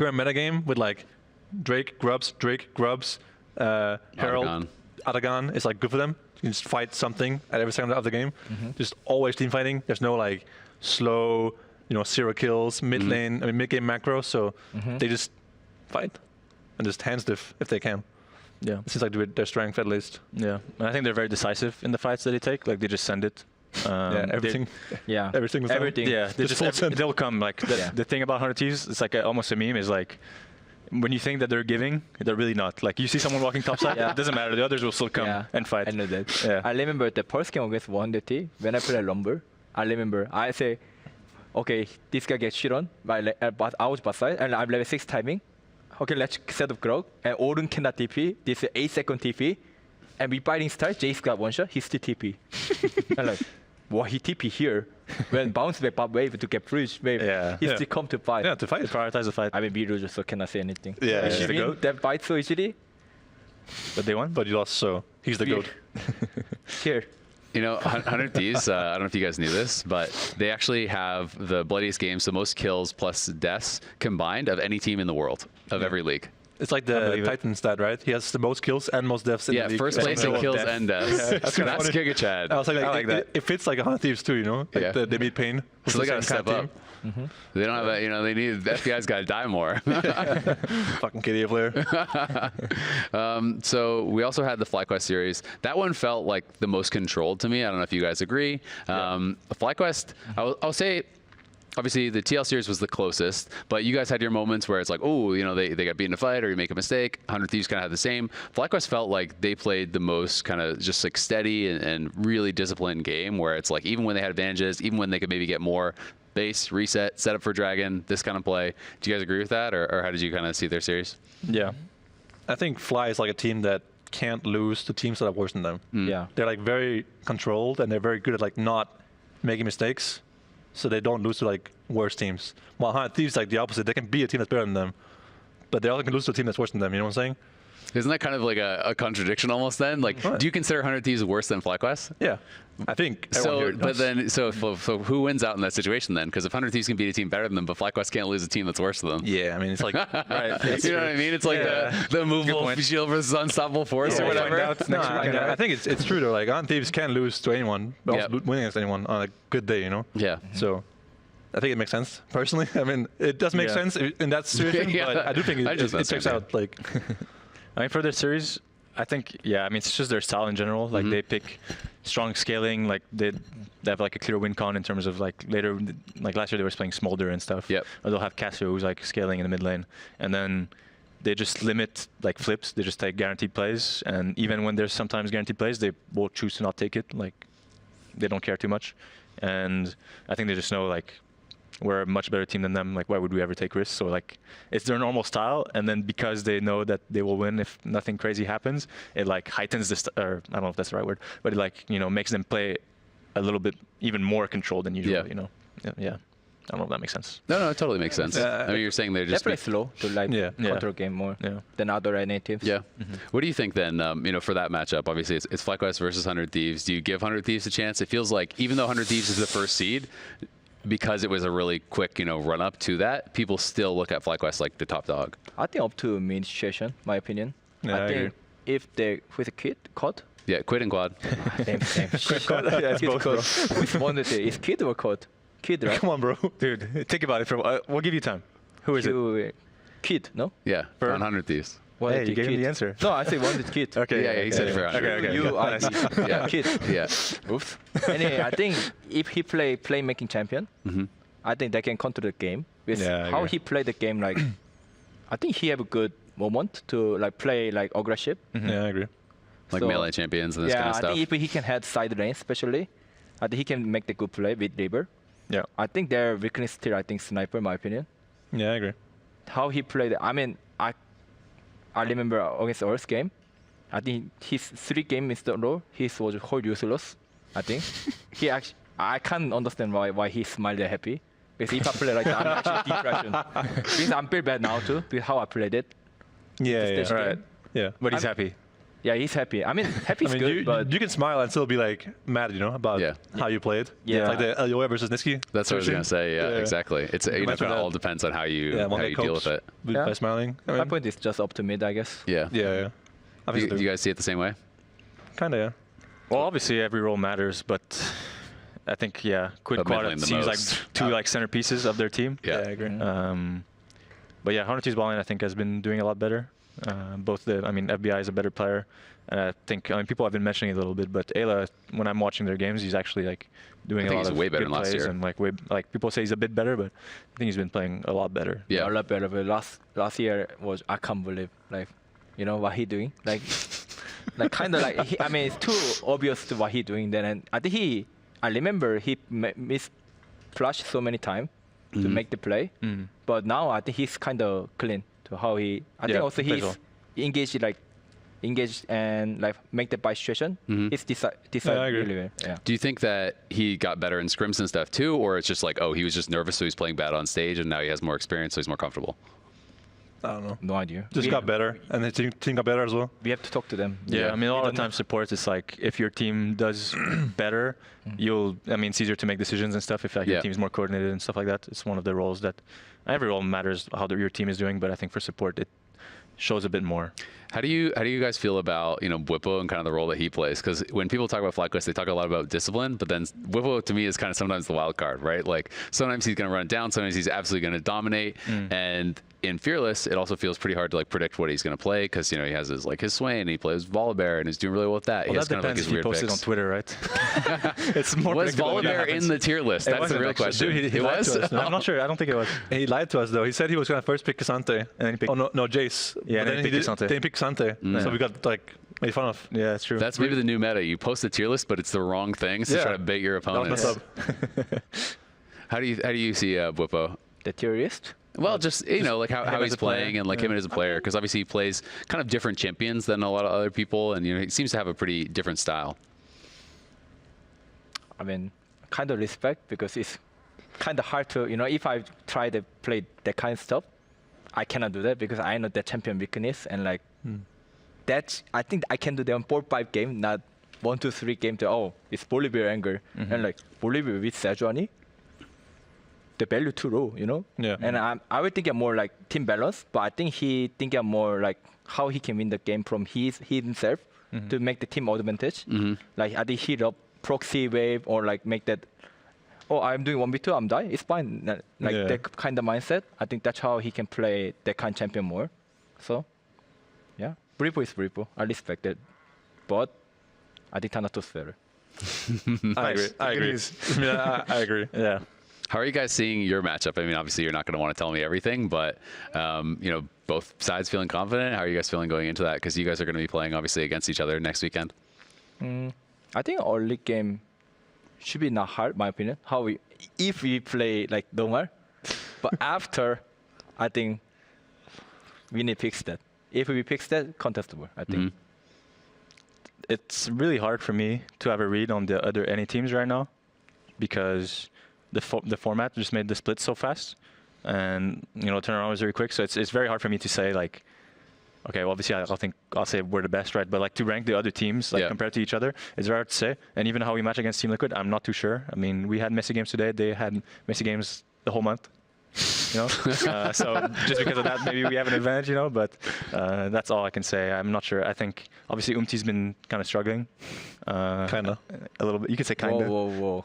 current metagame with like Drake, Grubs, Herald, Atagan is like good for them. You can just fight something at every second of the game. Just always team fighting. There's no like slow, 0 kills, mid lane, mid game macro. So they just fight and just hand stiff if they can. Yeah, it seems like their strength at least. Yeah, and I think they're very decisive in the fights that they take. Like they just send it. Everything. Every single time. Everything. Yeah, they'll come. Like the thing about 100 Thieves, it's like almost a meme. Is like when you think that they're giving, they're really not. Like you see someone walking topside, it doesn't matter. The others will still come and fight. I know that. Yeah. I remember the first game against 100 Thieves when I played Lumber. I remember I say, okay, this guy gets shit on, but I was bot side and I'm level 6 timing. Okay, let's set up Grog and Odin cannot TP. This is 8-second TP, and we fighting start. Jace got one shot. He still TP. And like, he TP here when bounce back bot wave to get bridge wave. He still come to fight. Yeah, to fight. Prioritize the fight. I mean, Beetle just so cannot say anything. Yeah, he's the goat. That fight so easily. But they won. But you lost, so he's the goat. Here. 100 Thieves, I don't know if you guys knew this, but they actually have the bloodiest games, the most kills plus deaths combined of any team in the world, of every league. It's like the Titan stat, right? He has the most kills and most deaths in the league. Yeah, first place in kills and deaths. That's Giga Chad. I was like that. It fits like 100 Thieves too, Like they meet Pain. So they gotta step up. They don't have a, they need, the FBI's gotta die more. Fucking KDA player. So we also had the Flyquest series. That one felt like the most controlled to me. I don't know if you guys agree. Flyquest, I'll say, obviously, the TL series was the closest, but you guys had your moments where it's like, oh, they got beat in a fight or you make a mistake. 100 Thieves kind of had the same. Flyquest felt like they played the most kind of just like steady and really disciplined game where it's like even when they had advantages, even when they could maybe get more base, reset, set up for Dragon, this kind of play. Do you guys agree with that, or how did you kind of see their series? Yeah. I think Fly is like a team that can't lose to teams that are worse than them. Yeah. They're like very controlled and they're very good at like not making mistakes. So they don't lose to like worse teams. While 100 Thieves like the opposite. They can be a team that's better than them, but they also can lose to a team that's worse than them. You know what I'm saying? Isn't that kind of like a contradiction almost then? Like, do you consider 100 Thieves worse than Flyquest? Yeah, I think. So, but then, so who wins out in that situation then? Because if 100 Thieves can beat a team better than them, but Flyquest can't lose a team that's worse than them. Yeah, I mean, it's like, right. You know what I mean? It's like the movable shield versus unstoppable force or whatever. I think it's true though. Like, 100 Thieves can lose to anyone, but also win against anyone on a good day, Yeah. So. I think it makes sense, personally. I mean, it does make sense in that situation, but I do think it checks out. Like, I mean, for their series, I think, I mean, it's just their style in general. Like, they pick strong scaling. Like, they have, like, a clear win con in terms of, like, later, like, last year they were playing Smolder and stuff. Yep. Or they'll have Cassio, who's, like, scaling in the mid lane. And then they just limit, like, flips. They just take guaranteed plays. And even when there's sometimes guaranteed plays, they will choose to not take it. Like, they don't care too much. And I think they just know, like, we're a much better team than them. Like, why would we ever take risks? So, like, it's their normal style. And then because they know that they will win if nothing crazy happens, it, like, heightens this, or I don't know if that's the right word, but it, like, makes them play a little bit even more controlled than usual, Yeah. I don't know if that makes sense. No, it totally makes sense. I mean, you're saying they're just... They're pretty slow to, like, control game more than other natives. Yeah. What do you think then, for that matchup? Obviously, it's Flyquest versus 100 Thieves. Do you give 100 Thieves a chance? It feels like, even though 100 Thieves is the first seed, because it was a really quick, run up to that, people still look at Flyquest like the top dog. I think up to mid situation, my opinion. Yeah, I think if they with a kid, Cod. Yeah, Quid and Quad. Same. Yeah, it's both, bro. Which one is it? Is Kid or Cod? Kid, right? Come on, bro. Dude, think about it. We'll give you time. Who is it? Kid, no? Yeah, for 100 Thieves. Hey, you gave me the answer. No, I say one is Kid. Okay. Yeah, he said it for 100. Okay. You are Kid. Yeah. Oops. Anyway, I think if he play playmaking champion, I think they can control the game. With how he played the game, like, I think he have a good moment to, like, play, like, aggressive. Yeah, I agree. Like melee champions and this kind of stuff. I think if he can have side lane, especially, I think he can make the good play with River. Yeah. I think their weakness still, I think, Sniper, in my opinion. Yeah, I agree. How he played, I mean, I remember against Earth game, I think his 3 games in a row, he was whole useless, I think. He actually, I can't understand why he smiled happy. Because if I play like that, I'm actually depression. Because I'm pretty bad now too, with how I played it. Yeah, right. Yeah. But he's happy. Yeah, he's happy. I mean, happy is I mean, good, but you can smile and still be like mad, about Yeah. how you played. Yeah. Like the LTA versus Niski. That's what I was gonna say. Yeah, exactly. It's You it mentioned kind of that. all depends on how you one how guy you deal with copes it. Yeah. by smiling. I my mean, point is just up to mid, I guess. Yeah. yeah. I You, think you guys see it the same way? kind of, yeah. Well, obviously every role matters, but I think Quid But Quad Midlane the seems most. like two like centerpieces of their team. Yeah. I agree. But yeah, Hornet's balling I think has been doing a lot better. FBI is a better player, and I think people have been mentioning it a little bit, but Ayla, when I'm watching their games, he's actually like doing I a think lot he's of way better good than last plays, year. and like people say he's a bit better, but I think he's been playing a lot better. Yeah. A lot better. But last year was, I can't believe, like, what he doing. Like, kind of like, I mean, it's too obvious to what he doing then. And I think I remember he missed flash so many times to make the play. But now I think he's kind of clean to how I think Yeah, also he plays he's engaged and like make the buy situation. He's decide I agree. really well. Yeah. Do you think that he got better in scrims and stuff too, or it's just like, oh, he was just nervous, so he's playing bad on stage, and now he has more experience, so he's more comfortable? I don't know. No idea. Just got better, and the team got better as well. We have to talk to them. Yeah, I mean, a lot We of don't times support is like if your team does better, it's easier to make decisions and stuff if like, Yeah. your team's more coordinated and stuff like that. It's one of the roles that every role matters how your team is doing, but I think for support it shows a bit more. How do you guys feel about Bwipo and kind of the role that he plays? Because when people talk about Flyquest, they talk a lot about discipline, but then Bwipo to me is kind of sometimes the wild card, right? Like sometimes he's going to run it down, sometimes he's absolutely going to dominate, and in Fearless, it also feels pretty hard to like predict what he's going to play because he has his Swain and he plays Volibear and he's doing really well with that. Well, he has that kind of like depends his if he weird posted picks. on Twitter, right? It's more Was predictable when that Volibear in happens. the tier list? It That's the wasn't real actually. question. Dude, he it lied was. to us. I'm not sure. I don't think it was. He lied to us though. He said he was gonna first pick Casante, And then he picked- oh no, Jace. Yeah, But and then he picked Casante. Then he picked Casante. Yeah. So we got like made fun of. Yeah, that's true. That's maybe the new meta. You post the tier list, but it's the wrong things to Yeah. try to bait your That was opponents. messed up. How do you see Bwipo? The terrorist. Well, just like how as he's a player. playing and like him as a player, because obviously he plays kind of different champions than a lot of other people, and he seems to have a pretty different style. I mean, kind of respect because it's kind of hard to, if I try to play that kind of stuff, I cannot do that because I know the champion weakness and like that's, I think I can do that on 4-5 game, not 1-2-3 game to, it's Bolivia anger. And like Bolivia with Sejuani, the value too low, Yeah. And I would think more like team balance, but I think he think more like how he can win the game from himself to make the team advantage. Like I think hit up proxy wave or like make that, I'm doing 1v2, I'm die, it's fine. Like Yeah. that kind of mindset. I think that's how he can play that kind of champion more. So, yeah, Bripo is Bripo. I respect it, but I think Thanatos is better. I agree. I agree. I agree. Yeah. How are you guys seeing your matchup? I mean, obviously you're not going to want to tell me everything, but both sides feeling confident. How are you guys feeling going into that? Because you guys are going to be playing obviously against each other next weekend. I think early game should be not hard, my opinion. If we play like normal, but after, I think we need to fix that. If we fix that, contestable, I think. It's really hard for me to have a read on the other any teams right now because the format just made the split so fast, and turnaround was very quick. So it's very hard for me to say like, okay, well obviously I'll say we're the best, right? But like to rank the other teams like compared to each other, it's very hard to say. And even how we match against Team Liquid, I'm not too sure. I mean, we had messy games today. They had messy games the whole month. So just because of that, maybe we have an advantage, But that's all I can say. I'm not sure. I think obviously Umti's been kind of struggling. Kinda. A little bit. You could say kind of. Whoa.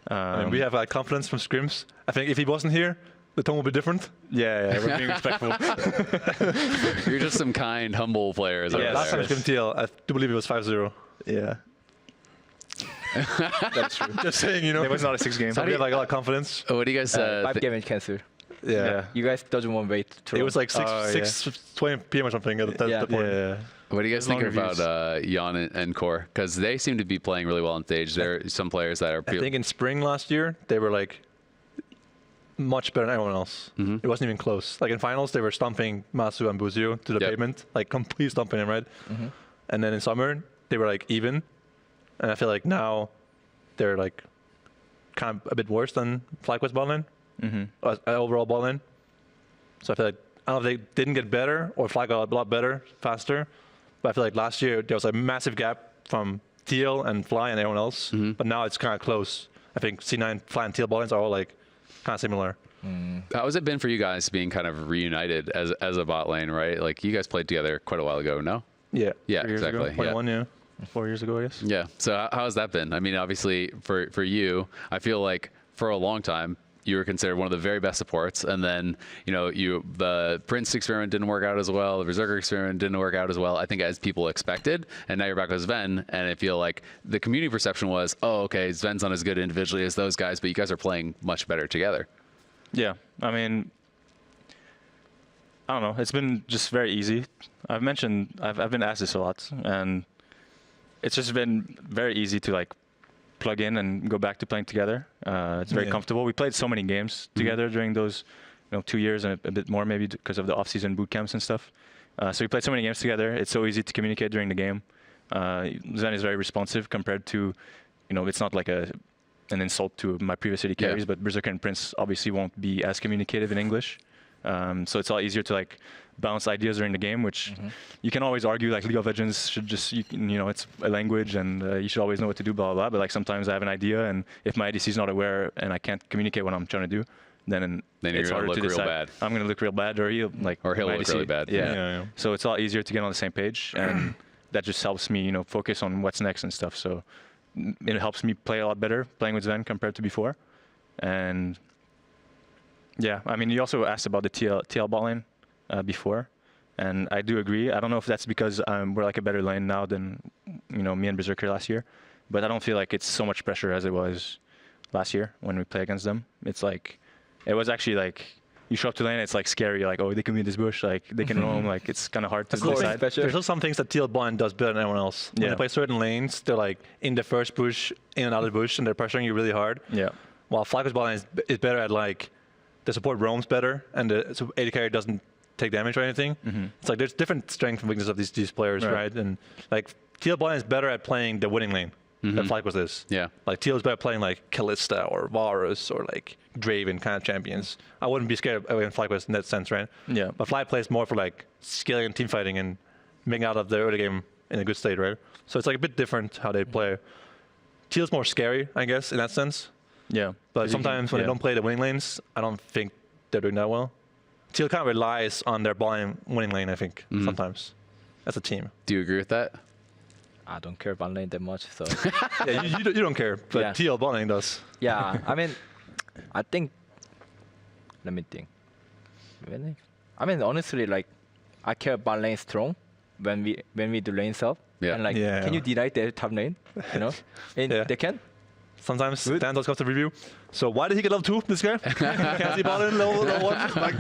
I mean, we have confidence from scrims. I think if he wasn't here, the tone would be different. Yeah, we're being respectful. You're just some kind, humble players. Yeah, over Last time there. Scrim TL, I do believe it was 5-0. Yeah. That's true. Just saying, It was not a 6 game. So we have like a lot of confidence. What do you guys 5 game is cancelled. Yeah. You guys doesn't want to wait too It long. was like 6:20 p.m. or something at the Yeah. point. Yeah. What do you guys think Long about reviews. Jan and Core? Because they seem to be playing really well on stage. There are some players that are. I think in spring last year, they were like much better than everyone else. It wasn't even close. Like in finals, they were stomping Masu and Buzio to the Yep. pavement, like complete stomping them, right? And then in summer, they were like even. And I feel like now they're like kind of a bit worse than Flyquest ball lane, overall ball lane. So I feel like, I don't know if they didn't get better or Fly got a lot better faster, But I feel like last year there was a massive gap from Teal and Fly and everyone else. But now it's kind of close. I think C9, Fly, and Teal bot lanes are all like kind of similar. How has it been for you guys being kind of reunited as a bot lane, right? Like you guys played together quite a while ago, no? Yeah. Yeah, 3 years exactly. Ago, Yeah. 21, yeah. 4 years ago, I guess. Yeah. So how has that been? I mean, obviously for you, I feel like for a long time you were considered one of the very best supports, and then the Prince experiment didn't work out as well, the Berserker experiment didn't work out as well, I think, as people expected, and now you're back with Sven, and I feel like the community perception was, oh, okay, Sven's not as good individually as those guys, but you guys are playing much better together. Yeah, I mean, I don't know. It's been just very easy. I've been asked this a lot, and it's just been very easy to like plug in and go back to playing together. It's very comfortable. We played so many games together during those 2 years and a bit more, maybe because of the off-season boot camps and stuff. So we played so many games together. It's so easy to communicate during the game. Zen is very responsive compared to, it's not like an insult to my previous city carries, but Berserker and Prince obviously won't be as communicative in English. So it's a lot easier to like bounce ideas during the game, which you can always argue like League of Legends should just, it's a language and you should always know what to do, blah, blah, blah. But like sometimes I have an idea, and if my ADC is not aware and I can't communicate what I'm trying to do, then it's harder to decide. Bad. I'm going to look real bad, or he'll look really bad. Yeah. So it's a lot easier to get on the same page, and that just helps me, focus on what's next and stuff. So it helps me play a lot better playing with Sven compared to before. And yeah, I mean, you also asked about the TL bot lane before, and I do agree. I don't know if that's because we're like a better lane now than me and Berserker last year, but I don't feel like it's so much pressure as it was last year when we play against them. It's like, it was actually like, you show up to lane, it's like scary, like, oh, they can be in this bush, like they can roam, like it's kind of hard to decide. There's also some things that Teal bot lane does better than everyone else. When they play certain lanes, they're like in the first bush, in another bush, and they're pressuring you really hard. Yeah. While Flyquest bot lane is better at like, the support roams better, and the AD carry doesn't take damage or anything. It's like there's different strengths and weaknesses of these players, right? And like Teal bot lane is better at playing the winning lane than Flyquest is. Yeah. Like Teal is better at playing like Kalista or Varus or like Draven kind of champions. I wouldn't be scared of Flyquest in that sense, right? Yeah. But Fly plays more for like scaling and team fighting and making out of the early game in a good state, right? So it's like a bit different how they play. Teal's more scary, I guess, in that sense. Yeah. But sometimes when they don't play the winning lanes, I don't think they're doing that well. Teal kind of relies on their bot winning lane, I think, sometimes, as a team. Do you agree with that? I don't care about lane that much, so. Yeah, you don't care, but Teal bot lane does. Yeah, I mean, I think. Let me think. Really? I mean, honestly, like, I care about lane strong when we do lane self. Yeah. And like, can you deny their top lane? And they can. Sometimes Dan does have to review. So why did he get level 2, this guy? Can't see bot lane level 1? Like,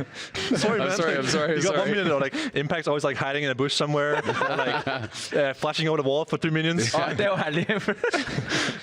sorry, man. I'm sorry. You got 1 minute though. Like, Impact's always like hiding in a bush somewhere, or, like flashing over the wall for 3 minions. Oh, they were him.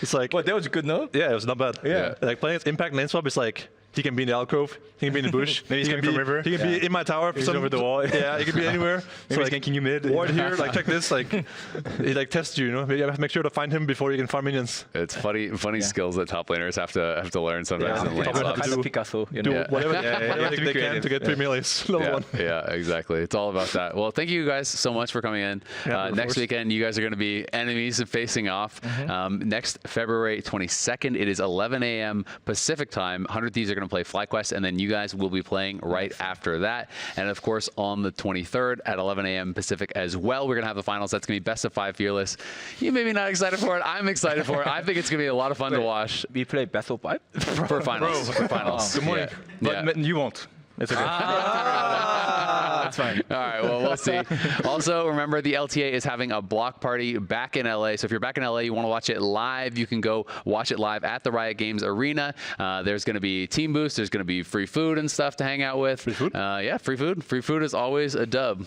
It's like, Well, that was good, no? yeah, it was not bad. Yeah. Like playing against Impact lane swap is like, he can be in the alcove, he can be in the bush, Maybe he's he can coming be from river. He can be in my tower. He's over the wall. Yeah, he can be anywhere. Maybe he's ganking you mid. Ward here, like check this, like he like tests you, You have to make sure to find him before you can farm minions. It's funny skills that top laners have to learn sometimes in lane top laners swaps. have to Kind of Picasso, Do whatever they can to get 3 melees level 1. Yeah, exactly. It's all about that. Well, thank you guys so much for coming in. Next weekend, you guys are going to be enemies and facing off. Next February 22nd, it is 11 a.m. Pacific time. 100 Thieves are going to play Flyquest, and then you guys will be playing right after that. And of course, on the 23rd at 11 a.m. Pacific as well, we're going to have the finals. That's going to be best of 5 fearless. You may be not excited for it. I'm excited for it. I think it's going to be a lot of fun to watch. We play Best of 5? For finals. For finals. Good morning. But you won't. It's okay. That's fine. All right, well, we'll see. Also, remember, the LTA is having a block party back in LA. So if you're back in LA, you want to watch it live, you can go watch it live at the Riot Games Arena. There's going to be team boosts. There's going to be free food and stuff to hang out with. Free food? Yeah, free food. Free food is always a dub.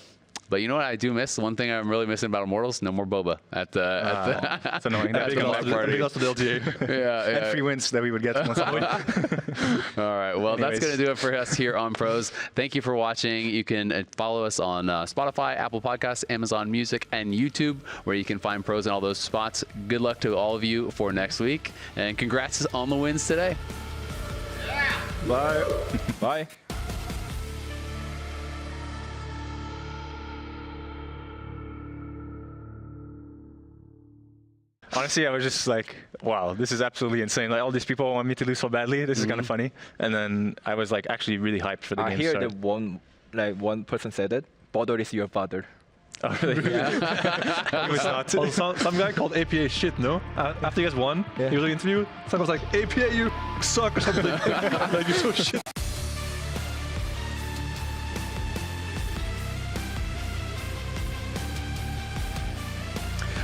But you know what I do miss? One thing I'm really missing about Immortals, no more boba at the That's annoying. at the block party. Big loss to the LTA. Yeah. And free wins that we would get once a week. All right. Well, that's Anyways. going to do it for us here on Pros. Thank you for watching. You can follow us on Spotify, Apple Podcasts, Amazon Music, and YouTube, where you can find Pros in all those spots. Good luck to all of you for next week. And congrats on the wins today. Bye. Bye. Honestly, I was just like, wow, this is absolutely insane. Like all these people want me to lose so badly. This is kind of funny. And then I was like actually really hyped for the I game hear to that start. one person said it. Bodor is your father. Oh, really? Yeah. It was not. Also, some guy called APA shit, no? After you guys won, Yeah. he was like interview. Someone was like, APA, you suck or something. Like, you're so shit.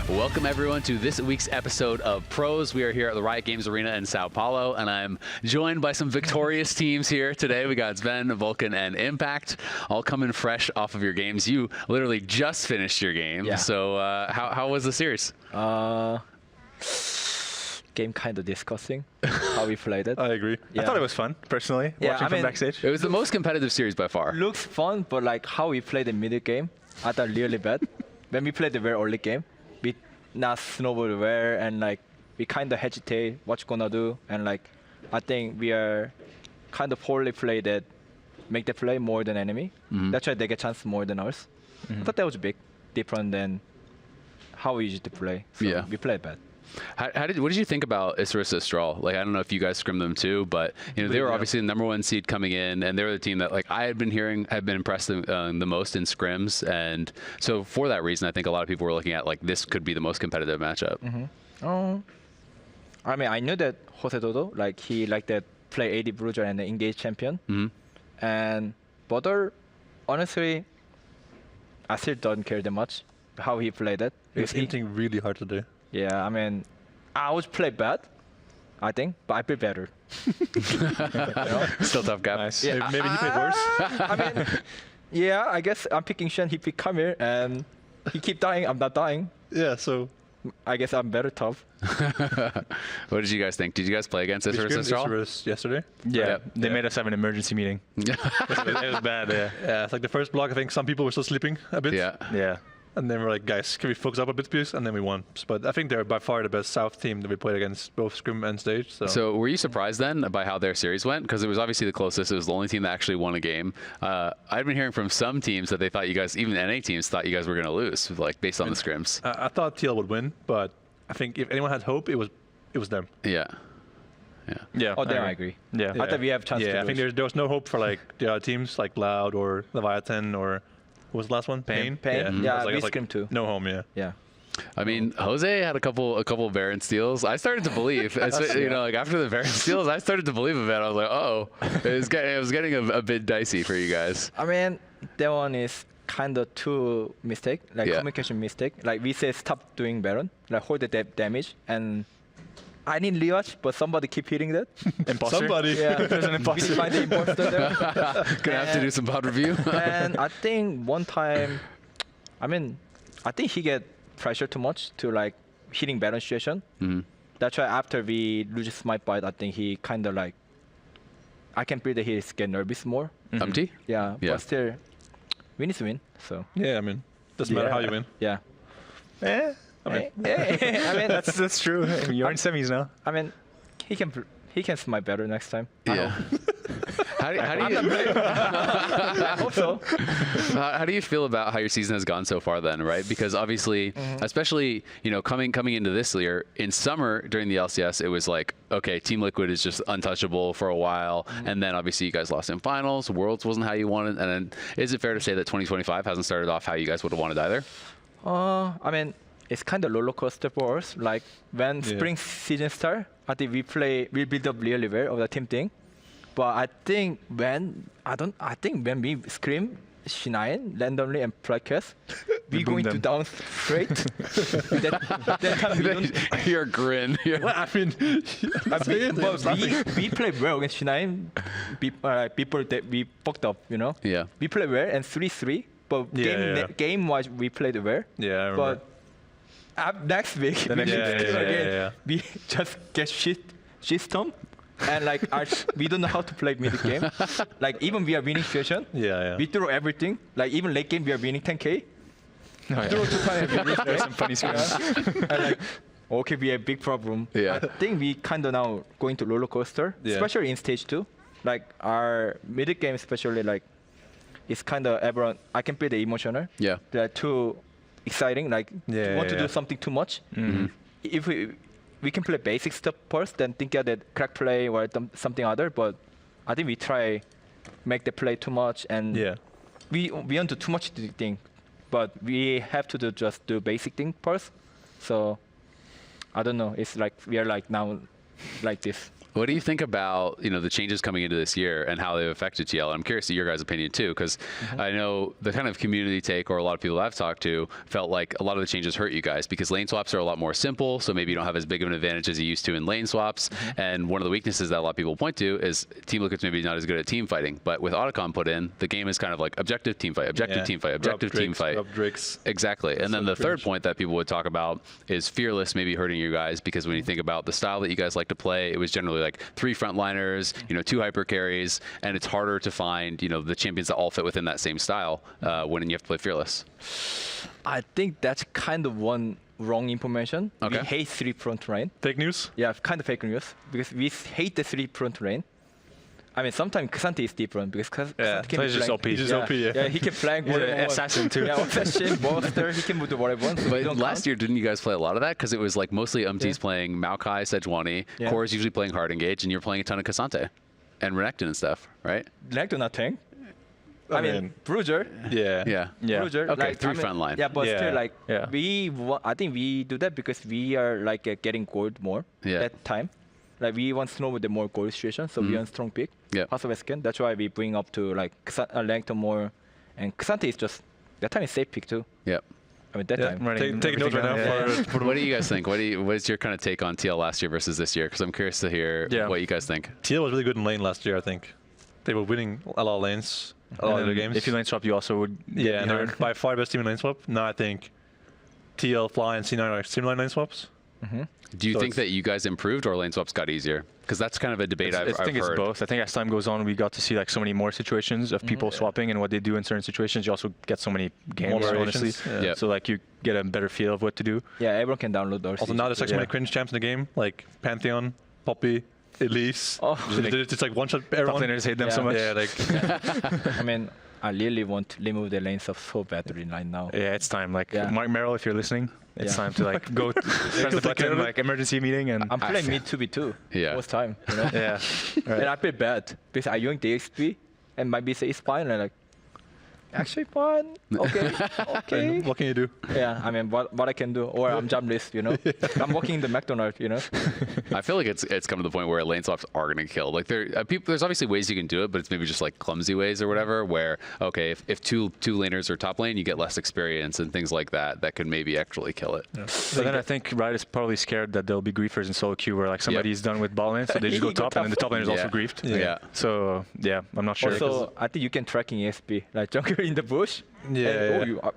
Welcome everyone to this week's episode of Pros. We are here at the Riot Games Arena in Sao Paulo, and I'm joined by some victorious teams here today. We got Sven, Vulcan, and Impact, all coming fresh off of your games. You literally just finished your game. Yeah. So how was the series? Game kind of disgusting how we played it. I agree. Yeah. I thought it was fun, personally, Yeah, watching I from mean- backstage. It was the most competitive series by far. Looks fun, but like how we played the middle game, I thought really bad. When we played the very early game, we not snowball where and like we kind of hesitate what's gonna do, and like I think we are kind of poorly played that make the play more than enemy. That's why they get chance more than us. I thought that was big, different than how we used to play. So Yeah. we played bad. What did you think about Isarus Astral? Like, I don't know if you guys scrimmed them too, but you know they were Yeah. obviously the #1 seed coming in, and they were the team that like I had been hearing had been impressed the most in scrims, and so for that reason, I think a lot of people were looking at like this could be the most competitive matchup. I mean, I knew that Jose Dodo, like he liked that play AD Bruiser and the engage champion. And Bodor, honestly, I still don't care that much how he played it. He was Because he- hinting really hard today. Yeah, I mean, I always play bad, I think, but I play better. Still tough gap. Nice. Yeah. Maybe he played worse. I mean, yeah, I guess I'm picking Shen, he pick Kamir, and he keep dying, I'm not dying. Yeah, so I guess I'm better tough. What did you guys think? Did you guys play against we Isarus scrimmed Astral? Isarus yesterday. Yeah, Yeah. they Yeah. made us have an emergency meeting. It was bad, yeah. Yeah, it's like the first block, I think some people were still sleeping a bit. Yeah. Yeah. And then we're like, guys, can we focus up a bit, please? And then we won. But I think they're by far the best South team that we played against, both scrim and stage. So were you surprised then by how their series went? Because it was obviously the closest. It was the only team that actually won a game. I've been hearing from some teams that they thought you guys, even NA teams, thought you guys were going to lose, like based on the scrims. I thought TL would win, but I think if anyone had hope, it was them. Yeah. Yeah. Oh, there I agree. Yeah. I thought we have chance to Yeah, I think lose. there was no hope for like the other teams like Loud or Leviathan or what was the last one? Pain. Pain? Yeah, I was we I was scrim too. No home, yeah. Yeah. I mean, Jose had a couple Baron steals. I started to believe, you know, like after the Baron steals, I started to believe a bit. I was like, oh, it was getting a bit dicey for you guys. I mean, that one is kind of two mistake, like Yeah. communication mistake. Like we say stop doing Baron, like hold the damage, and I need Liach, but somebody keep hitting that. Imposter? Somebody. Yeah, There's an we imposter. find the imposter there. Gonna have to do some pod review. And I think one time, I mean, I think he get pressure too much to like hitting Baron situation. That's why after we lose Smite Bite, I think he kind of like, I can feel that he get nervous more. Empty? Yeah, Yeah. but still, win is win. So Yeah, I mean, doesn't matter how you win. yeah. Eh, I mean, I mean, that's true. You're in semis now. I mean, he can smite better next time. Yeah. How do you I hope so. how do you feel about how your season has gone so far then, right? Because obviously, especially, you know, coming into this year, in summer during the LCS, it was like, okay, Team Liquid is just untouchable for a while. And then obviously you guys lost in finals. Worlds wasn't how you wanted. And then is it fair to say that 2025 hasn't started off how you guys would have wanted either? I mean, it's kind of roller coaster for us. Like when Yeah. spring season start, I think we build up really well of the team thing. But I think when we scream Shine randomly and Flyquest, we boom going to them. down straight. that time we don't. Your grin. well, I mean, But we play well against Shine. People that we fucked up, you know. Yeah. We play well and 3-3. But Yeah, game wise we played well. yeah, I remember. But next week, The next we week, need to yeah, again, yeah. we just get shitstorm, and like we don't know how to play mid game. Like even we are winning situation, Yeah. we throw everything. Like even late game we are winning 10k. Oh, yeah. Throw 2 times we lose. There's some funny scrims. And like okay, we have big problem. Yeah. I think we kind of now going to roller coaster, Yeah. especially in stage 2. Like our mid game, especially like it's kind of everyone. I can feel the emotional. Yeah. They're too exciting. Like Yeah, want to yeah. do something too much. if we can play basic stuff first, then think of the correct play or something other. But I think we try make the play too much, and Yeah. we want to too much thing, but we have to just do basic thing first. So I don't know. It's like we are like now like this. What do you think about the changes coming into this year and how they've affected TL? I'm curious to your guys' opinion too, because I know the kind of community take, or a lot of people I've talked to, felt like a lot of the changes hurt you guys because lane swaps are a lot more simple, so maybe you don't have as big of an advantage as you used to in lane swaps. And one of the weaknesses that a lot of people point to is Team Liquid's maybe not as good at team fighting. But with Otacon put in, the game is kind of like objective team fight, objective team fight, objective team fight. Exactly. And then the third point that people would talk about is Fearless maybe hurting you guys, because when you think about the style that you guys like to play, it was generally like 3 frontliners, 2 hyper carries, and it's harder to find, the champions that all fit within that same style when you have to play Fearless. I think that's kind of one wrong information. Okay. We hate 3 front lane. Fake news? Yeah, kind of fake news, because we hate the 3 front lane. I mean, sometimes Xante is different because Xante can he's just flank. OP. He's just OP, yeah. He can flank. He's an assassin too. Yeah, assassin, monster. He can move to whatever. So But last year, didn't you guys play a lot of that? Because it was like mostly UMT's playing Maokai, Sejuani, Core is usually playing Hard Engage, and you're playing a ton of Xante and Renekton and stuff, right? Renekton not tank. I mean, Bruiser. Yeah. Bruiser. Okay, like, 3 front line. Yeah, but Yeah. still, like, Yeah. I think we do that because we are like getting gold more that time. Like we want Snow with the more gold situation, so we want strong pick. Yeah. House of Esken. That's why we bring up to like Renekton more, and Xante is just that time is safe pick too. Yep. I mean that time. Take notes right now. For What do you guys think? What is your kind of take on TL last year versus this year? Because I'm curious to hear what you guys think. TL was really good in lane last year, I think. They were winning a lot of lanes, a lot of their games. If you lane swap, you also would. Yeah, and they're by far best team in lane swap. Now I think TL, Fly, and C9 are similar lane swaps. Do you So think that you guys improved or lane swaps got easier? Because that's kind of a debate I've I think it's heard. both. I think as time goes on, we got to see like so many more situations of people swapping and what they do in certain situations. You also get so many games, More honestly. variations, yeah. So like you get a better feel of what to do. Yeah, everyone can download those. Also now there's like so many cringe champs in the game, like Pantheon, Poppy, Elise. Oh. It's like one shot Top everyone. laners hate them so Yeah. much. Yeah, like I mean, I really want to remove the lanes of so badly right now. Yeah, it's time. Like Yeah. Mark Merrill, if you're listening, it's Yeah. time to like go press the button, like emergency meeting, and I'm playing mid 2v2 Yeah. most time, you know? yeah. And I play bad because I use DXP and my BC is fine, and like, actually fine, okay, okay. what can you do? Yeah, I mean, what I can do, or I'm jumbless, you know? I'm working in the McDonald's, you know? I feel like it's come to the point where lane swaps are going to kill. Like there's obviously ways you can do it, but it's maybe just like clumsy ways or whatever. Where okay, if two laners are top lane, you get less experience and things like that. That could maybe actually kill it. Yeah. But then I think Riot is probably scared that there'll be griefers in solo queue where like somebody's done with ball lane, so they just go top, and then the top lane is also griefed. Yeah. So yeah, I'm not sure. Also, I think you can tracking ESP, like jungle in the bush. Yeah, and, yeah. oh, you are,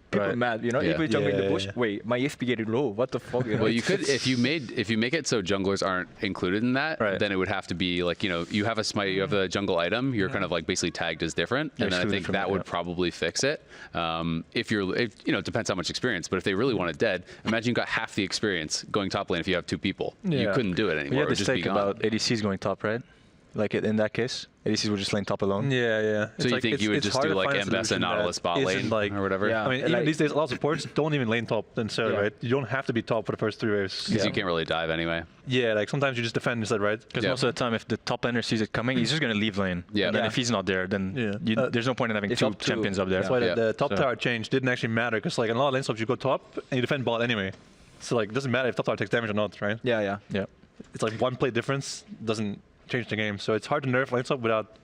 people Right. mad, you know? Yeah. If you jungle in the Yeah, bush, yeah. wait, my ESP getting low. What the fuck? You know? Well, you could if you make it so junglers aren't included in that, Right. then it would have to be like you have a smite, you have a jungle item, you're kind of like basically tagged as different, You're and then I excluded think from that it, would yeah. probably fix it. If it depends how much experience, but if they really want it dead, imagine you got half the experience going top lane if you have 2 people. You Yeah. couldn't do it We anymore. had It would this just be take gone. about ADCs going top, right? Like in that case, ADCs would just lane top alone. Yeah, yeah. So you think you would just do like Mbessa and Nautilus bot lane or whatever? Yeah. I mean, even Like- these days, a lot of supports don't even lane top necessarily, Yeah. right? You don't have to be top for the first 3 waves. Because you can't really dive anyway. Yeah, like sometimes you just defend instead, right? Because Yeah. most of the time, if the top laner sees it coming, he's just going to leave lane. Yeah. And then Yeah. if he's not there, then Yeah. there's no point in having It's 2 up to- champions up there. That's why Yeah. the top So- tower change didn't actually matter, because like in a lot of lane swaps, you go top and you defend bot anyway. So like it doesn't matter if top tower takes damage or not, right? Yeah, yeah. Yeah. It's like one play difference doesn't change the game. So it's hard to nerf lane swap without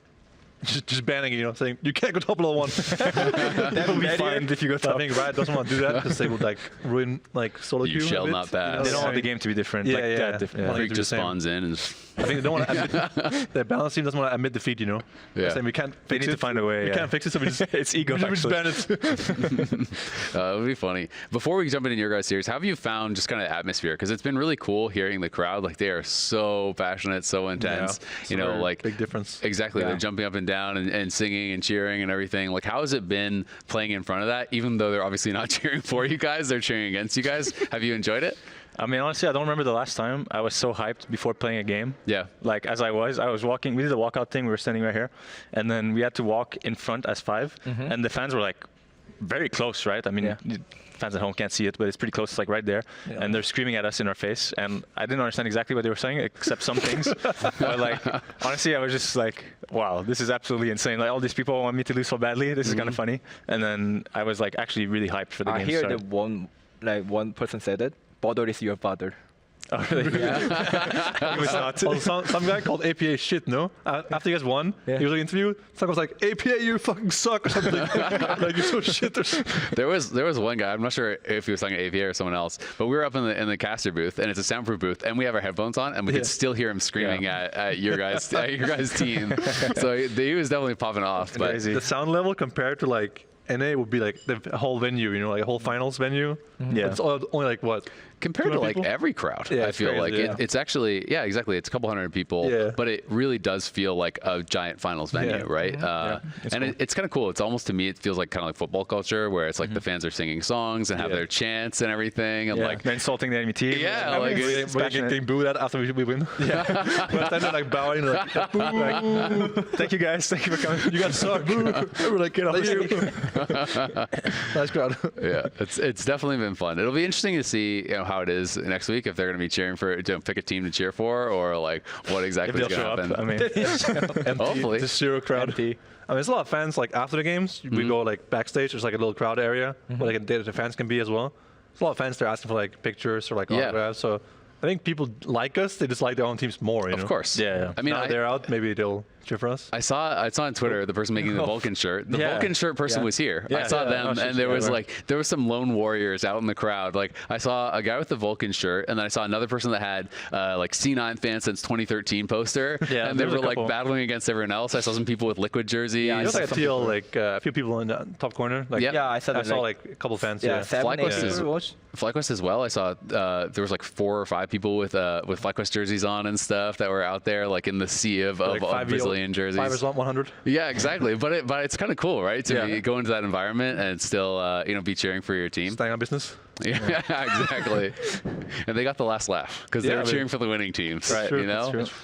just banning it, you know, saying you can't go top level 1. That Will be fine if you go So I top. think Riot doesn't want to do that because they would like ruin like solo You queue. shall a bit, not pass. know? They don't want the Saying- game to be different. Yeah, like yeah. that different. Yeah. Freak do the just same. spawns in and I think they don't want to admit the balance team doesn't want to admit defeat, you know. Yeah. They're saying we can't They fix need it. to find a way. We yeah. can't fix it, so we just It's ego, we just ban it. it would be funny. Before we jump into your guys' series, how have you found just kind of atmosphere? Because it's been really cool hearing the crowd. Like they are so passionate, so intense. It's You know, a like big difference. exactly. Yeah. They're jumping up and down and singing and cheering and everything. Like, how has it been playing in front of that? Even though they're obviously not cheering for you guys, they're cheering against you guys. Have you enjoyed it? I mean, honestly, I don't remember the last time I was so hyped before playing a game. Yeah. Like, as I was walking, we did a walkout thing, we were standing right here, and then we had to walk in front as 5, and the fans were like very close, right? I mean, Yeah. fans at home can't see it, but it's pretty close, like right there. Yeah. And they're screaming at us in our face. And I didn't understand exactly what they were saying, except some things. But like, honestly, I was just like, wow, this is absolutely insane. Like all these people want me to lose so badly. This is kind of funny. And then I was like actually really hyped for the I game. hear to that one person said it. Bodor is your father. Oh, really? Yeah. It was not. Also, some guy called APA shit, no? After you guys won, Yeah. he was like interviewed. Some guy was like, APA, you fucking suck or something. Like you're so shit or something. There was one guy. I'm not sure if he was talking to AVA or someone else, but we were up in the caster booth, and it's a soundproof booth, and we have our headphones on, and we could still hear him screaming at your guys' team. So he was definitely popping off. But Crazy. The sound level compared to like NA would be like the whole venue, you know, like a whole finals venue. Yeah. It's only like what? compared to 200 like people? every crowd, Yeah, I it's feel crazy, like yeah. it's actually, yeah, exactly. It's a couple hundred people, Yeah. but it really does feel like a giant finals venue, Yeah. right? It's And cool. it's kind of cool. It's almost, to me, it feels like kind of like football culture, where it's like the fans are singing songs and have Yeah. their chants and everything, and Yeah. like They're insulting the enemy team. Yeah, I mean, like, it's We're passionate. getting booed at after we win. Yeah. We're standing like bowing, like, boo. Thank you guys. Thank you for coming. You guys suck. Boo. We're like, get off the stage. Nice crowd. yeah, it's definitely been fun. It'll be interesting to see how it is next week, if they're going to be cheering for, to pick a team to cheer for, or like what If exactly is they'll going to show happen. up, I mean, Hopefully. Just zero crowd. Empty. I mean, there's a lot of fans. Like after the games, we go like backstage. There's like a little crowd area where like the fans can be as well. There's a lot of fans there asking for like pictures or like Yeah. autographs. So I think people like us. They just like their own teams more. You know? Of course. Yeah. I mean, Now they're out. Maybe they'll cheer for us. I saw on Twitter the person making the Vulcan shirt. The Yeah. Vulcan shirt person Yeah. was here. I Yeah, saw yeah, them, no, she's and there was everywhere. there was some lone warriors out in the crowd. Like I saw a guy with the Vulcan shirt, and then I saw another person that had like C9 fan since 2013 poster. Yeah, and they there was were a like couple. battling against everyone else. I saw some people with liquid jerseys. Yeah, I It was saw like a some teal, people. like a few people in the top corner. Like, Yeah. Yeah, I saw I that. saw like a couple fans. yeah, Yeah. 7, 8 Flyquest is- people watch. Flyquest as well. I saw there was like 4 or 5 people with Flyquest jerseys on and stuff that were out there, like in the sea of Like Brazilian jerseys. 5 is 100. Yeah, exactly. But it's kind of cool, right? To Yeah. go into that environment and still be cheering for your team. Staying on business. Yeah, exactly. And they got the last laugh because they Yeah, were I mean- cheering for the winning teams. Right. You know, That's true.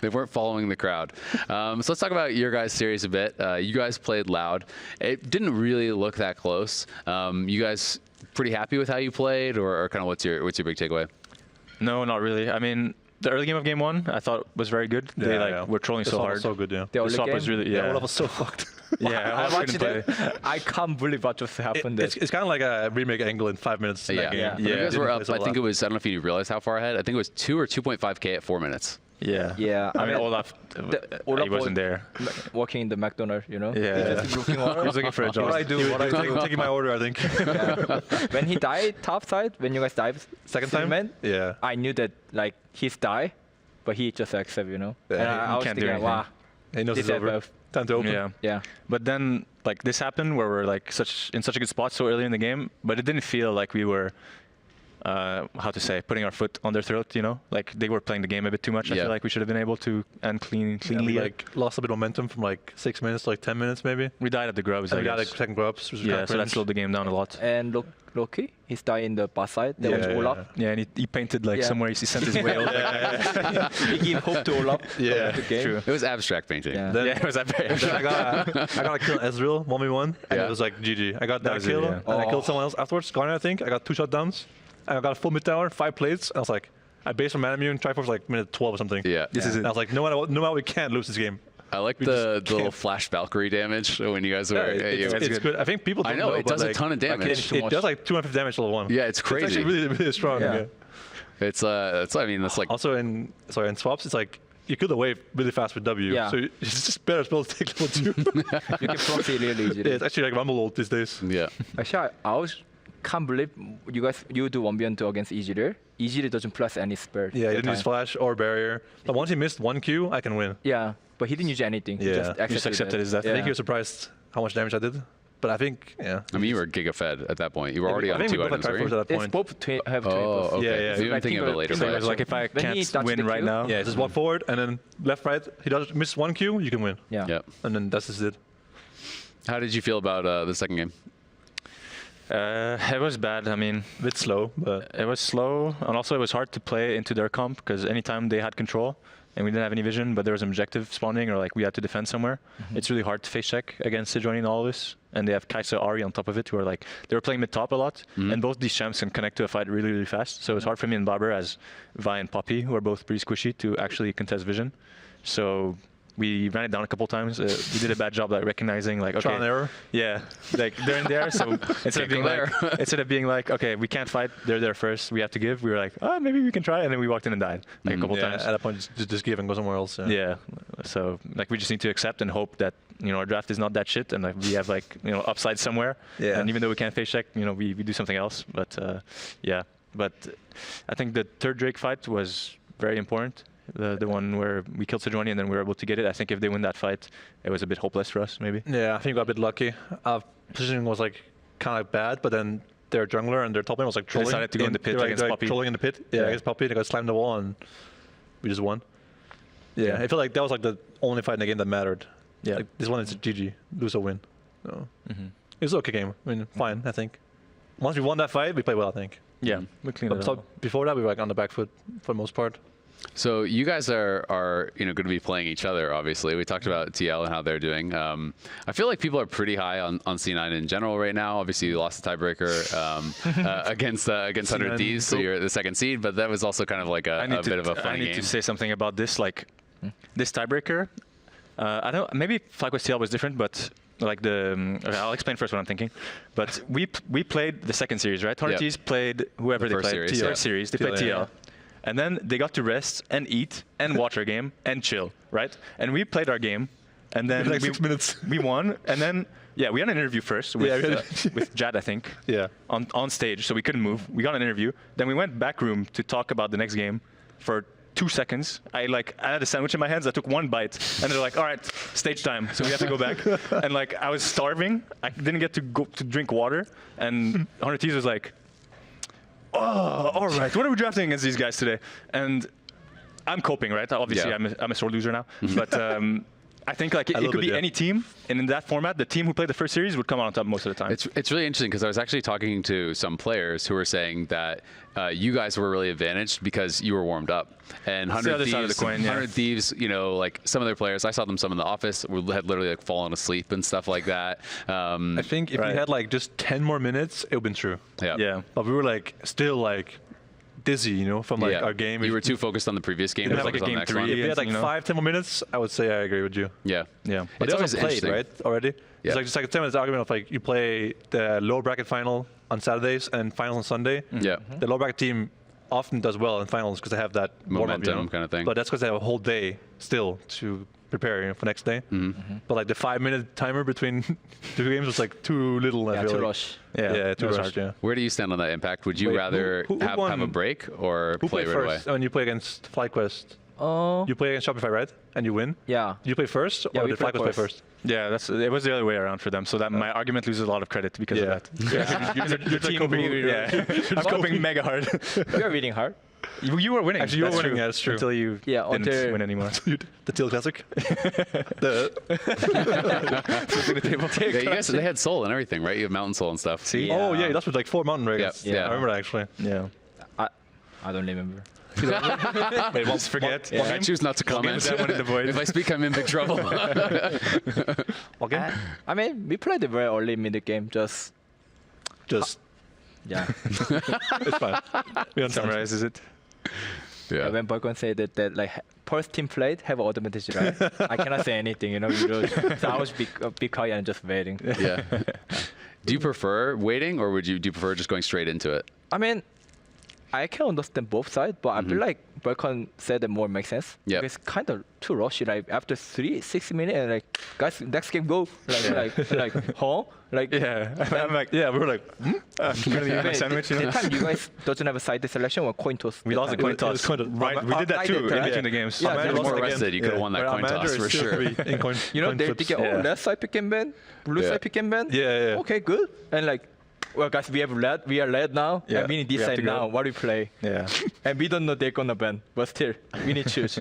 they weren't following the crowd. So let's talk about your guys' series a bit. You guys played loud. It didn't really look that close. You guys pretty happy with how you played, or kind of what's your big takeaway? no, not really. I mean, the early game of game 1, I thought was very good. They were trolling The so swap hard. was so good, yeah. The The early swap was game? really Yeah, Olaf was so fucked. Yeah, I Olaf watched couldn't it. play. I can't believe what just happened. It's kind of like a remake angle in 5 minutes. in that game. Yeah. You guys Didn't were play up. so I think loud. it was. I don't know if you realized how far ahead. I think it was 2 or 2.5K at 4 minutes. Yeah. Yeah, I I mean, mean, Olaf, Olaf he wasn't was- there. working in the McDonald's, you know. Yeah. He's just looking He was looking for a job. What I do, what I do. Taking my order, I think. Yeah. When he died top side, when you guys died Second time? man, Yeah. I knew that like he's die, but he just accept, you know. Yeah, and he I was can't do thinking, anything. wow, He knows this it's over. FF. Time to open. Yeah. Yeah. But then, like, this happened where we're like in such a good spot so early in the game, but it didn't feel like we were, how to say, putting our foot on their throat. You know, like they were playing the game a bit too much. I Yeah. feel like we should have been able to and Yeah, cleanly. we like lost a bit of momentum from like 6 minutes to like 10 minutes maybe. we died at the grubs. And I we got guess. like second grubs, which was Yeah, kind of so that slowed the game down a lot. And Loki, he's dying in the bus side. There was Yeah, Olaf. Yeah, and he painted like Yeah. somewhere he sent his whale. He gave hope to Olaf. Yeah, the game. true. It was abstract painting. Yeah. Then Yeah, it was that bad. I got a kill on Ezreal 1v1, and Yeah. it was like GG. I got that was it, kill, yeah. and I Oh. killed someone else afterwards. Garnet, I think. I got 2 shutdowns. And I got a full mid tower, 5 plates. And I was like, I based from Manamune, Triforce like minute 12 or something. Yeah. This is it. And I was like, no matter, we can't lose this game. I like We the just little can't. flash Valkyrie damage when you guys were. It's good. good. I think people I don't know, know it but, does a like, ton of damage. It does like 250 damage level 1. Yeah, it's crazy. It's actually really, really strong. Yeah. Yeah. It's I mean, that's like Also in swaps, it's like you kill the wave really fast with W. Yeah. So it's just better spell to take level 2. You can proxy really easily. Yeah, it's actually like Rumble ult these days. yeah. Actually, I always can't believe you do 1v2 against Easyder. Easyder doesn't plus any spell. Yeah, he that didn't use time. flash or barrier. But once he missed 1 Q, I can win. Yeah, but he didn't use anything. He Yeah. just He accepted, just accepted his death. I think Yeah. he was surprised how much damage I did. But I think, yeah. I mean, you were giga fed at that point. You were already I on think 2 we both items, had were Triforce you? at that It's point. both have 20 Oh, plus. okay. Yeah, yeah. So you've been Like thinking of a later So it play. was like if I When he can't touched win the right queue? now. Yeah, just walk forward and then left, right. He does miss 1 Q, you can win. Yeah. Yeah. And then that's just it. How did you feel about the second game? It was bad. I mean, A bit slow, but it was slow, and also it was hard to play into their comp because anytime they had control, and we didn't have any vision, but there was an objective spawning, or like we had to defend somewhere. It's really hard to face check against Sejuani and all of this. And they have Kaisa Ari on top of it, who are like, they were playing mid top a lot, and both these champs can connect to a fight really, really fast. So it's hard for me and Baber as Vi and Poppy, who are both pretty squishy, to actually contest vision. So we ran it down a couple times. We did a bad job like recognizing like, okay, trial and error. Yeah, like they're in there. So instead of being like, okay, we can't fight, they're there first, we have to give. We were like, oh, maybe we can try, and then we walked in and died like a couple times. At that point, just give and go somewhere else. Yeah. So like we just need to accept and hope that our draft is not that shit, and like we have like upside somewhere. Yeah. And even though we can't face check, we do something else. But yeah. But I think the third Drake fight was very important. The one where we killed Sejuani and then we were able to get it. I think if they win that fight, it was a bit hopeless for us, maybe. Yeah, I think we got a bit lucky. Our positioning was like kind of bad, but then their jungler and their top lane was like trolling. They decided to go in the pit against Poppy. Trolling in the pit. Yeah, against Poppy. They got slammed the wall and we just won. Yeah, I feel like that was like the only fight in the game that mattered. Yeah. Like, this one is a GG, lose or win. So it was an okay game. I mean, fine, I think. Once we won that fight, we played well, I think. Yeah, we cleaned it So up. before that, we were like on the back foot for the most part. So you guys are going to be playing each other, obviously. We talked about TL and how they're doing. I feel like people are pretty high on C9 in general right now. Obviously, you lost the tiebreaker against 100 Thieves, so you're the second seed. But that was also kind of like a bit of a funny game. I need to say something about this. Like this tiebreaker, I don't. Maybe Flyquest TL was different, but like I'll explain first what I'm thinking. But we played the second series, right? 100 Thieves played whoever they played. Third series, they played TL. And then they got to rest and eat and watch our game and chill, right? And we played our game, and then like 6 minutes. We won, and then we had an interview first with Jad, I think. Yeah. On stage, so we couldn't move. We got an interview. Then we went back room to talk about the next game for 2 seconds. I had a sandwich in my hands. I took 1 bite, and they're like, "All right, stage time." So we have to go back. And like I was starving. I didn't get to go to drink water, and 100 Thieves was like, "Oh, all right. What are we drafting against these guys today?" And I'm coping, right? Obviously, I'm a sore loser now. But I think like it could be any team, and in that format, the team who played the first series would come out on top most of the time. It's really interesting because I was actually talking to some players who were saying that you guys were really advantaged because you were warmed up. And 100 Thieves, like some of their players, I saw them some in the office, had literally like fallen asleep and stuff like that. I think if we had like just 10 more minutes, it would have been true. Yeah. But we were like still like dizzy, from like our game. You were too focused on the previous game. It was like a game 3. If we had like 5-10 more minutes, I would say I agree with you. Yeah. But they also played, right, already? Yeah. It's like just like a 10 minutes argument of like you play the lower bracket final on Saturdays and finals on Sunday. Yeah. The lower bracket team often does well in finals because they have that momentum kind of thing. But that's because they have a whole day still to prepare for next day. But like the 5-minute timer between 2 games was like too little. I feel too like. rush. Too rushed. Yeah. Where do you stand on that impact? Would you rather have a break or play right away? When you play against Flyquest, you play against Shopify, right? And you win. Yeah. Did you play first, or did Flyquest play first? Yeah, it was the other way around for them. So that my argument loses a lot of credit because of that. Your team, I'm coping mega hard. You're reading hard. You were winning. Actually, you were winning. Yeah, that's true. Until you didn't win anymore. The Teal Classic. You guys, they had Soul and everything, right? You have Mountain Soul and stuff. See? Oh yeah, that's with like 4 mountain dragons. Yeah. I remember that actually. Yeah. I don't remember. Wait, once forget. I choose not to comment. If I speak, I'm in big trouble. Okay. I mean, we played a very early mid game. Just yeah. It's fine. We Summarizes it. Yeah. When Balkan said that like first team played have advantage, right? I cannot say anything, So I was be quiet and just waiting. Yeah. Do you prefer waiting, or do you prefer just going straight into it? I mean, I can understand both sides, but I feel like Balkan said that more makes sense. Yeah. It's kind of too rushy. Like after 60 minutes, and like guys, next game go. Huh? Like I'm like, we were like, really my sandwich. The time you guys doesn't have a side selection or coin toss. We lost the coin toss. Right, we did that too in between the games. Yeah, if you were more rested, you could have won that coin toss for sure. They're thinking, left side pick and ban, blue side pick and ban. Yeah. Okay, good. And like, well, guys, we are led now, and we need this side now. What do we play? Yeah. And we don't know they're gonna ban, but still, we need to choose.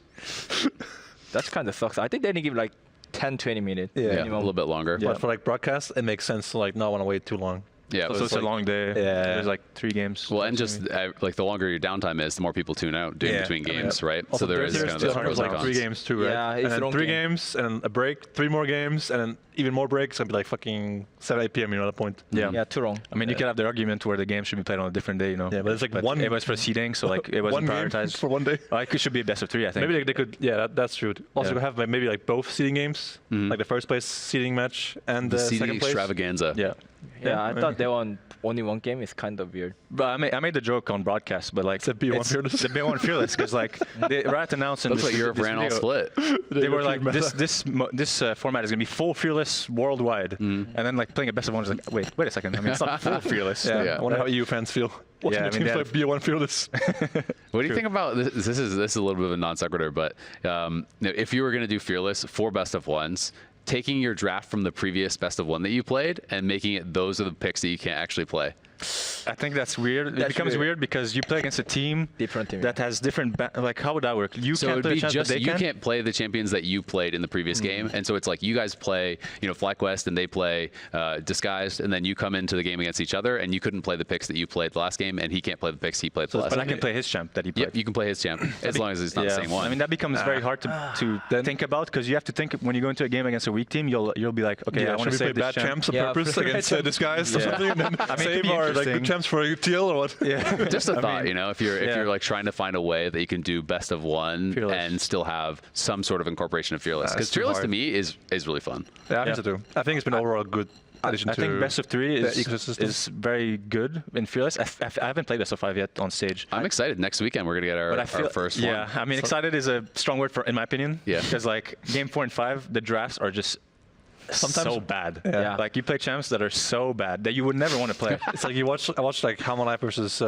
That kind of sucks. I think they need to give like 10-20 minutes. Yeah, a little bit longer. But for like broadcast, it makes sense to like not want to wait too long. Yeah. So it's a long day. Yeah. There's like 3 games. Well, and just like the longer your downtime is, the more people tune out in between games, right? So there is kind of those pros and like 3 cons. games too, right? Yeah, it's and then long 3 game. games and then a break, 3 more games, and then even more breaks. It'll be like fucking 7, 8 p.m. You know, at that point. Yeah. Yeah, too long. I mean, you could have the argument where the game should be played on a different day, you know. Yeah, but it's like one. It was for seeding, so like it wasn't one game prioritized. for one day. Like it should be a best of 3, I think. Maybe they could. Yeah, that's true. Also, Yeah. have maybe like both seeding games, like the first place seeding match and The the seeding second place. extravaganza. Yeah. Yeah, I thought they won only one game is kind of weird. But I made the joke on broadcast, but like It's a B1 it's Fearless. The B1 Fearless, because like they right announcing That's this, what Europe this ran all video, split. They were like European this format is gonna be full Fearless worldwide, and then like playing a best of 1 is like wait a second, I mean it's not full Fearless. Yeah, Yeah. I wonder how EU fans feel. Watching Yeah, the I mean, teams play B1 Fearless. What do you think about this? This is a little bit of a non sequitur, but if you were going to do Fearless 4 best of 1s, taking your draft from the previous best of 1 that you played and making it those are the picks that you can't actually play. I think that's weird. It That's becomes weird. weird because you play against a team Different team, that has different like how would that work? You So can't it'd play be the champs, but just they you can? can't play the champions that you played in the previous game, and so it's like you guys play, Flyquest and they play Disguised, and then you come into the game against each other, and you couldn't play the picks that you played the last game, and he can't play the picks he played the last But I game. can play his champ that he played. Yep, you can play his champ as long as it's not the same one. I mean that becomes very hard to think about because you have to think when you go into a game against a weak team, you'll be like, okay, I want should to we play save this bad champ. champs on Yeah, purpose play against bad Disguised or Yeah. something, and then I mean, it'd save be our like interesting. good champs for TL or what? Yeah. Just a thought, mean, if you're like trying to find a way that you can do best of 1 Fearless. and still have some sort of incorporation of Fearless, because it's too Fearless to hard. me is really fun. Yeah, I think Yeah. so too. I think it's been overall a good addition I to. think best of 3 the is ecosystem. very good in Fearless. I haven't played best of 5 yet on stage. I'm excited. Next weekend we're gonna get But I our feel, first yeah, one. I mean, excited is a strong word in my opinion. Yeah. Because like game 4 and 5, the drafts are just Sometimes- so bad. Yeah. Like you play champs that are so bad that you would never want to play. It's like I watched like Hammer Life versus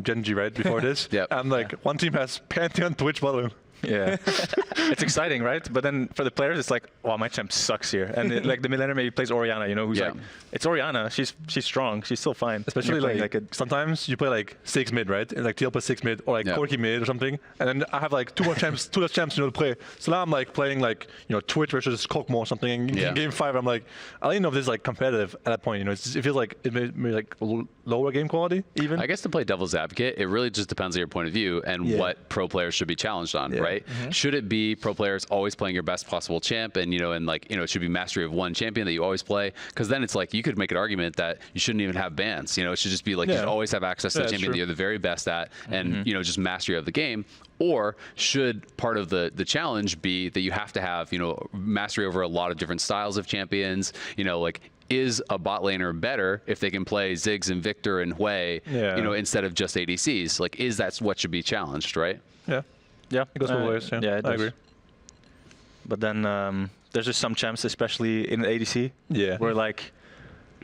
Genji right before this. Yep. And like one team has Pantheon, Twitch, Valorant. Yeah, it's exciting, right? But then for the players, it's like, wow, my champ sucks here. And like the millionaire maybe plays Oriana, who's Yeah. like, it's Oriana. She's strong. She's still fine. And Especially you're playing like, a, sometimes you play like 6 mid, right? And like TL plays 6 mid or like Yeah. Corki mid or something. And then I have like 2 more champs, 2 less champs, to play. So now I'm like playing like, Twitch versus Kokmo or something. And Yeah. in game 5, I'm like, I don't even know if this is like competitive at that point. It feels like it may be like lower game quality even. I guess to play devil's advocate, it really just depends on your point of view and Yeah. what pro players should be challenged on, Yeah. right? Should it be pro players always playing your best possible champ, and it should be mastery of one champion that you always play? Because then it's like you could make an argument that you shouldn't even have bans. It should just be like you Yeah. should always have access to Yeah, the that's champion that true. you're the very best at, and just mastery of the game. Or should part of the challenge be that you have to have mastery over a lot of different styles of champions? Is a bot laner better if they can play Ziggs and Victor and Hui, Yeah. instead of just ADCs? Like, is that what should be challenged, right? Yeah. yeah, It goes both ways. Yeah, it I does. agree. But then there's just some champs, especially in ADC, Yeah. where like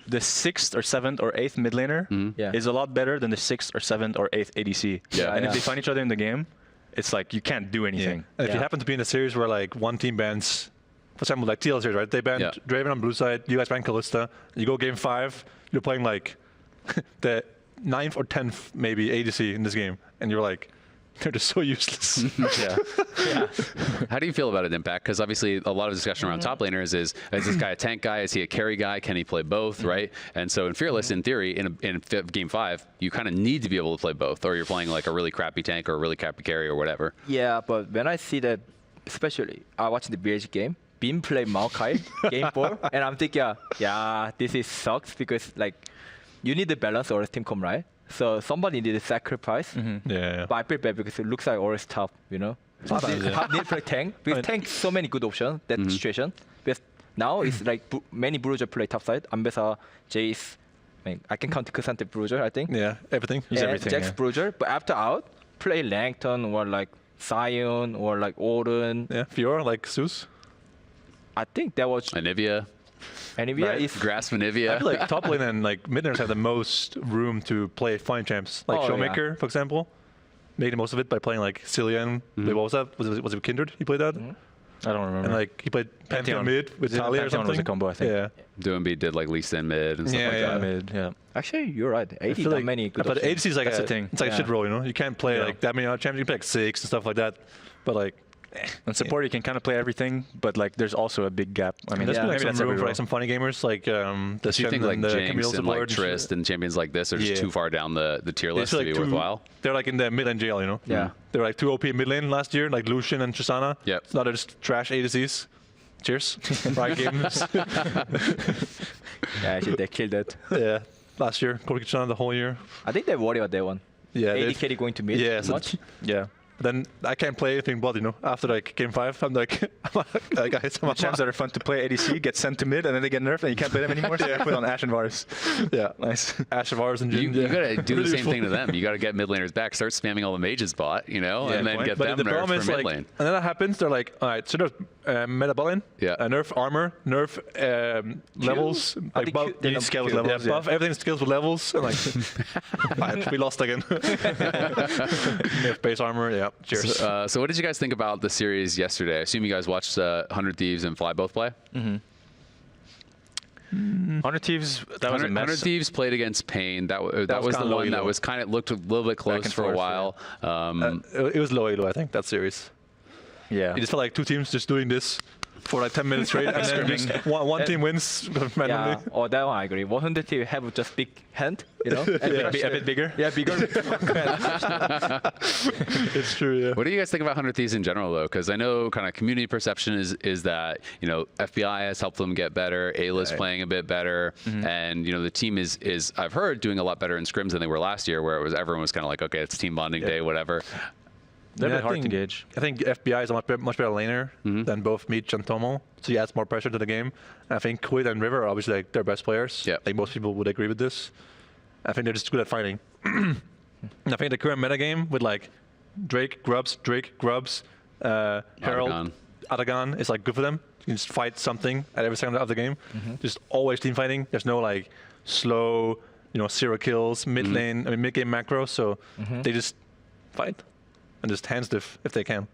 the 6th or 7th or 8th mid laner Yeah. is a lot better than the 6th or 7th or 8th ADC. Yeah. And Yeah. if they find each other in the game, it's like you can't do anything. And if you Yeah. happen to be in a series where like one team bans, for example, like TL series, right? They banned Yeah. Draven on blue side, you guys ban Kalista. You go game 5, you're playing like the 9th or 10th maybe ADC in this game, and you're like, they're just so useless. Yeah. How do you feel about it, Impact? Because obviously a lot of discussion around top laners is this guy a tank guy? Is he a carry guy? Can he play both, right? And so in Fearless, in theory, in game 5, you kind of need to be able to play both, or you're playing like a really crappy tank or a really crappy carry or whatever. Yeah, but when I see that, especially I watched the BH game, Beam play Maokai game 4, and I'm thinking, yeah, this is sucks because like you need the balance or team com, right? So somebody need to sacrifice. Yeah. But I feel bad because it looks like always tough, Sometimes, yeah. Need to play tank because tank so many good options that situation. Because now it's like many bruiser play top side. Ambessa, Jace, I can count Cassandra bruiser, I think. Yeah, everything. He's and everything, Jax yeah. bruiser, but after out, play Langton or like Sion or like Odin. Yeah, Fiora, like Zeus. I think that was Anivia, Anivia Right. is Grasp Anivia. I feel like top lane and like mid laners have the most room to play fine champs. Like Oh, Showmaker, for example, made the most of it by playing like Cillian. Wait, what was that? Was it Kindred? He played that? I don't remember. And like he played Pantheon mid with Yeah, Talia or Pantheon something. was a combo, I think. Yeah. Doomby did like Lee Sin mid and stuff Yeah, like yeah. that. mid, yeah. actually you're right. 80 I feel that like, many good but options. ADC is like That's a the thing. It's like a Yeah. shit role, You can't play Yeah. like that many champs. You can play like 6 and stuff like that. But like And support, you can kind of play everything, but like there's also a big gap. I mean, There's been like maybe some room for like some funny gamers, like the Do you think Shen like and the Jinx Camille and like support. Trist and champions like this are just Yeah. too far down the tier list It's to like be worthwhile? They're like in the mid lane jail, you know? Yeah. They were like 2 OP mid lane last year, like Lucian and Tristana. Yep. So now they're just trash ADCs. Cheers. Riot Games. Yeah, actually they killed it. Yeah. Last year, Corki Tristana the whole year. I think they worry about that one. Yeah. AD they've- carry going to mid Yeah, too so much. yeah. Then I can't play anything blood, you know. After like game 5, I'm like, guys, I'm Champs that are fun to play ADC get sent to mid, and then they get nerfed, and you can't play them anymore. So you put on Ashe and Varus. yeah, Nice. Ash of Ours and You, Jhin. you gotta do the Really same useful. thing to them. You gotta get mid laners back, start spamming all the mages bot, you know, Yeah, and then point. get But them the nerfed problem is for mid like, lane. and then that happens. They're like, all right, so nerf meta bot lane, Yeah. nerf armor, nerf levels, I like think buff, Q- they need don't scale with Q. levels. yeah, buff everything skills with levels, and like, fine, we lost again. Nerf base armor, yeah. Cheers. So what did you guys think about the series yesterday? I assume you guys watched 100 Thieves and Fly both play? 100 Thieves, that was a 100 mess. Thieves played against Pain. That was the was kinda one low that elo. was kind of looked a little bit close and for a forth, while. It was low elo, I think, that series. Yeah. It just felt like 2 teams just doing this for like 10 minutes straight, and then just one team wins randomly. Yeah, oh, that one I agree. 100 team have just big hand, you know? And Yeah. big- A bit bigger. Yeah, bigger. It's true, yeah. What do you guys think about 100 Thieves in general, though? Because I know kind of community perception is that, you know, FBI has helped them get better, Ayla's Right. playing a bit better, and, you know, the team is, I've heard, doing a lot better in scrims than they were last year, where it was everyone was kind of like, okay, it's team bonding day, whatever. They're a Yeah, bit I hard to think- gauge. I think FBI is a much better laner than both Meech and Tomo, so he adds more pressure to the game. And I think Quid and River are obviously like their best players. Yep. Like most people would agree with this. I think they're just good at fighting. And I think the current meta game with like Drake, Grubs, Herald, Atagan. Atagan is like good for them. You can just fight something at every second of the game. Just always team fighting. There's no like slow, you know, 0 kills, mid lane, I mean mid game macro, so they just fight and just hand stiff if they can.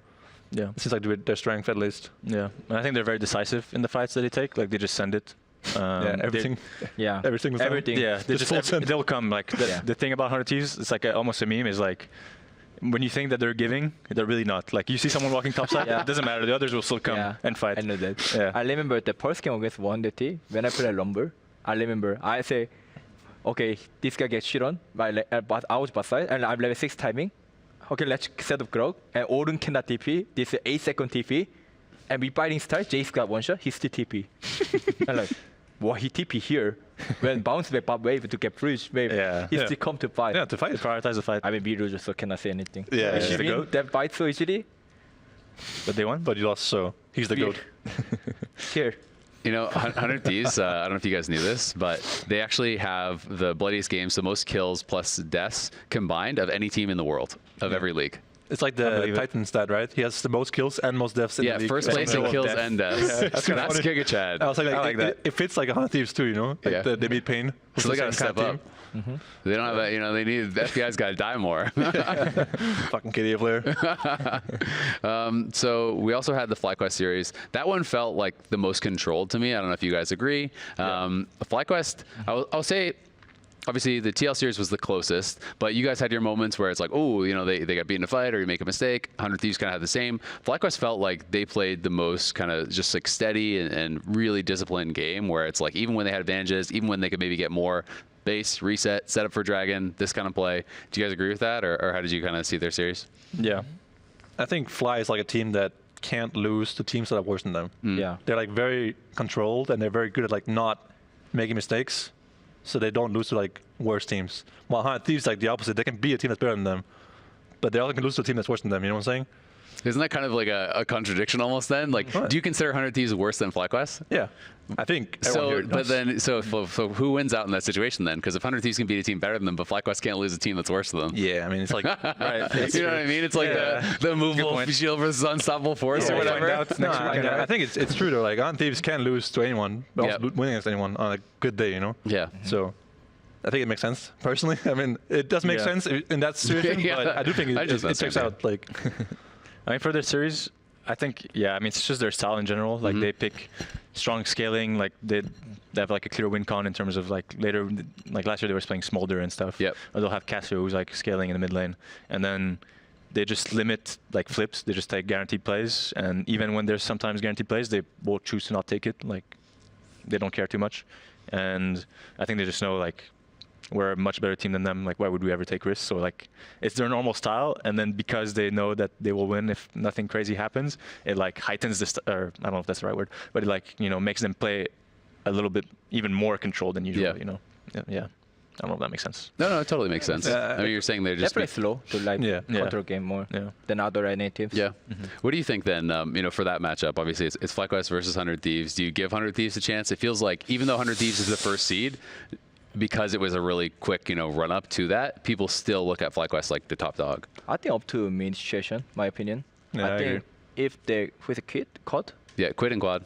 Yeah. It seems like their strength at least. Yeah. And I think they're very decisive in the fights that they take. Like they just send it. Yeah, They- everything. Yeah. Every single time. Everything. Yeah, they Just full send. they'll come. Like Yeah. the thing about 100 Thieves, it's like almost a meme. Is like when you think that they're giving, they're really not. Like you see someone walking topside, Yeah. it doesn't matter. The others will still come Yeah, and fight. I know that. Yeah. I remember the first game against 100 team, when I played Lumber, I remember I say, okay, this guy gets shit on, but I was bot side, and I'm level 6 timing. Okay, let's set up Grog, and Orun cannot TP, this is 8-second TP, and we fighting start, Jace got one shot, he still TP. And like, well, he TP here, when bounce back pop wave to get bridge wave, Yeah. he Yeah. still come to fight. Yeah, to fight. Prioritize the fight. I mean, we lose, so cannot say anything. Yeah, If he's you the win goat. that fight so easily, But they won. But you lost, so he's the Yeah. goat. here. You know, 100 Thieves, I don't know if you guys knew this, but they actually have the bloodiest games, the most kills plus deaths combined of any team in the world, of every league. It's like Can't the believe it. Titan stat, right? He has the most kills and most deaths in Yeah, the league. first place in Single kills death. and deaths. Yeah, that's kinda That's funny. Giga Chad. I was like, I like that. It fits like 100 Thieves too, you know? Like Yeah. they beat Pain. So they got to Same step kind up. of They don't have that, you know, they need, the FBI's got to die more. team. Fucking KDA player. So we also had the Flyquest series. That one felt like the most controlled to me. I don't know if you guys agree. Flyquest, I'll say, obviously the TL series was the closest, but you guys had your moments where it's like, oh, you know, they got beat in a fight or you make a mistake. 100 Thieves kind of had the same. Flyquest felt like they played the most kind of just like steady and really disciplined game where it's like even when they had advantages, even when they could maybe get more base, reset, set up for Dragon, this kind of play. Do you guys agree with that, or how did you kind of see their series? Yeah. I think Fly is like a team that can't lose to teams that are worse than them. Yeah. They're like very controlled and they're very good at like not making mistakes, so they don't lose to like worse teams. While 100 Thieves like the opposite, they can be a team that's better than them, but they also can lose to a team that's worse than them. You know what I'm saying? Isn't that kind of like a contradiction almost then? Like, What? do you consider 100 Thieves worse than Flyquest? Yeah, I think. everyone So, here but does. then, so who wins out in that situation then? Because if 100 Thieves can beat a team better than them, but Flyquest can't lose a team that's worse than them. Yeah, I mean it's like Right. You know what I mean? It's like the movable point. shield versus unstoppable force or Yeah, we'll whatever. find out No, next week. I think it's true though. Like 100 Thieves can lose to anyone, but also Yep. winning against anyone on a good day. You know. Yeah. So I think it makes sense personally. I mean, it does make Yeah. sense in that situation, Yeah. but I do think I it just checks understand, out. Like, I mean, for their series, I think, yeah, I mean, it's just their style in general. Like, they pick strong scaling. Like, they have, like, a clear win con in terms of, like, later, like, last year they were playing Smolder and stuff. Yep. Or they'll have Cassio, who's, like, scaling in the mid lane. And then they just limit like flips. They just take guaranteed plays, and even when there's sometimes guaranteed plays, they will choose to not take it. Like they don't care too much, and I think they just know like we're a much better team than them. Like why would we ever take risks? So like it's their normal style, and then because they know that they will win if nothing crazy happens, it like heightens this. Or I don't know if that's the right word, but it like makes them play a little bit even more controlled than usual. Yeah. Yeah. I don't know if that makes sense. No, it totally makes sense. I mean, you're saying they're They just play slow to like Yeah. control game more than other natives. Yeah. What do you think then? For that matchup, obviously it's Flyquest versus 100 Thieves. Do you give 100 Thieves a chance? It feels like even though 100 Thieves is the first seed, because it was a really quick run up to that, people still look at Flyquest like the top dog. I think up to main situation, my opinion. Yeah, I think agree. if they with a kid caught. Yeah, Quid and Quad.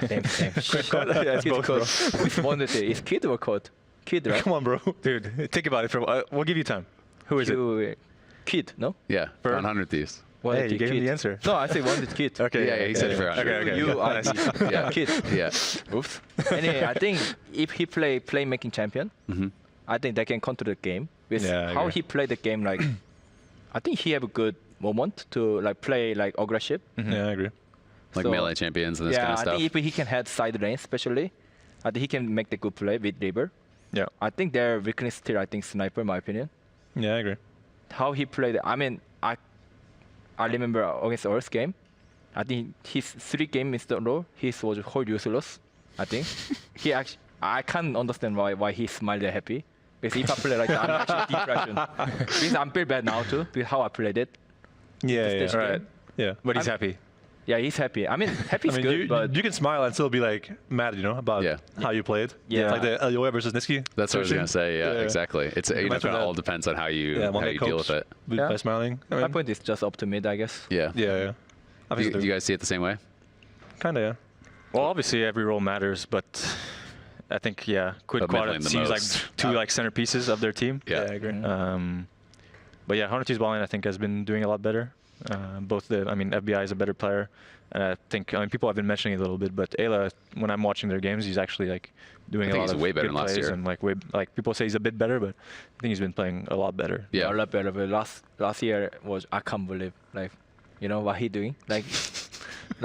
Same. Yeah, kid caught. Which one is kid or caught? Kid, right? Come on, bro. Dude, think about it. We'll give you time. Who is it? Kid, no? Yeah, For- on 100 Thieves. One You gave me the answer. No, I say one is kid. Okay. Yeah, he said it for 100. Okay. You are Nice. Yeah. kid. Yeah. Oops. Anyway, I think if he play playmaking champion, I think they can control the game. With Yeah, I how agree. he play the game, like I think he have a good moment to like play like aggressive. Yeah, I agree. Like So- melee champions and this Yeah, kind of I stuff. think if he can head side lane, especially, I think he can make the good play with River. Yeah. I think their weakness still, I think, sniper, in my opinion. Yeah, I agree. How he played, I mean, I remember against Earth game, I think his 3 games in a row, he was whole useless, I think. He actually, I can't understand why he smiled and happy. Because if I play like that, I'm actually depression. Because I'm feel bad now too, with how I played it. Yeah, This yeah. game. Right. Yeah. But he's I'm- happy. Yeah, he's happy. I mean, happy is I mean, good, you, but you can smile and still be like mad, about Yeah. how you played. Yeah. Like the LTA versus Niski. That's what I was going to say. Yeah, exactly. It's it Imagine kind of that. all depends on how you one guy deal with copes it. Yeah. by smiling. I my mean, point is just up to mid, I guess. Yeah. yeah. I Do think you guys see it the same way? kind of, yeah. Well, obviously every role matters, but I think Quid But Quad midlane the seems like most. two like centerpieces of their team. Yeah. I agree. But yeah, 100 T's balling I think has been doing a lot better. FBI is a better player, and I think people have been mentioning it a little bit, but Ayla, when I'm watching their games, he's actually like doing I a think lot he's of way better good than last plays year. and like people say he's a bit better, but I think he's been playing a lot better. Yeah. A lot better. But last year was, I can't believe, like, what he doing. Like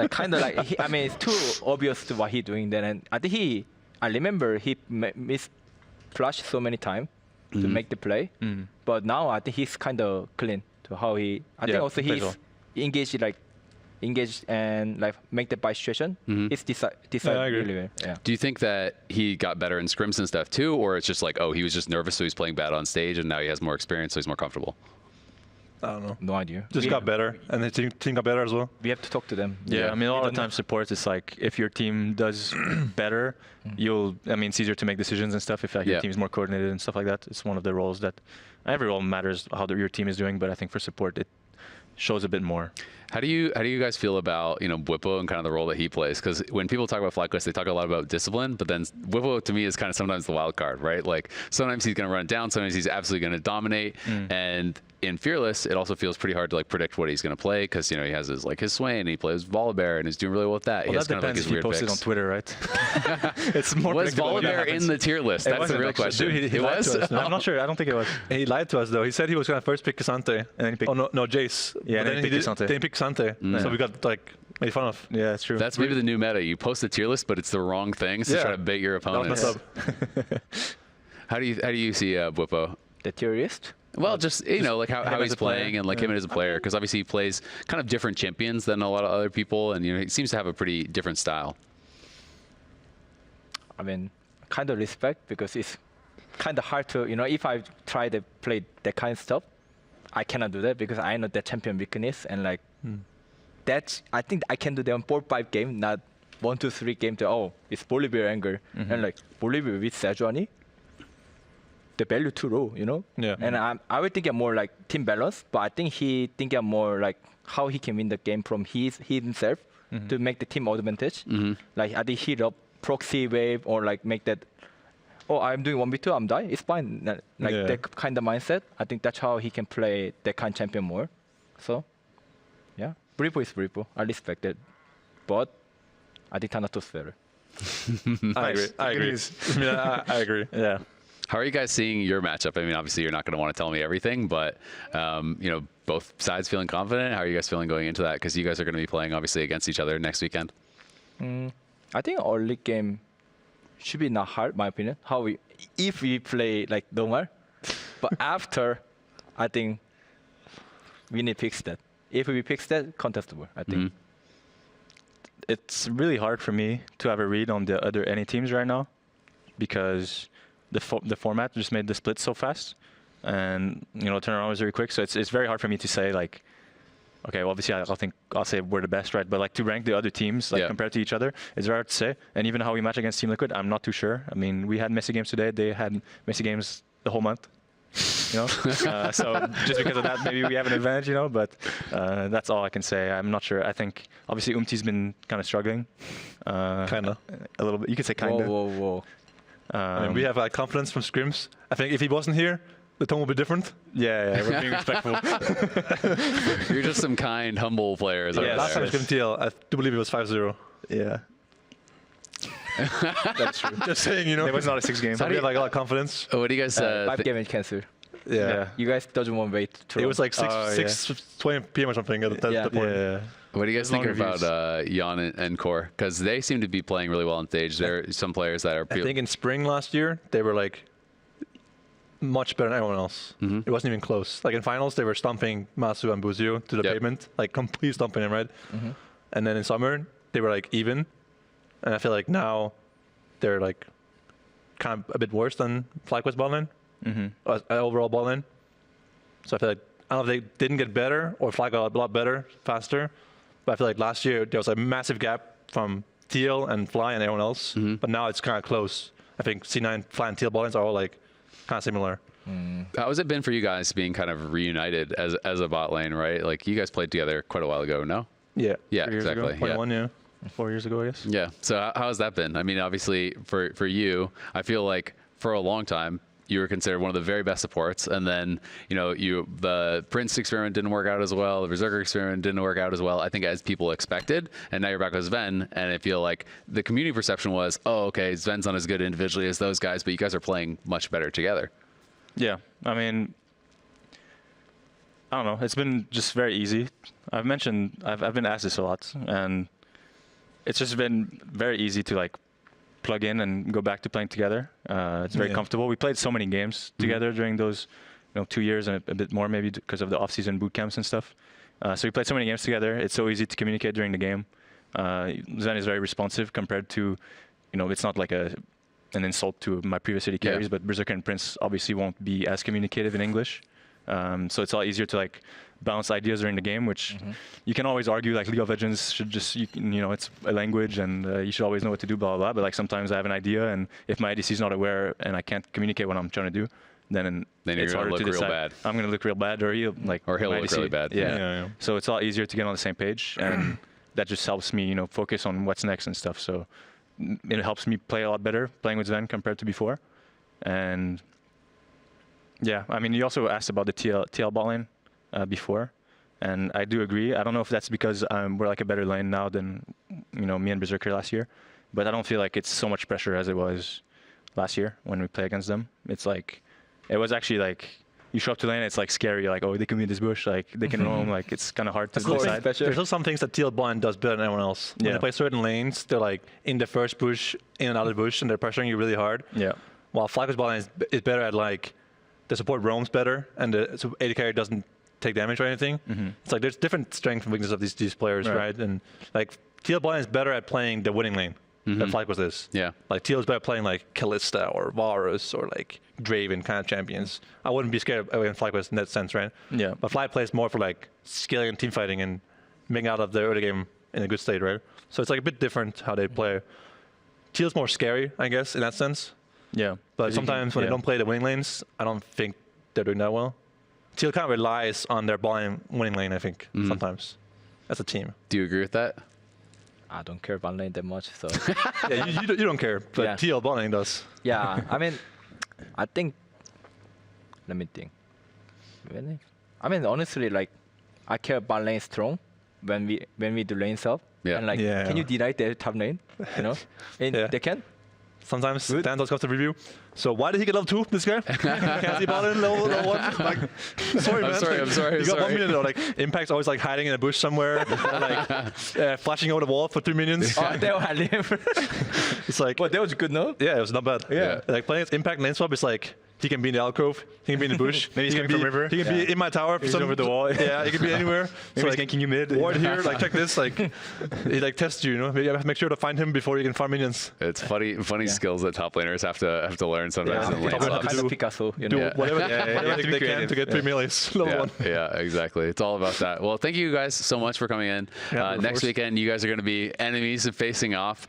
kind of like, it's too obvious to what he doing then. And I think I remember he missed flash so many times to make the play. But now I think he's kind of clean to how I think also plays he's well. engaged and like make the buy situation. He's decide I agree. really well. Yeah. Do you think that he got better in scrims and stuff too, or it's just like, he was just nervous, so he's playing bad on stage, and now he has more experience, so he's more comfortable? I don't know. No idea. Just we, got better, and the team got better as well. we have to talk to them. Yeah, I mean, a lot We of don't know. times supports, it's like if your team does better, it's easier to make decisions and stuff if like, your Yeah. team's more coordinated and stuff like that. It's one of the roles that every role matters how your team is doing, but I think for support it shows a bit more. How do you guys feel about Bwipo and kind of the role that he plays? Because when people talk about Flyquest, they talk a lot about discipline, but then Bwipo to me is kind of sometimes the wild card, right? Like sometimes he's going to run it down, sometimes he's absolutely going to dominate, and in Fearless, it also feels pretty hard to like predict what he's going to play because he has his Swain, and he plays Volibear, and he's doing really well with that. Well, he has that kind of like depends his if he weird posted picks. on Twitter, right? It's more Was predictable when that Volibear happens. in the tier list? It That's the wasn't real actually. question. Dude, he it lied was. to us. No. I'm not sure. I don't think it was. He lied to us though. He said he was gonna first pick Casante. And then he picked. Oh no, Jace. Yeah, But and then he picked Casante. Then he picked Casante. So we got like made fun of. Yeah, that's true. That's maybe the new meta. You post the tier list, but it's the wrong things to Yeah. try to bait your That was opponents. messed up. How do you see Bwipo? The terrorist. Well, just like how him he's as a player. playing and like him as a player, because obviously he plays kind of different champions than a lot of other people, and he seems to have a pretty different style. I mean, kind of respect because it's kind of hard to, if I try to play that kind of stuff, I cannot do that because I know that champion weakness and like that's, I think I can do that on 4-5 game, not 1, 2, 3 game to, it's Bolivia anger. And like Bolivia with Sejuani, the value too low, Yeah. And I would think more like team balance, but I think he think more like how he can win the game from himself to make the team advantage. Like I think he proxy wave or like make that, I'm doing 1v2, I'm dying, it's fine. Like Yeah. that kind of mindset, I think that's how he can play that kind of champion more. So, yeah, Bwipo is Bwipo. I respect it. But I think Thanatos better. I agree. I agree. I agree. Yeah. How are you guys seeing your matchup? I mean, obviously you're not going to want to tell me everything, but both sides feeling confident. How are you guys feeling going into that? Because you guys are going to be playing obviously against each other next weekend. I think early game should be not hard, my opinion. If we play like normal, but after, I think we need to fix that. If we fix that, contestable, I think. It's really hard for me to have a read on the other any teams right now, because the format just made the split so fast, and turnaround was very quick. So it's very hard for me to say like, okay, well, obviously I'll say we're the best, right? But like to rank the other teams like compared to each other, it's very hard to say. And even how we match against Team Liquid, I'm not too sure. I mean, we had Messi games today. They had Messi games the whole month. So just because of that, maybe we have an advantage, But that's all I can say. I'm not sure. I think obviously Umti's been kind of struggling. Kinda. A little bit. You could say kinda. Whoa. I mean, we have confidence from scrims. I think if he wasn't here, the tone will be different. Yeah, we're being respectful. You're just some kind, humble players. Yeah, Last time there. Scrim TL, I do believe it was 5-0. Yeah. That's true. Just saying, It was not a 6 game. So we have like a lot of confidence. What do you guys 5 game is cancelled. Yeah. You guys doesn't want to wait too It long. was like 6:20 p.m. or something at the point. Yeah. What do you guys think Long about Jan and Core? Because they seem to be playing really well on stage. There are some players that are. I think in spring last year, they were like much better than everyone else. It wasn't even close. Like in finals, they were stomping Masu and Buzio to the pavement, like complete stomping them, right? And then in summer, they were like even. And I feel like now they're like kind of a bit worse than Flyquest ball lane, overall ball lane. So I feel like, I don't know if they didn't get better or Fly got a lot better faster. But I feel like last year there was a massive gap from TL and Fly and everyone else. But now it's kind of close. I think C9, Fly, and TL ball lanes are all like kind of similar. How has it been for you guys being kind of reunited as a bot lane, right? Like you guys played together quite a while ago, no? Yeah. Yeah, 3 years ago? exactly. Yeah. 21, yeah. 4 years ago, I guess. Yeah. So how has that been? I mean, obviously for you, I feel like for a long time you were considered one of the very best supports, and then the Prince experiment didn't work out as well, the Berserker experiment didn't work out as well, I think, as people expected, and now you're back with Sven, and I feel like the community perception was, oh, okay, Sven's not as good individually as those guys, but you guys are playing much better together. Yeah, I mean, I don't know. It's been just very easy. I've been asked this a lot, and it's just been very easy to like plug in and go back to playing together. It's very comfortable. We played so many games together during those 2 years and a bit more maybe because of the off-season boot camps and stuff. So we played so many games together. It's so easy to communicate during the game. Zen is very responsive compared to, it's not like an insult to my previous city carries, but Berserker and Prince obviously won't be as communicative in English. So it's a lot easier to like bounce ideas during the game, which you can always argue like League of Legends should just, it's a language and you should always know what to do, blah, blah, blah. But like sometimes I have an idea, and if my ADC is not aware and I can't communicate what I'm trying to do, then you're it's going harder to to look real decide. bad. I'm going to look real bad, or he'll look ADC, really bad. Yeah. So it's a lot easier to get on the same page, and that just helps me, focus on what's next and stuff. So it helps me play a lot better playing with Sven compared to before. And yeah, I mean, you also asked about the TL bot lane before, and I do agree. I don't know if that's because we're like a better lane now than me and Berserker last year, but I don't feel like it's so much pressure as it was last year when we play against them. It's like, it was actually like, you show up to lane, it's like scary. You're like, oh, they can be in this bush, like they can roam, like it's kind of hard to decide. There's also some things that TL blind does better than anyone else. When they play certain lanes, they're like in the first bush, in and out of the bush, and they're pressuring you really hard. Yeah. While Flyquest bot lane is better at like, the support roams better, and the AD carry doesn't take damage or anything. It's like there's different strengths and weaknesses of these players, right? And like TL bot lane is better at playing the winning lane than Flyquest is. Yeah. Like TL is better at playing like Kalista or Varus or like Draven kind of champions. I wouldn't be scared of Flyquest in that sense, right? Yeah. But Fly plays more for like scaling and team fighting and making out of the early game in a good state, right? So it's like a bit different how they play. TL's more scary, I guess, in that sense. Yeah. But sometimes when they don't play the winning lanes, I don't think they're doing that well. TL kind of relies on their ball lane winning lane, I think, sometimes, as a team. Do you agree with that? I don't care about lane that much, so. Yeah, you don't care, but TL ball lane does. Yeah, I mean, I think, let me think. Really? I mean, honestly, like, I care about lane strong when we do lane self. Yeah. And like, can you deny their top lane? And they can? sometimes Dan does custom review. So why did he get level 2, this guy? Can't see ball in level 1? Like, sorry, man. I'm sorry. You got 1 minute, though. Like, Impact's always like hiding in a bush somewhere, or, like flashing over the wall for 3 minions. They'll have It's like, But that was good, no? yeah, it was not bad. Yeah. Like playing Impact lane swap is like, he can be in the alcove, he can be in the bush. Maybe he's he coming can from be, river. He can be in my tower. He's over the wall. Yeah, he can be anywhere. Maybe so he's ganking you mid. ward here, like check this, like he like tests you, you know. You have to make sure to find him before you can farm minions. It's funny skills that top laners have to learn sometimes. Yeah, in lane top laners swaps. have Kind to of Picasso, you Do know. whatever, You have whatever to be they can creative. to get 3 melees, level 1. Yeah, exactly. It's all about that. Well, thank you guys so much for coming in. Yeah, of next course. weekend, you guys are going to be enemies and facing off.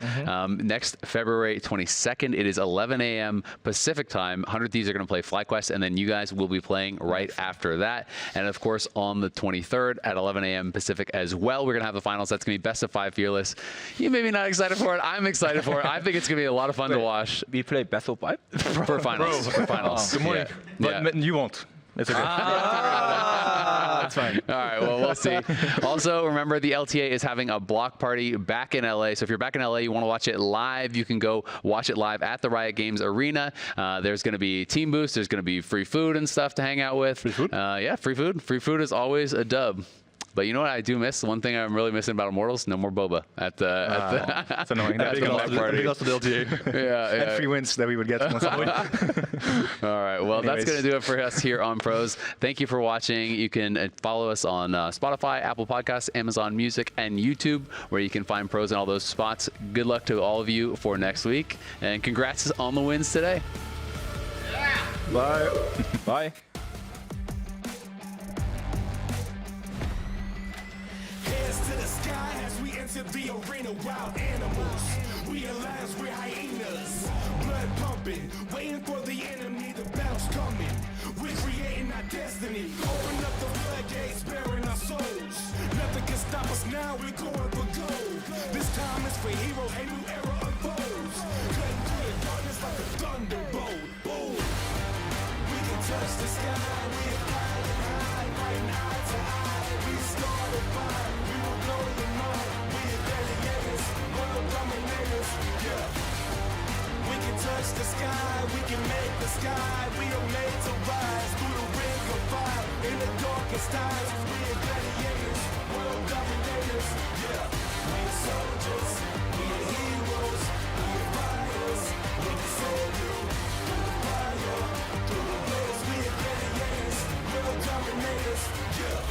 Next February 22nd, it is 11 a.m. Pacific time. 100 Thieves are going to play Flyquest, and then you guys will be playing right after that. And of course, on the 23rd at 11 a.m. Pacific as well, we're going to have the finals. That's going to be best of 5 fearless. You may be not excited for it. I'm excited for it. I think it's going to be a lot of fun to watch We play Battle 5? for finals. For finals. Good morning. Yeah. But you won't. It's okay. That's fine. All right, well, we'll see. Also, remember, the LTA is having a block party back in LA. So if you're back in LA, you want to watch it live, you can go watch it live at the Riot Games Arena. There's going to be team boosts. There's going to be free food and stuff to hang out with. Free food? Yeah, free food. Free food is always a dub. But you know what I do miss? One thing I'm really missing about Immortals, no more boba at the It's annoying. at That's the big block loss party. Big loss to the LTA. Yeah, and free wins that we would get once a week. All right. Well, that's Anyways. going to do it for us here on Pros. Thank you for watching. You can follow us on Spotify, Apple Podcasts, Amazon Music, and YouTube, where you can find Pros in all those spots. Good luck to all of you for next week. And congrats on the wins today. Bye. Bye. Hands to the sky as we enter the arena. Wild animals, we align with hyenas. Blood pumping, waiting for the enemy. The battle's coming. We're creating our destiny. Open up the floodgates, bearing our souls. Nothing can stop us now. We're going for gold. This time is for heroes. A new era unfolds. Cutting through the darkness like a thunderbolt. Boom. We can touch the sky. We're flying high, fighting eye to eye. We started fire. We will blow your mind. We're gladiators, world dominators. Yeah. We can touch the sky. We can make the sky. We are made to rise through the ring of fire in the darkest times. We're gladiators, world dominators. Yeah. We're soldiers. We're heroes. We're fighters. We can save you through the fire, through the blaze. We're gladiators, world dominators. Yeah.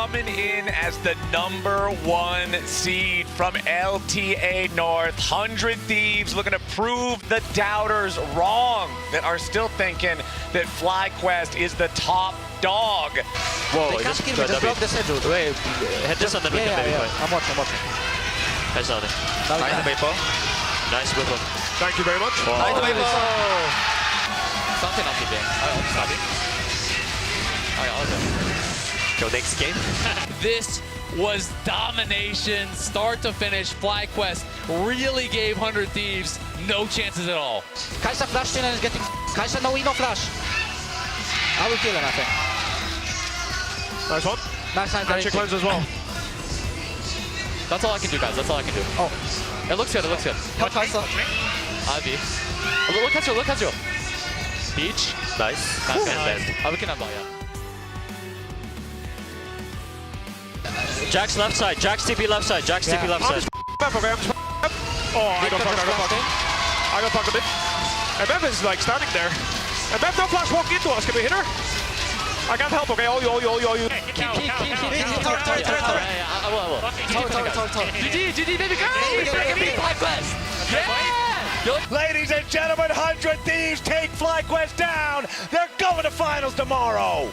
coming in as the #1 seed from LTA North. 100 Thieves looking to prove the doubters wrong that are still thinking that Flyquest is the top dog. Whoa, just block the schedule. Wait, Head this on the maybe I'm watching. Nice on it. 나이스 메이퍼. Nice whip. Thank you very much. 나이스 메이퍼. Something not keeping. Go next game. This was domination, start to finish. Flyquest really gave 100 Thieves no chances at all. Kaisa flashed in and is getting. Kaisa no Eno flash. I will kill him, I think. Nice one. Nice time. Catch your close as well. That's all I can do, guys. That's all I can do. Oh. It looks good. It looks good. Help Kaisa. Ivy. Look at you. Beach. Nice. We can have that, yeah. Jack's left side. Jack's TP left side. Jack's TP left side. Oh, I got fucked a bit. And Bev is like standing there. And Bev, don't flash walk into us. Can we hit her? I can't help, okay? All you. I will. GG, baby girl! Yeah! Ladies and gentlemen, 100 Thieves take Flyquest down. They're going to finals tomorrow.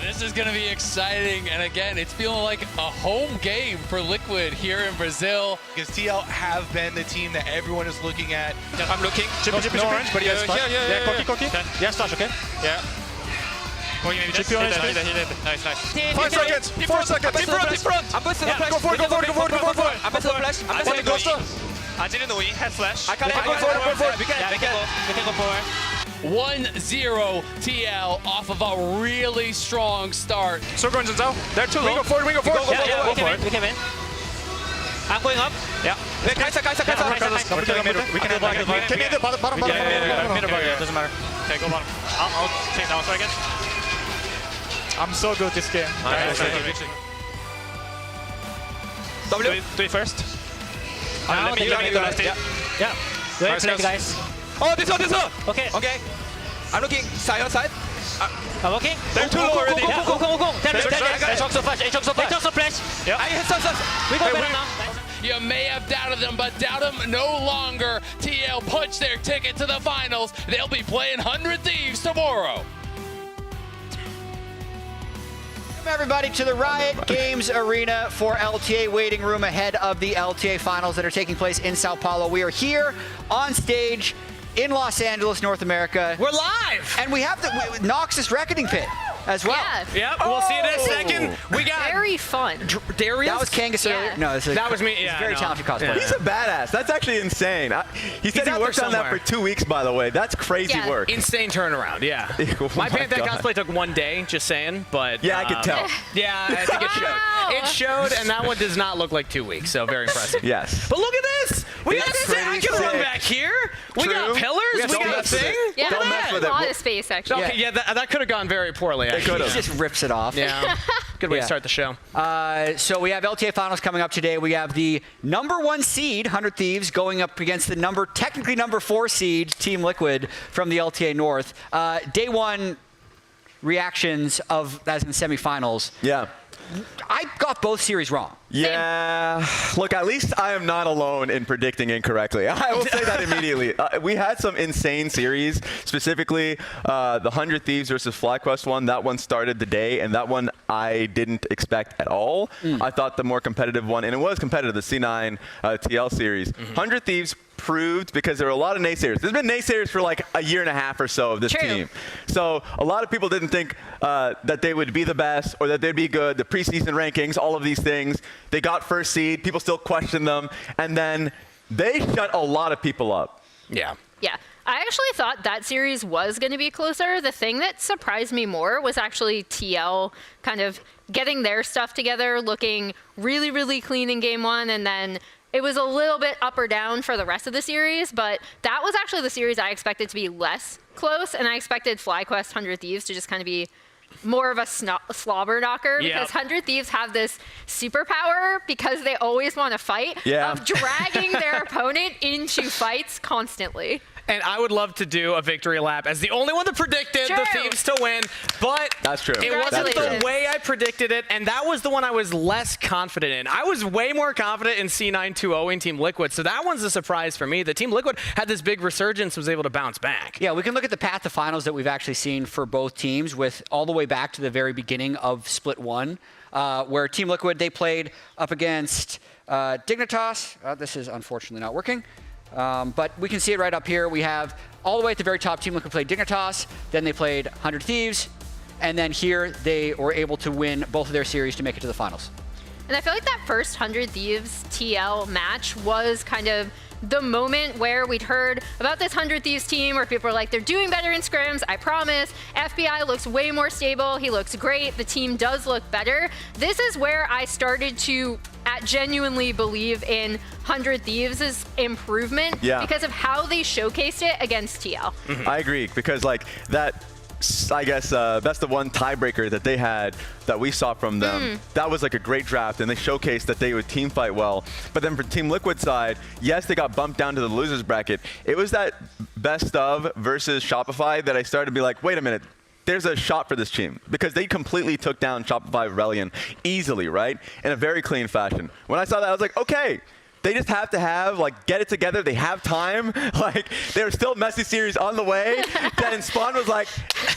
This is going to be exciting, and again, it's feeling like a home game for Liquid here in Brazil. Because TL have been the team that everyone is looking at. I'm looking. Chippy, orange, but he has flash. Yeah, Corky. Yes, flash, okay? Yeah. Chippy orange, Nice. 5 seconds. 4 seconds. In front. I'm busting the flash. Go for it. I'm busting the flash. I'm busting the flash. I didn't know he had flash. I can go for it. We can go forward. 1-0 TL off of a really strong start. Circle engines out. They're too low. We go forward. Go for it. We came in. I'm going up. Yeah. Kaisa. We can hit the bottom. Doesn't matter. Okay, go bottom. I'll take that one again. I'm so good this game. W. Do it first. Let me go last team. Yeah. Go ahead, guys. Oh, this one. Okay. Okay. I'm looking side. I'm okay. They're too low already. Go. H-Ox flash. I hit some. We go better now. You may have doubted them, but doubt them no longer. TL punched their ticket to the finals. They'll be playing 100 Thieves tomorrow. Welcome everybody to the Riot Games Arena for LTA waiting room ahead of the LTA finals that are taking place in Sao Paulo. We are here on stage in Los Angeles, North America. We're live. And we have the Noxus Reckoning Pit as well. Yeah. Yep, we'll see you in a second. We got very fun. Darius. That was Kangas earlier. No, that was me. He's Yeah, a very talented cosplayer. He's a badass. That's actually insane. He said he worked on that for 2 weeks, by the way. That's crazy work. Insane turnaround, yeah. Oh my Panther cosplay took 1 day, just saying, but... Yeah, I could tell. Yeah, I think it showed. It showed, and that one does not look like 2 weeks, so very impressive. Yes. But look at this! We got It's I can run sick. back here! We got pillars, we got a thing! Yeah, Don't mess that's with a it. lot of space, actually. Okay, yeah, that could have gone very poorly, actually. He just rips it off. Yeah. Good way to start the show. So we have LTA finals coming up today. We have the #1 seed, 100 Thieves, going up against the technically number 4 seed, Team Liquid from the LTA North. Day 1 reactions as in the semifinals. Yeah. I got both series wrong. Yeah. Look, at least I am not alone in predicting incorrectly. I will say that immediately. We had some insane series, specifically the 100 Thieves versus Flyquest one. That one started the day, and that one I didn't expect at all. I thought the more competitive one, and it was competitive, the C9 TL series. 100 Thieves proved, because there were a lot of naysayers. There's been naysayers for like a year and a half or so of this team. So a lot of people didn't think that they would be the best or that they'd be good. The preseason rankings, all of these things. They got first seed. People still question them. And then they shut a lot of people up. Yeah. Yeah. I actually thought that series was going to be closer. The thing that surprised me more was actually TL kind of getting their stuff together, looking really, really clean in game 1, and then it was a little bit up or down for the rest of the series, but that was actually the series I expected to be less close, and I expected Flyquest 100 Thieves to just kind of be more of a slobber knocker, because 100 Thieves have this superpower, because they always want to fight, of dragging their opponent into fights constantly. and I would love to do a victory lap as the only one that predicted the Thieves to win, but that's true. It wasn't the way I predicted it, and that was the one I was less confident in. I was way more confident in C9 2-0ing Team Liquid, so that one's a surprise for me. The Team Liquid had this big resurgence, was able to bounce back. Yeah, we can look at the path to finals that we've actually seen for both teams, with all the way back to the very beginning of Split 1, where Team Liquid, they played up against Dignitas. This is unfortunately not working. But we can see it right up here. We have all the way at the very top, Team Liquid played Dignitas, then they played 100 Thieves, and then here they were able to win both of their series to make it to the finals. And I feel like that first 100 Thieves TL match was kind of the moment where we'd heard about this 100 Thieves team where people were like, they're doing better in scrims, I promise. FBI looks way more stable. He looks great. The team does look better. This is where I started to genuinely believe in 100 Thieves' improvement because of how they showcased it against TL. I agree, because like that, I guess, best of one tiebreaker that they had that we saw from them, that was like a great draft, and they showcased that they would team fight well. But then for Team Liquid side, yes, they got bumped down to the losers bracket. It was that best of versus Shopify that I started to be like, wait a minute, there's a shot for this team, because they completely took down Shopify Rebellion easily, right? In a very clean fashion. When I saw that, I was like, okay, they just have to have, like, get it together. They have time. Like, there's still Messy series on the way. Then Spawn was like,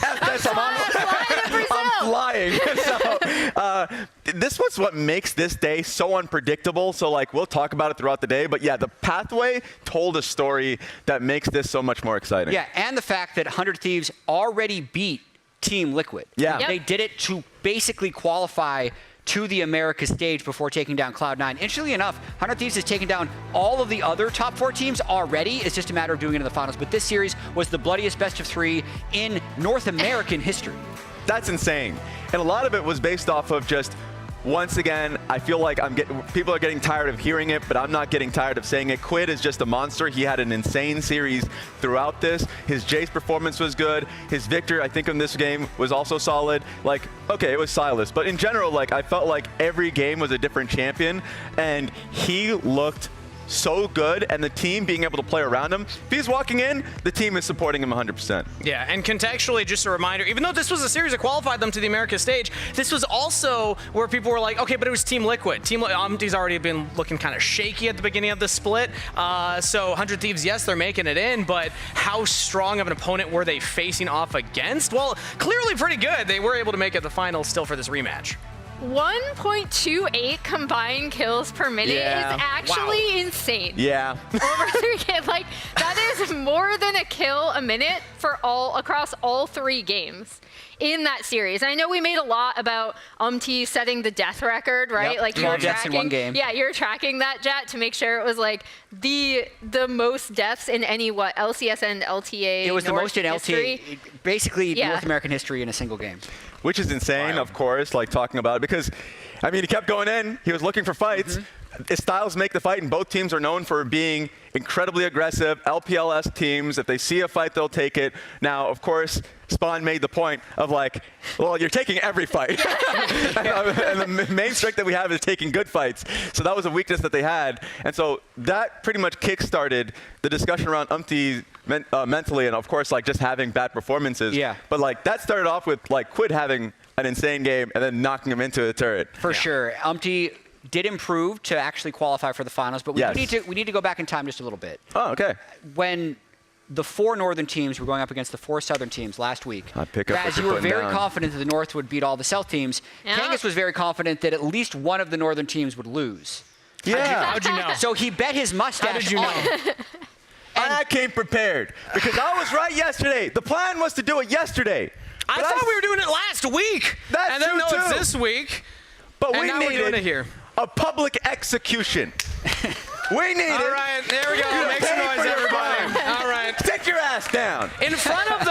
F this, I'm flying. So this was what makes this day so unpredictable. So, like, we'll talk about it throughout the day. But, yeah, the pathway told a story that makes this so much more exciting. Yeah, and the fact that 100 Thieves already beat Team Liquid. Yeah. They did it to basically qualify to the Americas stage before taking down Cloud9. Interestingly enough, 100 Thieves has taken down all of the other top 4 teams already. It's just a matter of doing it in the finals. But this series was the bloodiest best of 3 in North American history. That's insane. And a lot of it was based off of just, once again, I feel like people are getting tired of hearing it, but I'm not getting tired of saying it. Quid is just a monster. He had an insane series throughout this. His Jace performance was good. His Victor, I think, in this game was also solid. Like, okay, it was Silas, but in general, like, I felt like every game was a different champion, and he looked so good, and the team being able to play around him. If he's walking in, the team is supporting him 100%. Yeah, and contextually, just a reminder, even though this was a series that qualified them to the Americas stage, this was also where people were like, okay, but it was Team Liquid. Team Liquid's already been looking kind of shaky at the beginning of the split. So 100 Thieves, yes, they're making it in, but how strong of an opponent were they facing off against? Well, clearly pretty good. They were able to make it the finals still for this rematch. 1.28 combined kills per minute is actually insane. Yeah. Over 3 games, like, that is more than a kill a minute for across all 3 games in that series. And I know we made a lot about setting the death record, right? Yep. Like, you're tracking, in one game. Yeah, you're tracking that, Jet, to make sure it was like the most deaths in any LCS and LTA. It was North the most in history. LTA, basically North American history in a single game. Which is insane, of course, like talking about it, because, I mean, he kept going in. He was looking for fights. His styles make the fight, and both teams are known for being incredibly aggressive. LPLS teams, if they see a fight, they'll take it. Now, of course, Spawn made the point of like, well, you're taking every fight. And the main strength that we have is taking good fights. So that was a weakness that they had. And so that pretty much kick-started the discussion around mentally, and of course, like, just having bad performances. Yeah. But like, that started off with like Quid having an insane game and then knocking him into a turret. For sure. Did improve to actually qualify for the finals, but we need to go back in time just a little bit. Oh, okay. When the 4 northern teams were going up against the 4 southern teams last week, Raz, you were very confident that the North would beat all the South teams. Yeah. Kangas was very confident that at least one of the northern teams would lose. How'd you know? So he bet his mustache. How did you know? I came prepared because I was right yesterday. The plan was to do it yesterday. I thought we were doing it last week. That's and then true, it's too. this week. But and we now we're doing it here. A public execution. We need it. All right, there we go. Make some noise, everybody. All right. Sit your ass down. In front of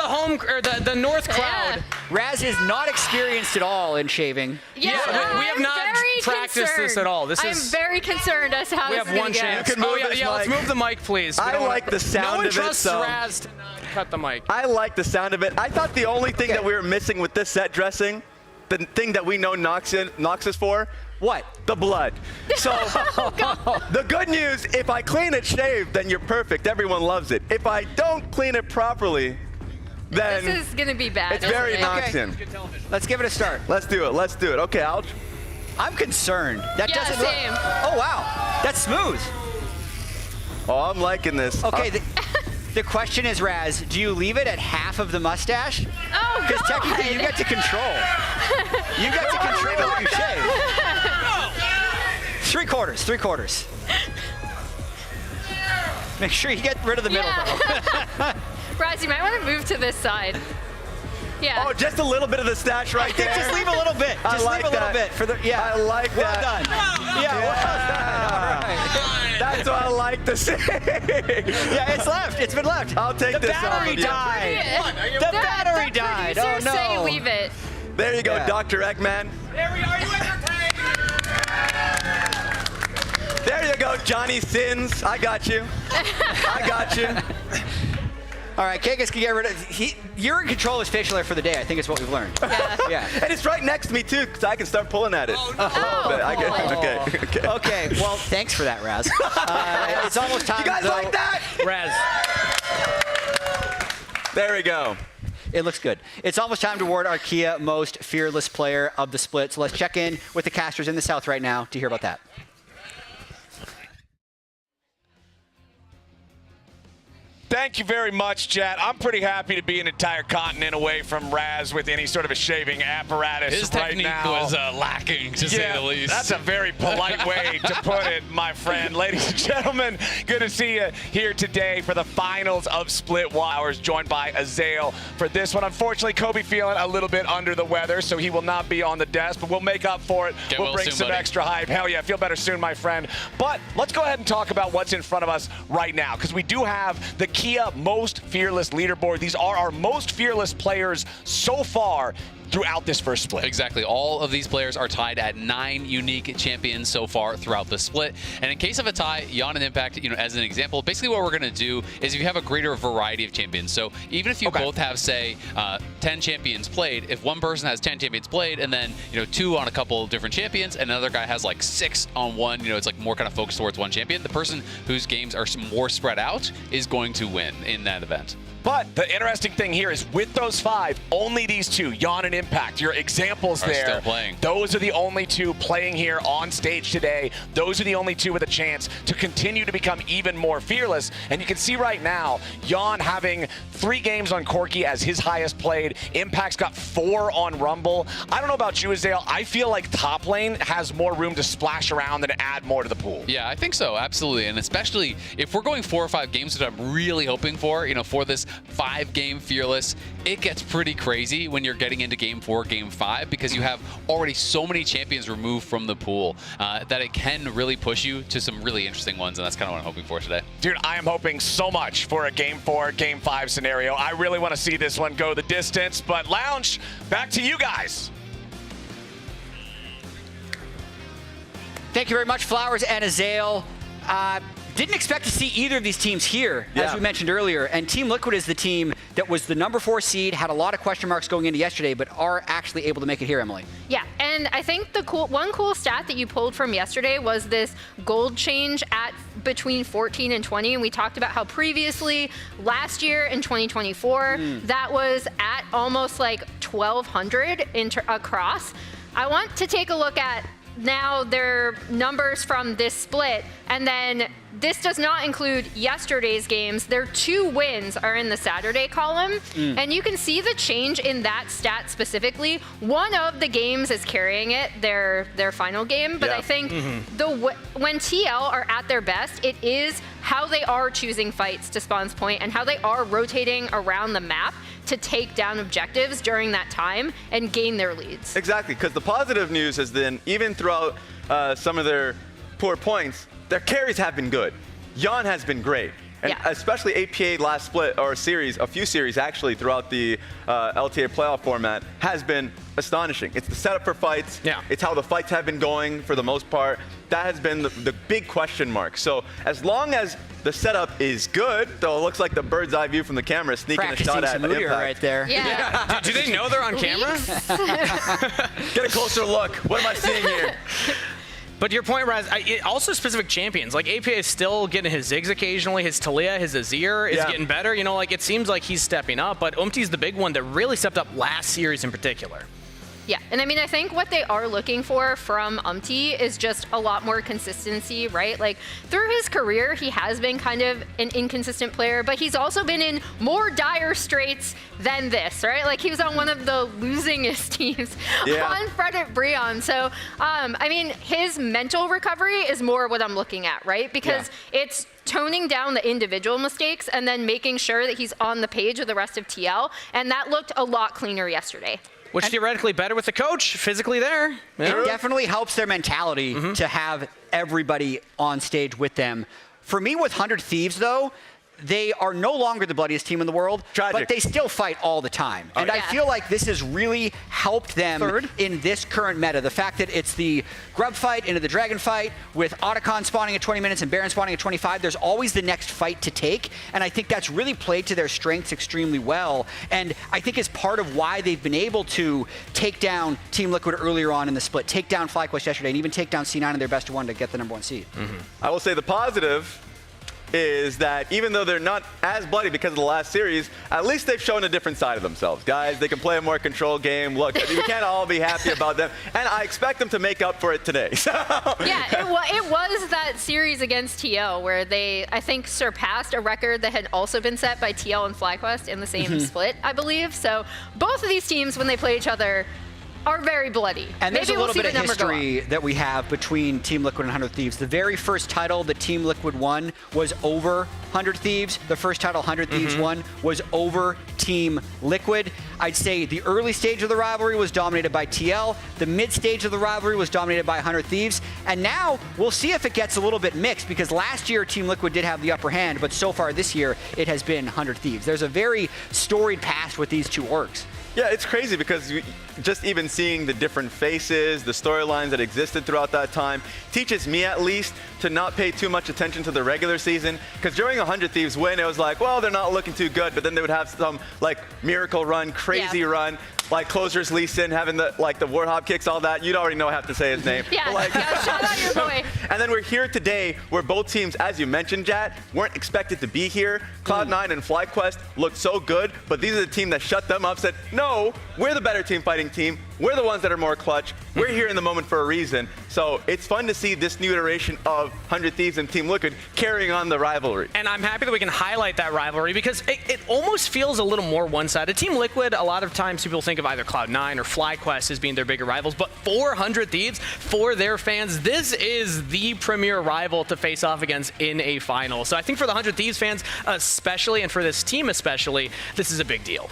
the North crowd. Raz is not experienced at all in shaving. Yeah, we have not practiced this at all. I'm very concerned as to how this is going to go. You can move this let's mic. move the mic, please. I like the sound no one of it. trusts So Raz to not cut the mic. I like the sound of it. I thought the only thing that we were missing with this set dressing, the thing that we know Nox is for, What? The blood. So the good news, if I clean it shaved, then you're perfect. Everyone loves it. If I don't clean it properly, then This is gonna be bad. it's very isn't it? Noxian. Let's give it a start. Let's do it. Let's do it. Okay, I'm concerned. That Yeah, doesn't same. look. Oh wow, that's smooth. Oh, I'm liking this. Okay, the question is, Raz, do you leave it at half of the mustache? Oh, Because technically you get to control. You get to control what you shave. 3/4, 3/4. Make sure you get rid of the middle though. Raz, you might want to move to this side. Yeah. Oh, just a little bit of the stash right there. Just leave a little bit. I Just like leave a little that. bit for the. Yeah. I like well that. Done. Yeah. Well done. All right. That's what I like to see. Yeah, it's left. It's been left. I'll take the this off battery of you. died. The battery died. Oh Producers say no. leave it. There you go, Yeah. Dr. Eggman. There we are, you entertained. There you go, Johnny Sins. I got you. I got you. All right, Kagas can get rid of. You're in control of his facial hair for the day. I think is what we've learned. Yeah. And it's right next to me too, because I can start pulling at it. Oh. Okay. Okay. Well, thanks for that, Raz. It's almost time. You guys though. like that? Raz. There we go. It looks good. It's almost time to award our Kia most fearless player of the split. So let's check in with the casters in the South right now to hear about that. Thank you very much, Chad. I'm pretty happy to be an entire continent away from Raz with any sort of a shaving apparatus His right technique now. was lacking, to say the least. That's a very polite way to put it, my friend. Ladies and gentlemen, good to see you here today for the finals of Split Wowers, joined by Azael for this one. Unfortunately, Kobe feeling a little bit under the weather, so he will not be on the desk, but we'll make up for it. Get we'll well bring soon, some buddy. extra hype. Hell yeah, feel better soon, my friend. But let's go ahead and talk about what's in front of us right now, because we do have the Kia Most Fearless leaderboard. These are our most fearless players so far throughout this first split. Exactly. All of these players are tied at 9 unique champions so far throughout the split. And in case of a tie, Jan and Impact, as an example, basically what we're going to do is if you have a greater variety of champions. So even if you both have, say, 10 champions played, if one person has 10 champions played and then, 2 on a couple different champions and another guy has like 6 on one, it's like more kind of focused towards one champion, the person whose games are more spread out is going to win in that event. But the interesting thing here is with those 5, only these 2, Jan and Impact, your examples are there. Still playing. Those are the only 2 playing here on stage today. Those are the only 2 with a chance to continue to become even more fearless. And you can see right now, Jan having 3 games on Corki as his highest played. Impact's got 4 on Rumble. I don't know about you, Azael. I feel like top lane has more room to splash around and add more to the pool. Yeah, I think so, absolutely. And especially if we're going 4 or 5 games, which I'm really hoping for, for this 5-game fearless, it gets pretty crazy when you're getting into game 4, game 5, because you have already so many champions removed from the pool that it can really push you to some really interesting ones, and that's kind of what I'm hoping for today. Dude, I am hoping so much for a game 4, game 5 scenario. I really want to see this one go the distance, but Lounge, back to you guys. Thank you very much, Flowers and Azael. Didn't expect to see either of these teams here, as we mentioned earlier. And Team Liquid is the team that was the number 4 seed, had a lot of question marks going into yesterday, but are actually able to make it here, Emily. Yeah, and I think the one cool stat that you pulled from yesterday was this gold change at between 14 and 20. And we talked about how previously, last year in 2024, that was at almost like 1,200 across. I want to take a look at now their numbers from this split, and then this does not include yesterday's games. Their 2 wins are in the Saturday column, and you can see the change in that stat specifically. One of the games is carrying it, their final game, but I think when TL are at their best, it is how they are choosing fights to Spawn's point and how they are rotating around the map to take down objectives during that time and gain their leads. Exactly, because the positive news has been, even throughout some of their poor points, their carries have been good. Jan has been great. And especially APA last split, or series, a few series actually throughout the LTA playoff format, has been astonishing. It's the setup for fights. It's how the fights have been going for the most part. That has been the big question mark. So as long as The setup is good, though it looks like the bird's eye view from the camera sneaking a shot at Practicing Impact. right there. Yeah. Do they know they're on camera? Get a closer look. What am I seeing here? But your point, Raz, also specific champions. Like, APA is still getting his Ziggs occasionally. His Talia, his Azir is getting better. You know, like, it seems like he's stepping up. But Umti's the big one that really stepped up last series in particular. Yeah, and I mean, I think what they are looking for from Umti is just a lot more consistency, right? Like, through his career, he has been kind of an inconsistent player, but he's also been in more dire straits than this, right? Like, he was on one of the losingest teams on Frederick Breon. So, I mean, his mental recovery is more what I'm looking at, right? Because it's toning down the individual mistakes and then making sure that he's on the page with the rest of TL, and that looked a lot cleaner yesterday. Which theoretically better with the coach physically there. It definitely helps their mentality to have everybody on stage with them. For me, with 100 Thieves, though, they are no longer the bloodiest team in the world, but they still fight all the time. And I feel like this has really helped them in this current meta. The fact that it's the Grub fight into the Dragon fight with Otacon spawning at 20 minutes and Baron spawning at 25, there's always the next fight to take. And I think that's really played to their strengths extremely well. And I think it's part of why they've been able to take down Team Liquid earlier on in the split, take down Flyquest yesterday, and even take down C9 in their best of one to get the #1 seed. I will say the positive is that even though they're not as bloody because of the last series, at least they've shown a different side of themselves. Guys, they can play a more controlled game. Look, we can't all be happy about them. And I expect them to make up for it today. So. Yeah, it was that series against TL where they, I think, surpassed a record that had also been set by TL and Flyquest in the same split, I believe. So both of these teams, when they play each other, are very bloody. And there's Maybe a little we'll bit of history that we have between Team Liquid and 100 Thieves. The very first title that Team Liquid won was over 100 Thieves. The first title 100 Thieves won was over Team Liquid. I'd say the early stage of the rivalry was dominated by TL. The mid stage of the rivalry was dominated by 100 Thieves. And now we'll see if it gets a little bit mixed, because last year Team Liquid did have the upper hand, but so far this year it has been 100 Thieves. There's a very storied past with these two orgs. Yeah, it's crazy because just even seeing the different faces, the storylines that existed throughout that time, teaches me at least to not pay too much attention to the regular season. Because during 100 Thieves win, it was like, well, they're not looking too good, but then they would have some like miracle run, crazy run, like closers Lee Sin having the the Warhop kicks, all that. You'd already know I have to say his name. Shout out your boy. And then we're here today where both teams, as you mentioned, Jat, weren't expected to be here. Cloud9 and Flyquest looked so good, but these are the team that shut them up, said, no, we're the better team fighting team. We're the ones that are more clutch. We're here in the moment for a reason. So it's fun to see this new iteration of 100 Thieves and Team Liquid carrying on the rivalry. And I'm happy that we can highlight that rivalry because it almost feels a little more one-sided. Team Liquid, a lot of times people think of either Cloud9 or Flyquest as being their bigger rivals, but for 100 Thieves, for their fans, this is the premier rival to face off against in a final. So I think for the 100 Thieves fans especially, and for this team especially, this is a big deal.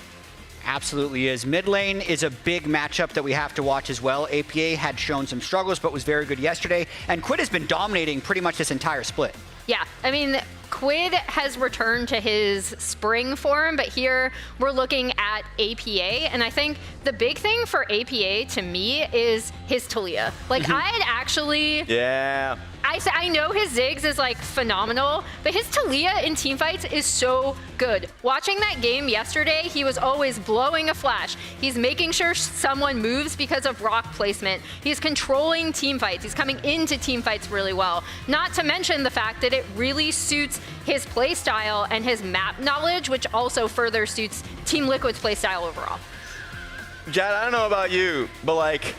Absolutely is. Mid lane is a big matchup that we have to watch as well. APA had shown some struggles, but was very good yesterday. And Quid has been dominating pretty much this entire split. Yeah, I mean, Quid has returned to his spring form, but here we're looking at APA, and I think the big thing for APA to me is his Talia. Like, I had actually... Yeah. I know his Ziggs is like phenomenal, but his Talia in teamfights is so good. Watching that game yesterday, he was always blowing a flash. He's making sure someone moves because of rock placement. He's controlling teamfights. He's coming into teamfights really well. Not to mention the fact that it really suits his playstyle and his map knowledge, which also further suits Team Liquid's playstyle overall. Jad, I don't know about you, but like,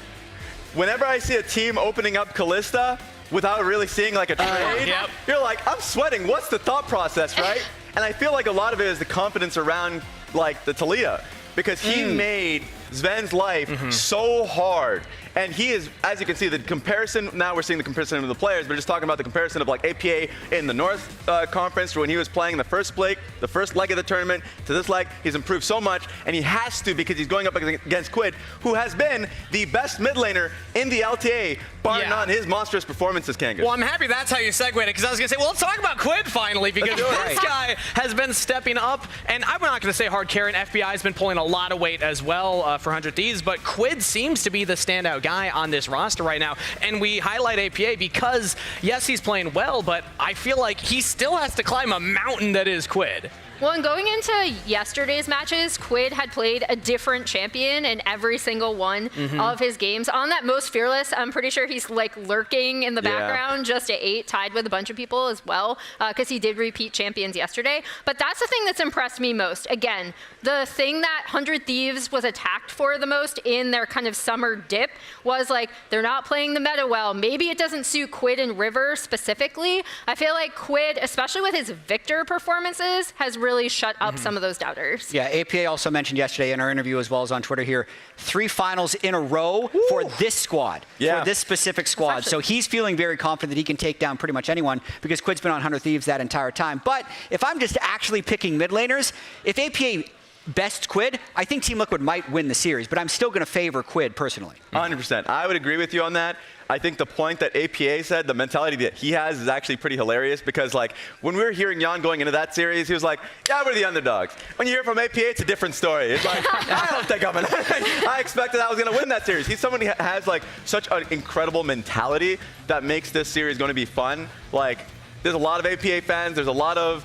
whenever I see a team opening up Kalista, without really seeing like a trade, you're like, I'm sweating. What's the thought process, right? And I feel like a lot of it is the confidence around like the Talia, because he made Sven's life so hard. And he is, as you can see, the comparison, now we're seeing the comparison of the players, but just talking about the comparison of like APA in the North Conference when he was playing the first leg of the tournament to this leg, he's improved so much, and he has to because he's going up against Quid, who has been the best mid laner in the LTA, bar none his monstrous performances, Kangas. Well, I'm happy that's how you segued it, because I was going to say, well, let's talk about Quid finally, because this guy has been stepping up, and I'm not going to say hard carry, and FBI has been pulling a lot of weight as well for 100 Thieves, but Quid seems to be the standout guy on this roster right now. And we highlight APA because, yes, he's playing well, but I feel like he still has to climb a mountain that is Quid. Well, and going into yesterday's matches, Quid had played a different champion in every single one of his games. On that Most Fearless, I'm pretty sure he's like lurking in the background, just at 8, tied with a bunch of people as well, because he did repeat champions yesterday. But that's the thing that's impressed me most. Again, the thing that 100 Thieves was attacked for the most in their kind of summer dip was like, they're not playing the meta well. Maybe it doesn't suit Quid and River specifically. I feel like Quid, especially with his Victor performances, has really shut up some of those doubters. Yeah, APA also mentioned yesterday in our interview as well as on Twitter here, 3 finals in a row for this squad, for this specific squad. So he's feeling very confident that he can take down pretty much anyone because Quid's been on 100 Thieves that entire time. But if I'm just actually picking mid laners, if APA best Quid, I think Team Liquid might win the series, but I'm still going to favor Quid personally. 100%. I would agree with you on that. I think the point that APA said, the mentality that he has is actually pretty hilarious because, like, when we were hearing Jan going into that series, he was like, yeah, we're the underdogs. When you hear from APA, it's a different story. It's like, I don't think I expected I was going to win that series. He's someone who has, like, such an incredible mentality that makes this series going to be fun. Like, there's a lot of APA fans. There's a lot of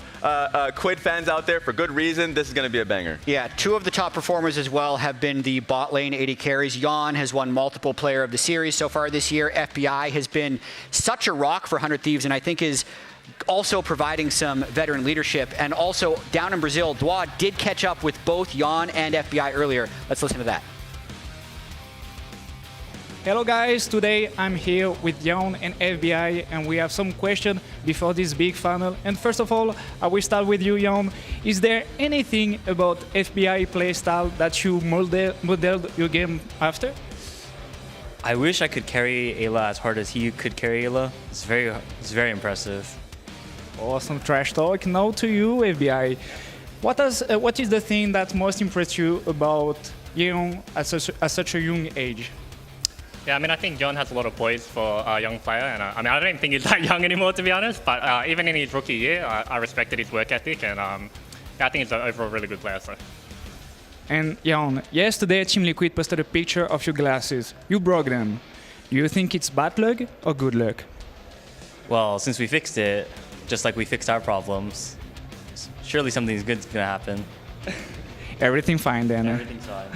Quid fans out there for good reason. This is going to be a banger. Yeah, 2 of the top performers as well have been the bot lane AD carries. Jan has won multiple player of the series so far this year. FBI has been such a rock for 100 Thieves and I think is also providing some veteran leadership. And also down in Brazil, Dwa did catch up with both Jan and FBI earlier. Let's listen to that. Hello guys, today I'm here with Jan and FBI and we have some questions before this big final. And first of all, I will start with you, Jan. Is there anything about FBI playstyle that you modeled your game after? I wish I could carry Ayla as hard as he could carry Ayla. It's very impressive. Awesome trash talk. Now to you, FBI. What is the thing that most impressed you about Jan at such a young age? Yeah, I mean, I think John has a lot of poise for a young player, and I mean, I don't think he's that young anymore, to be honest. But even in his rookie year, I respected his work ethic, and yeah, I think he's an overall really good player. So. And Jan, yesterday Team Liquid posted a picture of your glasses. You broke them. Do you think it's bad luck or good luck? Well, since we fixed it, just like we fixed our problems, surely something good's gonna happen. Everything fine then. Everything's fine.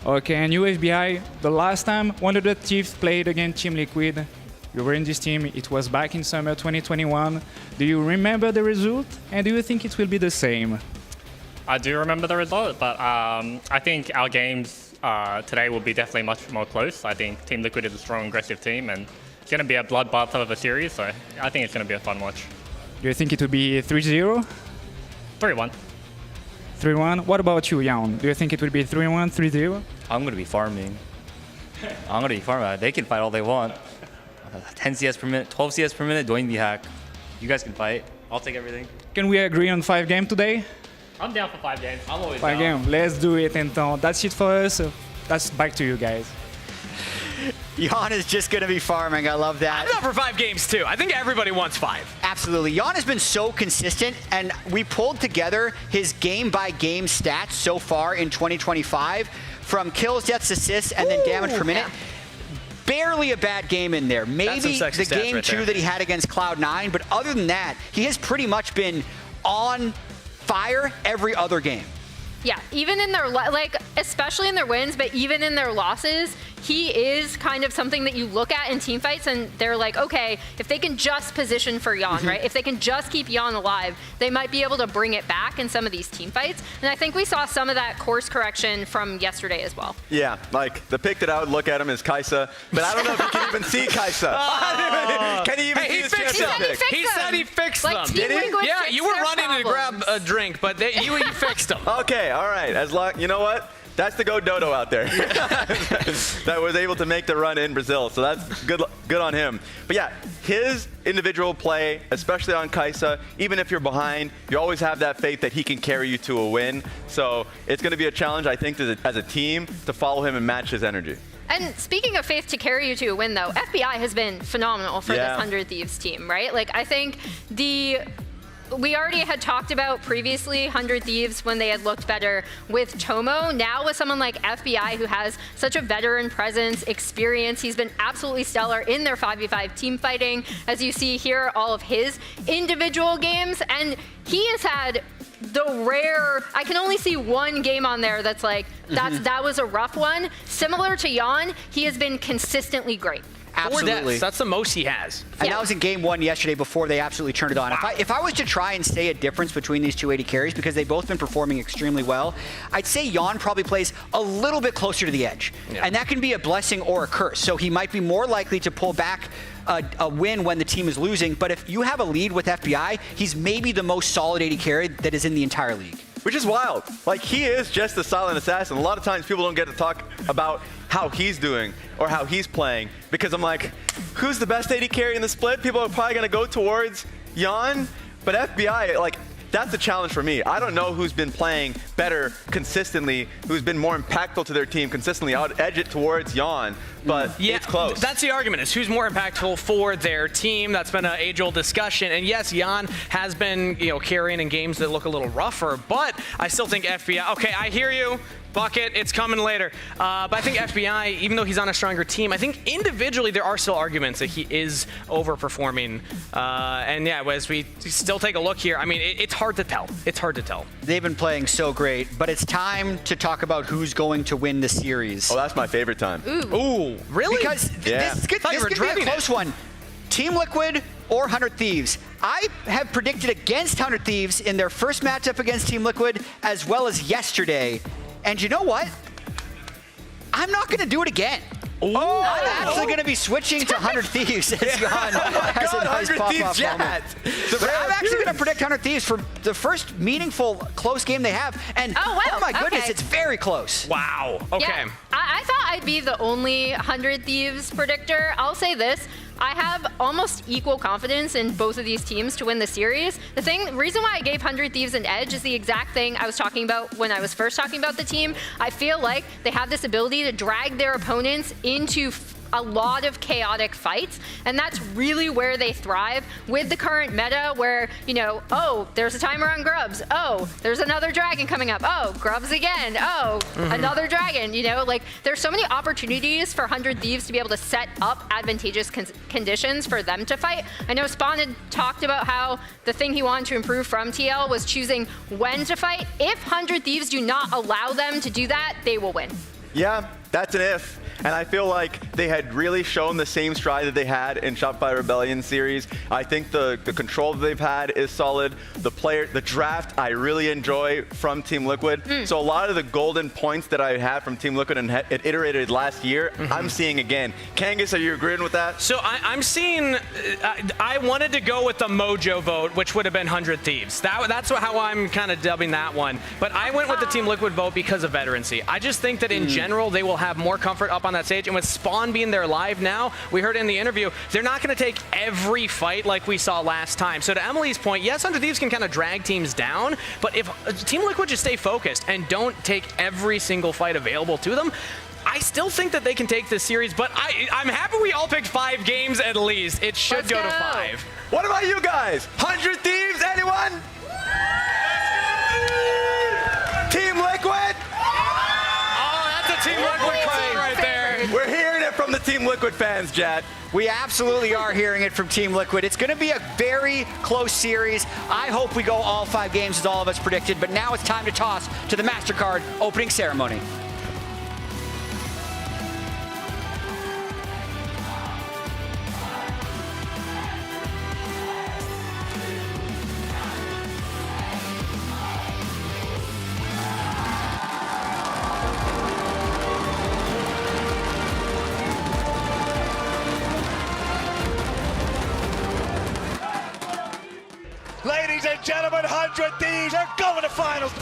Okay, and you FBI, the last time 100 Thieves played against Team Liquid, you were in this team, it was back in summer 2021. Do you remember the result? And do you think it will be the same? I do remember the result, but I think our games today will be definitely much more close. I think Team Liquid is a strong, aggressive team, and it's going to be a bloodbath of a series, so I think it's going to be a fun watch. Do you think it will be 3-0? 3-1. 3-1. What about you, Jan? Do you think it will be 3-1, 3-0? I'm going to be farming. They can fight all they want. 10 CS per minute, 12 CS per minute, doing the hack. You guys can fight. I'll take everything. Can we agree on 5 games today? I'm down for 5 games. I'm always 5 down. games. Let's do it, então. That's it for us. That's back to you guys. Jan is just going to be farming. I love that. I'm down for 5 games too. I think everybody wants 5. Absolutely. Jan has been so consistent, and we pulled together his game-by-game stats so far in 2025 from kills, deaths, assists, and then damage per minute. Barely a bad game in there. Maybe the game 2 that he had against Cloud9, but other than that, he has pretty much been on fire every other game. Yeah, even in their, especially in their wins, but even in their losses, he is kind of something that you look at in team fights and they're like, okay, if they can just position for Jan, right? If they can just keep Jan alive, they might be able to bring it back in some of these team fights. And I think we saw some of that course correction from yesterday as well. Yeah, like the pick that I would look at him is Kaisa, but I don't know if you can even see Kaisa. Can he even see his champion pick? He said he fixed them. Did he? Yeah, you were running to grab a drink, but you fixed them. Okay, all right. As long, you know what? That's the Go Dodo out there that was able to make the run in Brazil. So that's good on him. But yeah, his individual play, especially on Kaisa, even if you're behind, you always have that faith that he can carry you to a win. So it's going to be a challenge, I think, as a team to follow him and match his energy. And speaking of faith to carry you to a win, though, FBI has been phenomenal for this 100 Thieves team, right? Like, I think the we already had talked about previously 100 Thieves when they had looked better with Tomo. Now with someone like FBI who has such a veteran presence, experience, he's been absolutely stellar in their 5v5 team fighting. As you see here, all of his individual games, and he has had the rare, I can only see one game on there that's like, that was a rough one. Similar to Jan, he has been consistently great. Absolutely. That's the most he has. And that was in game 1 yesterday before they absolutely turned it on. Wow. If I was to try and say a difference between these two AD carries, because they've both been performing extremely well, I'd say Jan probably plays a little bit closer to the edge. Yeah. And that can be a blessing or a curse. So he might be more likely to pull back a win when the team is losing. But if you have a lead with FBI, he's maybe the most solid AD carry that is in the entire league. Which is wild. Like, he is just a silent assassin. A lot of times people don't get to talk about how he's doing or how he's playing, because I'm like, who's the best AD carry in the split? People are probably going to go towards Jan, but FBI, like, that's a challenge for me. I don't know who's been playing better consistently, who's been more impactful to their team consistently. I would edge it towards Jan, but yeah, it's close. That's the argument, is who's more impactful for their team. That's been an age-old discussion. And yes, Jan has been, carrying in games that look a little rougher, but I still think FBI, okay, I hear you. Bucket, it's coming later. But I think FBI, even though he's on a stronger team, I think individually there are still arguments that he is overperforming. And yeah, as we still take a look here, I mean, it's hard to tell. It's hard to tell. They've been playing so great, but it's time to talk about who's going to win the series. Oh, that's my favorite time. Ooh, really? Because this could be a close one. Team Liquid or 100 Thieves. I have predicted against 100 Thieves in their first matchup against Team Liquid, as well as yesterday. And you know what? I'm not going to do it again. Oh, I'm actually going to be switching to 100 Thieves as Jan has a nice pop-off moment. But I'm actually going to predict 100 Thieves for the first meaningful close game they have. And oh my goodness, it's very close. Wow. Okay. Yeah, I thought I'd be the only 100 Thieves predictor. I'll say this. I have almost equal confidence in both of these teams to win the series. The reason why I gave 100 Thieves an edge is the exact thing I was talking about when I was first talking about the team. I feel like they have this ability to drag their opponents into a lot of chaotic fights, and that's really where they thrive with the current meta where, oh, there's a timer on Grubs. Oh, there's another dragon coming up. Oh, Grubs again. Oh, another dragon. Like there's so many opportunities for 100 Thieves to be able to set up advantageous conditions for them to fight. I know Spawn had talked about how the thing he wanted to improve from TL was choosing when to fight. If 100 Thieves do not allow them to do that, they will win. Yeah, that's an if. And I feel like they had really shown the same stride that they had in Shopify Rebellion series. I think the control that they've had is solid. The draft I really enjoy from Team Liquid. So a lot of the golden points that I had from Team Liquid and it iterated last year, I'm seeing again. Kangas, are you agreeing with that? So I'm seeing, I wanted to go with the Mojo vote, which would have been 100 Thieves. That's how I'm kind of dubbing that one. But I went with the Team Liquid vote because of veterancy. I just think that in general, they will have more comfort up on that stage. And with Spawn being there live now, we heard in the interview, they're not going to take every fight like we saw last time. So to Emily's point, yes, 100 Thieves can kind of drag teams down, but if Team Liquid just stay focused and don't take every single fight available to them, I still think that they can take this series, but I'm happy we all picked 5 games at least. It should go to 5. What about you guys? 100 Thieves, anyone? Team Liquid? Oh, that's a Team Liquid claim right there. We're hearing it from the Team Liquid fans, Jad. We absolutely are hearing it from Team Liquid. It's going to be a very close series. I hope we go all 5 games as all of us predicted, but now it's time to toss to the MasterCard opening ceremony. Ladies and gentlemen, 100 Thieves are going to finals.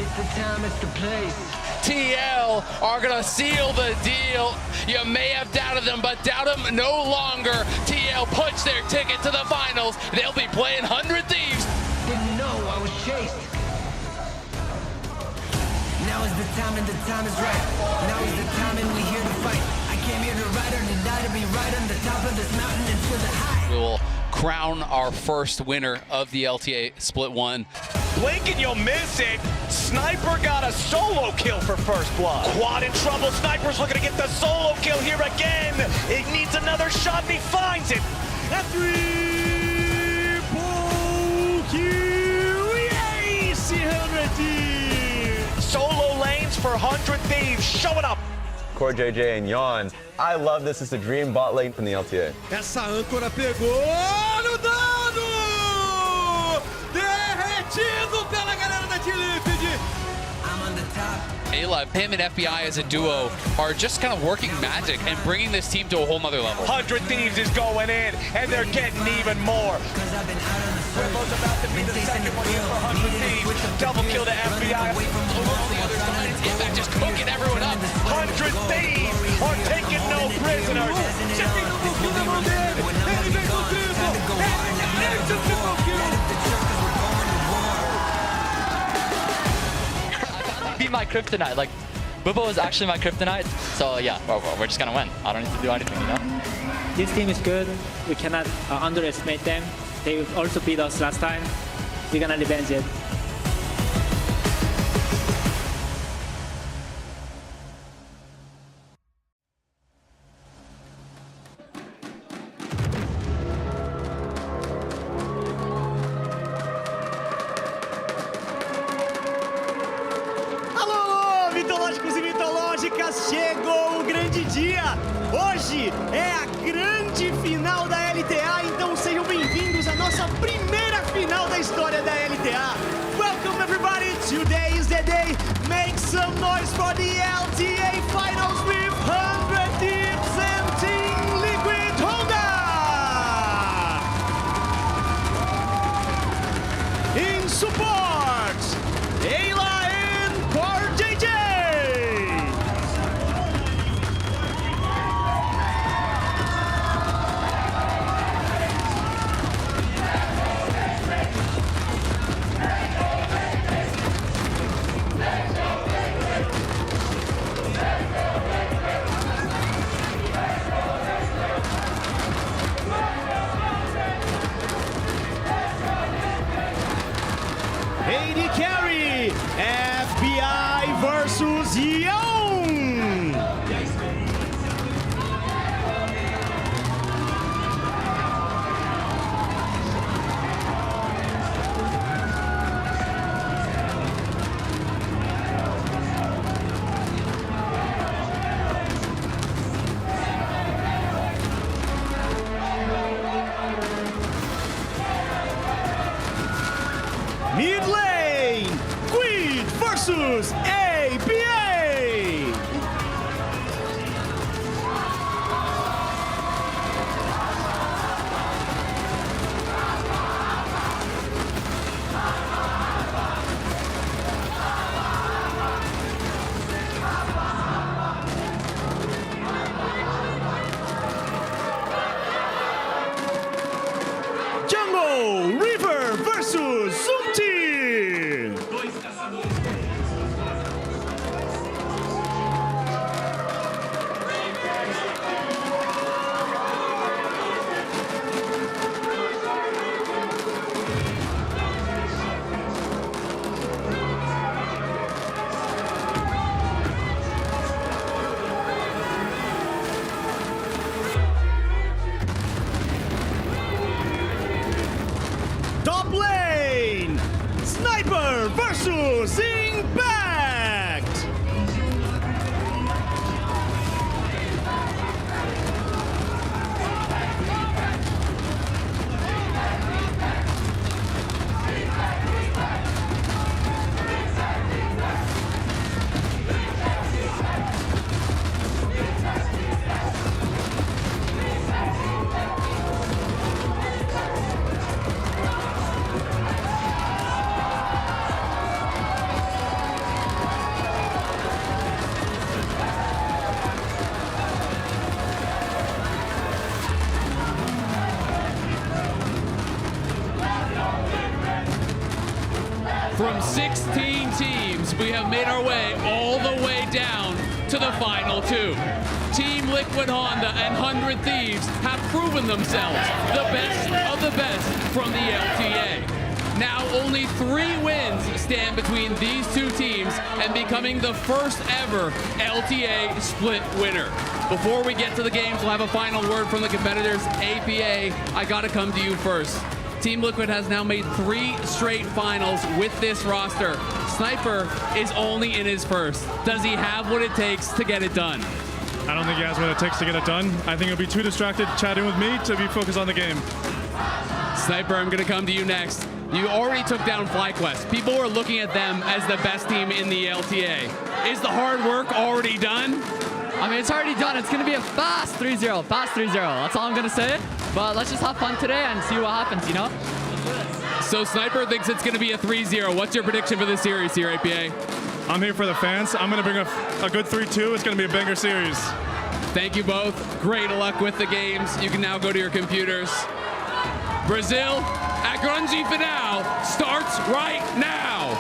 It's the time, it's the place. TL are going to seal the deal. You may have doubted them, but doubt them no longer. TL punched their ticket to the finals. They'll be playing 100 Thieves. Didn't know I was chased. Now is the time and the time is right. Now is the time and we here to fight. I came here to ride or to die, to be right on the top of this mountain and feel the high. We will crown our first winner of the LTA Split 1. Blink and you'll miss it. Sniper got a solo kill for first blood. Quad in trouble. Sniper's looking to get the solo kill here again. He needs another shot and he finds it. A triple kill. Yay, 100 Thieves. Solo lanes for 100 Thieves showing up. Core JJ and Yon. I love this. It's a dream bot lane from the LTA. Essa âncora pegou no dado! Derretido pela galera da Team Liquid. Ayla, him and FBI as a duo are just kind of working magic and bringing this team to a whole nother level. 100 Thieves is going in, and they're getting even more. Rimbo's about to be the second one here for 100 Thieves. Double kill to FBI. Over on the other side, Impact just cooking everyone up. 100 Thieves are taking no prisoners. Be my kryptonite. Like, Bubba was actually my kryptonite. So yeah, we're just gonna win. I don't need to do anything, you know? This team is good. We cannot underestimate them. They also beat us last time. We're gonna revenge it. Alô, mitológicos e mitológicas, chegou o grande dia! Hoje é a grande final da LTA, então sejam bem-vindos à nossa primeira final da história da LTA. Welcome everybody, today is the day. Make some noise for the LTA Finals with 100 Thieves and Team Liquid Honda! In support, Ayla and Core JJ! AD Carry, FBI versus Yon! Mid lane, Quid versus APA! Jungle, River versus Zoom Team! Top lane, Sniper versus Impact! From 16 teams, we have made our way all the way down to the final two. Team Liquid Honda and 100 Thieves have proven themselves the best of the best from the LTA. Now only 3 wins stand between these two teams and becoming the first ever LTA Split winner. Before we get to the games, we'll have a final word from the competitors. APA, I gotta come to you first. Team Liquid has now made 3 straight finals with this roster. Sniper is only in his first. Does he have what it takes to get it done? I don't think he has what it takes to get it done. I think he'll be too distracted chatting with me to be focused on the game. Sniper, I'm gonna come to you next. You already took down Flyquest. People are looking at them as the best team in the LTA. Is the hard work already done? I mean, it's already done. It's going to be a fast 3-0. Fast 3-0. That's all I'm going to say. But let's just have fun today and see what happens, you know? So Sniper thinks it's going to be a 3-0. What's your prediction for this series here, APA? I'm here for the fans. I'm going to bring a good 3-2. It's going to be a banger series. Thank you both. Great luck with the games. You can now go to your computers. Brazil at Grande Finale starts right now.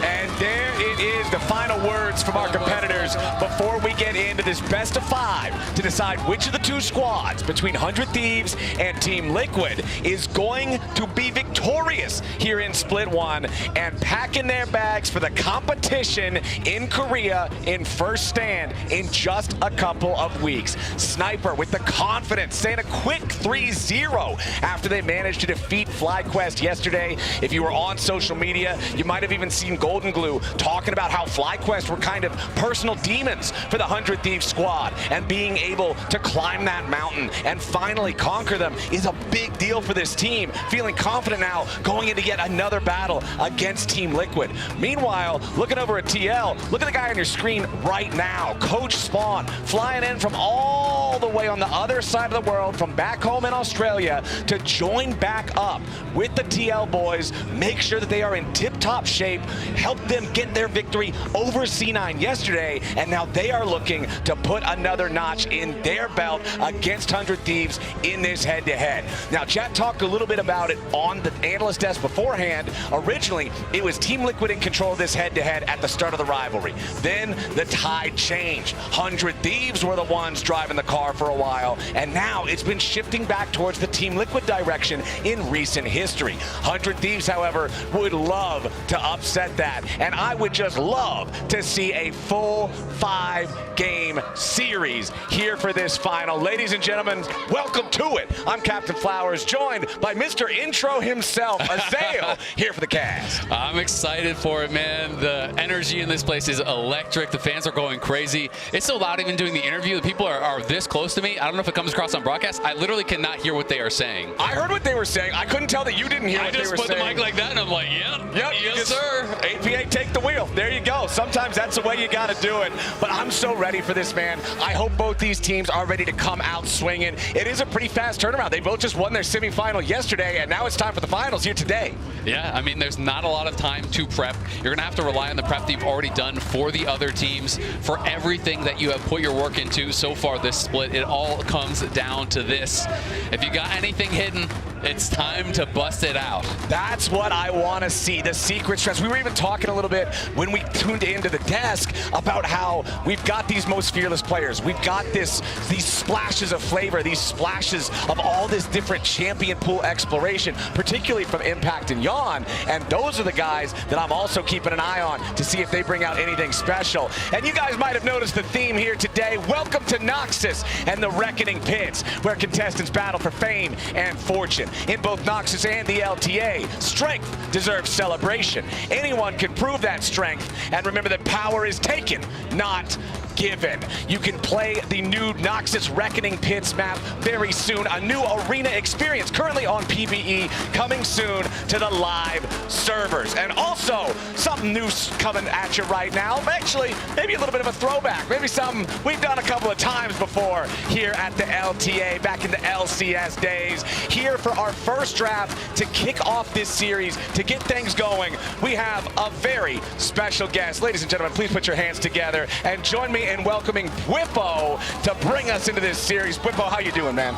And there it is, the final words from our competitors before we get into this best of 5 to decide which of the 2 squads between 100 Thieves and Team Liquid is going to be victorious here in Split 1 and packing their bags for the competition in Korea in first stand in just a couple of weeks. Sniper with the confidence, saying a quick 3-0 after they managed to defeat Flyquest yesterday. If you were on social media, you might have even seen Golden Glue talking about how Flyquest were kind of personal demons for the 100 Thieves squad, and being able to climb that mountain and finally conquer them is a big deal for this team. Feeling confident now going into yet another battle against Team Liquid. Meanwhile, looking over at TL, look at the guy on your screen right now, Coach Spawn, flying in from all the way on the other side of the world, from back home in Australia, to join back up with the TL boys, make sure that they are in tip-top shape, help them get their victory over C9 yesterday, and now they are looking to put another notch in their belt against 100 Thieves in this head-to-head. Now, chat talked a little bit about it on the analyst desk beforehand. Originally, it was Team Liquid in control of this head-to-head at the start of the rivalry. Then the tide changed. 100 Thieves were the ones driving the car for a while, and now it's been shifting back towards the Team Liquid direction in recent history. 100 Thieves, however, would love to upset that, and I would just love to see a full 5-game series here for this final. Ladies and gentlemen, welcome to it. I'm Captain Flowers, joined by Mr. Intro himself, Azael, here for the cast. I'm excited for it, man. The energy in this place is electric. The fans are going crazy. It's so loud even doing the interview. The people are this close to me. I don't know if it comes across on broadcast. I literally cannot hear what they are saying. I heard what they were saying. I couldn't tell that you didn't hear what they were saying. I just put the mic like that, and I'm like, yep, yes, sir. APA, take the wheel. There you go. Sometimes that's the way you got to do it. But I'm so ready for this, man. I hope both these teams are ready to come out swinging. It is a pretty fast turnaround. They both just won their semifinal yesterday, and now it's time for the finals here today. Yeah, I mean, there's not a lot of time to prep. You're going to have to rely on the prep that you've already done for the other teams, for everything that you have put your work into so far this split. It all comes down to this. If you got anything hidden, it's time to bust it out. That's what I want to see, the secret stress. We were even talking a little bit when we tuned into the desk about how we've got these most fearless players. We've got these splashes of flavor, these splashes of all this different champion pool exploration, particularly from Impact and Yawn. And those are the guys that I'm also keeping an eye on to see if they bring out anything special. And you guys might have noticed the theme here today. Welcome to Noxus and the Reckoning Pits, where contestants battle for fame and fortune. In both Noxus and the LTA, strength deserves celebration. Anyone can prove that strength, and remember that power is taken, not given. You can play the new Noxus Reckoning Pits map very soon. A new arena experience currently on PvE, coming soon to the live servers. And also, something new coming at you right now. Actually, maybe a little bit of a throwback. Maybe something we've done a couple of times before here at the LTA, back in the LCS days. Here for our first draft to kick off this series, to get things going, we have a very special guest. Ladies and gentlemen, please put your hands together and join me in welcoming Bwippo to bring us into this series. Bwippo, how you doing, man?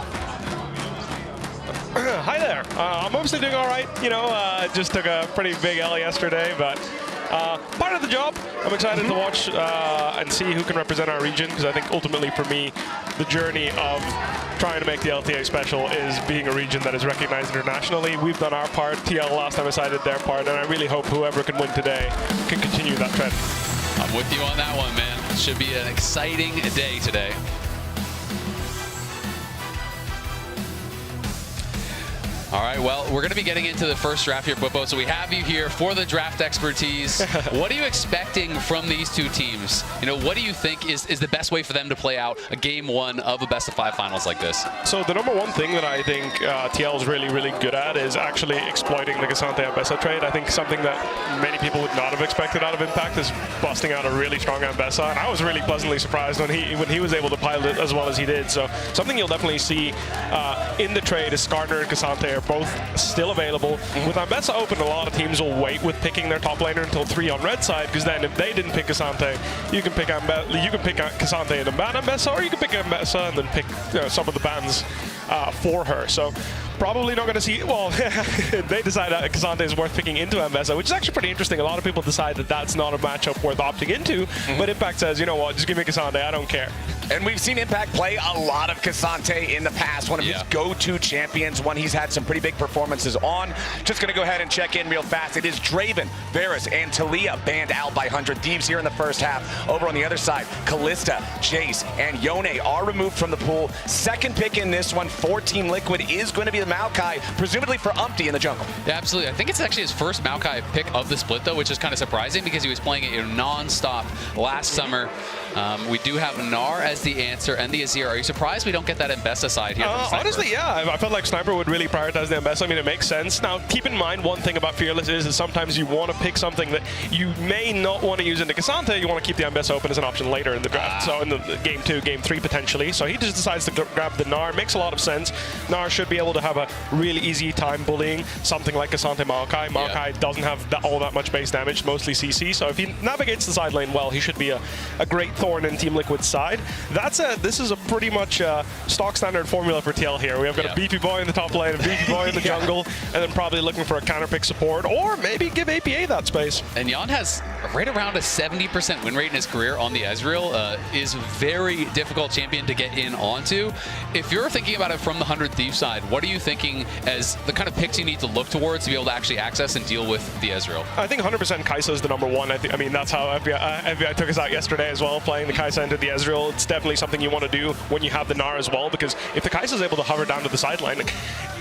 Hi there. I'm mostly doing all right. You know, just took a pretty big L yesterday, but Part of the job. I'm excited to watch and see who can represent our region, because I think ultimately for me, the journey of trying to make the LTA special is being a region that is recognized internationally. We've done our part. TL last time decided their part, and I really hope whoever can win today can continue that trend. I'm with you on that one, man. It should be an exciting day today. All right, well, we're going to be getting into the first draft here, Bubbo, so we have you here for the draft expertise. What are you expecting from these two teams? You know, what do you think is the best way for them to play out a game one of a best-of-5 finals like this? So the number one thing that I think TL is really, really good at is actually exploiting the Cassante Ambessa trade. I think something that many people would not have expected out of Impact is busting out a really strong Ambessa, and I was really pleasantly surprised when he was able to pilot it as well as he did. So something you'll definitely see in the trade is Skarner and Cassante are both still available. With Ambessa open, a lot of teams will wait with picking their top laner until 3 on red side, because then if they didn't pick Cassante, you can pick Cassante and ban Ambessa, or you can pick Ambessa and then pick some of the bans for her. So probably not going to see, well, they decide that Cassante is worth picking into Ambessa, which is actually pretty interesting. A lot of people decide that that's not a matchup worth opting into, but Impact says, you know what, just give me Cassante, I don't care. And we've seen Impact play a lot of Cassante in the past, one of his go-to champions, one he's had some pretty big performances on. Just going to go ahead and check in real fast. It is Draven, Varus, and Talia banned out by 100 Thieves here in the first half. Over on the other side, Kalista, Jace, and Yone are removed from the pool. Second pick in this one for Team Liquid is going to be the Maokai, presumably for Umpty in the jungle. Yeah, absolutely. I think it's actually his first Maokai pick of the split, though, which is kind of surprising because he was playing it non-stop last summer. We do have Gnar as the answer and the Azir. Are you surprised we don't get that Ambessa side here? Honestly, yeah. I felt like Sniper would really prioritize the Ambessa. I mean, it makes sense. Now, keep in mind one thing about Fearless is sometimes you want to pick something that you may not want to use into Cassante. You want to keep the Ambessa open as an option later in the draft. So in the game 2, game 3 potentially. So he just decides to grab the Gnar. Makes a lot of sense. Gnar should be able to have a really easy time bullying something like Cassante Maokai. Maokai doesn't have all that much base damage, mostly CC. So if he navigates the side lane well, he should be a great thorn in Team Liquid's side. This is a pretty much stock standard formula for TL here. We have got a beefy boy in the top lane, a beefy boy in the jungle, and then probably looking for a counter pick support, or maybe give APA that space. And Jan has right around a 70% win rate in his career on the Ezreal. Is very difficult champion to get in onto. If you're thinking about it from the 100 Thieves side, what are you thinking as the kind of picks you need to look towards to be able to actually access and deal with the Ezreal? I think 100% Kai'Sa is the number one. I mean, that's how FBI took us out yesterday as well, playing the Kai'Sa into the Ezreal. It's definitely something you want to do when you have the Gnar as well, because if the Kai'Sa is able to hover down to the sideline,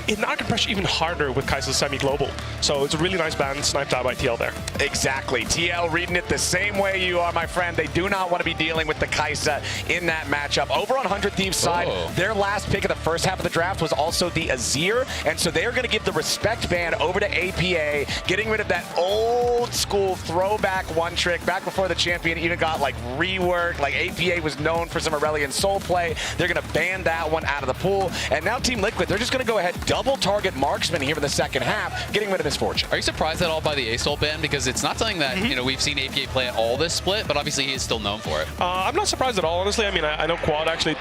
Gnar can pressure even harder with Kai'Sa's semi-global. So it's a really nice ban sniped out by TL there. Exactly. TL reading it the same way you are, my friend. They do not want to be dealing with the Kai'Sa in that matchup. Over on 100 Thieves side, their last pick of the first half of the draft was also the Azir, and so they're going to give the respect ban over to APA, getting rid of that old school throwback one trick back before the champion even got like reworked. Like APA was known for some Aurelion Soul play. They're going to ban that one out of the pool. And now Team Liquid, they're just going to go ahead, double target Marksman here in the second half, getting rid of Misfortune. Are you surprised at all by the A-Soul ban? Because it's not something that you know we've seen APA play at all this split, but obviously he is still known for it. I'm not surprised at all, honestly. I mean, I know Quad actually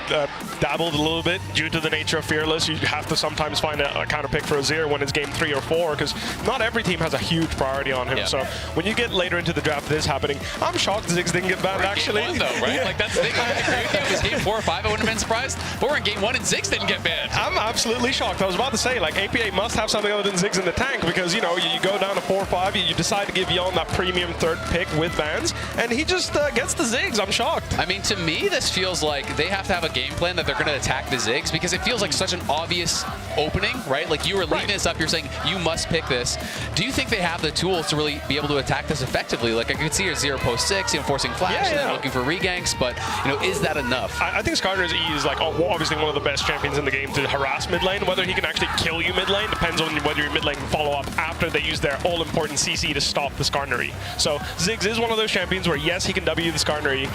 dabbled a little bit due to the nature of Fearless. You have to sometimes find a counter pick for Azir when it's game 3 or 4, because not every team has a huge priority on him. So when you get later into the draft, this happening. I'm shocked Ziggs didn't get banned, actually. Game 1, though, right? Like that's the thing. I agree with you. If it was game 4 or 5, I wouldn't have been surprised. But we're in game 1 and Ziggs didn't get banned. I'm absolutely shocked. I was about to say, like, APA must have something other than Ziggs in the tank, because, you know, you go down to 4 or 5, you decide to give Yon that premium third pick with bans, and he just gets the Ziggs. I'm shocked. I mean, to me, this feels like they have to have a game plan that they're going to attack the Ziggs, because it feels like such an obvious opening, right? Like you were leading this up, you're saying you must pick this. Do you think they have the tools to really be able to attack this effectively? Like I could see Azir post 6, you know, forcing flash and then looking for reganks, but you know, is that enough? I think Skarner's E is like obviously one of the best champions in the game to harass mid lane. Whether he can actually kill you mid lane depends on whether your mid lane can follow up after they use their all-important CC to stop the Skarner E. So Ziggs is one of those champions where yes, he can W the Skarner E.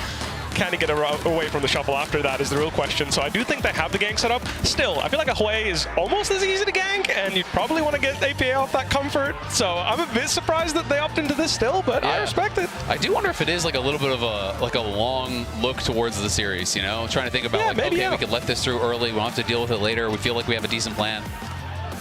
Can he get away from the shuffle after that is the real question. So I do think they have the gank set up. Still, I feel like a Hui is almost as easy to gank, and you'd probably want to get APA off that comfort. So I'm a bit surprised that they opt into this still, but I respect it. I do wonder if it is like a little bit of a long look towards the series, you know? Trying to think about like, maybe, okay, we could let this through early, we don't have to deal with it later, we feel like we have a decent plan.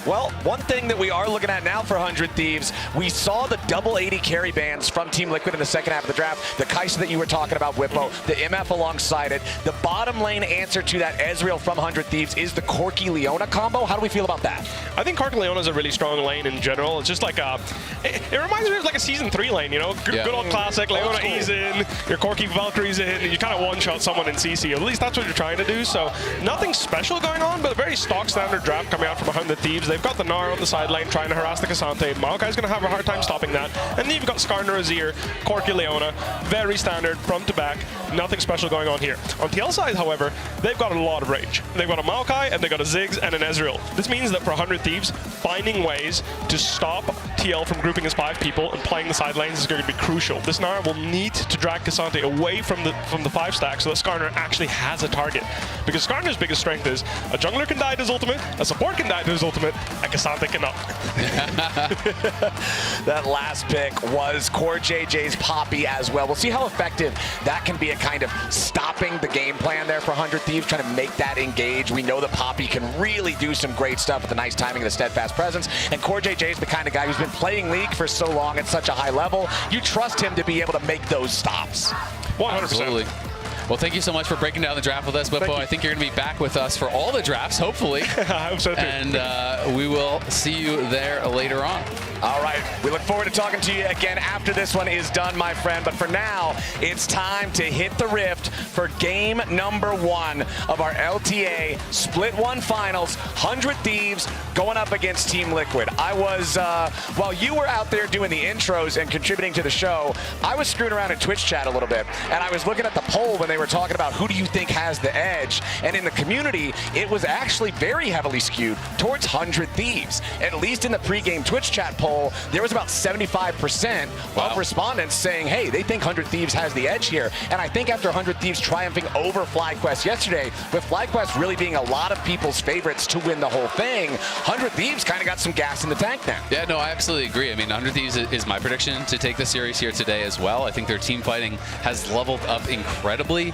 Well, one thing that we are looking at now for 100 Thieves, we saw the double 80 carry bands from Team Liquid in the second half of the draft. The Kaisa that you were talking about, Whippo, the MF alongside it. The bottom lane answer to that Ezreal from 100 Thieves is the Corki Leona combo. How do we feel about that? I think Corki Leona is a really strong lane in general. It's just like it reminds me of like a Season 3 lane, you know? Good old classic, Leona E's in, your Corki Valkyrie's in, and you kind of one-shot someone in CC. At least that's what you're trying to do. So nothing special going on, but a very stock standard draft coming out from 100 Thieves. They've got the Gnar on the side lane trying to harass the Cassante. Maokai's going to have a hard time stopping that. And then you've got Skarner, Azir, Corki Leona. Very standard, front to back. Nothing special going on here. On TL side, however, they've got a lot of range. They've got a Maokai, and they've got a Ziggs and an Ezreal. This means that for 100 Thieves, finding ways to stop TL from grouping as 5 people and playing the side lanes is going to be crucial. This Gnar will need to drag Cassante away from the 5 stack so that Skarner actually has a target. Because Skarner's biggest strength is a jungler can die to his ultimate, a support can die to his ultimate, a Cassante cannot. That last pick was Core JJ's Poppy as well. We'll see how effective that can be at kind of stopping the game plan there for 100 Thieves, trying to make that engage. We know that Poppy can really do some great stuff with the nice timing and the steadfast presence. And Core JJ is the kind of guy who's been playing League for so long at such a high level. You trust him to be able to make those stops. 100%. Absolutely. Well, thank you so much for breaking down the draft with us, Whippo. I think you're going to be back with us for all the drafts, hopefully. I hope so, too. And we will see you there later on. All right. We look forward to talking to you again after this one is done, my friend. But for now, it's time to hit the rift for game number 1 of our LTA Split 1 Finals. 100 Thieves going up against Team Liquid. I was, while you were out there doing the intros and contributing to the show, I was screwing around in Twitch chat a little bit. And I was looking at the poll when they were talking about who do you think has the edge. And in the community, it was actually very heavily skewed towards 100 Thieves. At least in the pregame Twitch chat poll, there was about 75% of respondents saying, hey, they think 100 Thieves has the edge here. And I think after 100 Thieves triumphing over Flyquest yesterday, with Flyquest really being a lot of people's favorites to win the whole thing, 100 Thieves kind of got some gas in the tank now. Yeah, no, I absolutely agree. I mean, 100 Thieves is my prediction to take the series here today as well. I think their team fighting has leveled up incredibly.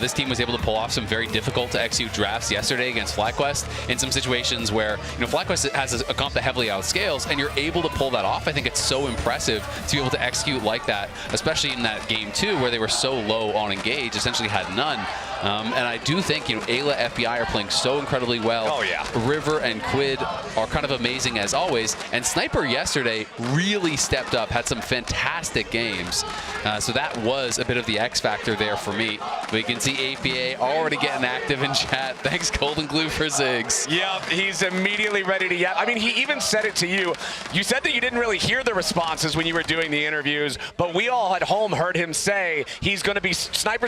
This team was able to pull off some very difficult to execute drafts yesterday against Flyquest in some situations where, you know, Flyquest has a comp that heavily outscales, and you're able to pull that off. I think it's so impressive to be able to execute like that, especially in that game 2 where they were so low on engage, essentially had none. And I do think, you know, Ayla, FBI are playing so incredibly well. Oh, yeah. River and Quid are kind of amazing as always. And Sniper yesterday really stepped up, had some fantastic games. So that was a bit of the X factor there for me. We can see APA already getting active in chat. Thanks, Golden Glue, for Ziggs. Yep, he's immediately ready to yap. I mean, he even said it to you. You said that you didn't really hear the responses when you were doing the interviews, but we all at home heard him say Sniper's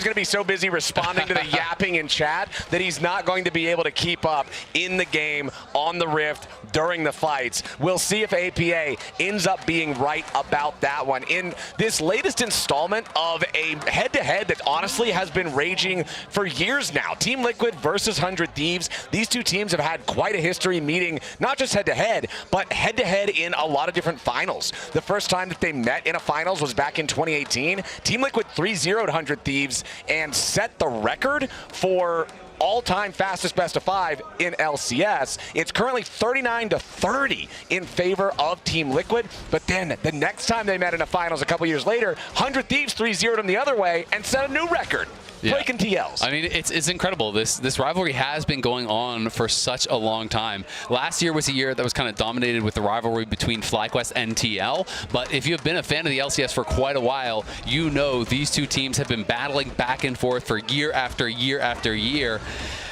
going to be so busy responding to the yapping in chat that he's not going to be able to keep up in the game, on the Rift, during the fights. We'll see if APA ends up being right about that one. In this latest installment of a head-to-head that honestly has been raging for years now, Team Liquid versus 100 Thieves, these two teams have had quite a history meeting, not just head-to-head, but head-to-head in a lot of different finals. The first time that they met in a finals was back in 2018. Team Liquid 3-0'd 100 Thieves and set the record for all-time fastest best of 5 in LCS. It's currently 39-30 in favor of Team Liquid, but then the next time they met in a finals a couple years later, 100 Thieves 3-0'd them the other way and set a new record. Yeah. Breaking TLs. I mean, it's incredible. This rivalry has been going on for such a long time. Last year was a year that was kind of dominated with the rivalry between Flyquest and TL. But if you have been a fan of the LCS for quite a while, you know these two teams have been battling back and forth for year after year after year.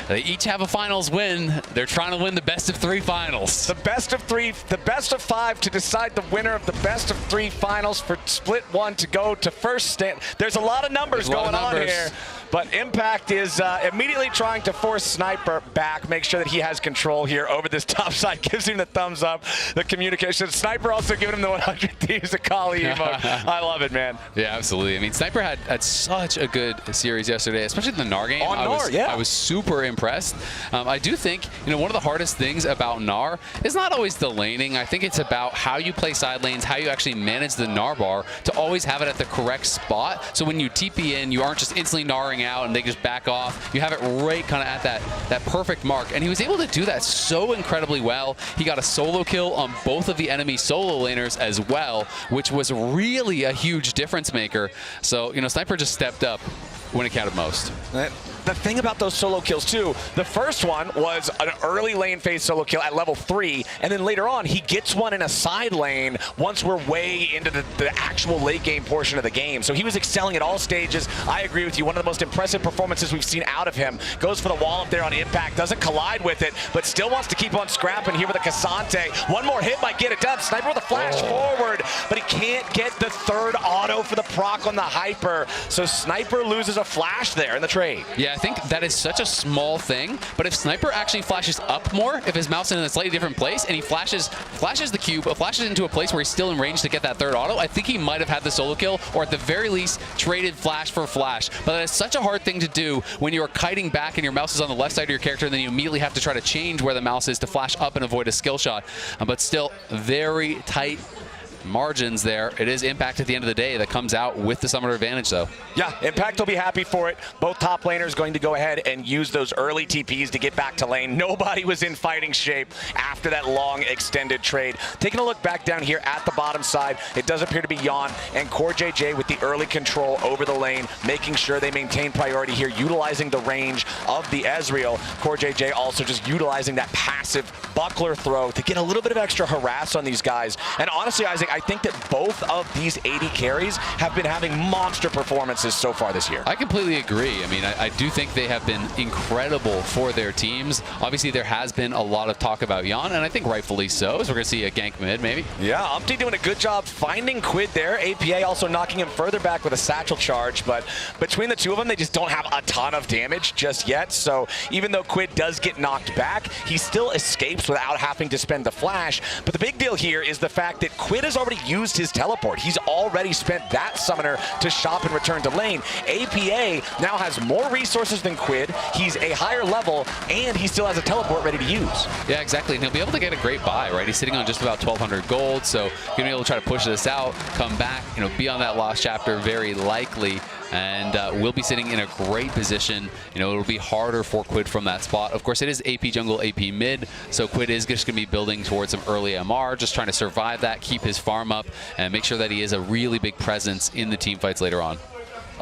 They each have a finals win. They're trying to win the best of 3 finals. The best of 3, the best of 5 to decide the winner of the best of 3 finals for Split 1 to go to first stand. There's a lot of numbers going on here. But Impact is immediately trying to force Sniper back, make sure that he has control here over this top side, gives him the thumbs up, the communication. Sniper also giving him the 100 Thieves a Kali emote. I love it, man. Yeah, absolutely. I mean, Sniper had such a good series yesterday, especially the Gnar game. I was super impressed. I do think, you know, one of the hardest things about Gnar is not always the laning. I think it's about how you play side lanes, how you actually manage the Gnar bar to always have it at the correct spot. So when you TP in, you aren't just instantly Gnaring wearing out and they just back off. You have it right kind of at that perfect mark. And he was able to do that so incredibly well. He got a solo kill on both of the enemy solo laners as well, which was really a huge difference maker. So, you know, Sniper just stepped up when it counted most. The thing about those solo kills too, the first one was an early lane phase solo kill at level 3, and then later on he gets one in a side lane once we're way into the actual late game portion of the game. So he was excelling at all stages. I agree with you, one of the most impressive performances we've seen out of him. Goes for the wall up there on impact, doesn't collide with it, but still wants to keep on scrapping here with a Cassante. One more hit might get it done. Sniper with a flash forward, but he can't get the third auto for the proc on the Hyper. So Sniper loses a flash there in the trade. Yeah, I think that is such a small thing, but if Sniper actually flashes up more, if his mouse is in a slightly different place and he flashes the cube, but flashes into a place where he's still in range to get that third auto, I think he might have had the solo kill, or at the very least traded flash for flash. But that is such a hard thing to do when you are kiting back and your mouse is on the left side of your character, and then you immediately have to try to change where the mouse is to flash up and avoid a skill shot. But still, very tight margins there. It is Impact at the end of the day that comes out with the summoner advantage, though. Yeah, Impact will be happy for it. Both top laners going to go ahead and use those early TPs to get back to lane. Nobody was in fighting shape after that long extended trade. Taking a look back down here at the bottom side, it does appear to be Yon and Core JJ with the early control over the lane, making sure they maintain priority here, utilizing the range of the Ezreal. Core JJ also just utilizing that passive buckler throw to get a little bit of extra harass on these guys. And honestly, Isaac, I think that both of these 80 carries have been having monster performances so far this year. I completely agree. I mean, I do think they have been incredible for their teams. Obviously, there has been a lot of talk about Yon, and I think rightfully so, so we're going to see a gank mid, maybe. Yeah, Umpty doing a good job finding Quid there. APA also knocking him further back with a satchel charge, but between the two of them, they just don't have a ton of damage just yet. So even though Quid does get knocked back, he still escapes without having to spend the flash. But the big deal here is the fact that Quid has already used his teleport. He's already spent that summoner to shop and return to lane. APA now has more resources than Quid. He's a higher level, and he still has a teleport ready to use. Yeah, exactly. And he'll be able to get a great buy, right? He's sitting on just about 1,200 gold, so he's going to be able to try to push this out, come back, you know, be on that lost chapter very likely, and we'll be sitting in a great position. You know, it'll be harder for Quid from that spot. Of course, it is AP jungle, AP mid, so Quid is just going to be building towards some early MR, just trying to survive that, keep his farm up, and make sure that he is a really big presence in the team fights later on.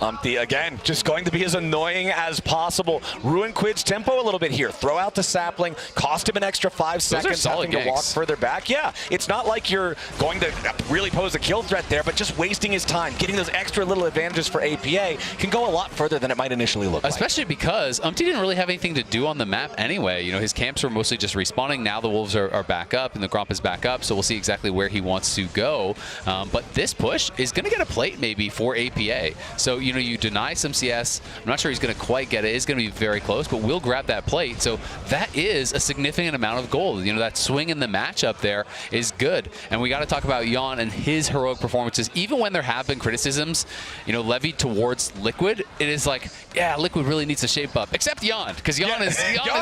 Umpty, again, just going to be as annoying as possible. Ruin Quid's tempo a little bit here. Throw out the sapling, cost him an extra 5 seconds having to walk further back. Yeah, it's not like you're going to really pose a kill threat there, but just wasting his time, getting those extra little advantages for APA can go a lot further than it might initially look like. Especially because Umpty didn't really have anything to do on the map anyway. You know, his camps were mostly just respawning. Now the Wolves are back up and the Gromp is back up, so we'll see exactly where he wants to go. But this push is going to get a plate maybe for APA. So, you know, you deny some CS. I'm not sure he's going to quite get it. It's going to be very close, but we'll grab that plate. So that is a significant amount of gold. You know, that swing in the matchup there is good. And we got to talk about Yon and his heroic performances. Even when there have been criticisms, you know, levied towards Liquid, it is like, yeah, Liquid really needs to shape up. Except Yon, because Yon is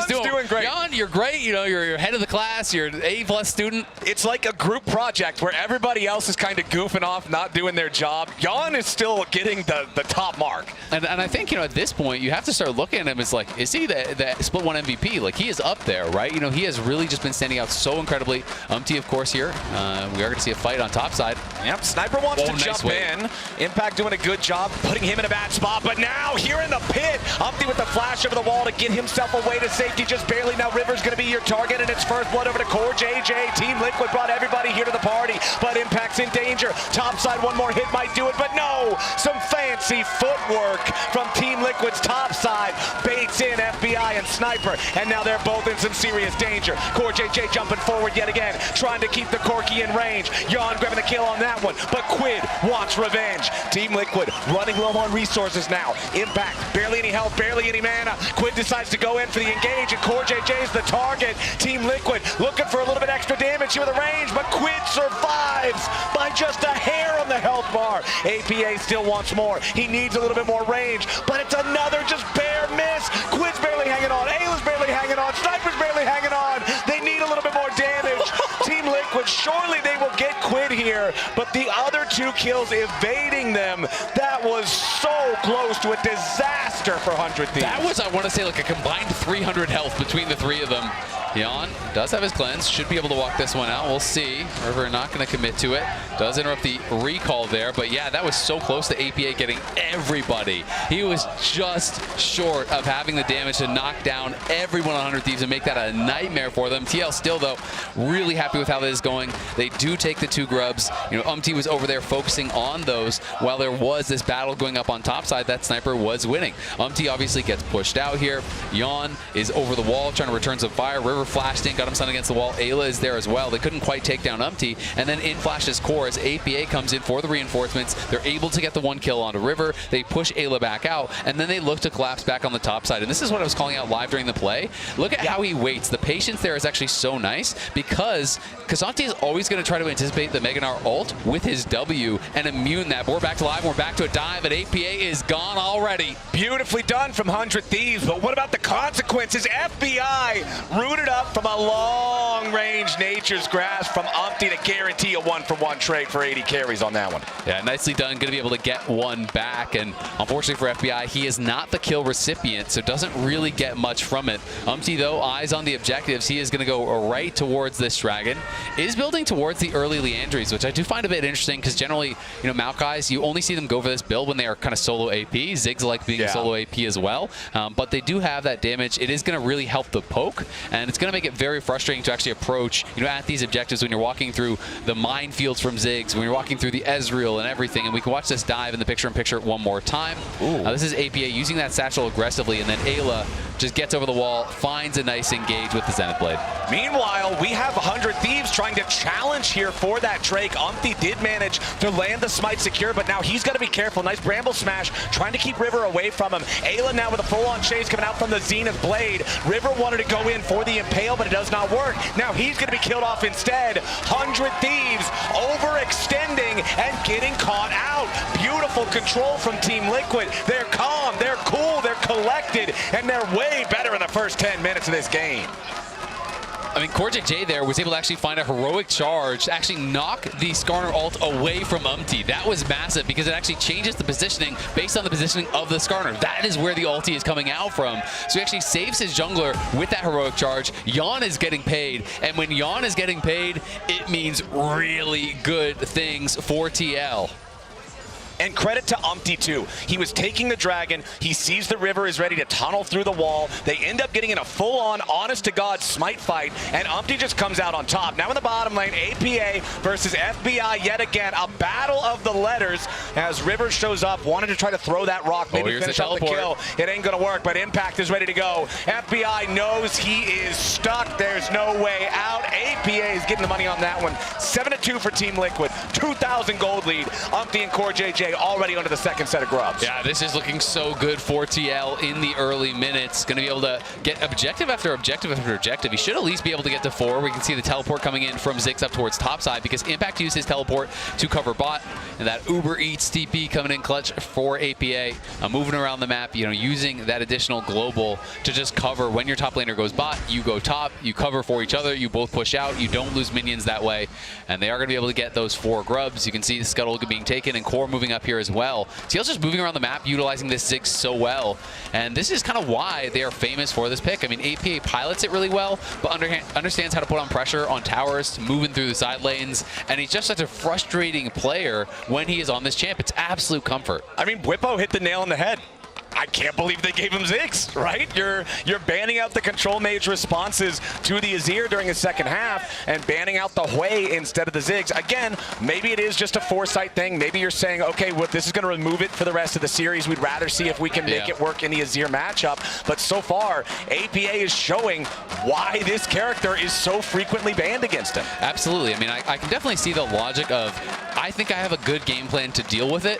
doing great. Yon, you're great. You know, you're head of the class. You're an A+ student. It's like a group project where everybody else is kind of goofing off, not doing their job. Yon is still getting the top mark. And I think, you know, at this point, you have to start looking at him as like, is he the Split 1 MVP? Like, he is up there, right? You know, he has really just been standing out so incredibly. Umpty, of course, here. We are going to see a fight on top side. Yep, Sniper wants to jump in. Impact doing a good job putting him in a bad spot, but now here in the pit, Umpty with the flash over the wall to get himself away to safety just barely. Now River's going to be your target, and it's first blood over to Core JJ. Team Liquid brought everybody here to the party, but Impact's in danger. Top side, one more hit might do it, but no! Some fancy footwork from Team Liquid's top side, baits in FBI and Sniper, and now they're both in some serious danger. Core JJ jumping forward yet again, trying to keep the Corki in range. Yon grabbing the kill on that one, but Quid wants revenge. Team Liquid running low on resources now. Impact, barely any health, barely any mana. Quid decides to go in for the engage, and Core JJ's the target. Team Liquid looking for a little bit extra damage here with the range, but Quid survives by just a hair on the health bar. APA still wants more. He needs a little bit more range, but it's another just bare miss. Quid's barely hanging on. Ayla's barely hanging on. Sniper's barely hanging on. They need a little bit more damage. Team Liquid, surely they will get Quid here, but the other two kills evading them. That was so close to a disaster for 100 Thieves. That was, I want to say, like a combined 300 health between the three of them. Jan does have his cleanse, should be able to walk this one out. We'll see. River not going to commit to it. Does interrupt the recall there, but yeah, that was so close to APA getting everybody. He was just short of having the damage to knock down everyone on 100 Thieves and make that a nightmare for them. TL still, though, really happy with how this is going. They do take the 2 grubs. You know, Umti was over there focusing on those while there was this battle going up on top side. That sniper was winning. Umti obviously gets pushed out here. Jan is over the wall trying to return some fire. River flashed in, got him stunned against the wall. Ayla is there as well. They couldn't quite take down Umti, and then in flashes Core as APA comes in for the reinforcements. They're able to get the 1 kill onto River. They push Ayla back out, and then they look to collapse back on the top side. And this is what I was calling out live during the play. Look at how he waits. The patience there is actually so nice because Kazanti is always going to try to anticipate the Meganar ult with his W and immune that. But we're back to live. We're back to a dive, and APA is gone already. Beautifully done from 100 Thieves, but what about the consequences? FBI rooted up from a long-range Nature's Grasp from Umti to guarantee a 1-for-1 trade for 80 carries on that one. Yeah, nicely done. Going to be able to get one back, and unfortunately for FBI, he is not the kill recipient, so doesn't really get much from it. Umti, though, eyes on the objectives. He is going to go right towards this dragon. Is building towards the early Leandries, which I do find a bit interesting because generally, you know, Maokai's, you only see them go for this build when they are kind of solo AP. Ziggs like being solo AP as well, but they do have that damage. It is going to really help the poke, and it's going to make it very frustrating to actually approach, you know, at these objectives when you're walking through the minefields from Ziggs, when you're walking through the Ezreal and everything. And we can watch this dive in the picture-in-picture one more time. This is APA using that satchel aggressively, and then Ayla just gets over the wall, finds a nice engage with the Zenith Blade. Meanwhile, we have 100 Thieves trying to challenge here for that Drake. Umti did manage to land the smite secure, but now he's got to be careful. Nice Bramble Smash, trying to keep River away from him. Ayla now with a full-on chase coming out from the Zenith Blade. River wanted to go in for the Impale, but it does not work. Now he's going to be killed off instead. 100 Thieves overextending and getting caught out. Beautiful control from Team Liquid. They're calm, they're cool, they're collected, and they're way better in the first 10 minutes of this game. I mean, CoreJJ there was able to actually find a heroic charge to actually knock the Skarner ult away from Umti. That was massive because it actually changes the positioning based on the positioning of the Skarner. That is where the ulti is coming out from. So he actually saves his jungler with that heroic charge. Jan is getting paid, and when Jan is getting paid, it means really good things for TL. And credit to Umti, too. He was taking the dragon. He sees the River is ready to tunnel through the wall. They end up getting in a full-on, honest-to-God smite fight, and Umti just comes out on top. Now in the bottom lane, APA versus FBI yet again. A battle of the letters as River shows up, wanted to try to throw that rock, maybe finish up the kill. It ain't going to work, but Impact is ready to go. FBI knows he is stuck. There's no way out. APA is getting the money on that one. 7-2 for Team Liquid. 2,000 gold lead. Umti and CoreJJ already under the second set of grubs. Yeah, this is looking so good for TL in the early minutes. Going to be able to get objective after objective after objective. He should at least be able to get to 4. We can see the teleport coming in from Ziggs up towards top side because Impact used his teleport to cover bot. And that Uber Eats TP coming in clutch for APA. Moving around the map, you know, using that additional global to just cover when your top laner goes bot, you go top, you cover for each other, you both push out, you don't lose minions that way. And they are going to be able to get those 4 grubs. You can see the Scuttle being taken and Core moving up here as well. TL's just moving around the map, utilizing this Ziggs so well. And this is kind of why they are famous for this pick. I mean, APA pilots it really well, but understands how to put on pressure on towers, moving through the side lanes. And he's just such a frustrating player when he is on this champ. It's absolute comfort. I mean, Whippo hit the nail on the head. I can't believe they gave him Ziggs, right? You're banning out the control mage responses to the Azir during the second half and banning out the Hui instead of the Ziggs. Again, maybe it is just a foresight thing. Maybe you're saying, okay, well, this is going to remove it for the rest of the series. We'd rather see if we can make it work in the Azir matchup. But so far, APA is showing why this character is so frequently banned against him. Absolutely. I mean, I can definitely see the logic of, I think I have a good game plan to deal with it.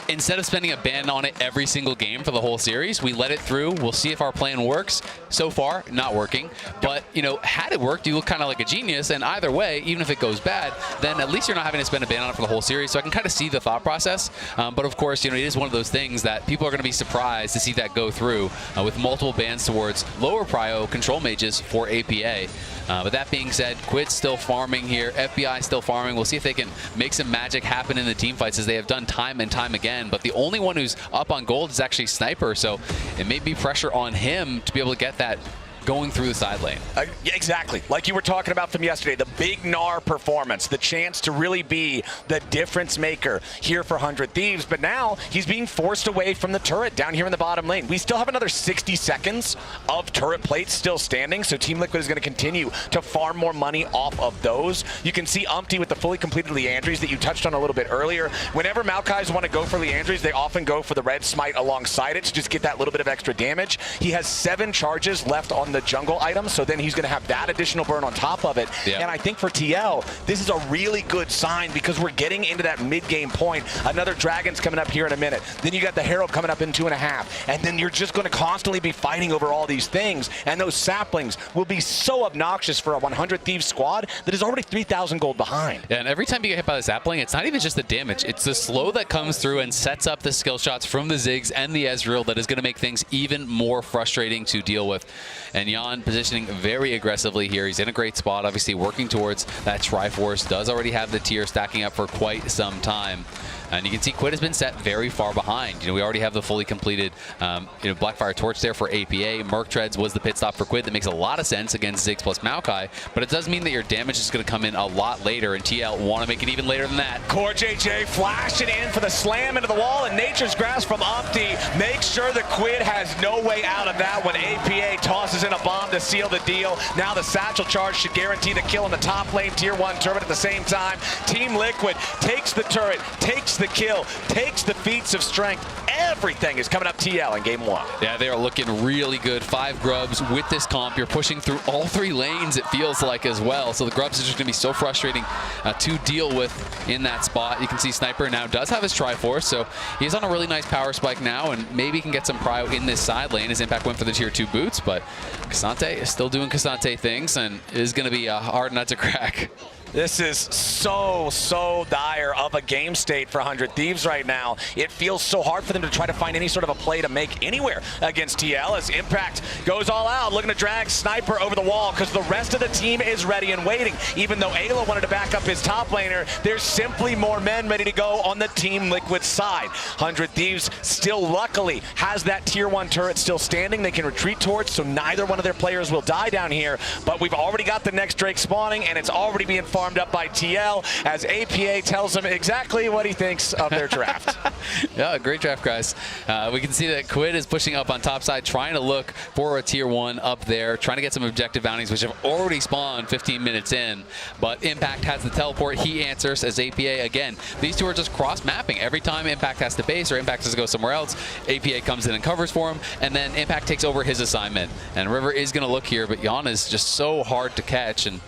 Instead of spending a ban on it every single game for the whole series, we let it through. We'll see if our plan works. So far, not working. But, you know, had it worked, you look kind of like a genius. And either way, even if it goes bad, then at least you're not having to spend a ban on it for the whole series. So I can kind of see the thought process. But of course, you know, it is one of those things that people are going to be surprised to see that go through with multiple bans towards lower prio control mages for APA. But that being said, Quid's still farming here. FBI still farming. We'll see if they can make some magic happen in the team fights as they have done time and time again. again. But the only one who's up on gold is actually Sniper, so it may be pressure on him to be able to get that going through the side lane. Yeah, exactly. Like you were talking about from yesterday, the big Gnar performance, the chance to really be the difference maker here for 100 Thieves, but now he's being forced away from the turret down here in the bottom lane. We still have another 60 seconds of turret plates still standing, so Team Liquid is going to continue to farm more money off of those. You can see Umpty with the fully completed Leandries that you touched on a little bit earlier. Whenever Maokai's want to go for Leandries, they often go for the red smite alongside it to just get that little bit of extra damage. He has 7 charges left on the jungle item, so then he's going to have that additional burn on top of it. Yeah. And I think for TL, this is a really good sign because we're getting into that mid-game point. Another Dragon's coming up here in a minute. Then you got the Herald coming up in 2.5. And then you're just going to constantly be fighting over all these things. And those saplings will be so obnoxious for a 100 Thieves squad that is already 3,000 gold behind. Yeah, and every time you get hit by the sapling, it's not even just the damage. It's the slow that comes through and sets up the skill shots from the Ziggs and the Ezreal that is going to make things even more frustrating to deal with. And Jan positioning very aggressively here. He's in a great spot, obviously working towards that Triforce. Does already have the tier stacking up for quite some time. And you can see Quid has been set very far behind. You know, we already have the fully completed Blackfire Torch there for APA. Merc Treads was the pit stop for Quid. That makes a lot of sense against Ziggs plus Maokai, but it does mean that your damage is going to come in a lot later, and TL want to make it even later than that. Core JJ flashing in for the slam into the wall, and Nature's Grasp from Umpty makes sure that Quid has no way out of that when APA tosses in a bomb to seal the deal. Now the Satchel Charge should guarantee the kill in the top lane tier 1 turret at the same time. Team Liquid takes the turret, takes the kill, takes the feats of strength. Everything is coming up TL in game 1. Yeah, they are looking really good. 5 grubs with this comp. You're pushing through all 3 lanes, it feels like, as well. So the grubs is just going to be so frustrating to deal with in that spot. You can see Sniper now does have his Triforce, so he's on a really nice power spike now, and maybe he can get some prio in this side lane. His Impact went for the tier 2 boots, but K'Sante is still doing K'Sante things and is going to be a hard nut to crack. This is so dire of a game state for 100 Thieves right now. It feels so hard for them to try to find any sort of a play to make anywhere against TL as Impact goes all out, looking to drag Sniper over the wall because the rest of the team is ready and waiting. Even though Ayla wanted to back up his top laner, there's simply more men ready to go on the Team Liquid side. 100 Thieves still luckily has that tier 1 turret still standing they can retreat towards, so neither one of their players will die down here, but we've already got the next Drake spawning, and it's already being farmed up by TL as APA tells him exactly what he thinks of their draft. Yeah, great draft, guys. We can see that Quid is pushing up on top side, trying to look for a tier 1 up there, trying to get some objective bounties, which have already spawned 15 minutes in. But Impact has the teleport. He answers as APA. Again, these two are just cross-mapping. Every time Impact has to base or Impact has to go somewhere else, APA comes in and covers for him, and then Impact takes over his assignment. And River is going to look here, but Jan is just so hard to catch. And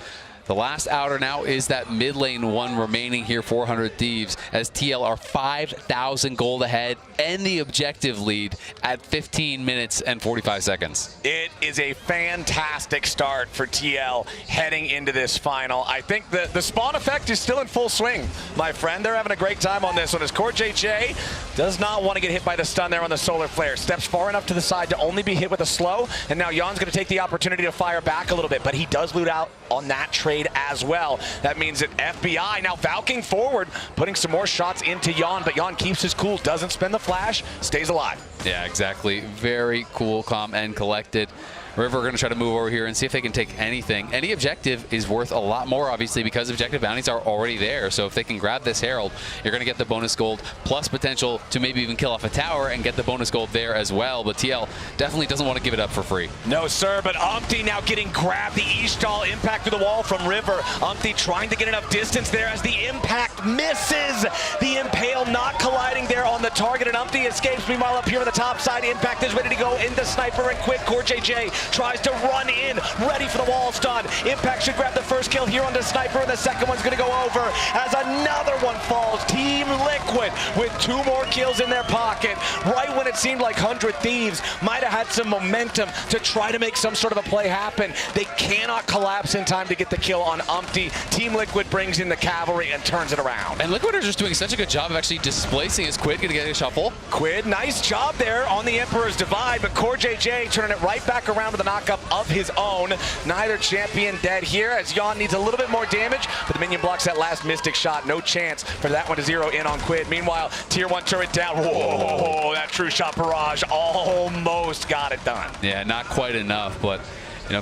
the last outer now is that mid lane 1 remaining here, 400 Thieves, as TL are 5,000 gold ahead and the objective lead at 15 minutes and 45 seconds. It is a fantastic start for TL heading into this final. I think the spawn effect is still in full swing, my friend. They're having a great time on this one as Core JJ does not want to get hit by the stun there on the Solar Flare. Steps far enough to the side to only be hit with a slow, and now Jan's going to take the opportunity to fire back a little bit, but he does loot out on that trade as well. That means that FBI now valking forward, putting some more shots into Jan, but Jan keeps his cool, doesn't spend the flash, stays alive. Yeah, exactly. Very cool, calm, and collected. River are going to try to move over here and see if they can take anything. Any objective is worth a lot more, obviously, because objective bounties are already there. So if they can grab this Herald, you're going to get the bonus gold, plus potential to maybe even kill off a tower and get the bonus gold there as well. But TL definitely doesn't want to give it up for free. No, sir, but Umpty now getting grabbed. The Ishtal impact through the wall from River. Umpty trying to get enough distance there as the impact misses. The Impale not colliding there on the target, and Umpty escapes. Meanwhile, up here on the top side, Impact is ready to go into Sniper and quick. Core JJ tries to run in, ready for the wall stun. Impact should grab the first kill here on the Sniper, and the second one's going to go over as another one falls. Team Liquid with 2 more kills in their pocket, right when it seemed like 100 Thieves might have had some momentum to try to make some sort of a play happen. They cannot collapse in time to get the kill on Umpty. Team Liquid brings in the cavalry and turns it around. round. And Liquid are just doing such a good job of actually displacing his Quid, gonna get a shuffle. Quid, nice job there on the Emperor's Divide, but CoreJJ turning it right back around with a knockup of his own. Neither champion dead here, as Jan needs a little bit more damage, but the minion blocks that last Mystic shot. No chance for that one to zero in on Quid. Meanwhile, Tier 1 turret down. Whoa, that True Shot Barrage almost got it done. Yeah, not quite enough, but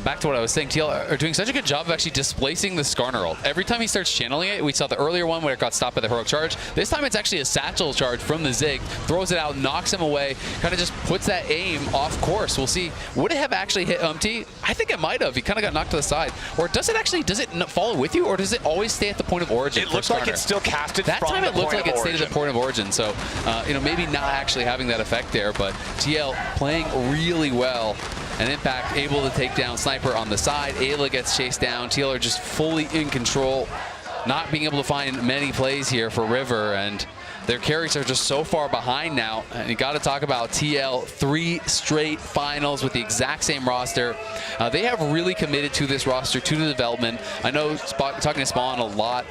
back to what I was saying, TL are doing such a good job of actually displacing the Skarner ult. Every time he starts channeling it, we saw the earlier one where it got stopped by the heroic charge. This time it's actually a satchel charge from the Zig, throws it out, knocks him away, kind of just puts that aim off course. We'll see. Would it have actually hit Umti? I think it might have. He kind of got knocked to the side. Or does it follow with you, or does it always stay at the point of origin? It looks like it's still casted that from time. It looked like it stayed origin. at the point of origin. So, maybe not actually having that effect there, but TL playing really well. And Impact able to take down Sniper on the side. Ayla gets chased down. TL are just fully in control, not being able to find many plays here for River, and their carries are just so far behind now. And you got to talk about TL, 3 straight finals with the exact same roster. They have really committed to this roster, to the development. I know talking to Spawn a lot.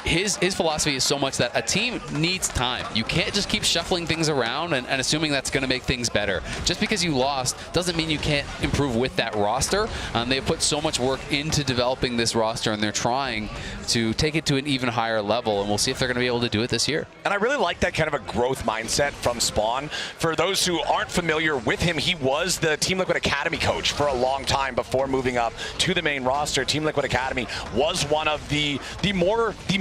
His philosophy is so much that a team needs time. You can't just keep shuffling things around and assuming that's going to make things better. Just because you lost doesn't mean you can't improve with that roster. They've put so much work into developing this roster, and they're trying to take it to an even higher level, and we'll see if they're going to be able to do it this year. And I really like that kind of a growth mindset from Spawn. For those who aren't familiar with him, he was the Team Liquid Academy coach for a long time before moving up to the main roster. Team Liquid Academy was one of the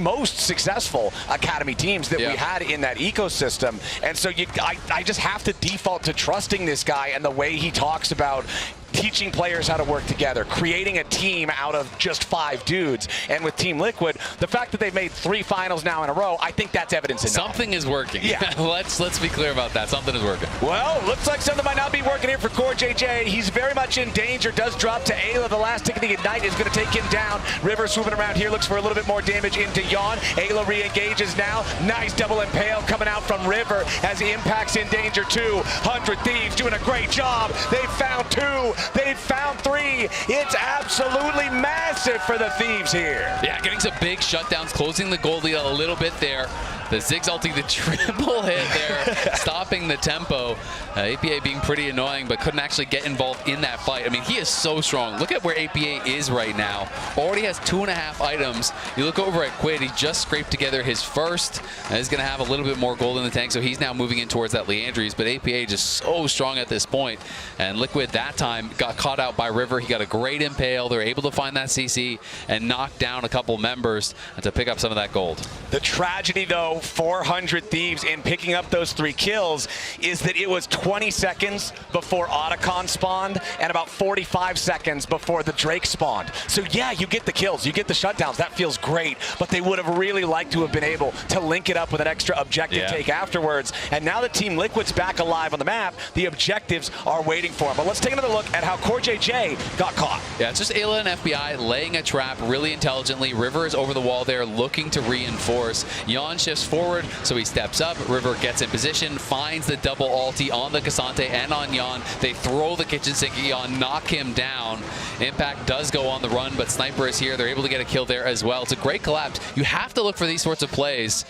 most successful academy teams that we had in that ecosystem. And so I just have to default to trusting this guy and the way he talks about teaching players how to work together, creating a team out of just 5 dudes. And with Team Liquid, the fact that they've made 3 finals now in a row, I think that's evidence enough. Something is working. Yeah. Let's be clear about that. Something is working. Well, looks like something might not be working here for CoreJJ. He's very much in danger. Does drop to Ayla. The last ticket to Ignite is going to take him down. River swooping around here, looks for a little bit more damage into Jan. Ayla re-engages now. Nice double impale coming out from River as he impacts in danger too. 100 Thieves doing a great job. They found 2. They've found 3. It's absolutely massive for the Thieves here. Yeah, getting some big shutdowns, closing the goal lead a little bit there. The Ziggs ulting the triple hit there, stopping the tempo. APA being pretty annoying, but couldn't actually get involved in that fight. I mean, he is so strong. Look at where APA is right now. Already has 2.5 items. You look over at Quid, he just scraped together his first. He's going to have a little bit more gold in the tank, so he's now moving in towards that Leandries, but APA just so strong at this point. And Liquid that time got caught out by River. He got a great impale. They were able to find that CC and knock down a couple members to pick up some of that gold. The tragedy, though, 400 Thieves in picking up those 3 kills is that it was 20 seconds before Otacon spawned and about 45 seconds before the Drake spawned. So yeah, you get the kills, you get the shutdowns, that feels great, but they would have really liked to have been able to link it up with an extra objective take afterwards. And now that Team Liquid's back alive on the map, the objectives are waiting for him. But let's take another look at how CoreJJ got caught. Yeah, it's just Ayla and FBI laying a trap really intelligently. River is over the wall there looking to reinforce. Jan shifts forward, so he steps up. River gets in position, finds the double ulti on the Cassante and on Jan. They throw the kitchen sink at Jan, knock him down. Impact does go on the run, but Sniper is here. They're able to get a kill there as well. It's a great collapse. You have to look for these sorts of plays.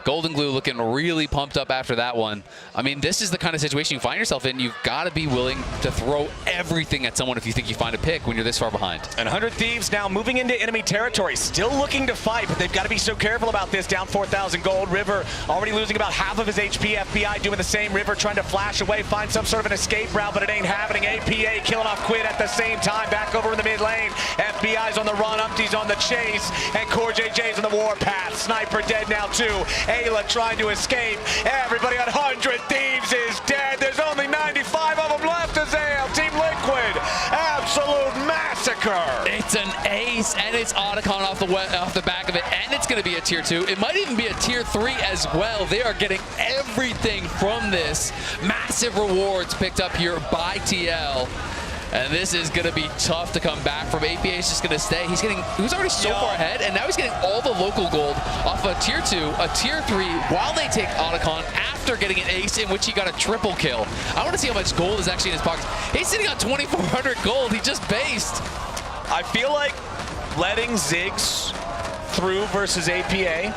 Golden Glue looking really pumped up after that one. I mean, this is the kind of situation you find yourself in. You've got to be willing to throw everything at someone if you think you find a pick when you're this far behind. And 100 Thieves now moving into enemy territory, still looking to fight, but they've got to be so careful about this. Down 4,000 gold. River already losing about half of his HP. FBI doing the same. River trying to flash away, find some sort of an escape route, but it ain't happening. APA killing off Quid at the same time. Back over in the mid lane. FBI's on the run. Umpty's on the chase. And CoreJJ's on the warpath. Sniper dead now too. Ayla trying to escape. Everybody on 100 Thieves is dead. There's only 95 of them left as Team Liquid. Absolute massacre. It's an ace, and it's Otacon off the back of it, and it's going to be a tier 2. It might even be a tier 3 as well. They are getting everything from this. Massive rewards picked up here by TL. And this is going to be tough to come back from. APA is just going to stay. He was already so far ahead, and now he's getting all the local gold off a tier 2, a tier 3, while they take Otacon after getting an ace in which he got a triple kill. I want to see how much gold is actually in his pockets. He's sitting on 2,400 gold. He just based. I feel like letting Ziggs through versus APA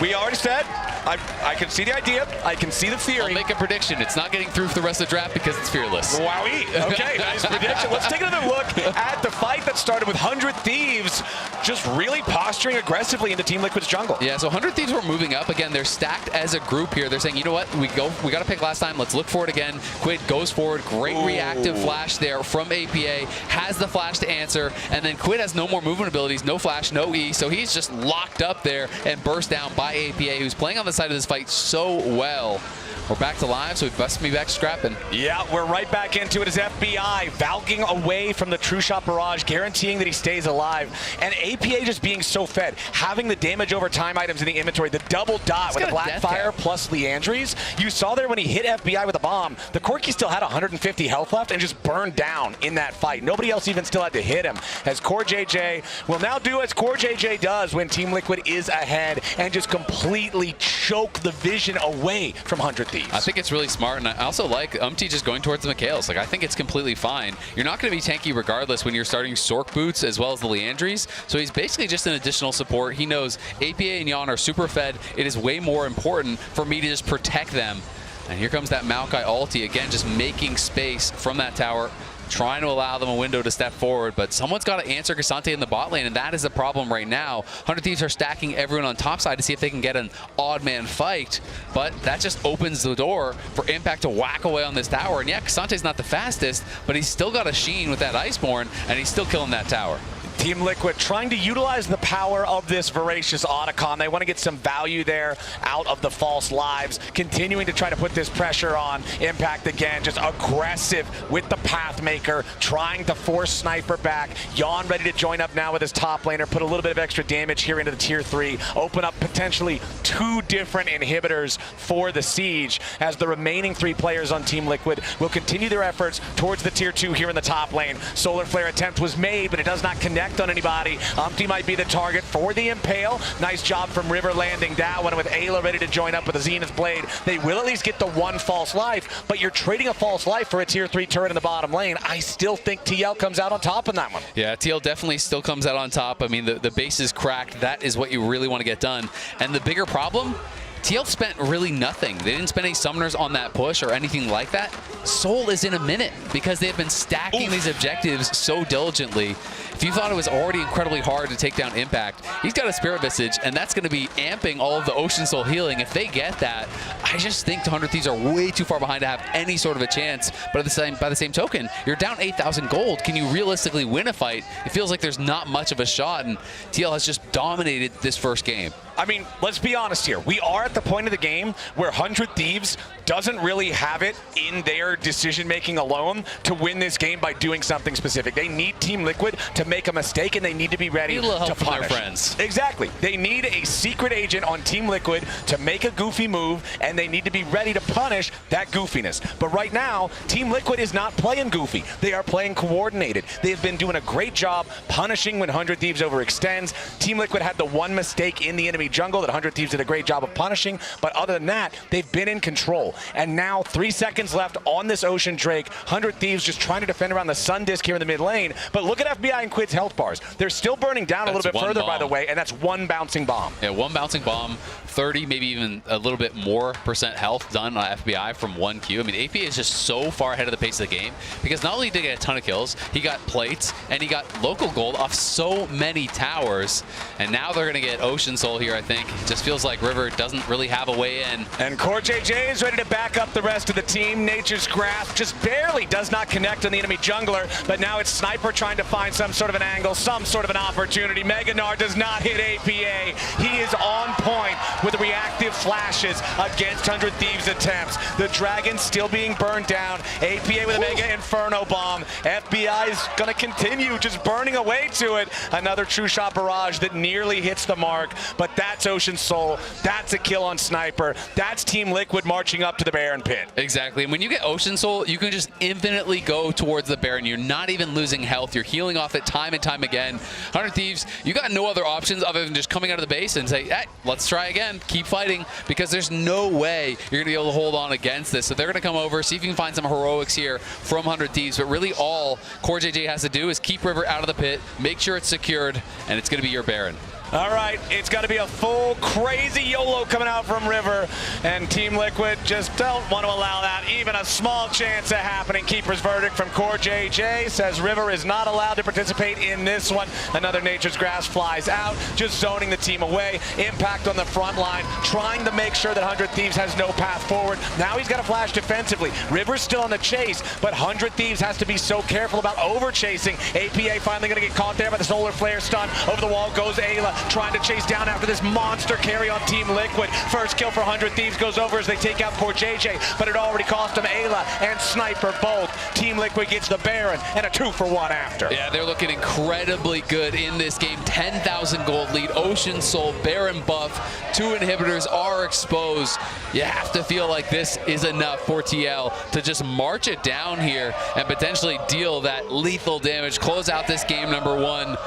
We already said, I can see the idea. I can see the theory. I'll make a prediction. It's not getting through for the rest of the draft because it's fearless. Wowie. Okay, nice prediction. Let's take another look at the fight that started with 100 Thieves just really posturing aggressively into Team Liquid's jungle. Yeah, so 100 Thieves were moving up. Again, they're stacked as a group here. They're saying, you know what, we got to pick last time. Let's look for it again. Quid goes forward. Great reactive flash there from APA. Has the flash to answer. And then Quid has no more movement abilities, no flash, no E. So he's just locked up there and burst down by APA, who's playing on the side of this fight so well. We're back to live, so we must be back scrapping. Yeah, we're right back into it as FBI valking away from the True Shot Barrage, guaranteeing that he stays alive. And APA just being so fed, having the damage over time items in the inventory, the double dot with the Blackfire plus Leandries. You saw there when he hit FBI with a bomb, the Corki still had 150 health left and just burned down in that fight. Nobody else even still had to hit him. As Core JJ will now do as Core JJ does when Team Liquid is ahead and just completely choke the vision away from 100 Thieves. I think it's really smart, and I also like just going towards the Mikhails. Like, I think it's completely fine. You're not going to be tanky regardless when you're starting Sork boots as well as the Leandries, so he's basically just an additional support. He knows APA and Yon are super fed. It is way more important for me to just protect them. And here comes that Maokai ulti, again, just making space from that tower, trying to allow them a window to step forward, but someone's got to answer Cassante in the bot lane, and that is the problem right now. 100 Thieves are stacking everyone on top side to see if they can get an odd man fight, but that just opens the door for Impact to whack away on this tower. And yeah, Cassante's not the fastest, but he's still got a sheen with that Iceborne, and he's still killing that tower. Team Liquid trying to utilize the power of this voracious Otacon. They want to get some value there out of the false lives, continuing to try to put this pressure on Impact again, just aggressive with the Pathmaker, trying to force Sniper back. Yon ready to join up now with his top laner, put a little bit of extra damage here into the tier 3, open up potentially 2 different inhibitors for the Siege, as the remaining 3 players on Team Liquid will continue their efforts towards the tier 2 here in the top lane. Solar Flare attempt was made, but it does not connect on anybody. Umpty might be the target for the Impale. Nice job from River landing that one with Ayla ready to join up with a Zenith Blade. They will at least get the 1 false life, but you're trading a false life for a tier 3 turret in the bottom lane. I still think TL comes out on top in that one. Yeah, TL definitely still comes out on top. I mean, the base is cracked. That is what you really want to get done. And the bigger problem, TL spent really nothing. They didn't spend any summoners on that push or anything like that. Soul is in a minute because they've been stacking these objectives so diligently. If you thought it was already incredibly hard to take down Impact, he's got a Spirit Visage, and that's going to be amping all of the Ocean Soul healing. If they get that, I just think the 100 Thieves are way too far behind to have any sort of a chance. But by the same token, you're down 8,000 gold. Can you realistically win a fight? It feels like there's not much of a shot, and TL has just dominated this first game. I mean, let's be honest here. We are at the point of the game where 100 Thieves doesn't really have it in their decision-making alone to win this game by doing something specific. They need Team Liquid to make a mistake, and they need to be ready to punish. Their friends. Exactly. They need a secret agent on Team Liquid to make a goofy move, and they need to be ready to punish that goofiness. But right now, Team Liquid is not playing goofy. They are playing coordinated. They've been doing a great job punishing when 100 Thieves overextends. Team Liquid had the 1 mistake in the enemy jungle that 100 Thieves did a great job of punishing, but other than that, they've been in control. And now 3 seconds left on this Ocean Drake. 100 Thieves just trying to defend around the Sun Disc here in the mid lane. But look at FBI and Quid's health bars. They're still burning down a little bit further, by the way, and that's 1 bouncing bomb. Yeah, 1 bouncing bomb, 30, maybe even a little bit more % health done on FBI from 1 Q. I mean, APA is just so far ahead of the pace of the game because not only did he get a ton of kills, he got plates, and he got local gold off so many towers. And now they're going to get Ocean Soul here, I think. It just feels like River doesn't really have a way in. And Core JJ is ready to back up the rest of the team. Nature's Grasp just barely does not connect on the enemy jungler, but now it's Sniper trying to find some sort of an angle, some sort of an opportunity. Meganar does not hit APA. He is on point with reactive flashes against 100 Thieves attempts. The Dragon still being burned down. APA with a Mega Inferno Bomb. FBI is going to continue just burning away to it. Another True Shot Barrage that nearly hits the mark, but that's Ocean Soul. That's a kill on Sniper. That's Team Liquid marching up to the Baron Pit. Exactly. And when you get Ocean Soul, you can just infinitely go towards the Baron. You're not even losing health. You're healing off it time and time again. 100 Thieves, you got no other options other than just coming out of the base and say, hey, let's try again. Keep fighting, because there's no way you're going to be able to hold on against this. So they're going to come over, see if you can find some heroics here from 100 Thieves. But really all Core JJ has to do is keep River out of the pit, make sure it's secured, and it's going to be your Baron. All right, it's got to be a full crazy YOLO coming out from River, and Team Liquid just don't want to allow that even a small chance of happening. Keeper's verdict from Core JJ says River is not allowed to participate in this one. Another Nature's Grass flies out, just zoning the team away. Impact on the front line, trying to make sure that 100 Thieves has no path forward. Now he's got to flash defensively. River's still on the chase, but 100 Thieves has to be so careful about over chasing. APA finally going to get caught there by the solar flare stun. Over the wall goes Ayla, trying to chase down after this monster carry on Team Liquid. First kill for 100 Thieves goes over as they take out Core JJ, but it already cost him Ayla and Sniper both. Team Liquid gets the Baron and a 2-for-1 after. Yeah, they're looking incredibly good in this game. 10,000 gold lead, Ocean Soul, Baron buff, 2 inhibitors are exposed. You have to feel like this is enough for TL to just march it down here and potentially deal that lethal damage, close out this game number 1.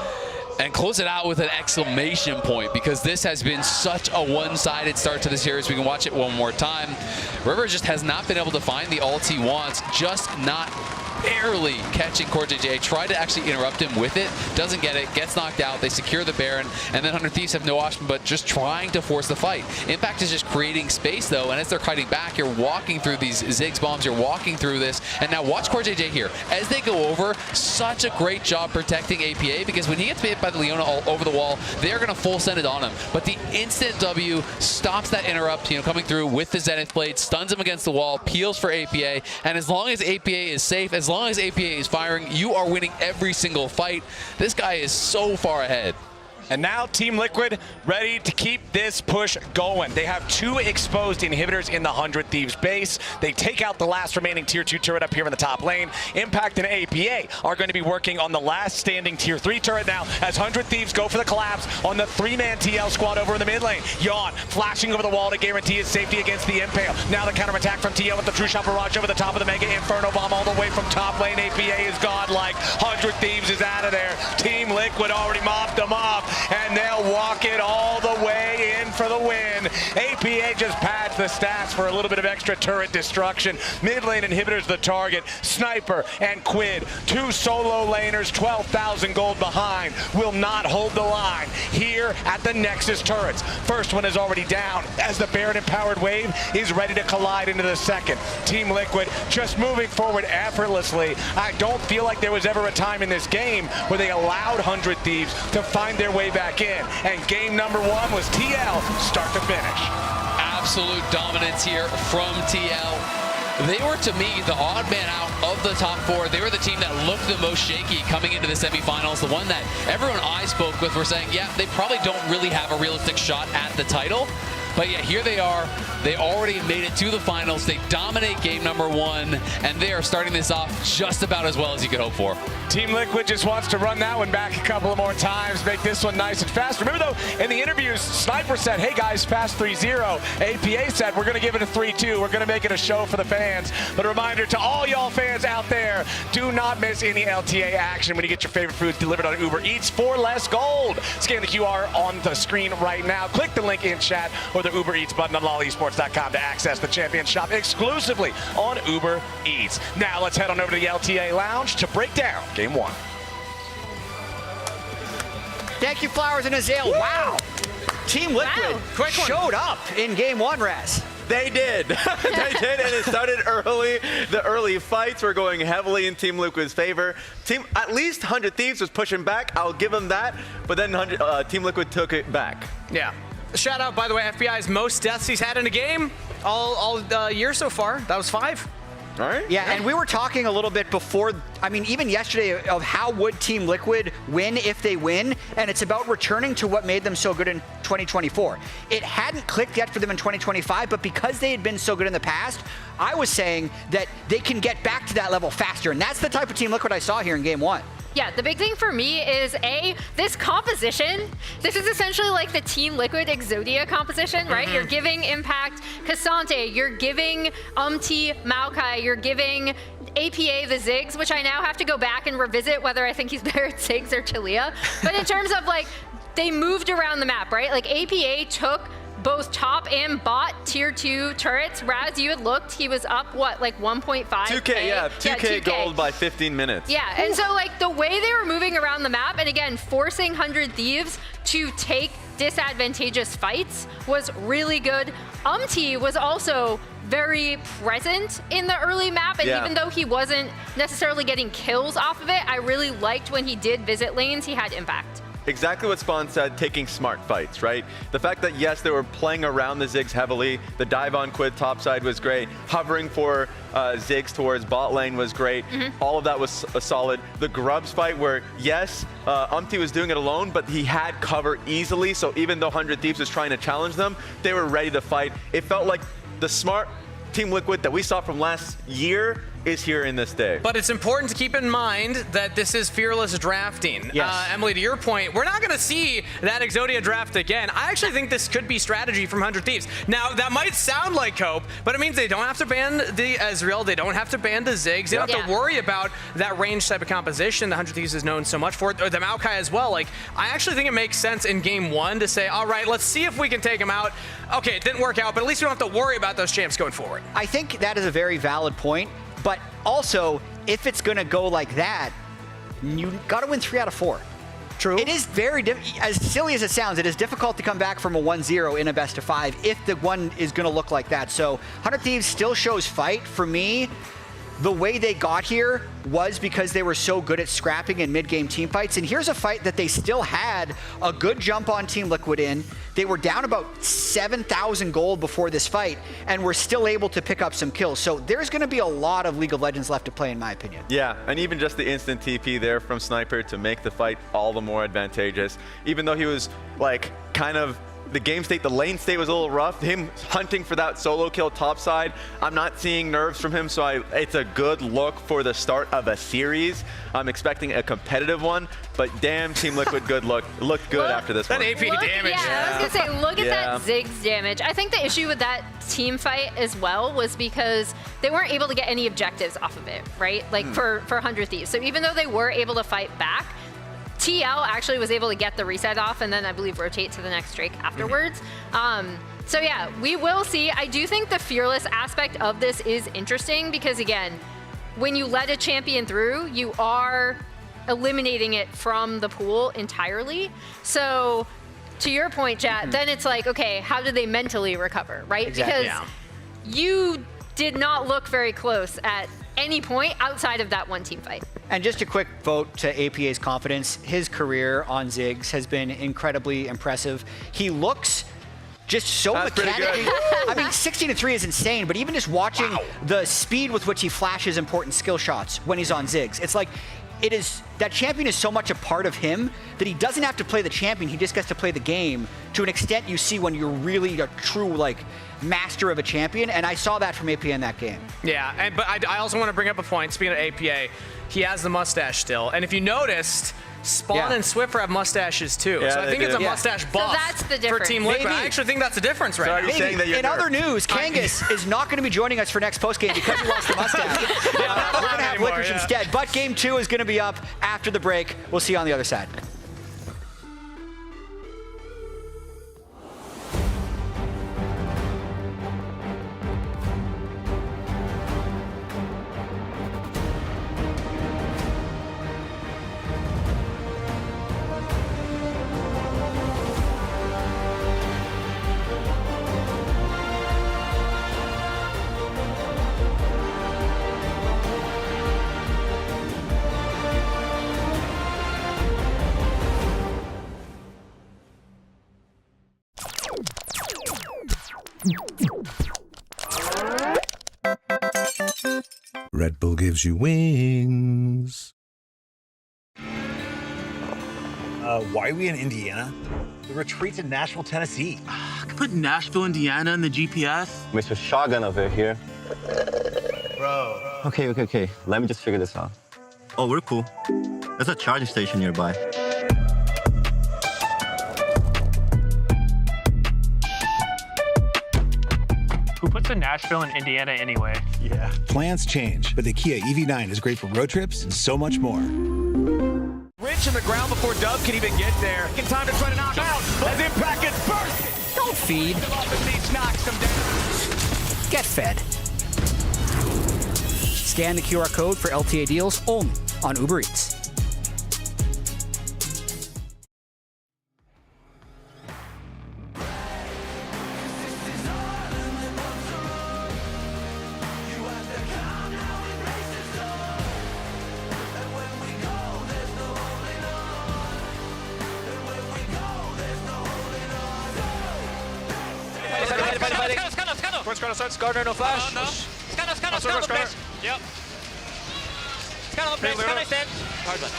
And close it out with an exclamation point, because this has been such a one-sided start to the series. We can watch it one more time. River just has not been able to find the ult he wants, just not barely catching Core JJ. Tried to actually interrupt him with it, doesn't get it, gets knocked out. They secure the Baron, and then 100 Thieves have no option but just trying to force the fight. Impact is just creating space though, and as they're kiting back, you're walking through these Ziggs bombs, you're walking through this, and now watch Core JJ here. As they go over, such a great job protecting APA, because when he gets hit by the Leona all over the wall, they're gonna full send it on him. But the instant W stops that interrupt, coming through with the Zenith Blade, stuns him against the wall, peels for APA, and as long as APA is safe, as long as APA is firing, you are winning every single fight. This guy is so far ahead. And now Team Liquid ready to keep this push going. They have 2 exposed inhibitors in the 100 Thieves base. They take out the last remaining tier 2 turret up here in the top lane. Impact and APA are going to be working on the last standing tier 3 turret now as 100 Thieves go for the collapse on the 3-man TL squad over in the mid lane. Yawn flashing over the wall to guarantee his safety against the Impale. Now the counterattack from TL with the True Shot barrage over the top of the Mega Inferno Bomb all the way from top lane. APA is godlike. 100 Thieves is out of there. Team Liquid already mopped them up, and they'll walk it all the way in for the win. APA just pads the stats for a little bit of extra turret destruction. Mid lane inhibitors the target. Sniper and Quid, 2 solo laners, 12,000 gold behind, will not hold the line here at the Nexus turrets. First one is already down as the Baron empowered wave is ready to collide into the second. Team Liquid just moving forward effortlessly. I don't feel like there was ever a time in this game where they allowed 100 Thieves to find their way back in. And game number 1 was TL start to finish. Absolute dominance here from TL. They were, to me, the odd man out of the top 4. They were the team that looked the most shaky coming into the semifinals. The one that everyone I spoke with were saying, yeah, they probably don't really have a realistic shot at the title. But yeah, here they are. They already made it to the finals. They dominate game number 1, and they are starting this off just about as well as you could hope for. Team Liquid just wants to run that one back a couple of more times, make this one nice and fast. Remember though, in the interviews, Sniper said, hey guys, fast 3-0. APA said, we're gonna give it a 3-2. We're gonna make it a show for the fans. But a reminder to all y'all fans out there, do not miss any LTA action when you get your favorite foods delivered on Uber Eats for less gold. Scan the QR on the screen right now. Click the link in chat or the Uber Eats button on lolesports.com to access the Champion Shop exclusively on Uber Eats. Now let's head on over to the LTA Lounge to break down Game 1. Thank you, Flowers and Azale. Wow. Team Liquid showed up in Game 1, Raz. They did. They did, and it started early. The early fights were going heavily in Team Liquid's favor. At least 100 Thieves was pushing back. I'll give them that. But then Team Liquid took it back. Yeah. Shout out, by the way, FBI's most deaths he's had in a game all year so far. That was 5. All right. Yeah, and we were talking a little bit before, I mean, even yesterday, of how would Team Liquid win if they win, and it's about returning to what made them so good in 2024. It hadn't clicked yet for them in 2025, but because they had been so good in the past, I was saying that they can get back to that level faster, and that's the type of Team Liquid I saw here in Game 1. Yeah, the big thing for me is, this composition. This is essentially like the Team Liquid Exodia composition, right? You're giving Impact Cassante, you're giving Maokai, you're giving APA the Ziggs, which I now have to go back and revisit whether I think he's better at Ziggs or Taliyah. But in terms of, like, they moved around the map, right? Like, APA took both top and bot tier 2 turrets. Raz, you had looked, he was up, what, like 1.5? 2K, yeah, 2K gold by 15 minutes. Yeah, and so like the way they were moving around the map, and again, forcing 100 Thieves to take disadvantageous fights was really good. Was also very present in the early map, and even though he wasn't necessarily getting kills off of it, I really liked when he did visit lanes, he had impact. Exactly what Spawn said, taking smart fights, right? The fact that, yes, they were playing around the Ziggs heavily. The dive on quid topside was great. Hovering for Ziggs towards bot lane was great. All of that was solid. The Grubs fight where, yes, was doing it alone, but he had cover easily. So even though 100 Thieves was trying to challenge them, they were ready to fight. It felt like the smart Team Liquid that we saw from last year is here in this day. But it's important to keep in mind that this is fearless drafting. Yes. Emily, to your point, we're not going to see that Exodia draft again. I actually think this could be strategy from 100 Thieves. Now, that might sound like cope, but it means they don't have to ban the Ezreal, they don't have to ban the Ziggs, they don't have to worry about that range type of composition that 100 Thieves is known so much for, or the Maokai as well. Like, I actually think it makes sense in game 1 to say, all right, let's see if we can take him out. Okay, it didn't work out, but at least we don't have to worry about those champs going forward. I think that is a very valid point. But also, if it's going to go like that, you got to win 3 out of 4. True. It is very, as silly as it sounds, it is difficult to come back from a 1-0 in a best of 5 if the one is going to look like that. So 100 Thieves still shows fight. For me, the way they got here was because they were so good at scrapping in mid-game team fights. And here's a fight that they still had a good jump on Team Liquid in. They were down about 7,000 gold before this fight and were still able to pick up some kills. So there's going to be a lot of League of Legends left to play, in my opinion. Yeah, and even just the instant TP there from Sniper to make the fight all the more advantageous. Even though he was like kind of the game state, the lane state was a little rough. Him hunting for that solo kill topside, I'm not seeing nerves from him, so it's a good look for the start of a series. I'm expecting a competitive one, but damn, Team Liquid looked good after this one. That AP damage. Yeah, I was gonna say, look at that Ziggs damage. I think the issue with that team fight as well was because they weren't able to get any objectives off of it, right? Like for 100 Thieves. So even though they were able to fight back, TL actually was able to get the reset off and then I believe rotate to the next Drake afterwards. So yeah, we will see. I do think the fearless aspect of this is interesting because again, when you let a champion through, you are eliminating it from the pool entirely. So to your point, chat, then it's like, okay, how do they mentally recover, right? Exactly. Because you did not look very close at any point outside of that one team fight. And just a quick vote to APA's confidence. His career on Ziggs has been incredibly impressive. He looks just so mechanically. I mean, 16-3 is insane, but even just watching the speed with which he flashes important skill shots when he's on Ziggs, it's like, that champion is so much a part of him that he doesn't have to play the champion, he just gets to play the game to an extent you see when you're really a true like master of a champion, and I saw that from APA in that game. Yeah, but I also want to bring up a point, speaking of APA, he has the mustache still, and if you noticed, Spawn and Swiffer have mustaches too, so I think it's a mustache buff that's the for difference. Team Liquid. I actually think that's the difference right now. In other news, Kangas is not going to be joining us for next postgame because he lost the mustache. We're going to have Licorice instead, but game 2 is going to be up after the break. We'll see you on the other side. Red Bull gives you wings. Why are we in Indiana? The retreat to Nashville, Tennessee. I could put Nashville, Indiana in the GPS. Mr. Shotgun over here. Bro. Okay. Let me just figure this out. Oh, we're cool. There's a charging station nearby. Who puts in Nashville and Indiana anyway? Yeah. Plans change, but the Kia EV9 is great for road trips and so much more. Rich in the ground before Dub can even get there. In time to try to knock out as Impact gets bursted. Feed. Get fed. Scan the QR code for LTA deals only on Uber Eats. Scanner, no flash. Scanner, flash. Yep. Scanner, no flash. Scanner is dead. Hard one.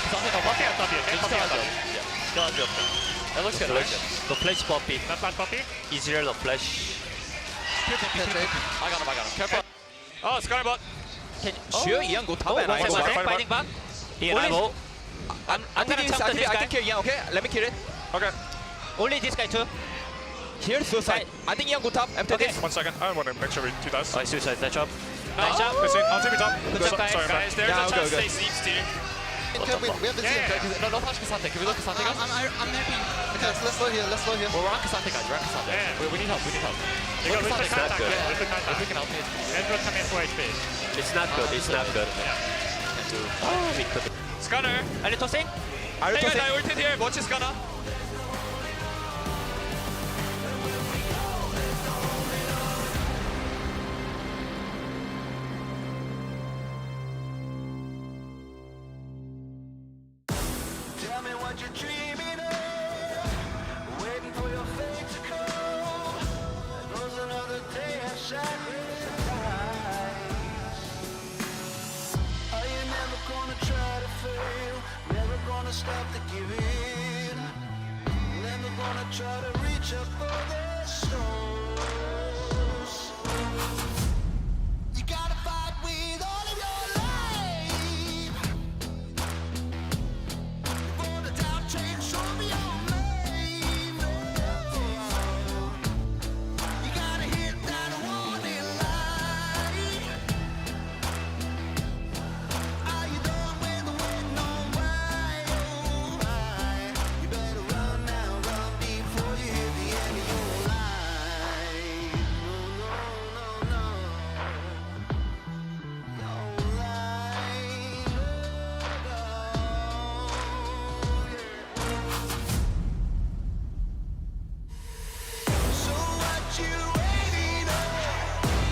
That looks good. The flash poppy. Not bad poppy. Easier the flash. I got him. Careful. Oh, Scanner bot. Sure, Ian, go top and I go back. Fighting back. Ian, I go. I'm gonna top this guy. I think kill Ian, okay? Let me kill it. Okay. Only this guy too. Here, suicide. I think Ian go top after this. 1 second. I want to make sure we do that. Oh, suicide. Nice job. Nice job. I'll take it top. Good job, guys. There's a chance they sleep still. We have the team. No touch Kasante. Can we look Kasante, guys? I'm happy. Okay, let's slow here. We're on Kasante, guys. We're on Kasante. Yeah. We need help. Look Kasante, at that. if we can help it. Andrew come in for HP. It's not good. Yeah. We could. Scanner. Are you tossing? Hey guys, I ulted here. Watch Scanner. Stop the giving. Never gonna try to reach up for the stars. You gotta fight with all of your life. For the doubt change, show me your name. You gotta hit that warning light. Are you done with the waiting on right? You better run now, run before you hit the end of your line. No, no, no, no. Your line. So what you waiting on?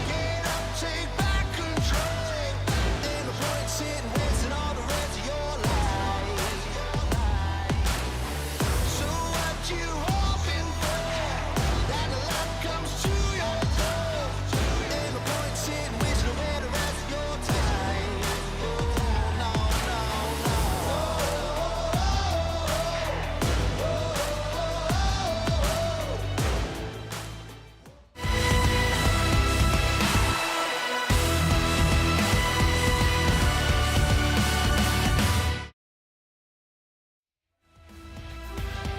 Get up, take back control. Ain't no point sitting wasting all the rest of your life. So what you hoping for? That the luck comes to your door. Ain't no point sitting wishing away the rest of your time. Oh, no, no, no.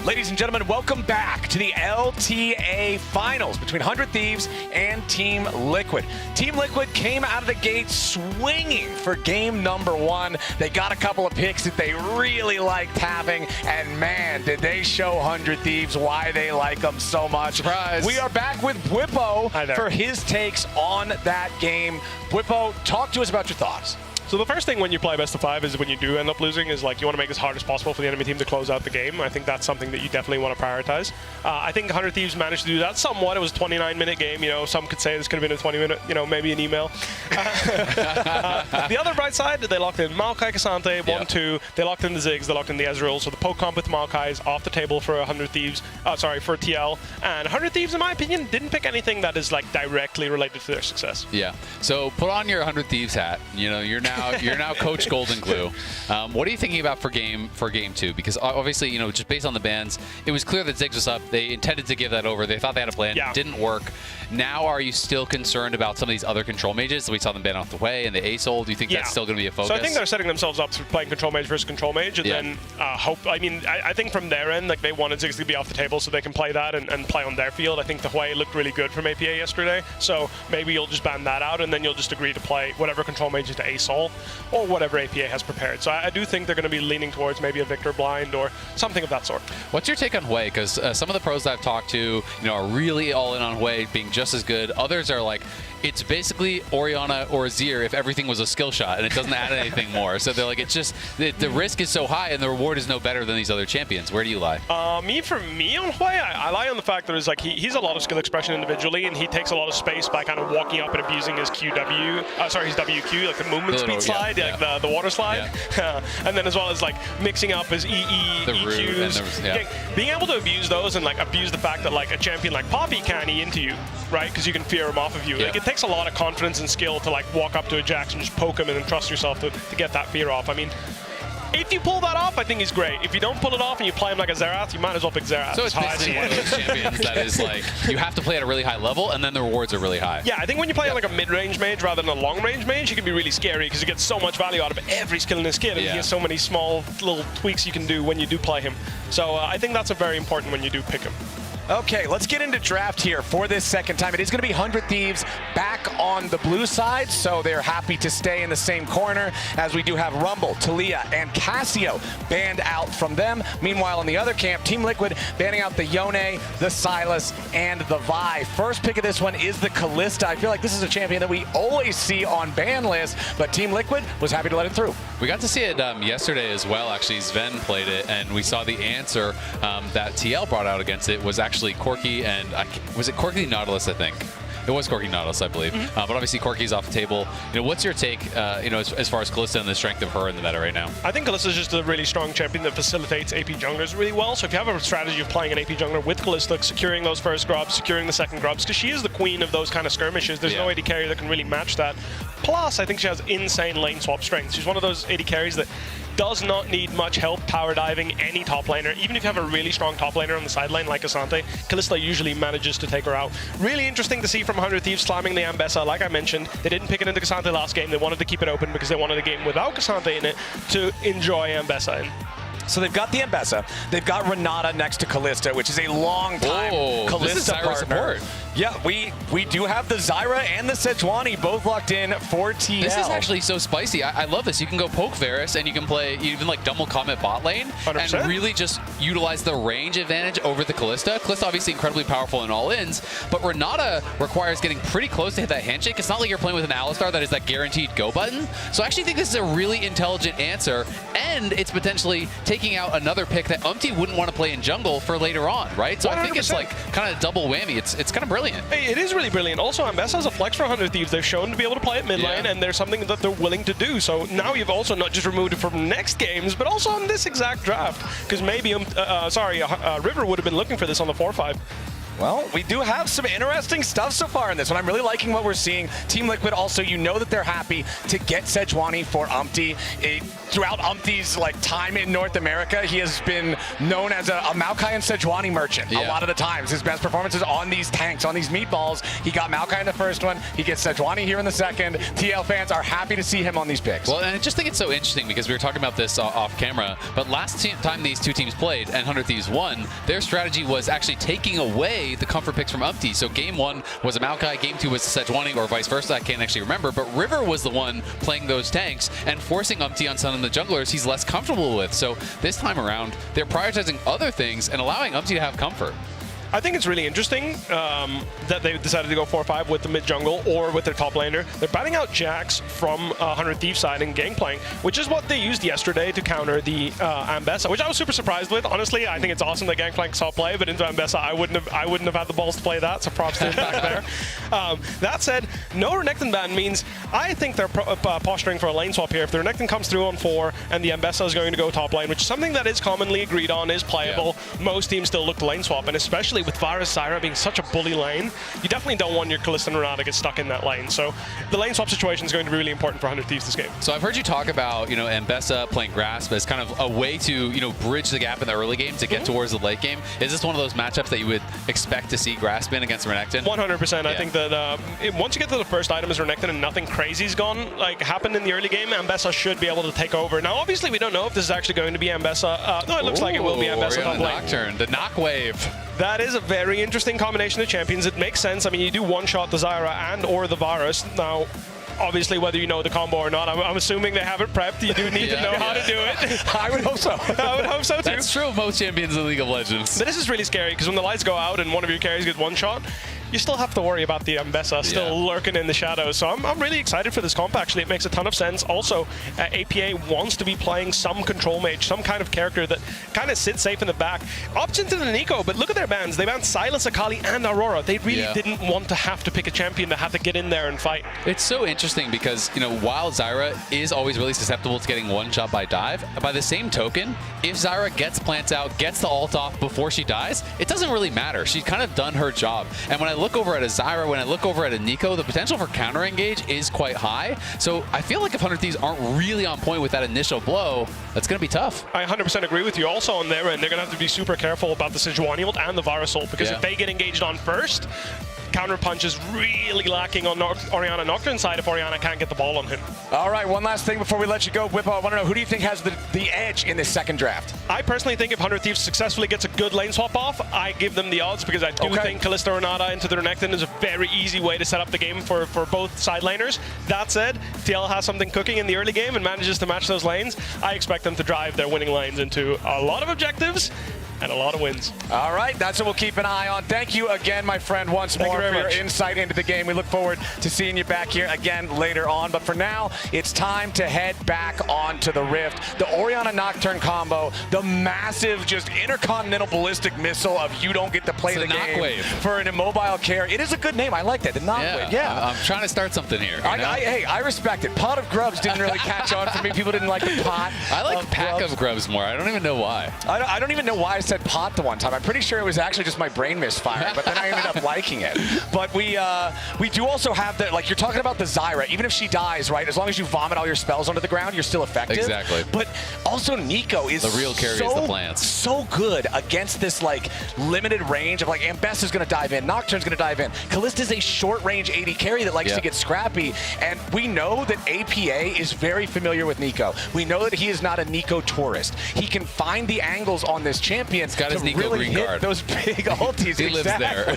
Ladies and gentlemen, welcome back to the LTA Finals between 100 Thieves and Team Liquid. Team Liquid came out of the gate swinging for game number 1. They got a couple of picks that they really liked having, and man, did they show 100 Thieves why they like them so much. Surprise. We are back with Bwipo Hi there. for his takes on that game. Bwipo, talk to us about your thoughts. So the first thing when you play best of 5 is when you do end up losing is like you want to make it as hard as possible for the enemy team to close out the game. I think that's something that you definitely want to prioritize. I think 100 Thieves managed to do that somewhat. It was a 29-minute game. You know, some could say this could have been a 20-minute, you know, maybe an email. The other bright side, they locked in Maokai Kasante, 1-2. They locked in the Ziggs, they locked in the Ezreal. So the poke comp with Maokai is off the table for 100 Thieves. For TL. And 100 Thieves, in my opinion, didn't pick anything that is like directly related to their success. Yeah. So put on your 100 Thieves hat. You know, you're now Coach Golden Glue. What are you thinking about for game 2? Because obviously, you know, just based on the bans, it was clear that Ziggs was up. They intended to give that over. They thought they had a plan. Yeah. It didn't work. Now, are you still concerned about some of these other control mages? We saw them ban off the way and the A-Soul. Do you think that's still going to be a focus? So I think they're setting themselves up for playing control mage versus control mage, and then hope. I mean, I think from their end, like they wanted Ziggs to be off the table so they can play that and play on their field. I think the Hui looked really good from APA yesterday, so maybe you'll just ban that out, and then you'll just agree to play whatever control mage into A-Soul. jungle, or whatever APA has prepared. So I do think they're going to be leaning towards maybe a Victor blind or something of that sort. What's your take on Hui? Because some of the pros that I've talked to, are really all in on Hui being just as good. Others are like, it's basically Orianna or Azir if everything was a skill shot and it doesn't add anything more. So they're like, it's just, the risk is so high and the reward is no better than these other champions. Where do you lie? For me on Hui, I lie on the fact that it's like he's a lot of skill expression individually, and he takes a lot of space by kind of walking up and abusing his his WQ, like the movement speed slide, like the water slide. Yeah. And then as well as like mixing up his EQs. Being able to abuse those and like abuse the fact that like a champion like Poppy can't E into you, right? Because you can fear him off of you. Like, it takes a lot of confidence and skill to like walk up to a Jax and just poke him and then trust yourself to get that fear off. I mean, if you pull that off, I think he's great. If you don't pull it off and you play him like a Xerath, you might as well pick Xerath. So it's basically one of those champions that is like, you have to play at a really high level and then the rewards are really high. Yeah, I think when you play like a mid-range mage rather than a long-range mage, you can be really scary because you get so much value out of every skill in his kit, and he has so many small little tweaks you can do when you do play him. So I think that's very important when you do pick him. Okay, let's get into draft here for this second time. It is going to be 100 Thieves back on the blue side, so they're happy to stay in the same corner, as we do have Rumble, Talia, and Cassio banned out from them. Meanwhile, in the other camp, Team Liquid banning out the Yone, the Sylas, and the Vi. First pick of this one is the Kalista. I feel like this is a champion that we always see on ban lists, but Team Liquid was happy to let it through. We got to see it yesterday as well. Actually, Sven played it, and we saw the answer that TL brought out against it was actually Corki and was it Corki Nautilus? I think it was Corki Nautilus, I believe. But obviously Corki's off the table. What's your take? As far as Kalista and the strength of her in the meta right now? I think Kalista is just a really strong champion that facilitates AP junglers really well. So if you have a strategy of playing an AP jungler with Kalista, securing those first grubs, securing the second grubs, because she is the queen of those kind of skirmishes. There's no AD carry that can really match that. Plus, I think she has insane lane swap strength. She's one of those AD carries that does not need much help power diving any top laner. Even if you have a really strong top laner on the sideline like Asante, Kalista usually manages to take her out. Really interesting to see from 100 Thieves slamming the Ambessa. Like I mentioned, they didn't pick it into Kasante last game. They wanted to keep it open because they wanted a game without Kasante in it to enjoy Ambessa in. So they've got the Ambessa, they've got Renata next to Kalista, which is a long time Kalista partner. Yeah, we do have the Zyra and the Sejuani both locked in for TL. This is actually so spicy. I love this. You can go poke Varus and you can play even like double Comet bot lane 100%. And really just utilize the range advantage over the Kalista. Kalista obviously incredibly powerful in all ins, but Renata requires getting pretty close to hit that handshake. It's not like you're playing with an Alistar that is that guaranteed go button. So I actually think this is a really intelligent answer, and it's potentially taking out another pick that Umpty wouldn't want to play in jungle for later on, right? So 100%. I think it's like kind of double whammy. It's kind of brilliant. Hey, it is really brilliant. Also, Ambessa has a flex for 100 Thieves. They've shown to be able to play at mid lane, and there's something that they're willing to do. So now you've also not just removed it from next games, but also on this exact draft. Because maybe, River would have been looking for this on the 4-5. Well, we do have some interesting stuff so far in this one. I'm really liking what we're seeing. Team Liquid also, that they're happy to get Sejuani for Umpty. Throughout Umpty's time in North America, he has been known as a Maokai and Sejuani merchant a lot of the times. His best performances on these tanks, on these meatballs. He got Maokai in the first one. He gets Sejuani here in the second. TL fans are happy to see him on these picks. Well, and I just think it's so interesting because we were talking about this off camera, but last time these two teams played and 100 Thieves won, their strategy was actually taking away the comfort picks from Umpty. So game 1 was a Maokai, game 2 was a Sejuani, or vice versa. I can't actually remember, but River was the one playing those tanks and forcing Umpty on some of the junglers he's less comfortable with. So this time around, they're prioritizing other things and allowing Umpty to have comfort. I think it's really interesting that they decided to go 4-5 with the mid jungle or with their top laner. They're batting out Jax from 100 Thieves side in Gangplank, which is what they used yesterday to counter the Ambessa, which I was super surprised with. Honestly, I think it's awesome that Gangplank saw play, but into Ambessa, I wouldn't have had the balls to play that. So props to him back there. That said, no Renekton ban means I think they're posturing for a lane swap here. If the Renekton comes through on 4 and the Ambessa is going to go top lane, which is something that is commonly agreed on, is playable, most teams still look to lane swap, and especially with Varus Zyra being such a bully lane, you definitely don't want your Kalista and Renata to get stuck in that lane. So the lane swap situation is going to be really important for 100 Thieves this game. So I've heard you talk about, Ambessa playing Grasp as kind of a way to, bridge the gap in the early game to get towards the late game. Is this one of those matchups that you would expect to see Grasp in against Renekton? 100%. Yeah. I think that once you get to the first item as Renekton and nothing crazy's happened in the early game, Ambessa should be able to take over. Now, obviously, we don't know if this is actually going to be Ambessa. No, it looks like it will be Ambessa top lane. Nocturne, the knock wave. That is a very interesting combination of champions. It makes sense. I mean, you do one-shot the Zyra and or the Varus. Now, obviously, whether you know the combo or not, I'm assuming they have it prepped. You do need to know how to do it. I would hope so. I would hope so, too. That's true of most champions in League of Legends. But this is really scary, because when the lights go out and one of your carries gets one shot, you still have to worry about the Ambessa still lurking in the shadows. So I'm really excited for this comp, actually. It makes a ton of sense. Also, APA wants to be playing some control mage, some kind of character that kind of sits safe in the back. Option to the Nico, but look at their bans. They banned Silas, Akali, and Aurora. They really didn't want to have to pick a champion that had to get in there and fight. It's so interesting because, you know, while Zyra is always really susceptible to getting one shot by dive, by the same token, if Zyra gets plants out, gets the ult off before she dies, it doesn't really matter. She's kind of done her job. And when I look over at a Zyra, when I look over at a Nico, the potential for counter engage is quite high. So I feel like if 100 Thieves aren't really on point with that initial blow, that's going to be tough. I 100% agree with you. Also on their end, they're going to have to be super careful about the Sejuani ult and the Varusol, because if they get engaged on first, counter punch is really lacking on Orianna Nocturne's side if Orianna can't get the ball on him. All right, one last thing before we let you go. Whippo, I want to know, who do you think has the edge in this second draft? I personally think if 100 Thieves successfully gets a good lane swap off, I give them the odds, because I do think Kalista Renata into the Renekton is a very easy way to set up the game for both side laners. That said, TL has something cooking in the early game and manages to match those lanes. I expect them to drive their winning lanes into a lot of objectives and a lot of wins. All right, that's what we'll keep an eye on. Thank you again, my friend, once more for your insight into the game. We look forward to seeing you back here again later on. But for now, it's time to head back onto the Rift. The Orianna Nocturne combo, the massive, just intercontinental ballistic missile of you don't get to play the game for an immobile carry. It is a good name. I like that. The Knockwave. Yeah. I'm trying to start something here. Hey, I respect it. Pot of Grubs didn't really catch on for me. People didn't like the pot. I like Pack of Grubs more. I don't even know why. I don't even know why I said pot the one time. I'm pretty sure it was actually just my brain misfire, but then I ended up liking it. But we do also have the, like you're talking about the Zyra, even if she dies, right, as long as you vomit all your spells onto the ground, you're still effective. Exactly. But also Nico is the real carry is the plants. So good against this like limited range of like Ambessa's gonna dive in, Nocturne's gonna dive in. Kalista's a short range AD carry that likes to get scrappy, and we know that APA is very familiar with Nico. We know that he is not a Nico tourist. He can find the angles on this champion to Nico really green hit card. those big ultis. He lives there.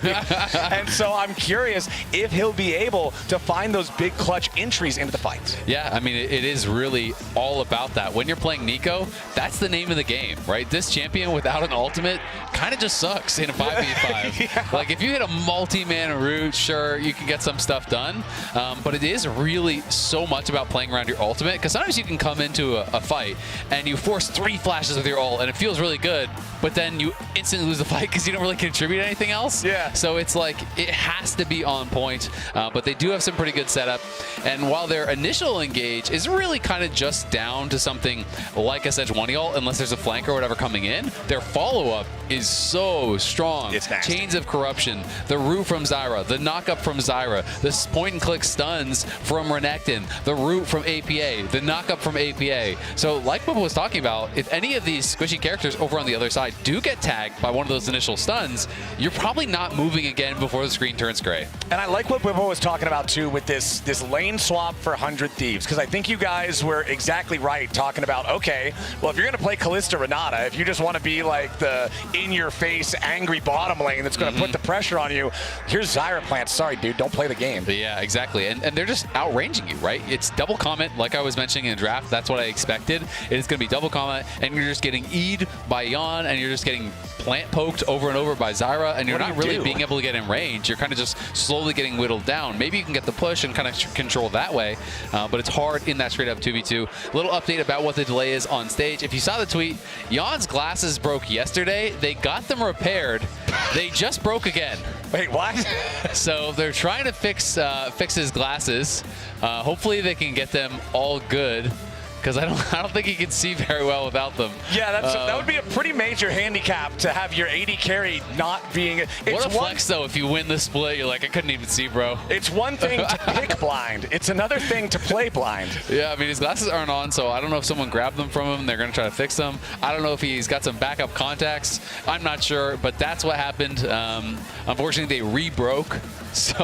And so I'm curious if he'll be able to find those big clutch entries into the fights. Yeah, I mean, it is really all about that. When you're playing Nico, that's the name of the game, right? This champion without an ultimate kind of just sucks in a 5v5. Like, if you hit a multi-man route, sure, you can get some stuff done. But it is really so much about playing around your ultimate, because sometimes you can come into a fight and you force 3 flashes with your ult, and it feels really good, but then you instantly lose the fight because you don't really contribute anything else. Yeah. So it's like, it has to be on point, but they do have some pretty good setup. And while their initial engage is really kind of just down to something like a Sejuani ult, unless there's a flank or whatever coming in, their follow-up is so strong. It's nasty. Chains of Corruption, the root from Zyra, the knock-up from Zyra, the point-and-click stuns from Renekton, the root from APA, the knock-up from APA. So like Bubba was talking about, if any of these squishy characters over on the other side do get tagged by one of those initial stuns, you're probably not moving again before the screen turns gray. And I like what Bubba was talking about too with this lane swap for 100 Thieves, because I think you guys were exactly right talking about, okay, well, if you're going to play Kalista Renata, if you just want to be like the in-your-face angry bottom lane that's going to put the pressure on you, here's Zyra Plant. Sorry, dude, don't play the game. Yeah, exactly. And they're just outranging you, right? It's double comment, like I was mentioning in the draft. That's what I expected. It's going to be double comment, and you're just getting E'd by Yon, and you're just getting plant poked over and over by Zyra, and you're not really being able to get in range. You're kind of just slowly getting whittled down. Maybe you can get the push and kind of control that way, but it's hard in that straight up 2v2. Little update about what the delay is on stage. If you saw the tweet, Yon's glasses broke yesterday. They got them repaired. They just broke again. Wait, what? So they're trying to fix his glasses. Hopefully they can get them all good, because I don't think he can see very well without them. Yeah, that would be a pretty major handicap to have your AD carry not being. What a flex though! If you win the split, you're like, I couldn't even see, bro. It's one thing to pick blind. It's another thing to play blind. Yeah, I mean, his glasses aren't on, so I don't know if someone grabbed them from him. They're gonna try to fix them. I don't know if he's got some backup contacts. I'm not sure, but that's what happened. Unfortunately, they re-broke. So.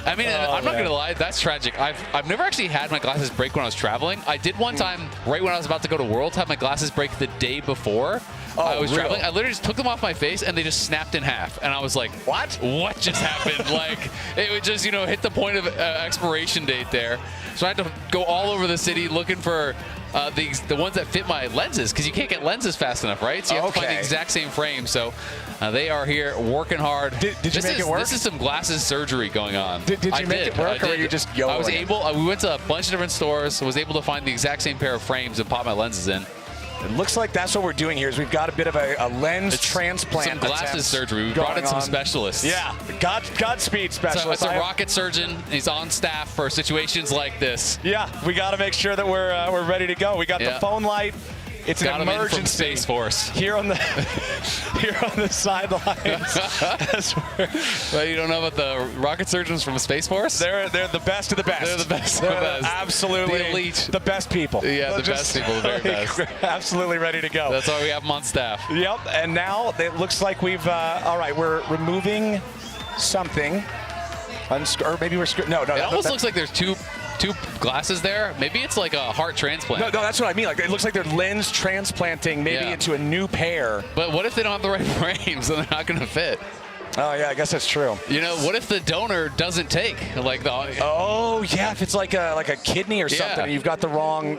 I mean, I'm not going to lie, that's tragic. I've never actually had my glasses break when I was traveling. I did one time, right when I was about to go to Worlds, have my glasses break the day before. I was real? traveling. I literally just took them off my face and they just snapped in half. And I was like, what? What just happened? Like, it would just, hit the point of expiration date there. So I had to go all over the city looking for the ones that fit my lenses, because you can't get lenses fast enough, right? So you have to find the exact same frame. So they are here working hard. Did you make it work? This is some glasses surgery going on. Did you make it work, or were you just YOLOing? I was able. We went to a bunch of different stores. I was able to find the exact same pair of frames and pop my lenses in. It looks like that's what we're doing here. Is we've got a bit of a lens transplant. Some glasses surgery. We brought in some specialists. Yeah, Godspeed specialists. So it's a rocket surgeon. He's on staff for situations like this. Yeah, we got to make sure that we're ready to go. We got the phone light. It's an emergency. From Space Force here on the sidelines. Well, you don't know about the rocket surgeons from Space Force? They're the best of the best. They're the best. They're absolutely the elite, the best people. Yeah, the best people, the very best. Absolutely ready to go. That's why we have them on staff. Yep. And now it looks like we've. All right, we're removing something. Or maybe we're no. It almost looks like there's two glasses there. Maybe it's like a heart transplant. No, that's what I mean. Like, it looks like they're lens transplanting maybe into a new pair. But what if they don't have the right frames and they're not going to fit? Oh yeah, I guess that's true. What if the donor doesn't take like the? Oh yeah, if it's like a kidney or something, and you've got the wrong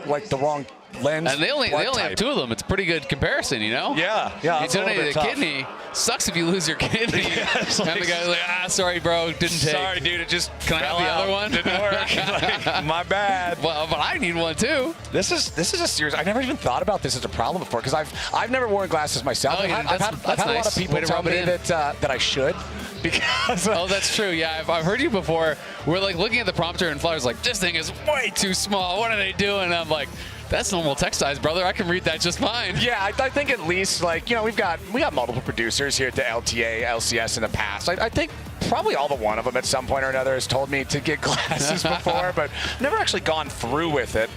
lens. And they only have 2 of them. It's a pretty good comparison, Yeah. You donated a kidney. Sucks if you lose your kidney. And the guy's like, sorry, bro, didn't take. Sorry, dude, it just Can I have the other one? Didn't work. My bad. Well, but I need one too. This is a serious. I never even thought about this as a problem before, because I've never worn glasses myself. I've had a lot of people tell me that I should. Because oh, that's true. Yeah, I've heard you before. We're like looking at the prompter and Flyer's like, this thing is way too small. What are they doing? And I'm like, that's normal text size, brother. I can read that just fine. Yeah, I think at least we got multiple producers here at the LTA, LCS in the past. I think probably all but one of them at some point or another has told me to get glasses before, but never actually gone through with it.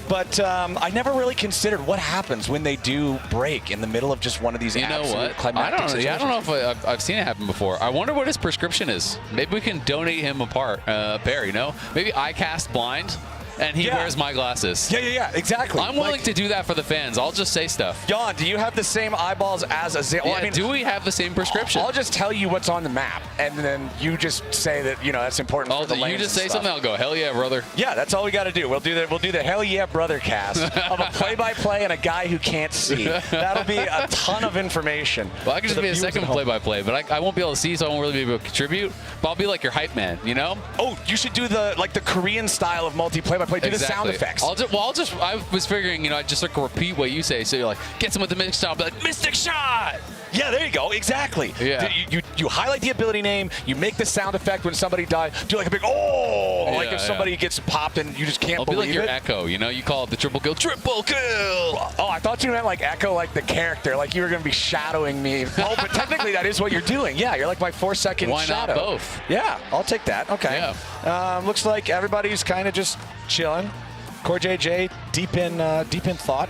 But I never really considered what happens when they do break in the middle of just one of these absolute climactic situations. I don't know if I've seen it happen before. I wonder what his prescription is. Maybe we can donate him a pair, Maybe I cast blind. And he wears my glasses. Yeah, exactly. I'm willing to do that for the fans. I'll just say stuff. Jan, do you have the same eyeballs as Azale? Yeah, do we have the same prescription? I'll just tell you what's on the map, and then you just say that that's important for the lanes. You just say something, I'll go, hell yeah, brother. Yeah, that's all we got to do. We'll do the hell yeah, brother cast of a play-by-play and a guy who can't see. That'll be a ton of information. Well, I could just be a second play-by-play, but I won't be able to see, so I won't really be able to contribute. But I'll be like your hype man, Oh, you should do the Korean style of multi-play-by-play. Do the sound effects. I was figuring, I'd just repeat what you say. So you're like, get someone with the mystic shot, be like, mystic shot! Yeah, there you go. Exactly. Yeah. You highlight the ability name. You make the sound effect when somebody dies. Do like a big like if somebody gets popped and you just can't believe it. I'll be like your Echo. You call it the triple kill. Triple kill. Oh, I thought you meant like Echo, like the character, like you were gonna be shadowing me. Oh, but technically that is what you're doing. Yeah, you're like my 4-second shadow. Why not both? Yeah, I'll take that. Okay. Yeah. Looks like everybody's kind of just chilling. Core JJ deep in thought.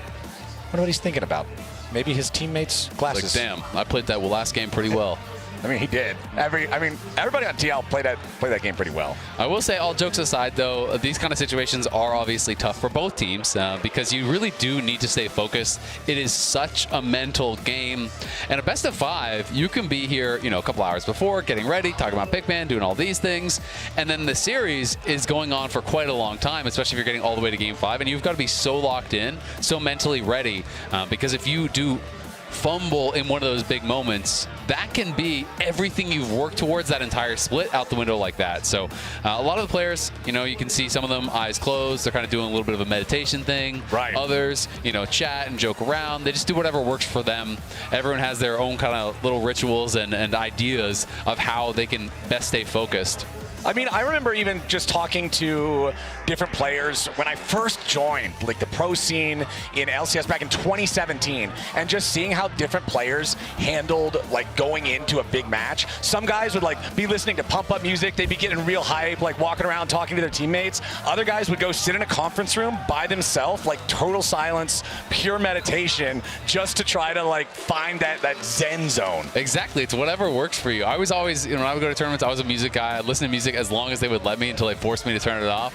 Wonder what he's thinking about. Maybe his teammates' glasses. Like, damn, I played that last game pretty well. I mean, he did. Everybody on TL played that game pretty well. I will say, all jokes aside, though, these kind of situations are obviously tough for both teams because you really do need to stay focused. It is such a mental game. And a best of 5, you can be here, a couple hours before, getting ready, talking about Pikmin, doing all these things. And then the series is going on for quite a long time, especially if you're getting all the way to Game 5. And you've got to be so locked in, so mentally ready, because if you do fumble in one of those big moments, that can be everything you've worked towards that entire split out the window like that. So a lot of the players, you can see some of them eyes closed. They're kind of doing a little bit of a meditation thing. Right. Others, chat and joke around. They just do whatever works for them. Everyone has their own kind of little rituals and ideas of how they can best stay focused. I remember even just talking to different players when I first joined, like the pro scene in LCS back in 2017, and just seeing how different players handled like going into a big match. Some guys would be listening to pump up music, they'd be getting real hype, walking around talking to their teammates. Other guys would go sit in a conference room by themselves, total silence, pure meditation, just to try to find that zen zone. Exactly, it's whatever works for you. I was always, when I would go to tournaments, I was a music guy. I'd listen to music music as long as they would let me until they forced me to turn it off,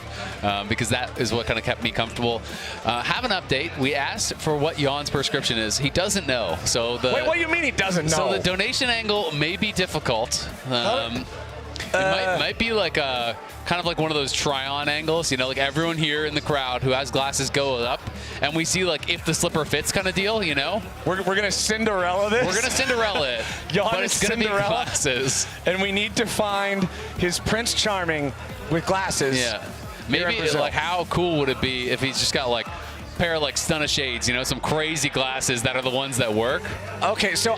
because that is what kind of kept me comfortable. Have an update. We asked for what Jan's prescription is. He doesn't know. So Wait, what do you mean he doesn't know? So the donation angle may be difficult. It might be like a kind of like one of those try-on angles, like everyone here in the crowd who has glasses go up, and we see like if the slipper fits kind of deal, We're gonna Cinderella this. We're gonna Cinderella it, but it's gonna be glasses, and we need to find his Prince Charming with glasses. Yeah, maybe like how cool would it be if he's just got like a pair of like stunner shades, some crazy glasses that are the ones that work. Okay, so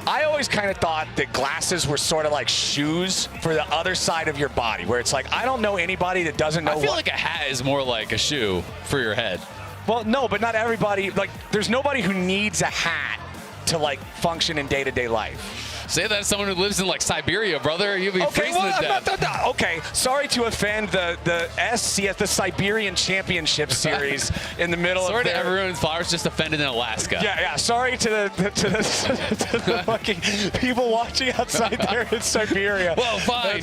I always kind of thought that glasses were sort of like shoes for the other side of your body, where it's like, I don't know anybody that doesn't know. I feel like a hat is more like a shoe for your head. Well, no, but not everybody. Like, there's nobody who needs a hat to like function in day-to-day life. Say that as someone who lives in like Siberia, brother. You'll be freezing to death. Okay, sorry to offend the SCS, the Siberian Championship Series in the middle sorry of to everyone who was just offended in Alaska. Yeah. Sorry to the fucking people watching outside there in Siberia. Well, fine.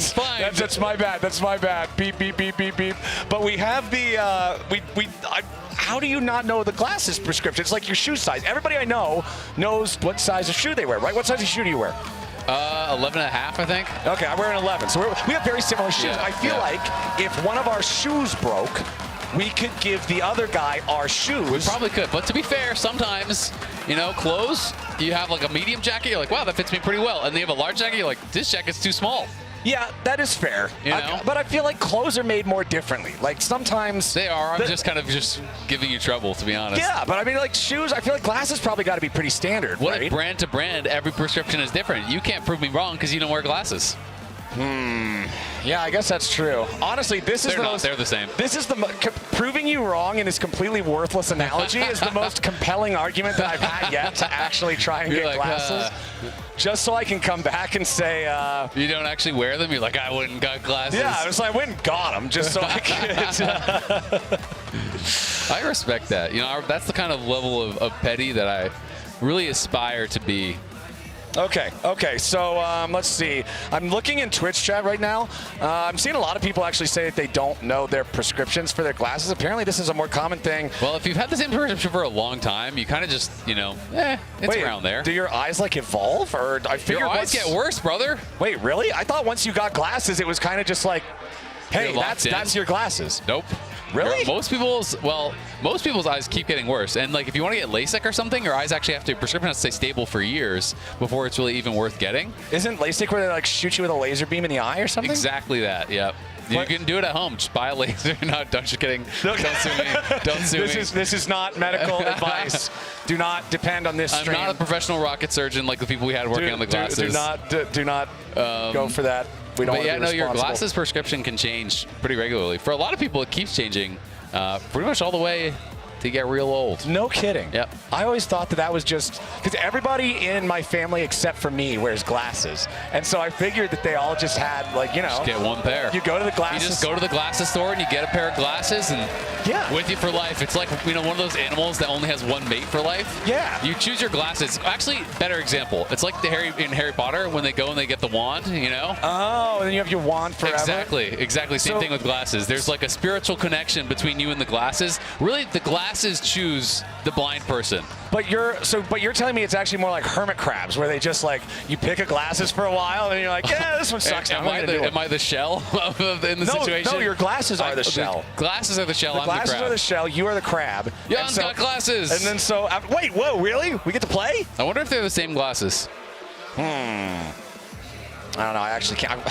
That's my bad. That's my bad. Beep, beep, beep, beep, beep. But we have the how do you not know the glasses prescription? It's like your shoe size. Everybody I know knows what size of shoe they wear, right? What size of shoe do you wear? 11 and a half, I think. Okay, I wear an 11. So we have very similar shoes. Yeah, I feel like if one of our shoes broke, we could give the other guy our shoes. We probably could. But to be fair, sometimes, clothes, you have like a medium jacket, you're like, wow, that fits me pretty well. And then you have a large jacket, you're like, this jacket's too small. Yeah, that is fair. But I feel like clothes are made more differently. Like sometimes they are. I'm just kind of giving you trouble, to be honest. Yeah, but I mean, like shoes, I feel like glasses probably got to be pretty standard. What right? if brand to brand, every prescription is different? You can't prove me wrong because you don't wear glasses. Yeah, I guess that's true. Honestly, they're the same. This is proving you wrong in this completely worthless analogy is the most compelling argument that I've had yet to actually try and get glasses. Just so I can come back and say... you don't actually wear them? You're like, I wouldn't got glasses. Yeah, I was like, I went and got them just so I could... I respect that. That's the kind of level of petty that I really aspire to be. Okay, so let's see. I'm looking in Twitch chat right now. I'm seeing a lot of people actually say that they don't know their prescriptions for their glasses. Apparently, this is a more common thing. Well, if you've had the same prescription for a long time, you kind of just, it's around there. Do your eyes like evolve, or I figure your eyes get worse, brother? Wait, really? I thought once you got glasses, it was kind of just like, hey, that's your glasses. Nope. Really? Most people's eyes keep getting worse. And like if you want to get LASIK or something, your eyes actually have to, prescription has to stay stable for years before it's really even worth getting. Isn't LASIK where they like shoot you with a laser beam in the eye or something? Exactly that, yep. You can do it at home. Just buy a laser. No, just kidding. Don't sue me. Don't sue me. This is not medical advice. Do not depend on this stream. I'm not a professional rocket surgeon like the people we had working on the glasses. Do not go for that. We don't want to be responsible. Your glasses prescription can change pretty regularly. For a lot of people, it keeps changing pretty much all the way to get real old. No kidding. Yep. I always thought that was just because everybody in my family except for me wears glasses, and so I figured that they all just had just get one pair. You go to the glasses. You just go to the glasses store and you get a pair of glasses and with you for life. It's like one of those animals that only has one mate for life. Yeah. You choose your glasses. Actually, better example. It's like in Harry Potter when they go and they get the wand. Oh, and then you have your wand forever. Exactly. Same thing with glasses. There's like a spiritual connection between you and the glasses. Really, the glasses choose the blind person. But you're telling me it's actually more like hermit crabs, where they just like you pick a glasses for a while and you're like, yeah, this one sucks. Am I the shell in the situation? No, your glasses are the shell. Glasses are the shell. The I'm the glasses crab. are the shell. You are the crab. Jan's got glasses. And then wait, whoa, really? We get to play? I wonder if they're the same glasses. I don't know. I actually can't.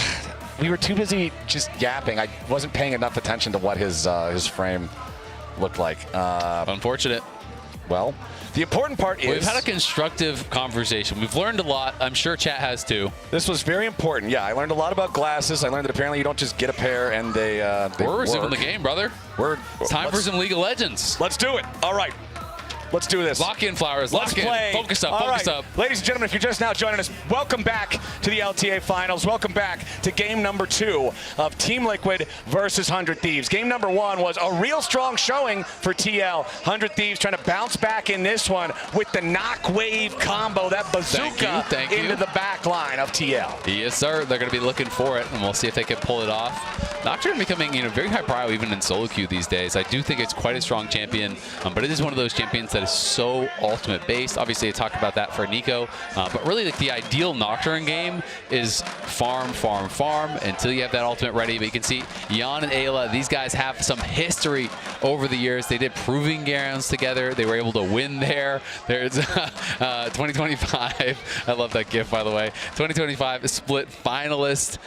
We were too busy just yapping. I wasn't paying enough attention to what his frame looked like. Unfortunate. Well, the important part is... We've had a constructive conversation. We've learned a lot. I'm sure chat has too. This was very important. Yeah, I learned a lot about glasses. I learned that apparently you don't just get a pair and they We're resuming the game, brother. It's time for some League of Legends. Let's do it. All right. Let's do this. Lock in, Flowers. Lock in. Play. Focus up. All Focus right. up. Ladies and gentlemen, if you're just now joining us, welcome back to the LTA Finals. Welcome back to game number 2 of Team Liquid versus 100 Thieves. Game number 1 was a real strong showing for TL. 100 Thieves trying to bounce back in this one with the knock wave combo, that bazooka into the back line of TL. Yes, sir. They're going to be looking for it, and we'll see if they can pull it off. Nocturne becoming, very high prio even in solo queue these days. I do think it's quite a strong champion, but it is one of those champions that is so ultimate based. Obviously, I talked about that for Nico, but really like the ideal Nocturne game is farm, farm, farm until you have that ultimate ready. But you can see Jan and Ayla, these guys have some history over the years. They did proving grounds together. They were able to win there. There's 2025. I love that GIF, by the way. 2025 Split finalist.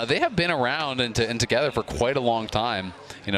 They have been around and together for quite a long time.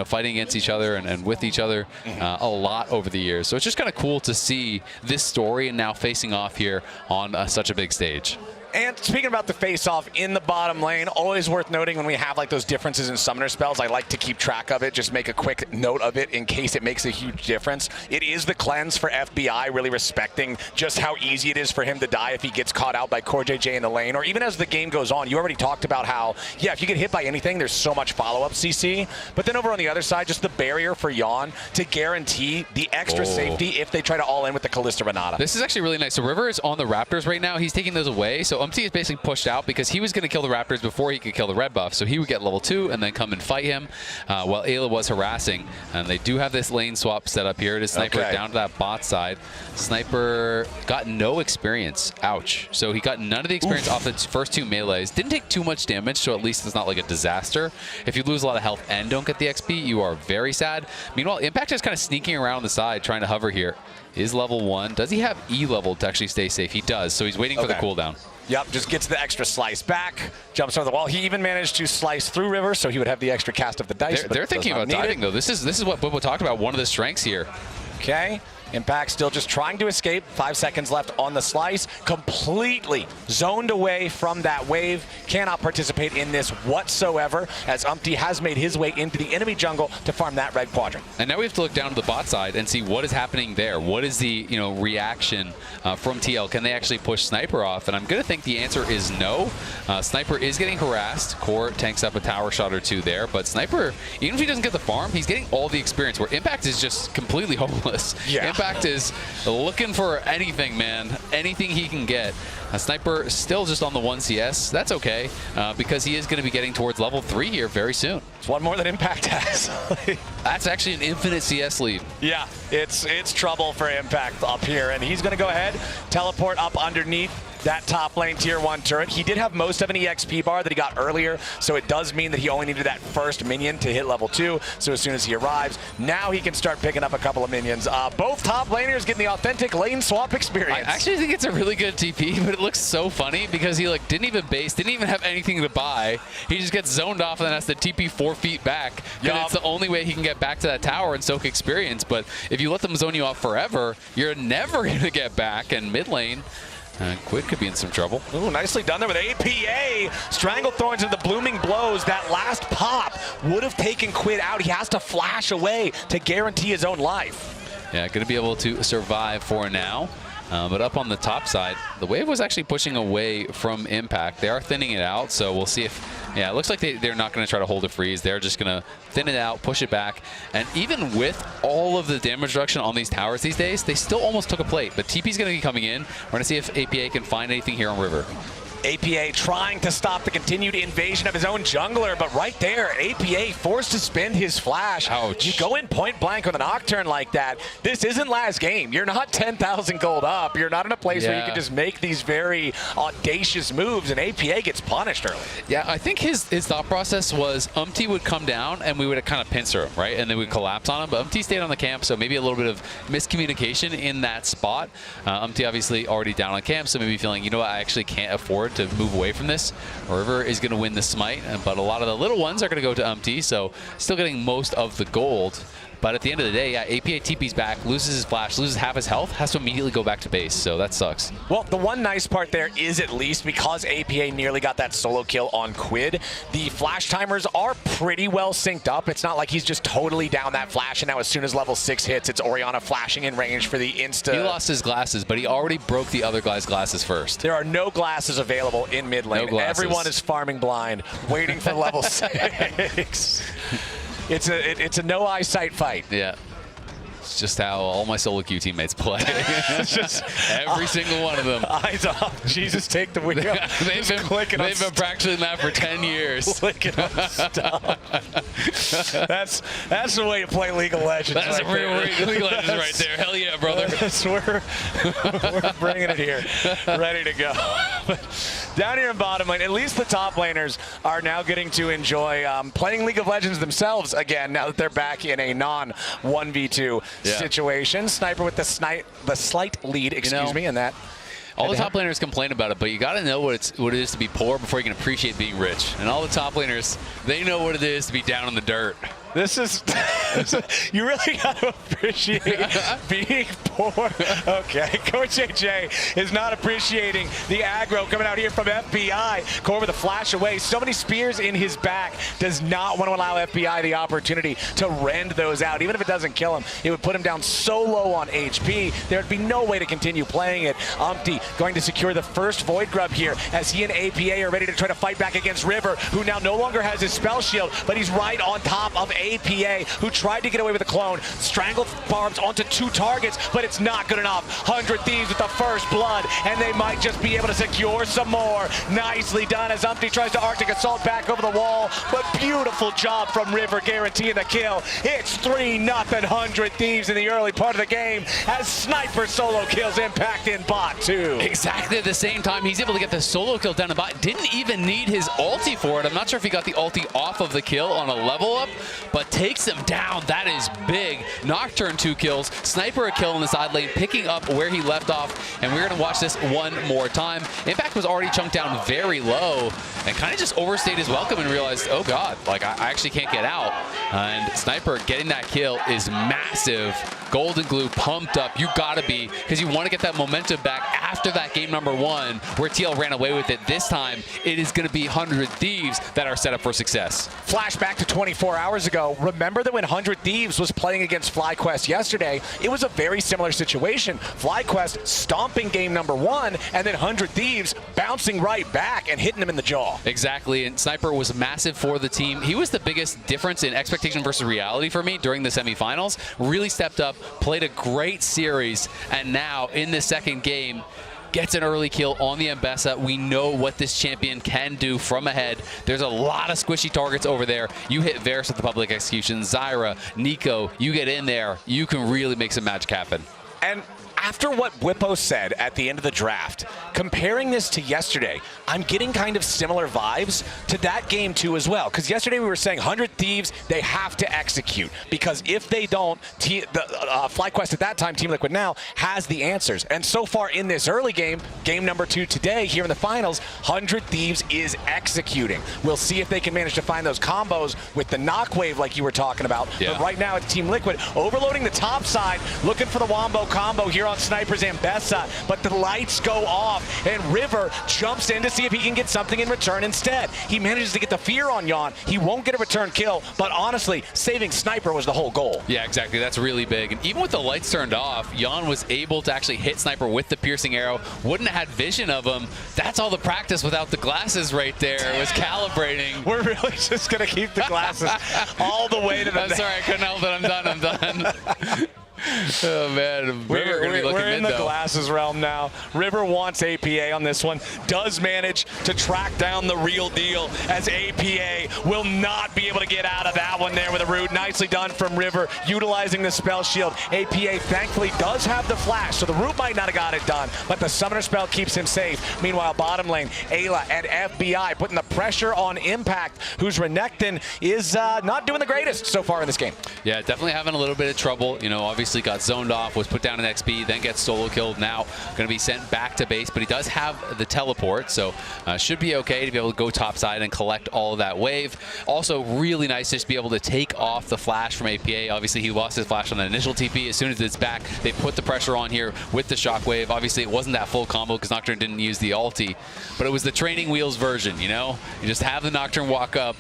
Fighting against each other and with each other a lot over the years. So it's just kind of cool to see this story and now facing off here on such a big stage. And speaking about the face-off in the bottom lane, always worth noting when we have like those differences in summoner spells, I like to keep track of it, just make a quick note of it in case it makes a huge difference. It is the cleanse for FBI, really respecting just how easy it is for him to die if he gets caught out by Core JJ in the lane, or even as the game goes on. You already talked about how, yeah, if you get hit by anything, there's so much follow-up CC. But then over on the other side, just the barrier for Jan to guarantee the extra safety if they try to all in with the Callista Renata. This is actually really nice. So River is on the Raptors right now. He's taking those away. So UMT is basically pushed out because he was going to kill the Raptors before he could kill the red buff. So he would get level 2 and then come and fight him while Ayla was harassing. And they do have this lane swap set up here. It is Sniper down to that bot side. Sniper got no experience. Ouch. So he got none of the experience off the first 2 melees. Didn't take too much damage, so at least it's not like a disaster. If you lose a lot of health and don't get the XP, you are very sad. Meanwhile, Impact is kind of sneaking around the side trying to hover here. Is level 1. Does he have E level to actually stay safe? He does, so he's waiting for the cooldown. Yep, just gets the extra slice back, jumps over the wall. He even managed to slice through River, so he would have the extra cast of the dice. They're thinking about diving, though. This is what Bobo talked about, one of the strengths here. Okay. Impact still just trying to escape. 5 seconds left on the slice. Completely zoned away from that wave. Cannot participate in this whatsoever, as Umpty has made his way into the enemy jungle to farm that red quadrant. And now we have to look down to the bot side and see what is happening there. What is the reaction from TL? Can they actually push Sniper off? And I'm going to think the answer is no. Sniper is getting harassed. Core tanks up a tower shot or 2 there. But Sniper, even if he doesn't get the farm, he's getting all the experience, where Impact is just completely homeless. Yeah. Impact is looking for anything, man. Anything he can get. Sniper still just on the 1 CS. That's okay, because he is going to be getting towards level 3 here very soon. It's one more than Impact has. That's actually an infinite CS lead. Yeah, it's trouble for Impact up here, and he's going to go ahead, teleport up underneath that top lane tier 1 turret. He did have most of an EXP bar that he got earlier, so it does mean that he only needed that first minion to hit level 2. So as soon as he arrives, now he can start picking up a couple of minions. Both top laners getting the authentic lane swap experience. I actually think it's a really good TP, but it looks so funny because he didn't even base, didn't even have anything to buy. He just gets zoned off and then has to TP 4 feet back. And it's the only way he can get back to that tower and soak experience. But if you let them zone you off forever, you're never going to get back. And mid lane, Quid could be in some trouble. Ooh, nicely done there with APA. Strangle Thorns into the blooming blows. That last pop would have taken Quid out. He has to flash away to guarantee his own life. Yeah, going to be able to survive for now. But up on the top side, the wave was actually pushing away from Impact. They are thinning it out, so we'll see if... Yeah, it looks like they're not going to try to hold a freeze. They're just going to thin it out, push it back. And even with all of the damage reduction on these towers these days, they still almost took a plate. But TP's going to be coming in. We're going to see if APA can find anything here on River. APA trying to stop the continued invasion of his own jungler, but right there, APA forced to spend his flash. Ouch. You go in point blank with a Nocturne like that. This isn't last game. You're not 10,000 gold up. You're not in a place where you can just make these very audacious moves, and APA gets punished early. Yeah, I think his thought process was Umpty would come down and we would kind of pincer him, right? And then we'd collapse on him, but Umpty stayed on the camp, so maybe a little bit of miscommunication in that spot. Umpty obviously already down on camp, so maybe feeling, you know what, I actually can't afford to move away from this. River is going to win the smite, but a lot of the little ones are going to go to Umpty, so still getting most of the gold. But at the end of the day, yeah, APA TP's back, loses his flash, loses half his health, has to immediately go back to base. So that sucks. Well, the one nice part there is at least because APA nearly got that solo kill on Quid, the flash timers are pretty well synced up. It's not like he's just totally down that flash, and now as soon as level 6 hits, it's Orianna flashing in range for the insta. He lost his glasses, but he already broke the other guy's glasses first. There are no glasses available in mid lane. No glasses. Everyone is farming blind, waiting for level 6. It's a no eyesight fight. Yeah. It's just how all my solo queue teammates play. It's just every single one of them. Eyes off. Jesus, take the wheel. They've been practicing that for 10 years. Clicking on stop. That's the way to play League of Legends. That's right a real there. League of Legends right there. Hell yeah, brother. We're bringing it here. Ready to go. Down here in bottom lane, at least the top laners are now getting to enjoy playing League of Legends themselves again now that they're back in a non-1v2 situation. Sniper with the slight lead, excuse me, in that. All the top laners complain about it, but you got to know what it is to be poor before you can appreciate being rich. And all the top laners, they know what it is to be down in the dirt. This is, you really got to appreciate being poor. Okay, Coach AJ is not appreciating the aggro coming out here from FBI. Core with a flash away. So many spears in his back. Does not want to allow FBI the opportunity to rend those out. Even if it doesn't kill him, it would put him down so low on HP. There would be no way to continue playing it. Umpty going to secure the first Void Grub here as he and APA are ready to try to fight back against River, who now no longer has his spell shield, but he's right on top of APA, who tried to get away with a clone. Strangled barbs onto 2 targets, but it's not good enough. 100 Thieves with the first blood, and they might just be able to secure some more. Nicely done as Umpty tries to Arctic Assault back over the wall, but beautiful job from River guaranteeing the kill. It's 3-0 100 Thieves in the early part of the game as Sniper solo kills Impact in bot 2. Exactly at the same time, he's able to get the solo kill down the bot. Didn't even need his ulti for it. I'm not sure if he got the ulti off of the kill on a level up, but takes him down. That is big. Nocturne 2 kills, Sniper a kill in the side lane, picking up where he left off, and we're going to watch this one more time. Impact was already chunked down very low and kind of just overstayed his welcome and realized, oh god, like I actually can't get out. And Sniper getting that kill is massive. Golden Glue pumped up. You gotta be, because you want to get that momentum back after that game number 1 where TL ran away with it. This time, it is going to be 100 Thieves that are set up for success. Flashback to 24 hours ago. Remember that when 100 Thieves was playing against Flyquest yesterday, it was a very similar situation. Flyquest stomping game number 1, and then 100 Thieves bouncing right back and hitting him in the jaw. Exactly, and Sniper was massive for the team. He was the biggest difference in expectation versus reality for me during the semifinals. Really stepped up, played a great series, and now in the second game, gets an early kill on the Mbessa. We know what this champion can do from ahead. There's a lot of squishy targets over there. You hit Varus with the public execution, Zyra, Nico, you get in there, you can really make some magic happen. And after what Whippo said at the end of the draft, comparing this to yesterday, I'm getting kind of similar vibes to that game too as well. Because yesterday we were saying 100 Thieves, they have to execute. Because if they don't, Flyquest at that time, Team Liquid now, has the answers. And so far in this early game, game number 2 today, here in the finals, 100 Thieves is executing. We'll see if they can manage to find those combos with the knock wave like you were talking about. Yeah. But right now it's Team Liquid overloading the top side, looking for the Wombo combo here on Sniper's Mbessa, but the lights go off and River jumps in to see if he can get something in return instead. He manages to get the fear on Jan. He won't get a return kill, but honestly, saving Sniper was the whole goal. Yeah, exactly. That's really big. And even with the lights turned off, Jan was able to actually hit Sniper with the piercing arrow. Wouldn't have had vision of him. That's all the practice without the glasses right there. It was calibrating. We're really just going to keep the glasses all the way to the I'm sorry, I couldn't help it. I'm done. Oh man, we're in the glasses realm now. River wants APA on this one, does manage to track down the real deal as APA will not be able to get out of that one there with a root. Nicely done from River, utilizing the spell shield. APA thankfully does have the flash, so the root might not have got it done, but the summoner spell keeps him safe. Meanwhile, bottom lane, Ayla and FBI putting the pressure on Impact, whose Renekton is not doing the greatest so far in this game. Yeah, definitely having a little bit of trouble. You know, obviously obviously got zoned off, was put down in XP, then gets solo killed. Now going to be sent back to base, but he does have the teleport, so should be okay to be able to go topside and collect all of that wave. Also, really nice just to be able to take off the flash from APA. Obviously, he lost his flash on the initial TP. As soon as it's back, they put the pressure on here with the shockwave. Obviously, it wasn't that full combo because Nocturne didn't use the ulti, but it was the training wheels version, you know? You just have the Nocturne walk up,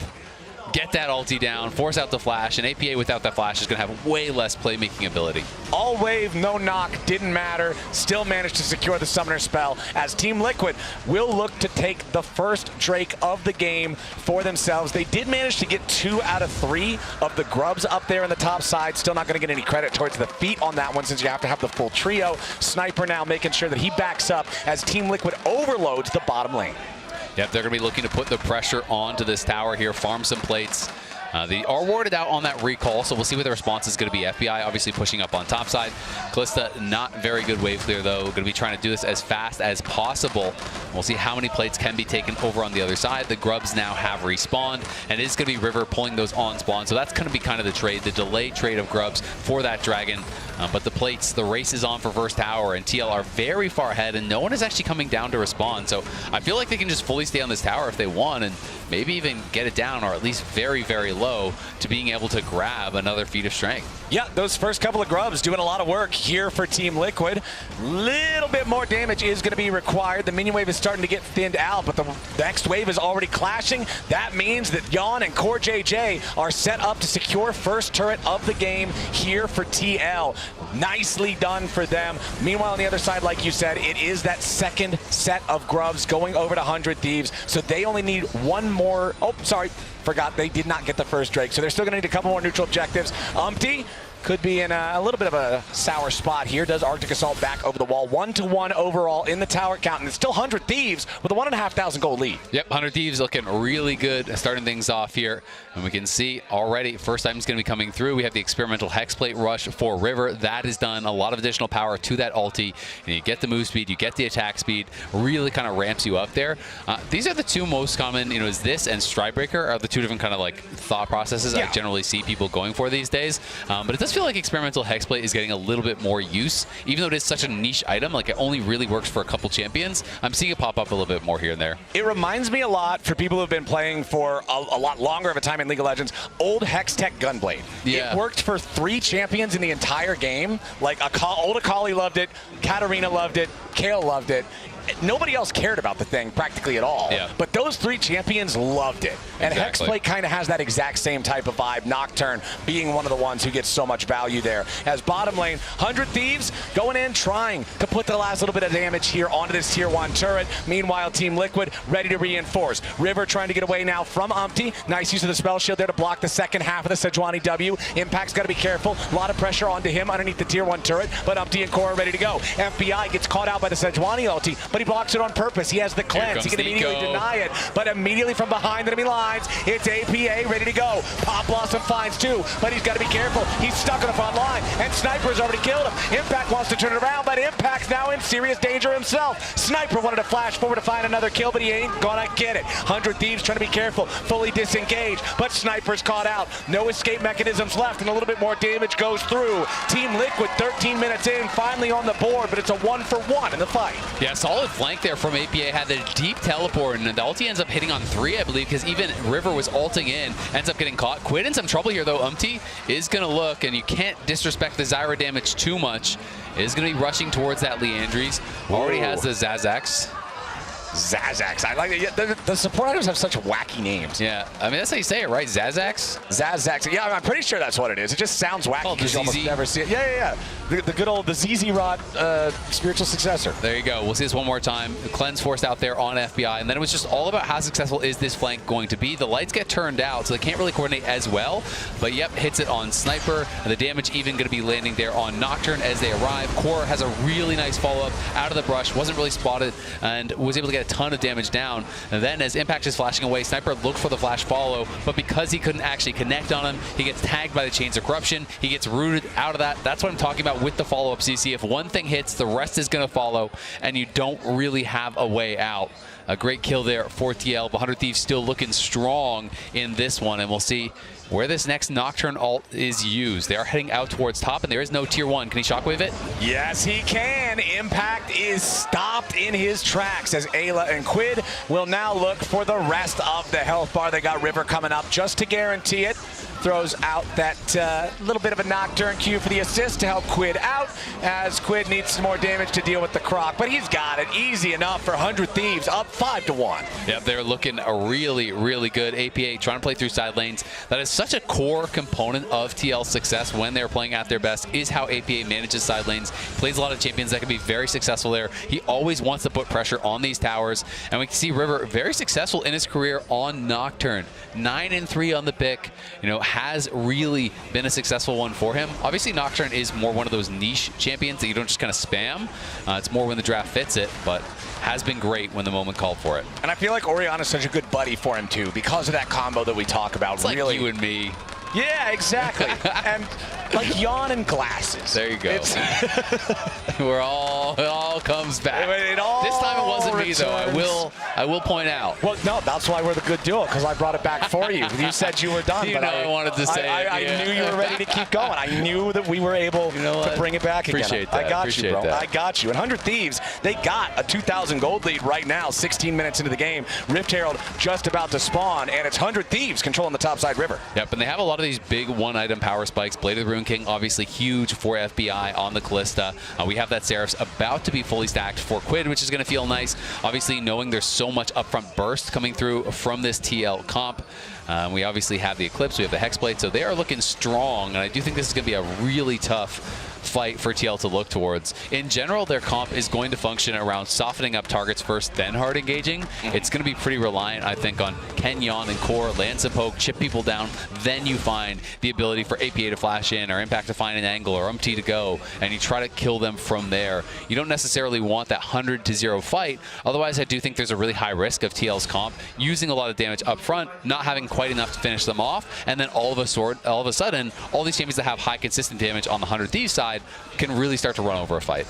get that ulti down, force out the flash, and APA without that flash is going to have way less playmaking ability. All wave, no knock, didn't matter. Still managed to secure the summoner spell as Team Liquid will look to take the first Drake of the game for themselves. They did manage to get 2 out of 3 of the grubs up there in the top side. Still not going to get any credit towards the feet on that one since you have to have the full trio. Sniper now making sure that he backs up as Team Liquid overloads the bottom lane. Yep, they're going to be looking to put the pressure onto this tower here, farm some plates. They are warded out on that recall, so we'll see what the response is going to be. FBI obviously pushing up on top side. Kalista, not very good wave clear, though. Going to be trying to do this as fast as possible. We'll see how many plates can be taken over on the other side. The grubs now have respawned, and it is going to be River pulling those on spawn. So that's going to be kind of the trade, the delay trade of grubs for that dragon. But the plates, the race is on for first tower, and TL are very far ahead, and no one is actually coming down to respond. So I feel like they can just fully stay on this tower if they want, and maybe even get it down, or at least very, very low, to being able to grab another feat of strength. Yeah, those first couple of grubs doing a lot of work here for Team Liquid. Little bit more damage is going to be required. The minion wave is starting to get thinned out, but the next wave is already clashing. That means that Yon and Core JJ are set up to secure first turret of the game here for TL. Nicely done for them. Meanwhile, on the other side, like you said, it is that second set of grubs going over to 100 Thieves, so they only need one more. Oh, sorry. Forgot they did not get the first Drake, so they're still going to need a couple more neutral objectives. Umpty could be in a little bit of a sour spot here. Does Arctic Assault back over the wall. 1-1 overall in the tower count, and it's still 100 Thieves with a 1,500 goal lead. Yep, 100 Thieves looking really good, starting things off here. And we can see already, first item's going to be coming through. We have the experimental Hexplate rush for River. That has done a lot of additional power to that ulti. And you get the move speed, you get the attack speed, really kind of ramps you up there. These are the two most common, you know, is this and Stridebreaker are the two different kind of like thought processes I generally see people going for these days. But it does feel like experimental Hexplate is getting a little bit more use, even though it is such a niche item. Like, it only really works for a couple champions. I'm seeing it pop up a little bit more here and there. It reminds me a lot, for people who have been playing for a lot longer of a time in League of Legends, old Hextech Gunblade. Yeah. It worked for 3 champions in the entire game. Like, old Akali loved it, Katarina loved it, Kayle loved it. Nobody else cared about the thing practically at all. Yeah. But those 3 champions loved it. And Hexplate kind of has that exact same type of vibe. Nocturne being one of the ones who gets so much value there. As bottom lane, 100 Thieves going in, trying to put the last little bit of damage here onto this tier 1 turret. Meanwhile, Team Liquid ready to reinforce. River trying to get away now from Umpty. Nice use of the spell shield there to block the second half of the Sejuani W. Impact's got to be careful. A lot of pressure onto him underneath the tier 1 turret. But Umpty and Core are ready to go. FBI gets caught out by the Sejuani ulti, but he blocks it on purpose. He has the cleanse. He can immediately deny it, but immediately from behind enemy lines, it's APA ready to go. Pop Blossom finds 2, but he's got to be careful. He's stuck on the front line, and Sniper's already killed him. Impact wants to turn it around, but Impact's now in serious danger himself. Sniper wanted to flash forward to find another kill, but he ain't gonna get it. 100 Thieves trying to be careful, fully disengaged, but Sniper's caught out. No escape mechanisms left, and a little bit more damage goes through. Team Liquid 13 minutes in, finally on the board, but it's a 1-for-1 in the fight. Yeah, solid flank there from APA. Had the deep teleport, and the ulti ends up hitting on 3, I believe, because even River was ulting in, ends up getting caught. Quid in some trouble here, though. Umpty is going to look, and you can't disrespect the Zyra damage too much. Is going to be rushing towards that Leandries. Already has the Zazax. Zazax. I like it. The support items have such wacky names. Yeah, I mean, that's how you say it, right? Zazax? Zazax. Yeah, I'm pretty sure that's what it is. It just sounds wacky because you almost never see it. Yeah. The good old, the ZZ Rod spiritual successor. There you go. We'll see this one more time. The cleanse forced out there on FBI, and then it was just all about how successful is this flank going to be. The lights get turned out, so they can't really coordinate as well. But yep, hits it on Sniper, and the damage even going to be landing there on Nocturne as they arrive. Core has a really nice follow-up out of the brush, wasn't really spotted, and was able to get a ton of damage down. And then as Impact is flashing away, Sniper looked for the flash follow, but because he couldn't actually connect on him, he gets tagged by the Chains of Corruption. He gets rooted out of that. That's what I'm talking about out with the follow-up CC. If one thing hits, the rest is going to follow, and you don't really have a way out. A great kill there for TL. 100 Thieves still looking strong in this one, and we'll see where this next Nocturne ult is used. They are heading out towards top, and there is no tier 1. Can he shockwave it? Yes, he can. Impact is stopped in his tracks as Ayla and Quid will now look for the rest of the health bar. They got River coming up just to guarantee it. Throws out that little bit of a Nocturne Q for the assist to help Quid out, as Quid needs some more damage to deal with the Croc. But he's got it easy enough for 100 Thieves, up 5-1. Yep, they're looking really, really good. APA trying to play through side lanes. That is such a core component of TL's success when they're playing at their best, is how APA manages side lanes. Plays a lot of champions that can be very successful there. He always wants to put pressure on these towers, and we can see River very successful in his career on Nocturne. 9-3 on the pick, you know, has really been a successful one for him. Obviously, Nocturne is more one of those niche champions that you don't just kind of spam. It's more when the draft fits it, but has been great when the moment called for it. And I feel like Oriana's such a good buddy for him, too, because of that combo that we talk about. It's really like you and me. Yeah, exactly. And like yawn and glasses. There you go. It all comes back. It all this time it wasn't returns. me though. I will point out. Well, no, that's why we're the good duo, because I brought it back for you. You said you were done, you but know I wanted to say I knew you were ready to keep going. I knew that we were able to bring it back again. Appreciate that. I got Appreciate you, bro. that. I got you. And 100 Thieves, they got a 2,000 gold lead right now, 16 minutes into the game. Rift Herald just about to spawn, and it's 100 Thieves controlling the top side river. Yep, and they have a lot of these big one-item power spikes. Blade of the Rune King, obviously huge for FBI on the Callista. We have that Seraph's about to be fully stacked for Quid, which is going to feel nice. Obviously, knowing there's so much upfront burst coming through from this TL comp. We obviously have the Eclipse, we have the Hexblade, so they are looking strong, and I do think this is going to be a really tough fight for TL to look towards. In general, their comp is going to function around softening up targets first, then hard engaging. It's going to be pretty reliant, I think, on Kenyon and Core, land some poke, chip people down, then you find the ability for APA to flash in, or Impact to find an angle, or UMT to go, and you try to kill them from there. You don't necessarily want that 100-0 fight, otherwise I do think there's a really high risk of TL's comp using a lot of damage up front, not having quite enough to finish them off, and then all of a sudden, all these champions that have high consistent damage on the 100 Thieves side can really start to run over a fight.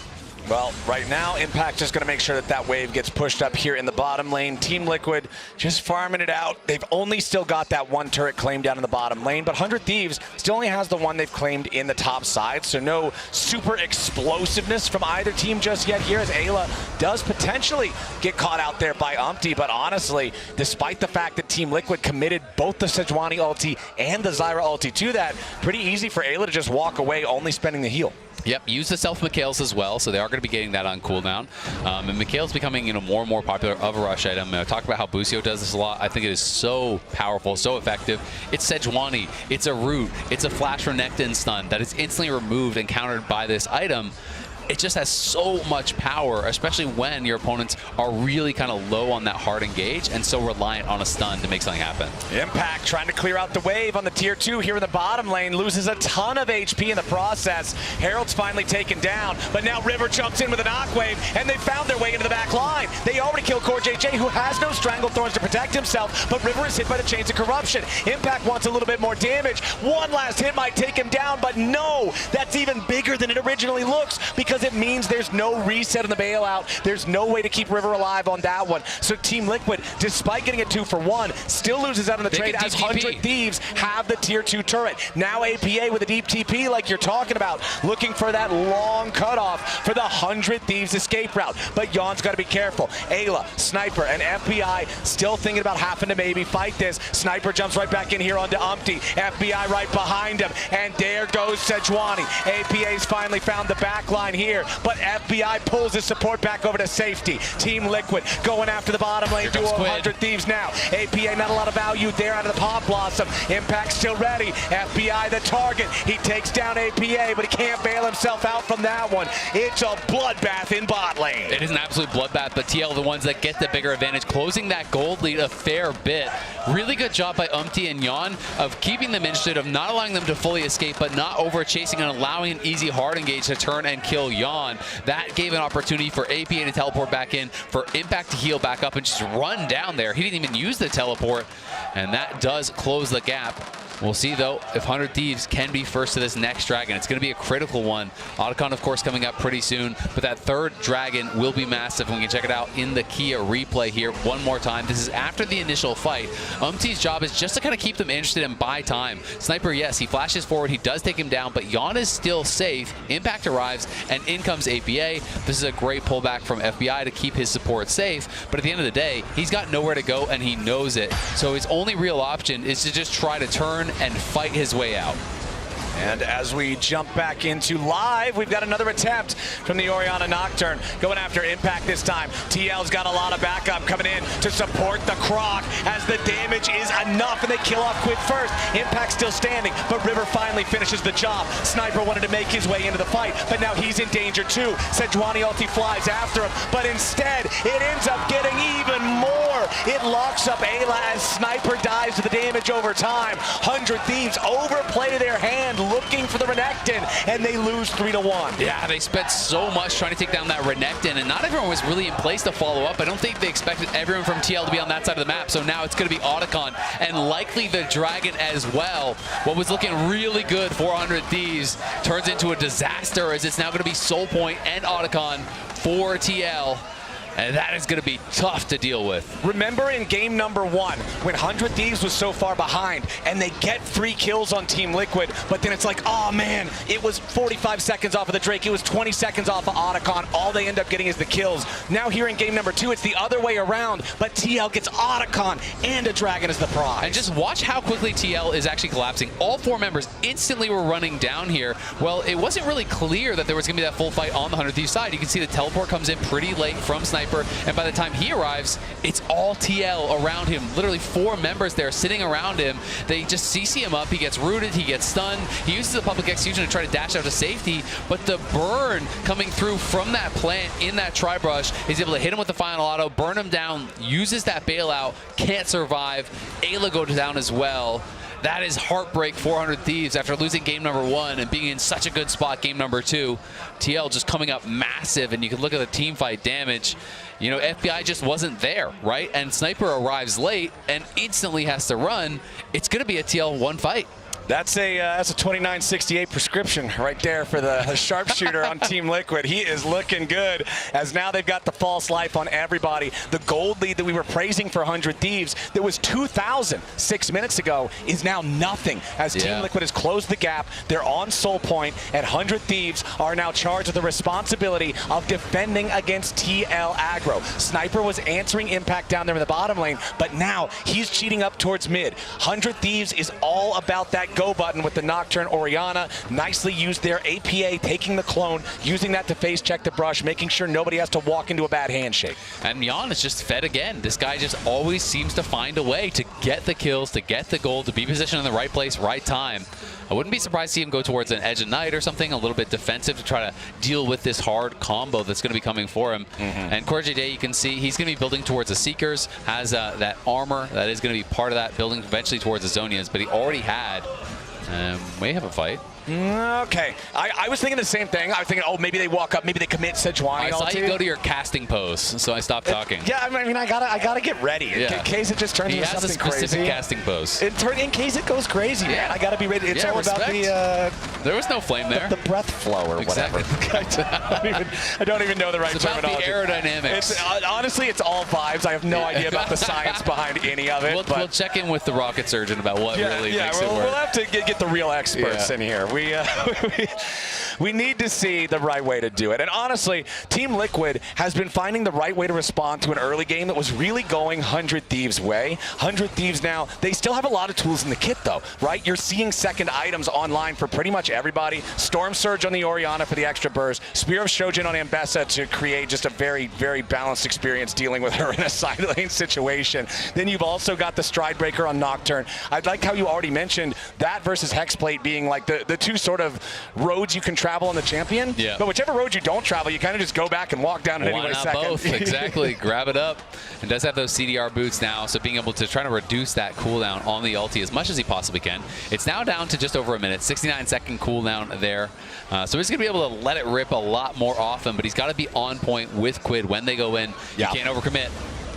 Well, right now, Impact just going to make sure that that wave gets pushed up here in the bottom lane. Team Liquid just farming it out. They've only still got that one turret claimed down in the bottom lane, but 100 Thieves still only has the one they've claimed in the top side, so no super explosiveness from either team just yet here, as Ayla does potentially get caught out there by UMT, but honestly, despite the fact that Team Liquid committed both the Sejuani ulti and the Zyra ulti to that, pretty easy for Ayla to just walk away, only spending the heal. Yep, use the self Mikhail's as well, so they are going to be getting that on cooldown. And Mikhail's becoming, more and more popular of a rush item. I talked about how Busio does this a lot. I think it is so powerful, so effective. It's Sejuani, it's a root, it's a flash Renekton stun that is instantly removed and countered by this item. It just has so much power, especially when your opponents are really kind of low on that hard engage and so reliant on a stun to make something happen. Impact trying to clear out the wave on the tier 2 here in the bottom lane, loses a ton of HP in the process. Herald's finally taken down, but now River jumps in with a knock wave, and they found their way into the back line. They already killed Core JJ, who has no Strangle Thorns to protect himself, but River is hit by the Chains of Corruption. Impact wants a little bit more damage. One last hit might take him down, but no, that's even bigger than it originally looks, because it means there's no reset on the bailout. There's no way to keep River alive on that one. So Team Liquid, despite getting a 2-for-1, still loses out on the trade, as 100 Thieves have the tier 2 turret. Now APA with a deep TP like you're talking about, looking for that long cutoff for the 100 Thieves escape route. But Yon's got to be careful. Ayla, Sniper, and FBI still thinking about having to maybe fight this. Sniper jumps right back in here onto UMT. FBI right behind him, and there goes Sejuani. APA's finally found the back line here, but FBI pulls his support back over to safety. Team Liquid going after the bottom lane duo, 100 Thieves now. APA not a lot of value there out of the Pop Blossom. Impact still ready. FBI the target. He takes down APA, but he can't bail himself out from that one. It's a bloodbath in bot lane. It is an absolute bloodbath, but TL the ones that get the bigger advantage, closing that gold lead a fair bit. Really good job by UMT and Yon of keeping them interested, of not allowing them to fully escape, but not over chasing and allowing an easy hard engage to turn and kill Yon. That gave an opportunity for APA to teleport back in, for Impact to heal back up and just run down there. He didn't even use the teleport, and that does close the gap. We'll see, though, if 100 Thieves can be first to this next dragon. It's going to be a critical one. Otacon, of course, coming up pretty soon, but that third dragon will be massive. We can check it out in the Kia replay here one more time. This is after the initial fight. Umti's job is just to kind of keep them interested and buy time. Sniper, yes, he flashes forward. He does take him down, but Yon is still safe. Impact arrives, and in comes APA. This is a great pullback from FBI to keep his support safe, but at the end of the day, he's got nowhere to go, and he knows it. So his only real option is to just try to turn and fight his way out. And as we jump back into live, we've got another attempt from the Orianna Nocturne going after Impact this time. TL's got a lot of backup coming in to support the Croc as the damage is enough and they kill off Quid first. Impact still standing, but River finally finishes the job. Sniper wanted to make his way into the fight, but now he's in danger too. Sejuani ulti flies after him, but instead it ends up getting even more. It locks up Ayla as Sniper dives to the damage over time. 100 Thieves overplay their hand looking for the Renekton, and they lose 3-1. Yeah, they spent so much trying to take down that Renekton, and not everyone was really in place to follow up. I don't think they expected everyone from TL to be on that side of the map, so now it's going to be Otacon, and likely the Dragon as well. What was looking really good for 100 Thieves turns into a disaster, as it's now going to be Soul Point and Otacon for TL. And that is going to be tough to deal with. Remember in game number 1, when 100 Thieves was so far behind, and they get 3 kills on Team Liquid, but then it's like, oh man, it was 45 seconds off of the Drake, it was 20 seconds off of Otacon, all they end up getting is the kills. Now here in game number 2, it's the other way around, but TL gets Otacon and a Dragon as the prize. And just watch how quickly TL is actually collapsing. All 4 members instantly were running down here. Well, it wasn't really clear that there was going to be that full fight on the 100 Thieves side. You can see the teleport comes in pretty late from Sniper, and by the time he arrives, it's all TL around him. Literally 4 members there sitting around him. They just CC him up. He gets rooted. He gets stunned. He uses the public execution to try to dash out to safety, but the burn coming through from that plant in that tri-brush is able to hit him with the final auto, burn him down, uses that bailout, can't survive. Ayla goes down as well. That is heartbreak for 100 Thieves after losing game number 1 and being in such a good spot game number 2. TL just coming up massive, and you can look at the team fight damage. You know, FBI just wasn't there, right? And Sniper arrives late and instantly has to run. It's going to be a TL1 fight. That's a 2968 prescription right there for the sharpshooter on Team Liquid. He is looking good, as now they've got the false life on everybody. The gold lead that we were praising for 100 Thieves that was 2,000 6 minutes ago is now nothing, as Team Liquid has closed the gap. They're on Soul Point, and 100 Thieves are now charged with the responsibility of defending against TL aggro. Sniper was answering Impact down there in the bottom lane, but now he's cheating up towards mid. 100 Thieves is all about that go button with the Nocturne Orianna. Nicely used there. APA taking the clone, using that to face check the brush, making sure nobody has to walk into a bad handshake. And Yon is just fed again. This guy just always seems to find a way to get the kills, to get the gold, to be positioned in the right place, right time. I wouldn't be surprised to see him go towards an Edge of Night or something, a little bit defensive to try to deal with this hard combo that's going to be coming for him. And Corey Day, you can see he's going to be building towards the Seekers, has that armor that is going to be part of that, building eventually towards the Zonias, but he already had. May have a fight. Okay. I was thinking the same thing. I was thinking, oh, maybe they walk up, maybe they commit Sejuani. I saw you go to your casting pose, so I stopped talking. Yeah, I mean, I gotta get ready in case it just turns into something crazy. He has a specific casting pose. In case it goes crazy, man. I gotta be ready. It's all about the. There was no flame there. The breath flow or whatever. I don't even know the right terminology. It's about the aerodynamics. Honestly, it's all vibes. I have no idea about the science behind any of it. We'll check in with the rocket surgeon about what really makes it work. We'll have to get the real experts in here. We need to see the right way to do it. And honestly, Team Liquid has been finding the right way to respond to an early game that was really going 100 Thieves' way. 100 Thieves now, they still have a lot of tools in the kit though, right? You're seeing second items online for pretty much everybody. Storm Surge on the Orianna for the extra burst. Spear of Shojin on Ambessa to create just a very, very balanced experience dealing with her in a side lane situation. Then you've also got the Stride Breaker on Nocturne. I like how you already mentioned that versus Hexplate being like the two sort of roads you can travel on the champion. Yeah. But whichever road you don't travel, you kind of just go back and walk down at any second. Both, exactly. Grab it up. And does have those CDR boots now, so being able to try to reduce that cooldown on the ulti as much as he possibly can. It's now down to just over a minute, 69-second cooldown there. So he's going to be able to let it rip a lot more often, but he's got to be on point with Quid when they go in. You can't overcommit.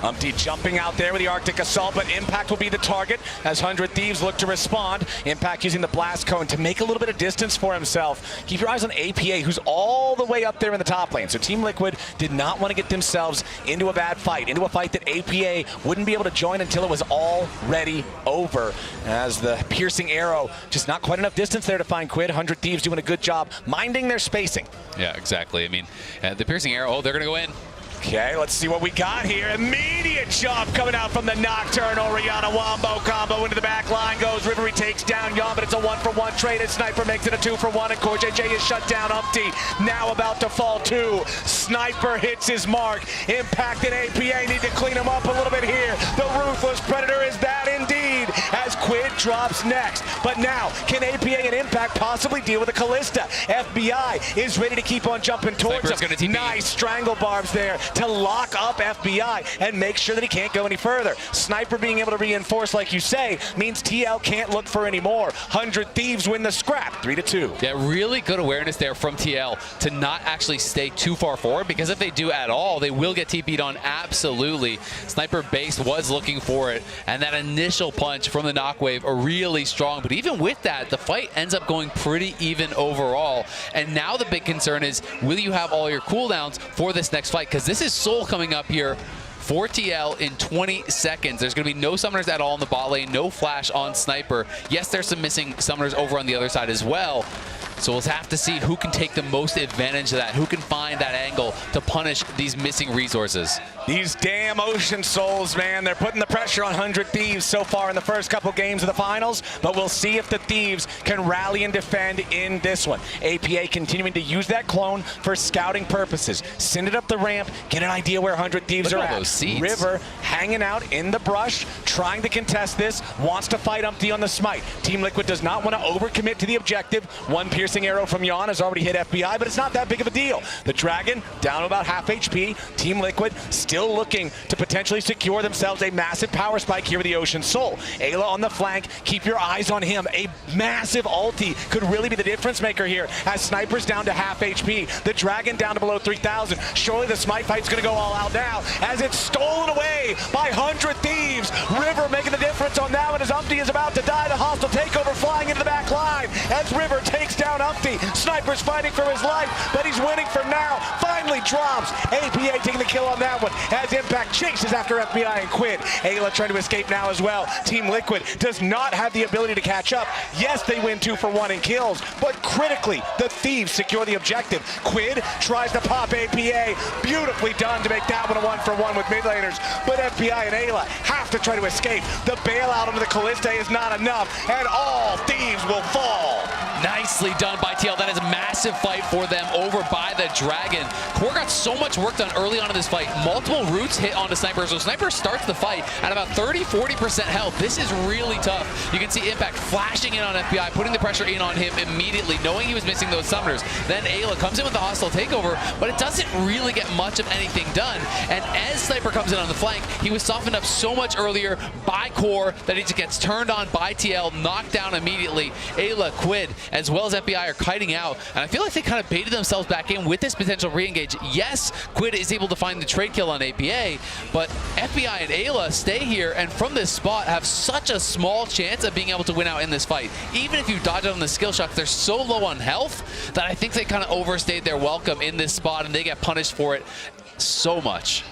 Umpty jumping out there with the Arctic Assault, but Impact will be the target as 100 Thieves look to respond. Impact using the blast cone to make a little bit of distance for himself. Keep your eyes on APA, who's all the way up there in the top lane. So Team Liquid did not want to get themselves into a bad fight, into a fight that APA wouldn't be able to join until it was already over. As the piercing arrow, just not quite enough distance there to find Quid. 100 Thieves doing a good job minding their spacing. Yeah, exactly. I mean, the piercing arrow, oh, they're going to go in. Okay, let's see what we got here. Immediate jump coming out from the Nocturnal. Rihanna Wombo combo into the back line goes. Rivery takes down Yon, but it's a 1-for-1 trade. And Sniper makes it a 2-for-1. And Core JJ is shut down. Umpty now about to fall too. Sniper hits his mark. Impact and APA need to clean him up a little bit here. The Ruthless Predator is bad indeed as Quid drops next. But now, can APA and Impact possibly deal with a Callista? FBI is ready to keep on jumping towards him. Nice strangle barbs there to lock up FBI and make sure that he can't go any further. Sniper being able to reinforce, like you say, means TL can't look for any more. 100 Thieves win the scrap, 3-2. Yeah, really good awareness there from TL to not actually stay too far forward, because if they do at all, they will get TP'd on absolutely. Sniper base was looking for it, and that initial punch from the Knockwave are really strong. But even with that, the fight ends up going pretty even overall. And now the big concern is, will you have all your cooldowns for this next fight? Because this is Seoul coming up here for TL in 20 seconds. There's going to be no summoners at all in the bot lane, no flash on Sniper. Yes, there's some missing summoners over on the other side as well. So we'll have to see who can take the most advantage of that, who can find that angle to punish these missing resources. These damn Ocean Souls, man, they're putting the pressure on 100 Thieves so far in the first couple games of the finals, but we'll see if the Thieves can rally and defend in this one. APA continuing to use that clone for scouting purposes. Send it up the ramp, get an idea where 100 Thieves are at. River hanging out in the brush, trying to contest this, wants to fight Umpty on the smite. Team Liquid does not want to overcommit to the objective. One piercing arrow from Yon has already hit FBI, but it's not that big of a deal. The Dragon down to about half HP. Team Liquid still looking to potentially secure themselves a massive power spike here with the Ocean Soul. Ayla on the flank, keep your eyes on him. A massive ulti could really be the difference maker here as Sniper's down to half HP. The Dragon down to below 3,000. Surely the smite fight's gonna go all out now as it's stolen away by 100 Thieves. River making the difference on that one as Umpty is about to die. The hostile takeover flying into the back line as River takes down Umpty. Sniper's fighting for his life, but he's winning for now. Finally drops. APA taking the kill on that one as Impact chases after FBI and Quid. Ayla trying to escape now as well. Team Liquid does not have the ability to catch up. Yes, they win 2-for-1 in kills, but critically, the Thieves secure the objective. Quid tries to pop APA. Beautifully done to make that one a 1-for-1 with mid laners, but FBI and Ayla have to try to escape. The bailout onto the Callista is not enough, and all Thieves will fall. Nicely done by TL. That is a massive fight for them over by the Dragon. Core got so much work done early on in this fight. Multiple roots hit onto Sniper. So Sniper starts the fight at about 30-40% health. This is really tough. You can see Impact flashing in on FBI, putting the pressure in on him immediately, knowing he was missing those summoners. Then Ayla comes in with the hostile takeover, but it doesn't really get much of anything done. And as Sniper comes in on the flank, he was softened up so much earlier by Core that he just gets turned on by TL, knocked down immediately. Ayla, Quid, as well as FBI are kiting out, and I feel like they kind of baited themselves back in with this potential re-engage. Yes, Quid is able to find the trade kill on APA, but FBI and Ayla stay here and from this spot have such a small chance of being able to win out in this fight. Even if you dodge out on the skill shots, they're so low on health that I think they kind of overstayed their welcome in this spot and they get punished for it so much.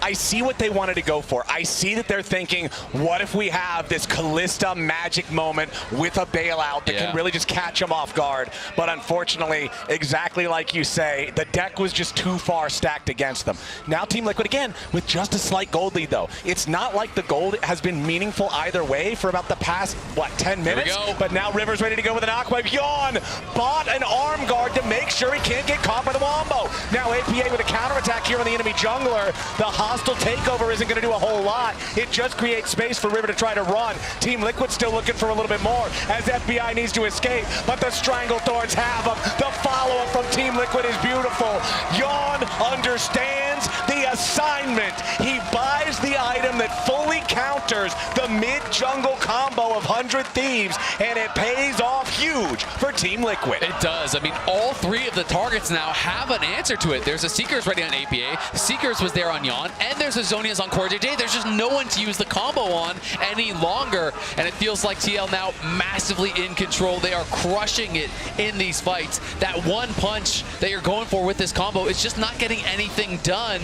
I see what they wanted to go for. I see that they're thinking, what if we have this Callista magic moment with a bailout that can really just catch them off guard. But unfortunately, exactly like you say, the deck was just too far stacked against them. Now Team Liquid again with just a slight gold lead though. It's not like the gold has been meaningful either way for about the past, what, 10 minutes? But now River's ready to go with an Aquawave. Yon bought an arm guard to make sure he can't get caught by the Wombo. Now APA with a counterattack here on the enemy jungler. The hostile takeover isn't going to do a whole lot. It just creates space for River to try to run. Team Liquid still looking for a little bit more as FBI needs to escape, but the Stranglethorns have them. The follow-up from Team Liquid is beautiful. Yon understands the assignment. He buys the item that fully counts counters the mid-jungle combo of 100 Thieves, and it pays off huge for Team Liquid. It does. I mean, all three of the targets now have an answer to it. There's a Seekers ready on APA, Seekers was there on Yon, and there's a Zonias on CoreJJ. There's just no one to use the combo on any longer, and it feels like TL now massively in control. They are crushing it in these fights. That one punch that you're going for with this combo is just not getting anything done,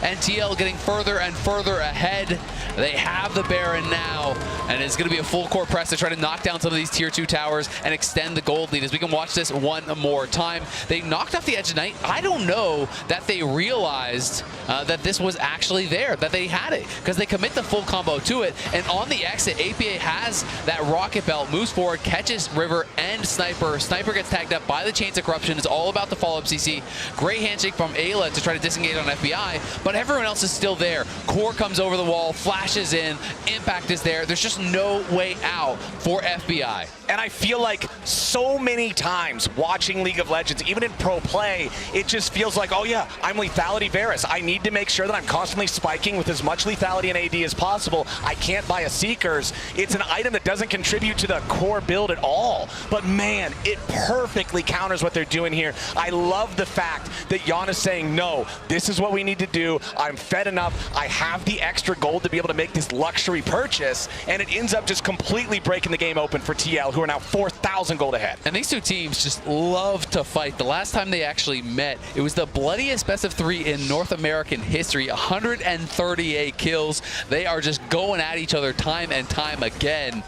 and TL getting further and further ahead. They have the Baron now, and it's going to be a full court press to try to knock down some of these tier 2 towers and extend the gold lead as we can watch this one more time. They knocked off the Edge of Night. I don't know that they realized that this was actually there, that they had it, because they commit the full combo to it, and on the exit, APA has that rocket belt, moves forward, catches River and Sniper. Sniper gets tagged up by the Chains of Corruption. It's all about the follow-up CC. Great handshake from Ayla to try to disengage on FBI, but everyone else is still there. Core comes over the wall, flashes in, Impact is there. There's just no way out for FBI. And I feel like so many times watching League of Legends, even in pro play, it just feels like, oh yeah, I'm lethality Varus. I need to make sure that I'm constantly spiking with as much lethality and AD as possible. I can't buy a Seekers. It's an item that doesn't contribute to the core build at all. But man, it perfectly counters what they're doing here. I love the fact that Yon is saying, no, this is what we need to do. I'm fed enough. I have the extra gold to be able to make this luxury purchase. And it ends up just completely breaking the game open for TL, who are now 4,000 gold ahead. And these two teams just love to fight. The last time they actually met, it was the bloodiest best of 3 in North American history. 138 kills. They are just going at each other time and time again.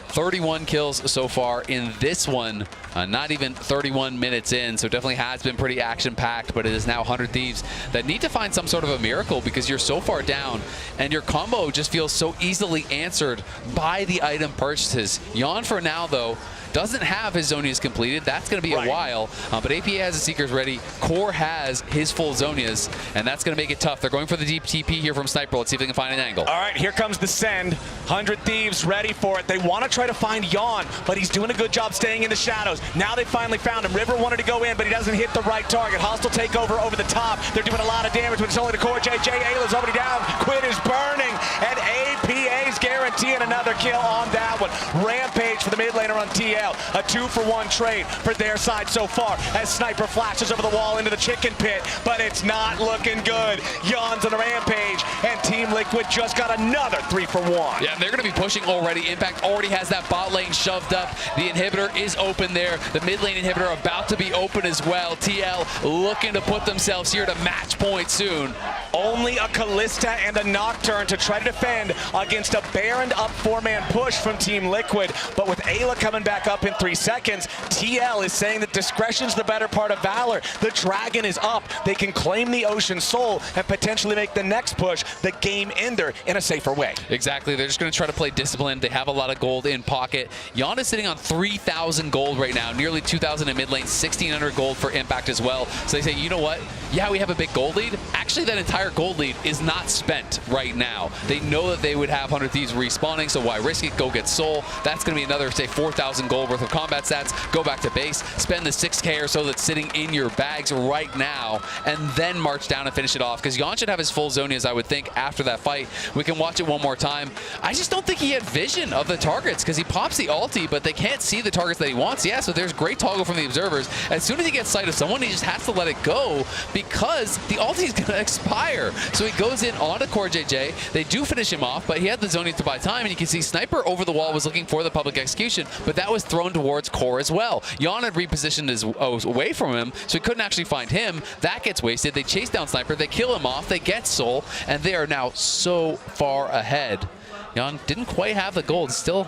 31 kills so far in this one, not even 31 minutes in, so definitely has been pretty action-packed, but it is now 100 Thieves that need to find some sort of a miracle because you're so far down and your combo just feels so easily answered by the item purchases. Yon for now, though, doesn't have his Zonias completed. That's going to be a while, but APA has the Seekers ready. Core has his full Zonias, and that's going to make it tough. They're going for the deep TP here from Sniper. Let's see if they can find an angle. All right, here comes the send. 100 Thieves ready for it. They want to try to find Yon, but he's doing a good job staying in the shadows. Now they finally found him. River wanted to go in, but he doesn't hit the right target. Hostile takeover over the top. They're doing a lot of damage, but it's only the core. JJ Ayla's already down. Quinn is burning, and APA's guaranteeing another kill on that one. Rampage for the mid laner on TL. A 2-for-1 trade for their side so far as Sniper flashes over the wall into the chicken pit, but it's not looking good. Yon's on a rampage, and Team Liquid just got another 3-for-1. Yeah, they're going to be pushing already. Impact already has that bot lane shoved up. The inhibitor is open there. The mid lane inhibitor about to be open as well. TL looking to put themselves here to match point soon. Only a Callista and a Nocturne to try to defend against a Baron up 4-man push from Team Liquid, but with Ayla coming back up in 3 seconds, TL is saying that discretion's the better part of valor. The dragon is up. They can claim the Ocean Soul and potentially make the next push the game ender in a safer way. Exactly. They're just going to try to play disciplined. They have a lot of gold in pocket. Yon is sitting on 3,000 gold right now, nearly 2,000 in mid lane, 1,600 gold for Impact as well. So they say, you know what? Yeah, we have a big gold lead. Actually, that entire gold lead is not spent right now. They know that they would have 100 Thieves respawning, so why risk it? Go get Soul. That's going to be another, say, 4,000 gold worth of combat stats. Go back to base, spend the 6K or so that's sitting in your bags right now, and then march down and finish it off, because Yon should have his full Zonias, I would think, after that fight. We can watch it one more time. I just don't think he had vision of the targets, because he pops the ulti, but they can't see the targets that he wants. Yeah, so there's great toggle from the observers. As soon as he gets sight of someone, he just has to let it go, because the ulti is going to expire. So he goes in onto Core JJ. They do finish him off, but he had the Zonias to buy time, and you can see Sniper over the wall was looking for the public execution, but that was thrown towards Core as well. Yon had repositioned his away from him, so he couldn't actually find him. That gets wasted. They chase down Sniper. They kill him off. They get Soul, and they are now so far ahead. Yon didn't quite have the gold. Still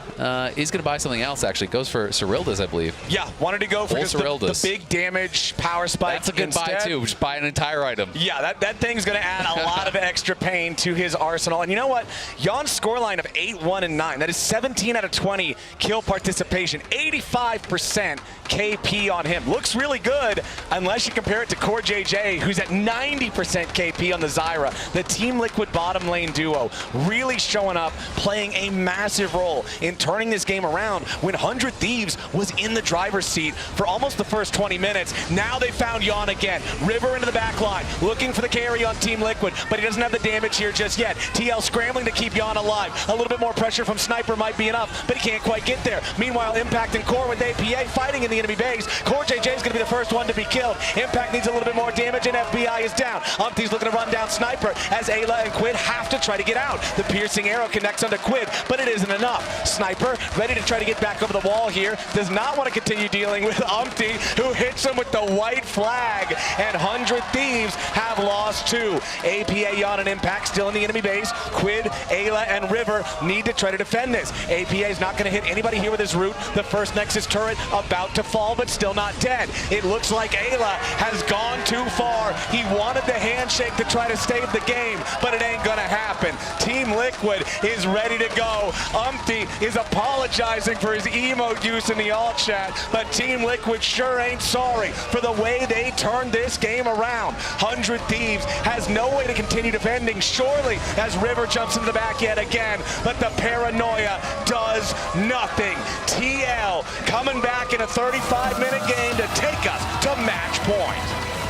is going to buy something else, actually. Goes for Cyrildas, I believe. Yeah, wanted to go for just the big damage power spike. That's a good buy, too. Just buy an entire item. Yeah, that thing's going to add a lot of extra pain to his arsenal. And you know what? Yon's scoreline of 8-1-9. That is 17 out of 20 kill participation. 85% KP on him. Looks really good unless you compare it to Core JJ, who's at 90% KP on the Zyra. The Team Liquid bottom lane duo really showing up, playing a massive role in turning this game around when 100 Thieves was in the driver's seat for almost the first 20 minutes. Now they found Yon again. River into the back line, looking for the carry on Team Liquid, but he doesn't have the damage here just yet. TL scrambling to keep Yon alive. A little bit more pressure from Sniper might be enough, but he can't quite get there. Meanwhile, Impact and Core with APA fighting in the enemy base. Core JJ is going to be the first one to be killed. Impact needs a little bit more damage, and FBI is down. Umpty's looking to run down Sniper as Ayla and Quid have to try to get out. The piercing arrow connects onto Quid, but it isn't enough. Sniper ready to try to get back over the wall here. Does not want to continue dealing with Umpty, who hits him with the white flag. And 100 Thieves have lost 2. APA, Yon, and Impact still in the enemy base. Quid, Ayla, and River need to try to defend this. APA is not going to hit anybody here with his root. The first Nexus turret about to fall, but still not dead. It looks like Ayla has gone too far. He wanted the handshake to try to save the game, but it ain't gonna happen. Team Liquid is ready to go. Umpty is apologizing for his emote use in the alt chat, but Team Liquid sure ain't sorry for the way they turned this game around. 100 Thieves has no way to continue defending, surely, as River jumps into the back yet again, but the paranoia does nothing. TL coming back in a 35-minute game to take us to match point.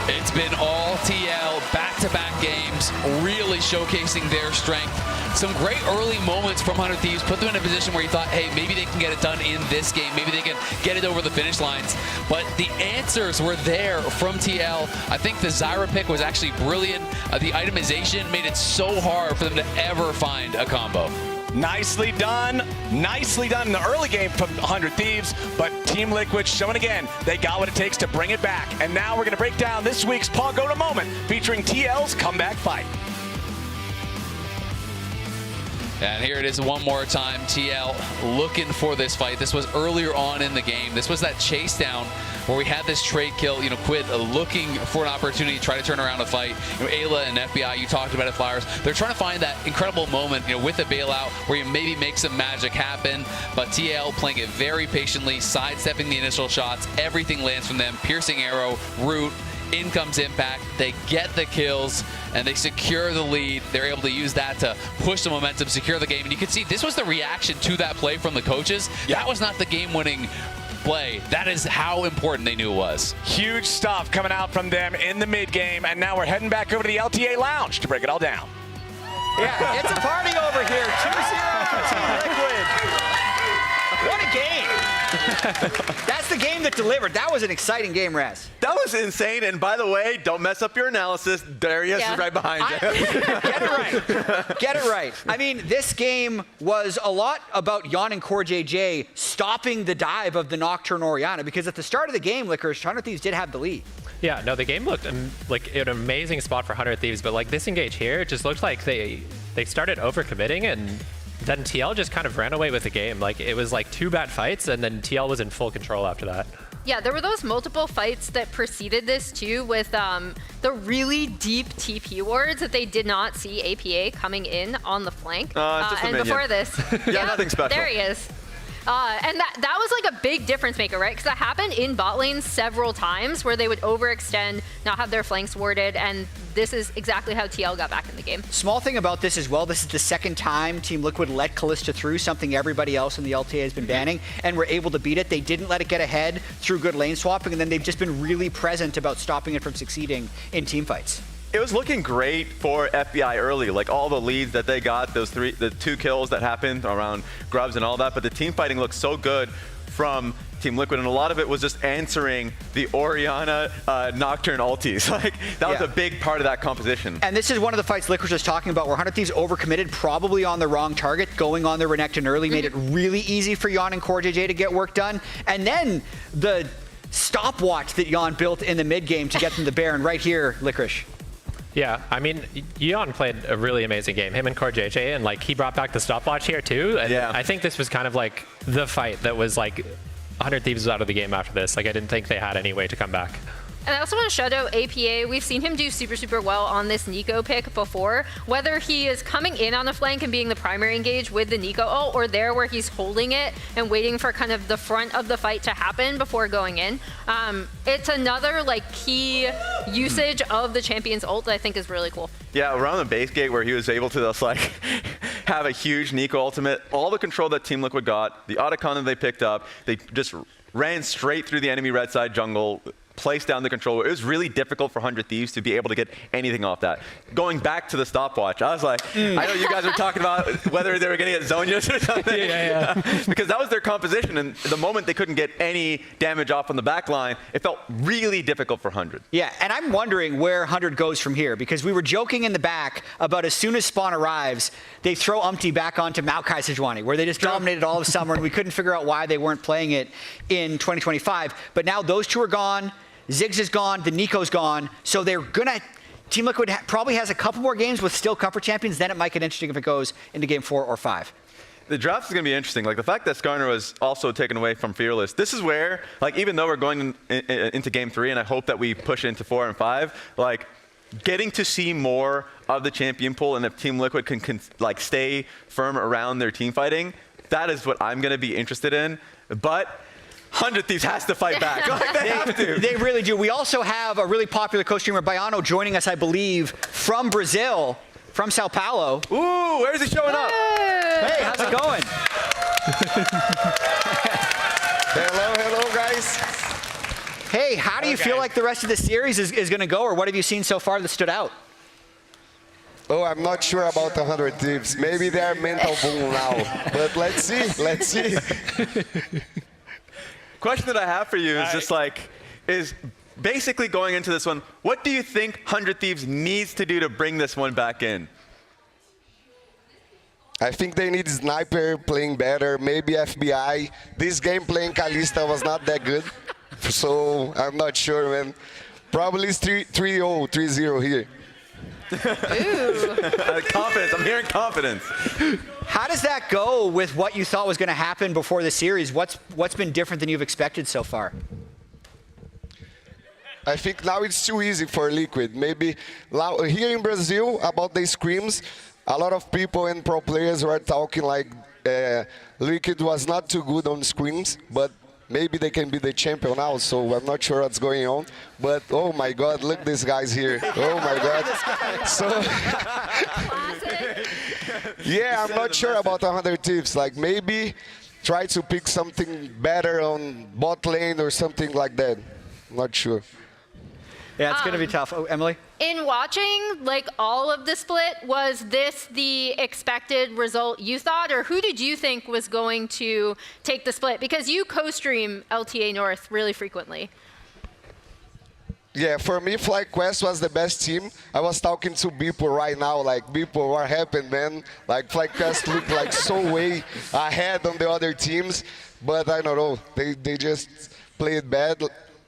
It's been all TL, back-to-back games, really showcasing their strength. Some great early moments from 100 Thieves put them in a position where you thought, hey, maybe they can get it done in this game. Maybe they can get it over the finish lines. But the answers were there from TL. I think the Zyra pick was actually brilliant. The itemization made it so hard for them to ever find a combo. Nicely done in the early game from 100 Thieves, but Team Liquid showing again they got what it takes to bring it back. And now we're going to break down this week's Pagoda moment featuring TL's comeback fight. And here it is one more time. TL looking for this fight. This was earlier on in the game. This was that chase down where we had this trade kill. Quid looking for an opportunity to try to turn around a fight. Ayla and FBI, you talked about it, Flyers. They're trying to find that incredible moment, with a bailout where you maybe make some magic happen. But TL playing it very patiently, sidestepping the initial shots. Everything lands from them. Piercing arrow, root. In comes Impact, they get the kills, and they secure the lead. They're able to use that to push the momentum, secure the game. And you can see this was the reaction to that play from the coaches. Yeah. That was not the game-winning play. That is how important they knew it was. Huge stuff coming out from them in the mid-game, and now we're heading back over to the LTA Lounge to break it all down. Yeah, it's a party over here. 2-0 Team Liquid. What a game. That's the game that delivered. That was an exciting game, Raz. That was insane. And by the way, don't mess up your analysis. Darius is right behind you. Get it right. Get it right. I mean, this game was a lot about Yon and Core JJ stopping the dive of the Nocturne Orianna, because at the start of the game, 100 Thieves did have the lead. Yeah, no, the game looked like an amazing spot for 100 Thieves, but this engage here, it just looked like they started overcommitting, and then TL just kind of ran away with the game. It was 2 bad fights, and then TL was in full control after that. Yeah, there were those multiple fights that preceded this too, with the really deep TP wards that they did not see APA coming in on the flank. And before this, yeah, nothing special. There he is. And that was a big difference maker, right? Because that happened in bot lane several times where they would overextend, not have their flanks warded, and this is exactly how TL got back in the game. Small thing about this as well, this is the second time Team Liquid let Kalista through, something everybody else in the LTA has been banning, and were able to beat it. They didn't let it get ahead through good lane swapping, and then they've just been really present about stopping it from succeeding in team fights. It was looking great for FBI early, all the leads that they got, the 2 kills that happened around Grubs and all that, but the team fighting looked so good from Team Liquid, and a lot of it was just answering the Orianna Nocturne ultis. That was a big part of that composition. And this is one of the fights Liquid was talking about where 100 Thieves overcommitted, probably on the wrong target, going on the Renekton early, made it really easy for Yon and Core JJ to get work done. And then the stopwatch that Yon built in the mid game to get them to Baron right here, Licorice. Yeah, I mean, Yon played a really amazing game, him and Core JJ, and he brought back the stopwatch here too. And I think this was kind of the fight that was 100 Thieves was out of the game after this. I didn't think they had any way to come back. And I also want to shout out APA. We've seen him do super, super well on this Nico pick before. Whether he is coming in on a flank and being the primary engage with the Nico ult, or there where he's holding it and waiting for kind of the front of the fight to happen before going in. It's another key usage of the champion's ult that I think is really cool. Yeah, around the base gate where he was able to just have a huge Nico ultimate. All the control that Team Liquid got, the Otacon they picked up, they just ran straight through the enemy red side jungle, placed down the controller. It was really difficult for 100 Thieves to be able to get anything off that. Going back to the stopwatch, I was like, I know you guys were talking about whether they were going to get Zonias or something. Yeah. Because that was their composition, and the moment they couldn't get any damage off on the back line, it felt really difficult for 100. Yeah, and I'm wondering where 100 goes from here, because we were joking in the back about as soon as Spawn arrives, they throw Umpty back onto Maokai Sejuani, where they just dominated all of summer, and we couldn't figure out why they weren't playing it in 2025. But now those two are gone. Ziggs is gone, the Nico's gone, so they're gonna. Team Liquid probably has a couple more games with still comfort champions. Then it might get interesting if it goes into game 4 or 5. The draft is going to be interesting. Like the fact that Skarner was also taken away from Fearless. This is where, like, even though we're going into game 3, and I hope that we push into 4 and 5, like, getting to see more of the champion pool, and if Team Liquid can like stay firm around their team fighting, that is what I'm going to be interested in. But 100 Thieves has to fight back. Like, they have to. They really do. We also have a really popular co-streamer, Baiano, joining us, I believe, from Brazil, from Sao Paulo. Ooh, where's he showing up? Hey, how's it going? Hello, guys. Hey, how do you feel like the rest of the series is going to go, or what have you seen so far that stood out? Oh, I'm not sure about 100 Thieves. Maybe they're mental boom now. But let's see. Question that I have for you is just like, is basically going into this one, what do you think 100 Thieves needs to do to bring this one back in? I think they need Sniper playing better, maybe FBI. This game playing Kalista was not that good, so I'm not sure, man. Probably 3-0, 3-0 here. Confidence, I'm hearing confidence. How does that go with what you thought was going to happen before the series? What's been different than you've expected so far? I think now it's too easy for Liquid. Maybe here in Brazil about the scrims, a lot of people and pro players were talking like Liquid was not too good on scrims, but maybe they can be the champion now, so I'm not sure what's going on. But, oh my God, look these guys here. Oh my God. So, yeah, I'm not sure about 100 Thieves. Like, maybe try to pick something better on bot lane or something like that. Not sure. Yeah, it's going to be tough. Oh, Emily? In watching like all of the split, was this the expected result you thought, or who did you think was going to take the split? Because you co-stream LTA North really frequently. Yeah, for me, Flyquest was the best team. I was talking to people right now, like, people, what happened, man? Like, Flyquest looked like so way ahead on the other teams, but I don't know. They just played bad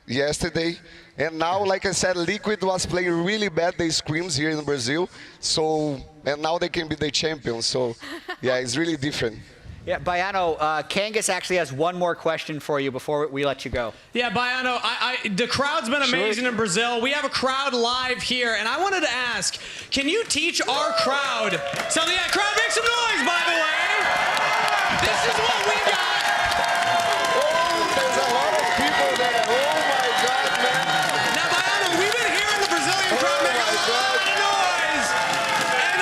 yesterday. And now, like I said, Liquid was playing really bad, the scrims here in Brazil. So, and now they can be the champions. So, yeah, it's really different. Yeah, Baiano, Kangas actually has one more question for you before we let you go. Yeah, Baiano, the crowd's been amazing in Brazil. We have a crowd live here, and I wanted to ask, can you teach our crowd something? Yeah, crowd, make some noise, by the way. This is what we got. Oh, there's a lot of people there. Oh, my God, man. Now, Baiano, we've been hearing the Brazilian crowd make a lot of noise, and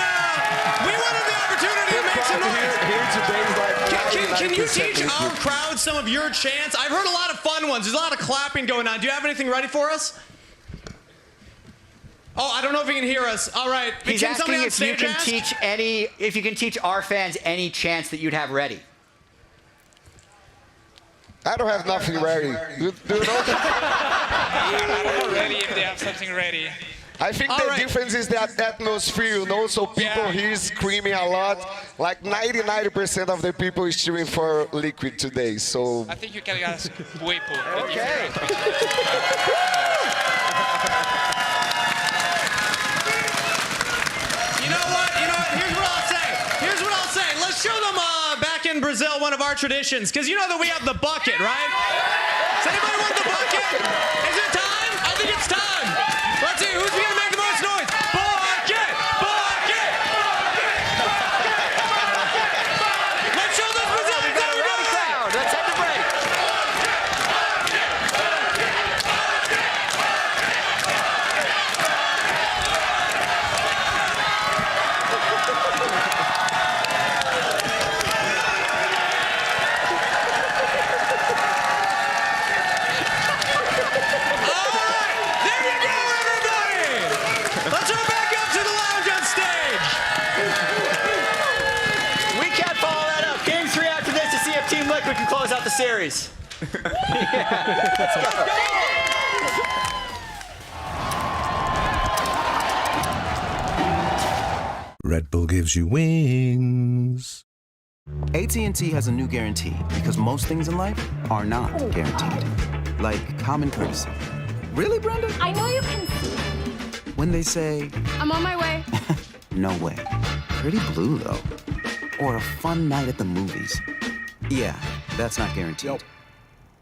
we wanted the opportunity to make some noise. Can you teach our crowd some of your chants? I've heard a lot of fun ones. There's a lot of clapping going on. Do you have anything ready for us? Oh, I don't know if you can hear us. All right. He's asking if you can teach if you can teach our fans any chants that you'd have ready. I don't have nothing ready. Do you know? I don't know really if they have something ready. I think the difference is that atmosphere, you know, so people here screaming a lot. Like 90% of the people is cheering for Liquid today, so... I think you can ask Weipo. Okay. You know what? Here's what I'll say. Let's show them back in Brazil one of our traditions, because you know that we have the bucket, right? Does anybody want the bucket? Is it time? I think it's time. Let's see, who's going to make the most noise? Bucket! Bucket! Let's show those Brazilians how we're doing it! Let's have the break. series. Red Bull gives you wings. AT&T has a new guarantee because most things in life are not guaranteed. Like common courtesy. Really, Brenda? I know you can see. When they say, I'm on my way. no way. Pretty blue, though. Or a fun night at the movies. Yeah, that's not guaranteed. Yo,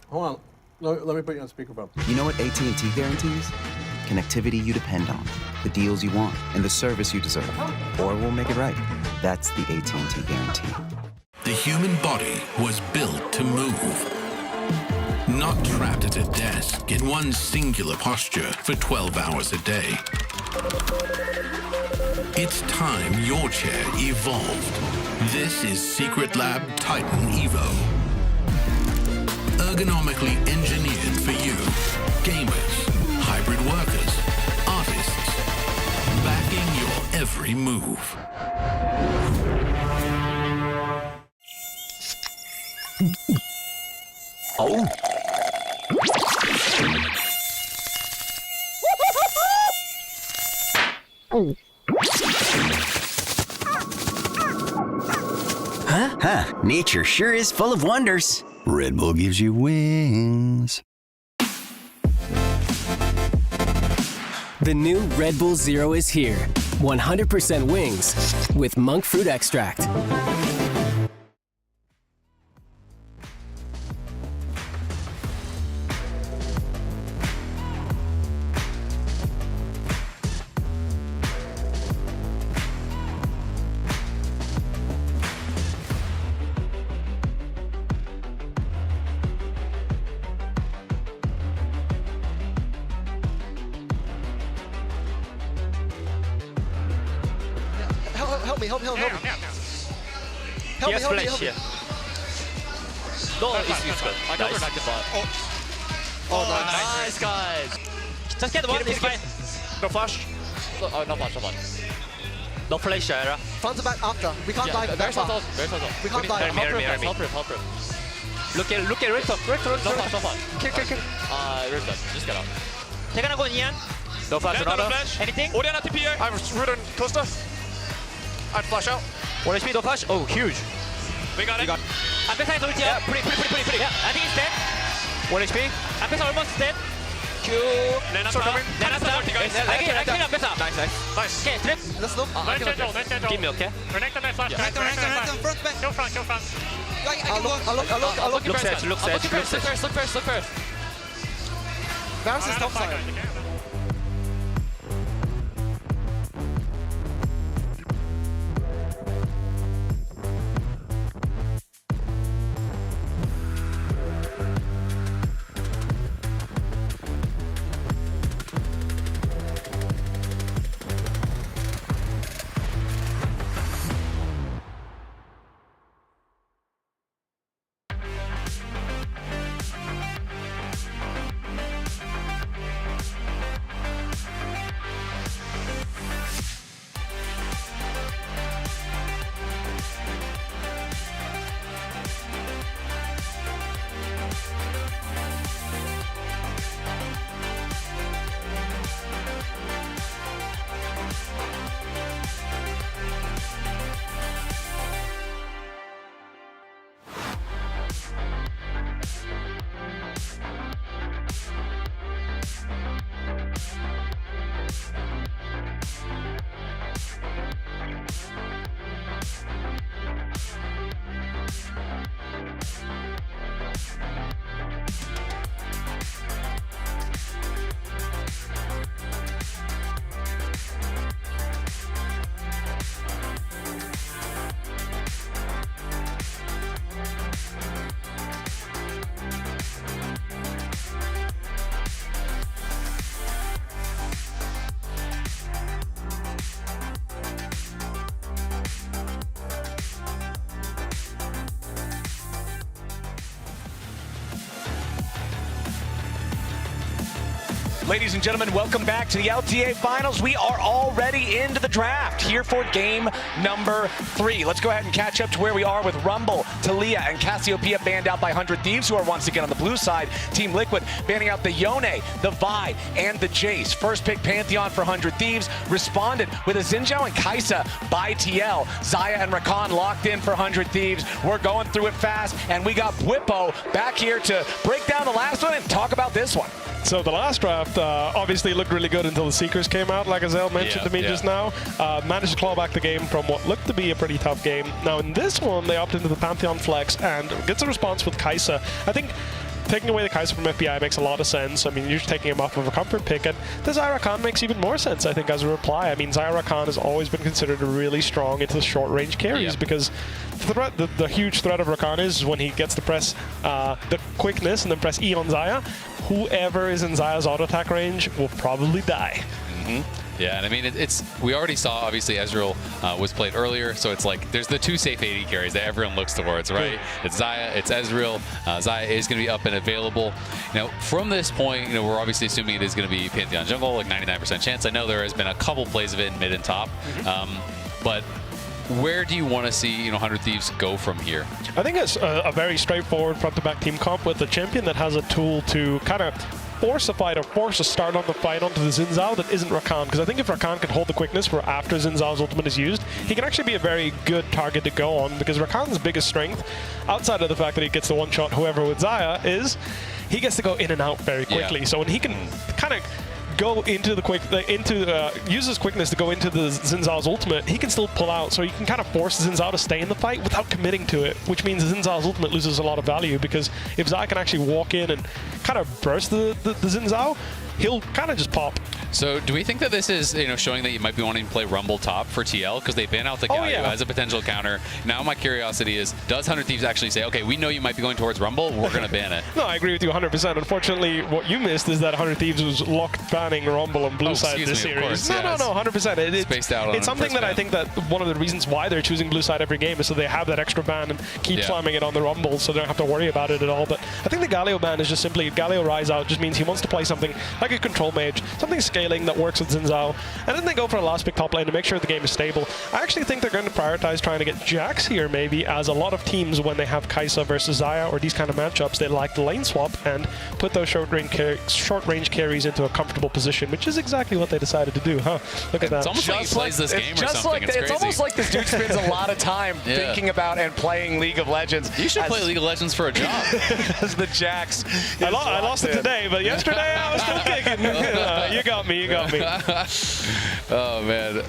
hold on. Let me put you on speakerphone. You know what AT&T guarantees? Connectivity you depend on, the deals you want, and the service you deserve. Or we'll make it right. That's the AT&T guarantee. The human body was built to move. Not trapped at a desk in one singular posture for 12 hours a day. It's time your chair evolved. This is Secret Lab Titan Evo. Ergonomically engineered for you, gamers, hybrid workers, artists, backing your every move. Oh. Huh, nature sure is full of wonders. Red Bull gives you wings. The new Red Bull Zero is here. 100% wings with monk fruit extract. Help me. Help me. No, it's good. I got protected bot. Oh, nice, guys. Just get one, it's fine. No flash. No flash. No flash, era. Front to back after. We can't dive that far. We can't dive. Help proof. Look at Rift. No flash. Kill. Rift. Just get out. They're gonna go Nian. No flash, Renata. Anything? Oriana TP. I'm rooting Costa. I'd flash out. 1 HP, no flash. Oh, huge. We got it. Ambessa is ulti. Yeah, pretty. Yeah, I think it's dead. 1 HP. Ambessa almost dead. Q. Nenata. I kill Ambessa. Nice. Okay, trip. Let's look. Nice angel. Give me, okay? Renekton that flash. Renekton, front back. Kill front. I'll look. Look first. Look first. Varus is top side. Ladies and gentlemen, welcome back to the LTA Finals. We are already into the draft here for game number 3. Let's go ahead and catch up to where we are with Rumble, Talia, and Cassiopeia banned out by 100 Thieves, who are once again on the blue side. Team Liquid banning out the Yone, the Vi, and the Jace. First pick Pantheon for 100 Thieves, responded with a Xin Zhao and Kai'Sa by TL. Xayah and Rakan locked in for 100 Thieves. We're going through it fast, and we got Bwipo back here to break down the last one and talk about this one. So the last draft obviously looked really good until the Seekers came out, like Azel mentioned to me just now. Managed to claw back the game from what looked to be a pretty tough game. Now in this one, they opted into the Pantheon Flex and gets a response with Kai'Sa. I think taking away the Kai'Sa from FBI makes a lot of sense. I mean, you're just taking him off of a comfort pick, and the Xayah Rakan makes even more sense, I think, as a reply. I mean, Xayah Rakan has always been considered really strong into the short-range carries because the huge threat of Rakan is when he gets to press the quickness and then press E on Xayah, whoever is in Xayah's auto-attack range will probably die. Yeah, and I mean, we already saw, obviously, Ezreal was played earlier, so it's like there's the two safe AD carries that everyone looks towards, right? It's Xayah, it's Ezreal. Xayah is going to be up and available. Now, from this point, we're obviously assuming it is going to be Pantheon jungle, like 99% chance. I know there has been a couple plays of it in mid and top, but where do you want to see 100 Thieves go from here? I think it's a very straightforward front-to-back team comp with a champion that has a tool to kind of force a fight or force a start on the fight onto the Xin Zhao that isn't Rakan. Because I think if Rakan can hold the quickness for after Xin Zhao's ultimate is used, he can actually be a very good target to go on, because Rakan's biggest strength, outside of the fact that he gets the one-shot whoever with Xayah, is he gets to go in and out very quickly. So when he can kind of go into the use his quickness to go into the Xin Zhao's ultimate, he can still pull out, so he can kind of force Xin Zhao to stay in the fight without committing to it, which means Xin Zhao's ultimate loses a lot of value, because if Xayah can actually walk in and kind of burst the Xin Zhao, he'll kind of just pop. So do we think that this is showing that you might be wanting to play Rumble top for TL, because they ban out the Galio as a potential counter? Now my curiosity is, does 100 Thieves actually say, okay, we know you might be going towards Rumble, we're going to ban it? No, I agree with you 100%. Unfortunately, what you missed is that 100 Thieves was locked banning Rumble on blue side this series. No, 100%. It's something that I think that one of the reasons why they're choosing blue side every game is so they have that extra ban and keep slamming it on the Rumble, so they don't have to worry about it at all. But I think the Galio ban is just simply, Galio Rise Out just means he wants to play something like a control mage, something scaling that works with Xin Zhao, and then they go for a last pick top lane to make sure the game is stable. I actually think they're going to prioritize trying to get Jax here, maybe, as a lot of teams, when they have Kai'Sa versus Xayah or these kind of matchups, they like the lane swap and put those short range carries into a comfortable position, which is exactly what they decided to do, huh? Look at that. It's almost like he plays this game or something. It's almost like this dude spends a lot of time thinking about and playing League of Legends. You should play League of Legends for a job. As the Jax. I lost it today, but yesterday I was still kicking. You got me. Oh man,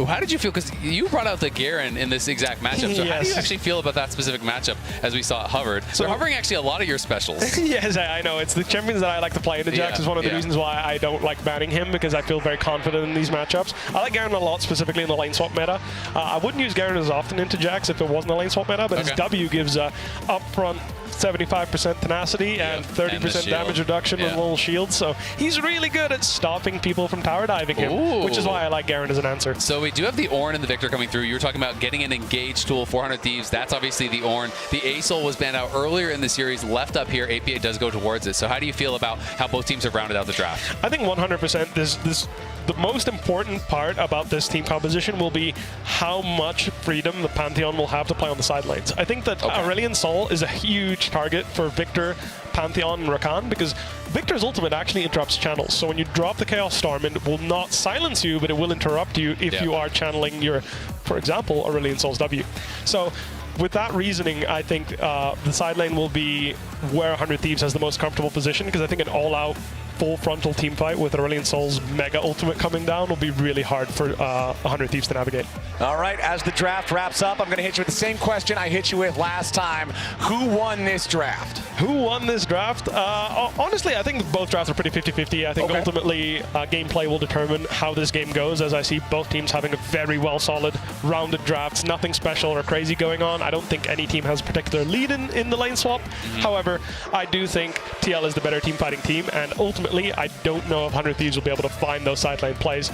how did you feel? Because you brought out the Garen in this exact matchup. So how do you actually feel about that specific matchup as we saw it hovered? So they're hovering actually a lot of your specials. Yes, I know. It's the champions that I like to play. And the Jax is one of the reasons why I don't like banning him, because I feel very confident in these matchups. I like Garen a lot, specifically in the lane swap meta. I wouldn't use Garen as often into Jax if it wasn't a lane swap meta, but his W gives upfront 75% tenacity and 30% damage reduction with little shields, so he's really good at stopping people from tower diving him, which is why I like Garen as an answer. So we do have the Ornn and the Victor coming through. You were talking about getting an engage tool, 400 Thieves. That's obviously the Ornn. The Aesol was banned out earlier in the series, left up here. APA does go towards it. So how do you feel about how both teams have rounded out the draft? I think 100% the most important part about this team composition will be how much freedom the Pantheon will have to play on the side lanes. I think that Aurelion Sol is a huge target for Victor, Pantheon, and Rakan, because Victor's ultimate actually interrupts channels. So when you drop the Chaos Storm, it will not silence you, but it will interrupt you if you are channeling your, for example, Aurelion Sol's W. So with that reasoning, I think the side lane will be where 100 Thieves has the most comfortable position, because I think an all-out full frontal team fight with Aurelion Sol's mega ultimate coming down will be really hard for 100 Thieves to navigate. All right, as the draft wraps up, I'm going to hit you with the same question I hit you with last time. Who won this draft? Who won this draft? Honestly, I think both drafts are pretty 50-50. I think ultimately gameplay will determine how this game goes, as I see both teams having a very well solid rounded drafts, nothing special or crazy going on. I don't think any team has a particular lead in the lane swap. However, I do think TL is the better team fighting team, and ultimately I don't know if 100 Thieves will be able to find those side lane plays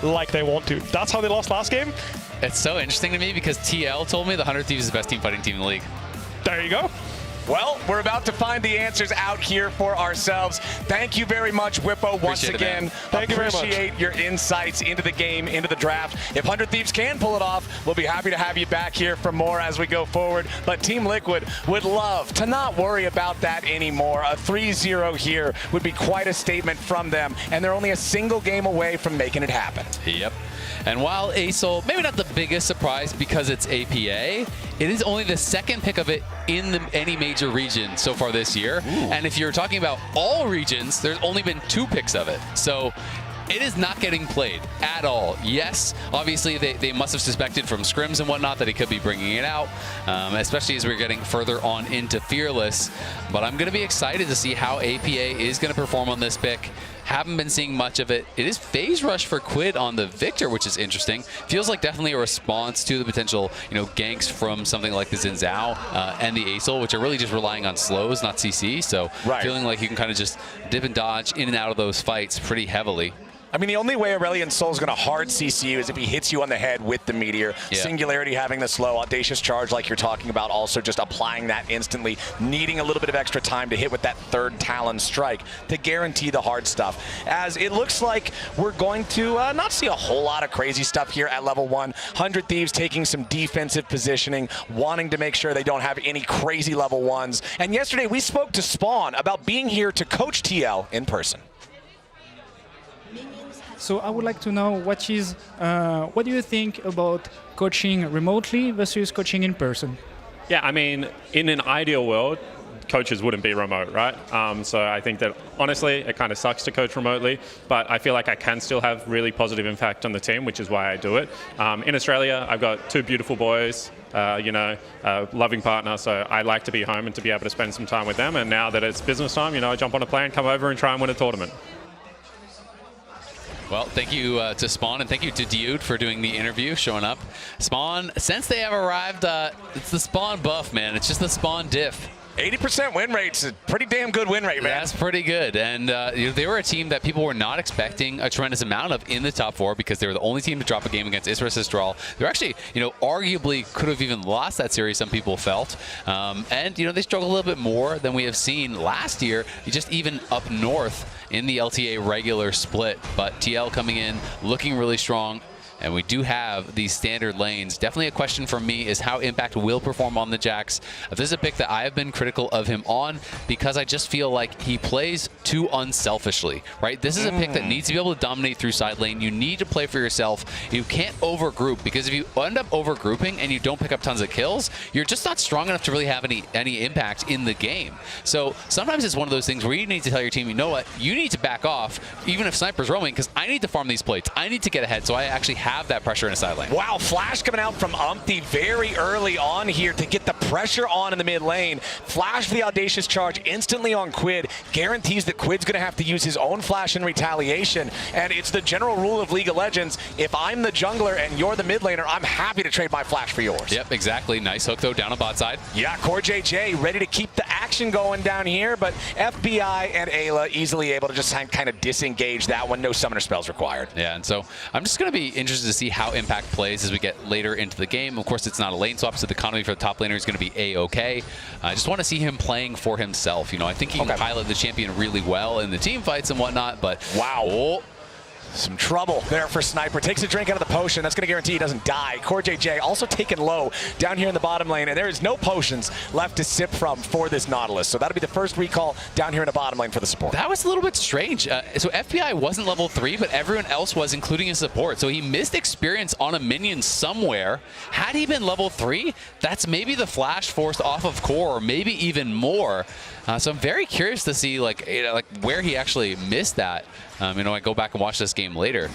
like they want to. That's how they lost last game. It's so interesting to me because TL told me the 100 Thieves is the best team fighting team in the league. There you go. Well, we're about to find the answers out here for ourselves. Thank you very much, Whippo, once again. Thank you very much. Appreciate your insights into the game, into the draft. If 100 Thieves can pull it off, we'll be happy to have you back here for more as we go forward. But Team Liquid would love to not worry about that anymore. A 3-0 here would be quite a statement from them, and they're only a single game away from making it happen. Yep. And while Seoul, maybe not the biggest surprise because it's APA, it is only the second pick of it in any major region so far this year. Ooh. And if you're talking about all regions, there's only been 2 picks of it. So it is not getting played at all. Yes, obviously they must have suspected from scrims and whatnot that he could be bringing it out, especially as we're getting further on into Fearless. But I'm going to be excited to see how APA is going to perform on this pick. Haven't been seeing much of it. It is phase rush for Quid on the Victor, which is interesting. Feels like definitely a response to the potential, ganks from something like the Xin Zhao and the Seoul, which are really just relying on slows, not CC. So feeling like you can kind of just dip and dodge in and out of those fights pretty heavily. I mean, the only way Aurelion Sol is going to hard CC you is if he hits you on the head with the Meteor. Yeah. Singularity having the slow, Audacious Charge like you're talking about, also just applying that instantly, needing a little bit of extra time to hit with that third Talon strike to guarantee the hard stuff. As it looks like we're going to not see a whole lot of crazy stuff here at level 1. 100 Thieves taking some defensive positioning, wanting to make sure they don't have any crazy level 1s. And yesterday we spoke to Spawn about being here to coach TL in person. So I would like to know what do you think about coaching remotely versus coaching in person? Yeah, I mean, in an ideal world, coaches wouldn't be remote, right? So I think that honestly, it kind of sucks to coach remotely, but I feel like I can still have really positive impact on the team, which is why I do it. In Australia, I've got 2 beautiful boys, loving partner, so I like to be home and to be able to spend some time with them. And now that it's business time, I jump on a plane, come over and try and win a tournament. Well, thank you to Spawn, and thank you to Dude for doing the interview, showing up. Spawn, since they have arrived, it's the Spawn buff, man. It's just the Spawn diff. 80% win rate's a pretty damn good win rate, man. That's pretty good. And they were a team that people were not expecting a tremendous amount of in the top 4 because they were the only team to drop a game against Isra Sistral. They're actually, arguably could have even lost that series, some people felt. And, they struggled a little bit more than we have seen last year, just even up north in the LTA regular split. But TL coming in, looking really strong. And we do have these standard lanes. Definitely a question for me is how Impact will perform on the Jax. This is a pick that I have been critical of him on because I just feel like he plays too unselfishly, right? This is a pick that needs to be able to dominate through side lane. You need to play for yourself. You can't overgroup because if you end up overgrouping and you don't pick up tons of kills, you're just not strong enough to really have any impact in the game. So sometimes it's one of those things where you need to tell your team, you know what, you need to back off even if Sniper's roaming because I need to farm these plates. I need to get ahead so I actually have that pressure in a side lane. Wow, Flash coming out from Umpty very early on here to get the pressure on in the mid lane. Flash for the Audacious Charge instantly on Quid, guarantees that Quid's going to have to use his own Flash in retaliation. And it's the general rule of League of Legends, if I'm the jungler and you're the mid laner, I'm happy to trade my Flash for yours. Yep, exactly. Nice hook though down on bot side. Yeah, Core JJ ready to keep the action going down here, but FBI and Ayla easily able to just kind of disengage that one. No summoner spells required. Yeah, and so I'm just going to be interested to see how Impact plays as we get later into the game. Of course, it's not a lane swap, so the economy for the top laner is going to be A-okay. I just want to see him playing for himself. I think he can pilot the champion really well in the team fights and whatnot, but wow. Some trouble there for Sniper. Takes a drink out of the potion. That's going to guarantee he doesn't die. Core JJ also taken low down here in the bottom lane, and there is no potions left to sip from for this Nautilus. So that'll be the first recall down here in the bottom lane for the support. That was a little bit strange. So FBI wasn't level 3, but everyone else was, including his support. So he missed experience on a minion somewhere. Had he been level 3, that's maybe the flash forced off of Core, or maybe even more. So I'm very curious to see where he actually missed that. I go back and watch this game later.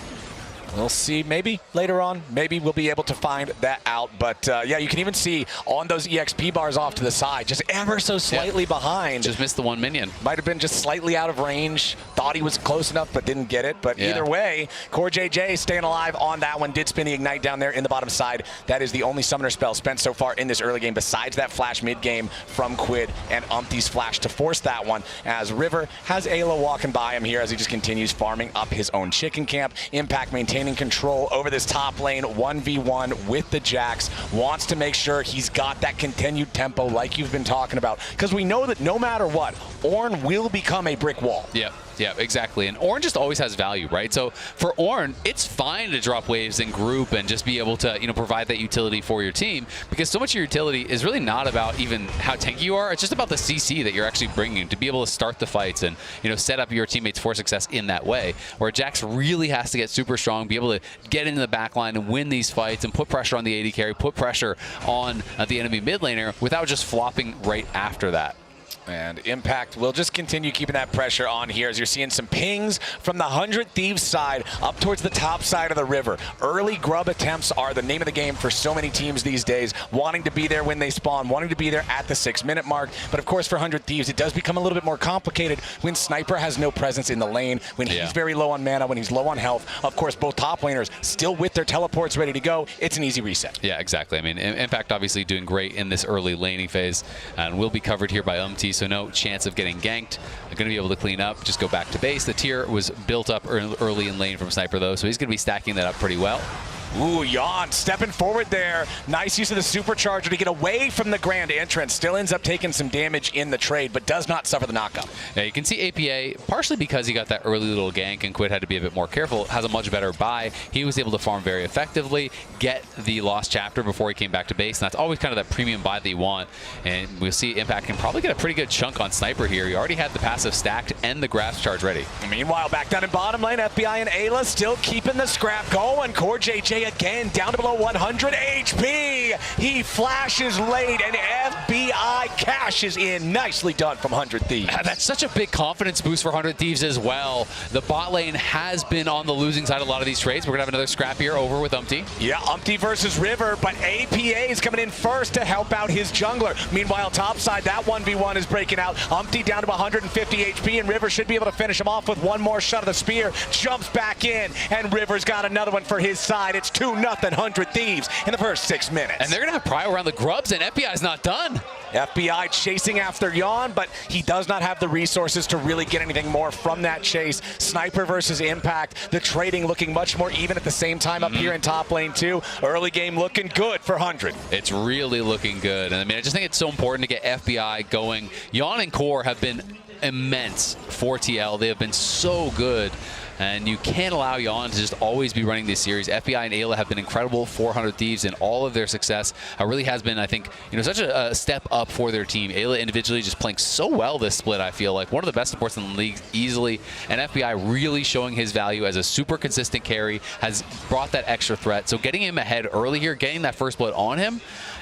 We'll see. Maybe later on, maybe we'll be able to find that out. But yeah, you can even see on those EXP bars off to the side, just ever so slightly behind. Just missed the one minion. Might have been just slightly out of range. Thought he was close enough, but didn't get it. But either way, Core JJ staying alive on that one. Did spin the Ignite down there in the bottom side. That is the only summoner spell spent so far in this early game, besides that flash mid-game from Quid and Umpty's flash to force that one, as River has Ayla walking by him here as he just continues farming up his own chicken camp. Impact maintaining maintaining control over this top lane 1v1 with the Jax. Wants to make sure he's got that continued tempo like you've been talking about. Because we know that no matter what, Ornn will become a brick wall. Yeah, exactly. And Ornn just always has value, right? So for Ornn, it's fine to drop waves in group and just be able to, provide that utility for your team, because so much of your utility is really not about even how tanky you are. It's just about the CC that you're actually bringing to be able to start the fights and, set up your teammates for success in that way. Where Jax really has to get super strong, be able to get into the back line and win these fights and put pressure on the AD carry, put pressure on the enemy mid laner without just flopping right after that. And Impact will just continue keeping that pressure on here as you're seeing some pings from the 100 Thieves side up towards the top side of the river. Early grub attempts are the name of the game for so many teams these days, wanting to be there when they spawn, wanting to be there at the 6-minute mark. But of course for 100 Thieves, it does become a little bit more complicated when Sniper has no presence in the lane, when he's very low on mana, when he's low on health. Of course, both top laners still with their teleports ready to go. It's an easy reset. Yeah, exactly. I mean, Impact obviously doing great in this early laning phase and will be covered here by so no chance of getting ganked. They're going to be able to clean up, just go back to base. The tier was built up early in lane from Sniper, though, so he's going to be stacking that up pretty well. Ooh, Jan stepping forward there. Nice use of the supercharger to get away from the grand entrance. Still ends up taking some damage in the trade, but does not suffer the knockup. Yeah, you can see APA, partially because he got that early little gank and Quid had to be a bit more careful, has a much better buy. He was able to farm very effectively, get the Lost Chapter before he came back to base, and that's always kind of that premium buy that you want. And we'll see Impact can probably get a pretty good chunk on Sniper here. He already had the passive stacked and the grasp charge ready. Meanwhile, back down in bottom lane, FBI and Ayla still keeping the scrap going. Core JJ again down to below 100 HP. He flashes late and FBI cashes in. Nicely done from 100 Thieves. That's such a big confidence boost for 100 Thieves as well. The bot lane has been on the losing side of a lot of these trades. We're going to have another scrap here over with Umpty. Yeah, Umpty versus River, but APA is coming in first to help out his jungler. Meanwhile, top side, that 1v1 is breaking out. Umpty down to 150 HP, and River should be able to finish him off with one more shot of the spear. Jumps back in, and River's got another one for his side. It's 2-0 100 Thieves in the first 6 minutes. And they're going to have prio around the grubs, and FBI's not done. FBI chasing after Jan, but he does not have the resources to really get anything more from that chase. Sniper versus Impact, the trading looking much more even at the same time up here in top lane too. Early game looking good for 100. It's really looking good. And I mean, I just think it's so important to get FBI going. Jan and Core have been immense for TL. They have been so good. And you can't allow Jan to just always be running this series. FBI and Ayla have been incredible 400 Thieves in all of their success. It really has been, I think, such a step up for their team. Ayla individually just playing so well this split, I feel like. One of the best supports in the league easily. And FBI really showing his value as a super consistent carry, has brought that extra threat. So getting him ahead early here, getting that first blood on him,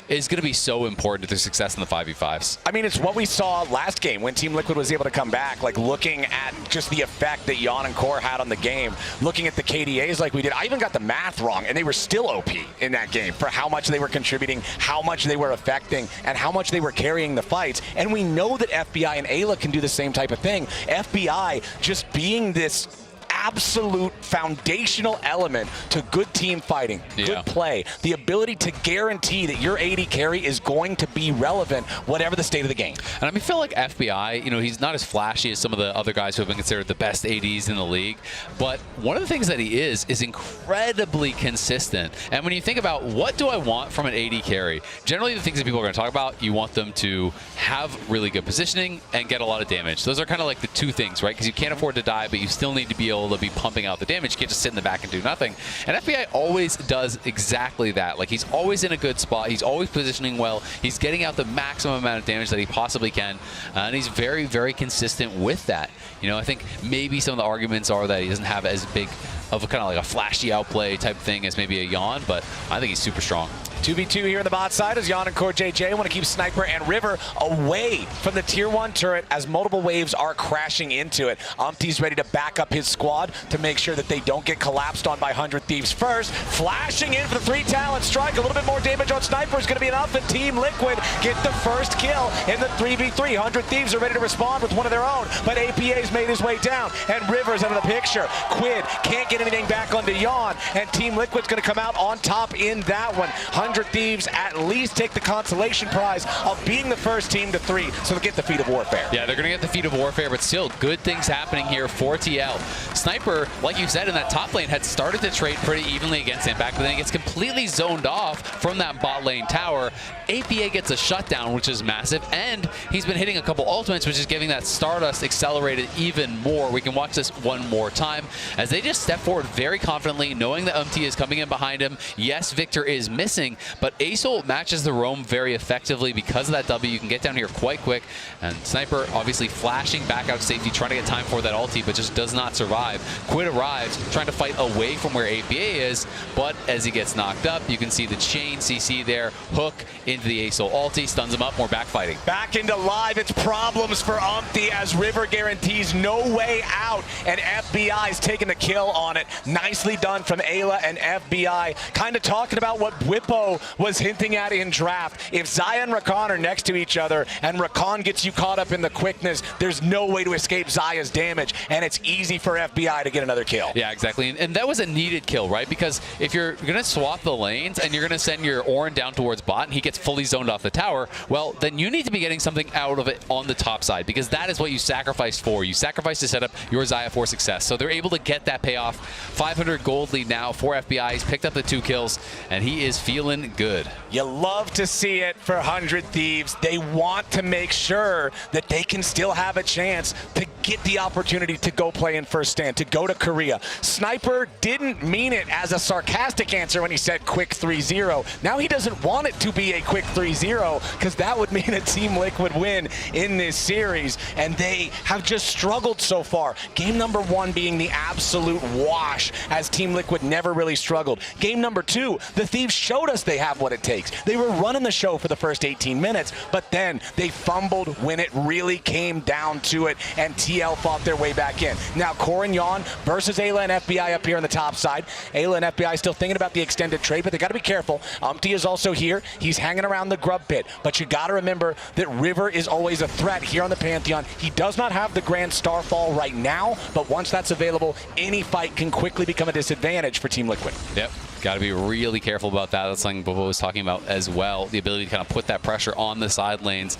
is going to be so important to their success in the 5v5s. I mean, it's what we saw last game when Team Liquid was able to come back, like looking at just the effect that Jan and Core had on the game, looking at the KDAs like we did. I even got the math wrong, and they were still OP in that game for how much they were contributing, how much they were affecting, and how much they were carrying the fights. And we know that FBI and Ayla can do the same type of thing. FBI just being this absolute foundational element to good team fighting, good play, the ability to guarantee that your AD carry is going to be relevant whatever the state of the game. And I feel like FBI, he's not as flashy as some of the other guys who have been considered the best ADs in the league, but one of the things that he is incredibly consistent. And when you think about what do I want from an AD carry, generally the things that people are going to talk about, you want them to have really good positioning and get a lot of damage. Those are kind of like the two things, right? Because you can't afford to die, but you still need to be able to be pumping out the damage. You can't just sit in the back and do nothing. And FBI always does exactly that. Like, he's always in a good spot. He's always positioning well. He's getting out the maximum amount of damage that he possibly can. And he's very, very consistent with that. I think maybe some of the arguments are that he doesn't have as big of a kind of like a flashy outplay type thing as maybe a Jan, but I think he's super strong. 2v2 here on the bot side as Jan and Core JJ want to keep Sniper and River away from the tier 1 turret as multiple waves are crashing into it. Umpty's ready to back up his squad to make sure that they don't get collapsed on by 100 Thieves first. Flashing in for the 3 talent strike. A little bit more damage on Sniper is going to be enough, and Team Liquid get the first kill in the 3v3. 100 Thieves are ready to respond with one of their own, but APA's made his way down, and River's out of the picture. Quid can't get get anything back onto Yawn, and Team Liquid's going to come out on top in that one. 100 Thieves at least take the consolation prize of being the first team to 3, so they'll get the Feat of Warfare. Yeah, they're going to get the Feat of Warfare, but still good things happening here for TL. Sniper, like you said, in that top lane had started to trade pretty evenly against Impact, but then he gets completely zoned off from that bot lane tower. APA gets a shutdown, which is massive, and he's been hitting a couple ultimates, which is giving that Stardust accelerated even more. We can watch this one more time as they just step forward very confidently, knowing that UMT is coming in behind him. Yes, Victor is missing, but Seoul matches the roam very effectively because of that W. You can get down here quite quick, and Sniper obviously flashing back out to safety, trying to get time for that ulti, but just does not survive. Quid arrives, trying to fight away from where APA is, but as he gets knocked up, you can see the chain CC there, hook into the Seoul ulti, stuns him up, more backfighting. Back into live, it's problems for Umpty as River guarantees no way out, and FBI is taking the kill on it. Nicely done from Ayla and FBI, kind of talking about what Whippo was hinting at in draft. If Xayah and Rakan are next to each other, and Rakan gets you caught up in the quickness, there's no way to escape Xayah's damage, and it's easy for FBI to get another kill. Yeah, exactly, and that was a needed kill, right? Because if you're going to swap the lanes and you're going to send your Ornn down towards bot and he gets fully zoned off the tower, well, then you need to be getting something out of it on the top side, because that is what you sacrificed for. You sacrificed to set up your Xayah for success. So they're able to get that payoff. 500 gold lead now for FBI. He's picked up the 2 kills, and he is feeling good. You love to see it for 100 Thieves. They want to make sure that they can still have a chance to get the opportunity to go play in first stand, to go to Korea. Sniper didn't mean it as a sarcastic answer when he said quick 3-0. Now he doesn't want it to be a quick 3-0, because that would mean a Team Liquid win in this series, and they have just struggled so far. Game number 1 being the absolute wash, as Team Liquid never really struggled. Game number 2, the Thieves showed us they have what it takes. They were running the show for the first 18 minutes, but then they fumbled when it really came down to it, and TL fought their way back in. Now Core and Yawn versus Ayla and FBI up here on the top side. Ayla and FBI still thinking about the extended trade, but they got to be careful. Umpty is also here. He's hanging around the grub pit, but you got to remember that River is always a threat here on the Pantheon. He does not have the Grand Starfall right now, but once that's available, any fight can quickly become a disadvantage for Team Liquid. Yep. Got to be really careful about that. That's something Bobo was talking about as well. The ability to kind of put that pressure on the side lanes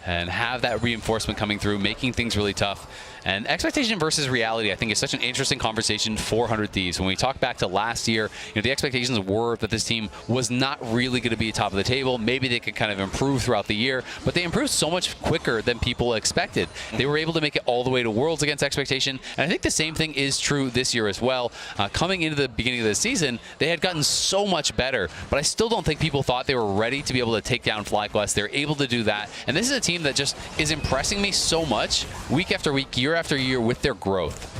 and have that reinforcement coming through, making things really tough. And expectation versus reality, I think, is such an interesting conversation for 100 Thieves. When we talk back to last year, the expectations were that this team was not really going to be top of the table. Maybe they could kind of improve throughout the year, but they improved so much quicker than people expected. They were able to make it all the way to Worlds against expectation, and I think the same thing is true this year as well. Coming into the beginning of the season, they had gotten so much better, but I still don't think people thought they were ready to be able to take down Flyquest. They're able to do that, and this is a team that just is impressing me so much week after week, year after year with their growth.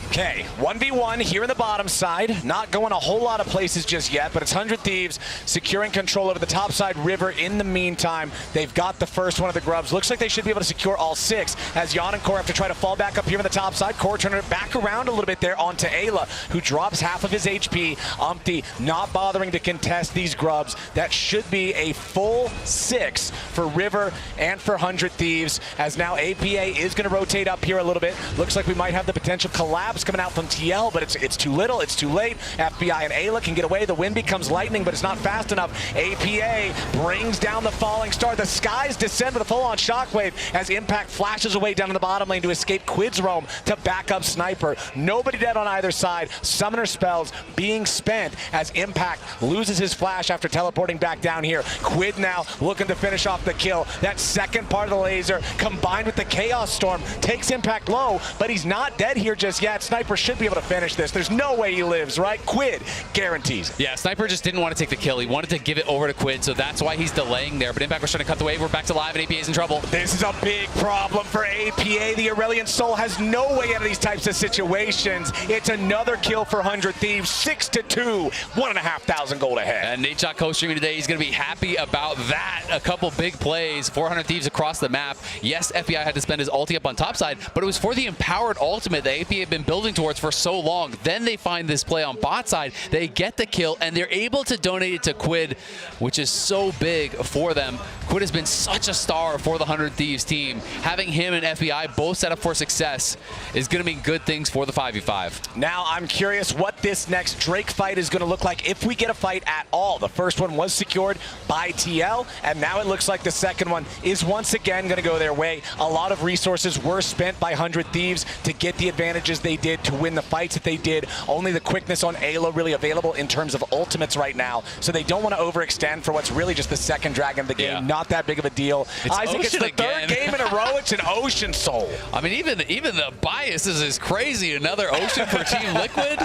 Okay, 1v1 here in the bottom side. Not going a whole lot of places just yet, but it's 100 Thieves securing control over the top side. River, in the meantime, they've got the first one of the grubs. Looks like they should be able to secure all 6 as Yawn and Core have to try to fall back up here on the top side. Core turning it back around a little bit there onto Ayla, who drops half of his HP. Umpty not bothering to contest these grubs. That should be a full 6 for River and for 100 Thieves, as now APA is going to rotate up here a little bit. Looks like we might have the potential collapse coming out from TL, but it's too little, it's too late. FBI and Ayla can get away. The wind becomes lightning, but it's not fast enough. APA brings down the falling star. The skies descend with a full-on shockwave as Impact flashes away down in the bottom lane to escape Quid's roam to back up Sniper. Nobody dead on either side. Summoner spells being spent as Impact loses his flash after teleporting back down here. Quid now looking to finish off the kill. That second part of the laser combined with the Chaos Storm takes Impact low, but he's not dead here just yet. Sniper should be able to finish this. There's no way he lives, right? Quid guarantees. Yeah, Sniper just didn't want to take the kill. He wanted to give it over to Quid, so that's why he's delaying there. But Impact was trying to cut the wave. We're back to live, and APA's in trouble. This is a big problem for APA. The Aurelion Soul has no way out of these types of situations. It's another kill for 100 Thieves. 6-2, 1,500 gold ahead. And Nate Shot co-streaming today. He's going to be happy about that. A couple big plays. 400 Thieves across the map. Yes, FBI had to spend his ulti up on top side, but it was for the empowered ultimate that APA had been building towards for so long. Then they find this play on bot side. They get the kill, and they're able to donate it to Quid, which is so big for them. Quid Quid has been such a star for the 100 Thieves team. Having him and FBI both set up for success is going to mean good things for the 5v5. Now I'm curious what this next Drake fight is going to look like if we get a fight at all. The first one was secured by TL, and now it looks like the second one is once again going to go their way. A lot of resources were spent by 100 Thieves to get the advantages they did, to win the fights that they did. Only the quickness on Ayla really available in terms of ultimates right now, so they don't want to overextend for what's really just the second dragon of the game. Not that big of a deal. Isaac, it's the third game in a row. It's an Ocean Soul. I mean, even the biases is crazy. Another Ocean for Team Liquid.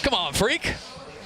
Come on, freak.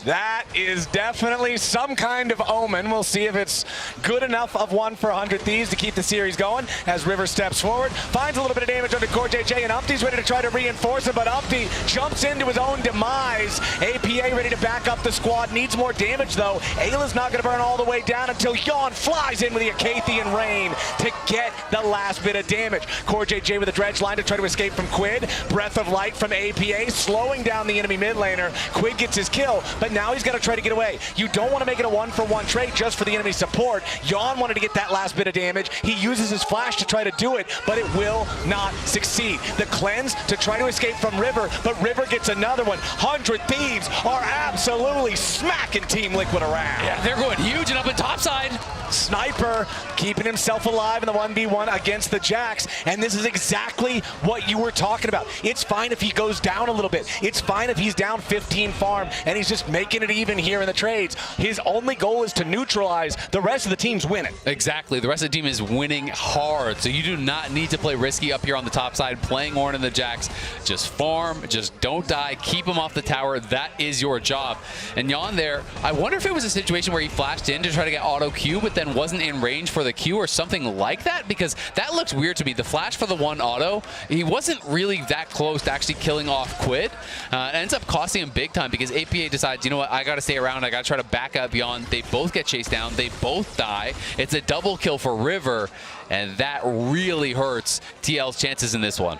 That is definitely some kind of omen. We'll see if it's good enough of one for 100 Thieves to keep the series going as River steps forward, finds a little bit of damage under Core JJ, and Umpty's ready to try to reinforce it, but Umpty jumps into his own demise. APA ready to back up the squad, needs more damage though. Ayla's not going to burn all the way down until Yawn flies in with the Acathian Rain to get the last bit of damage. Core JJ with a dredge line to try to escape from Quid. Breath of Light from APA, slowing down the enemy mid laner. Quid gets his kill, but now he's got to try to get away. You don't want to make it a one-for-one trade just for the enemy support. Yawn wanted to get that last bit of damage. He uses his flash to try to do it, but it will not succeed. The cleanse to try to escape from River, but River gets another one. 100 Thieves are absolutely smacking Team Liquid around. Yeah, they're going huge and up in topside. Sniper keeping himself alive in the 1v1 against the Jax, and this is exactly what you were talking about. It's fine if he goes down a little bit. It's fine if he's down 15 farm and he's just making it even here in the trades. His only goal is to neutralize. The rest of the team's winning. Exactly. The rest of the team is winning hard, so you do not need to play risky up here on the top side, playing Ornn and the Jax. Just farm, just don't die, keep him off the tower. That is your job. And Yawn there, I wonder if it was a situation where he flashed in to try to get auto Q, but then wasn't in range for the Q or something like that, because that looks weird to me. The flash for the one auto, he wasn't really that close to actually killing off Quid. It ends up costing him big time because APA decides, you know what, I got to stay around. I got to try to back up Yawn. They both get chased down. They both die. It's a double kill for River, and that really hurts TL's chances in this one.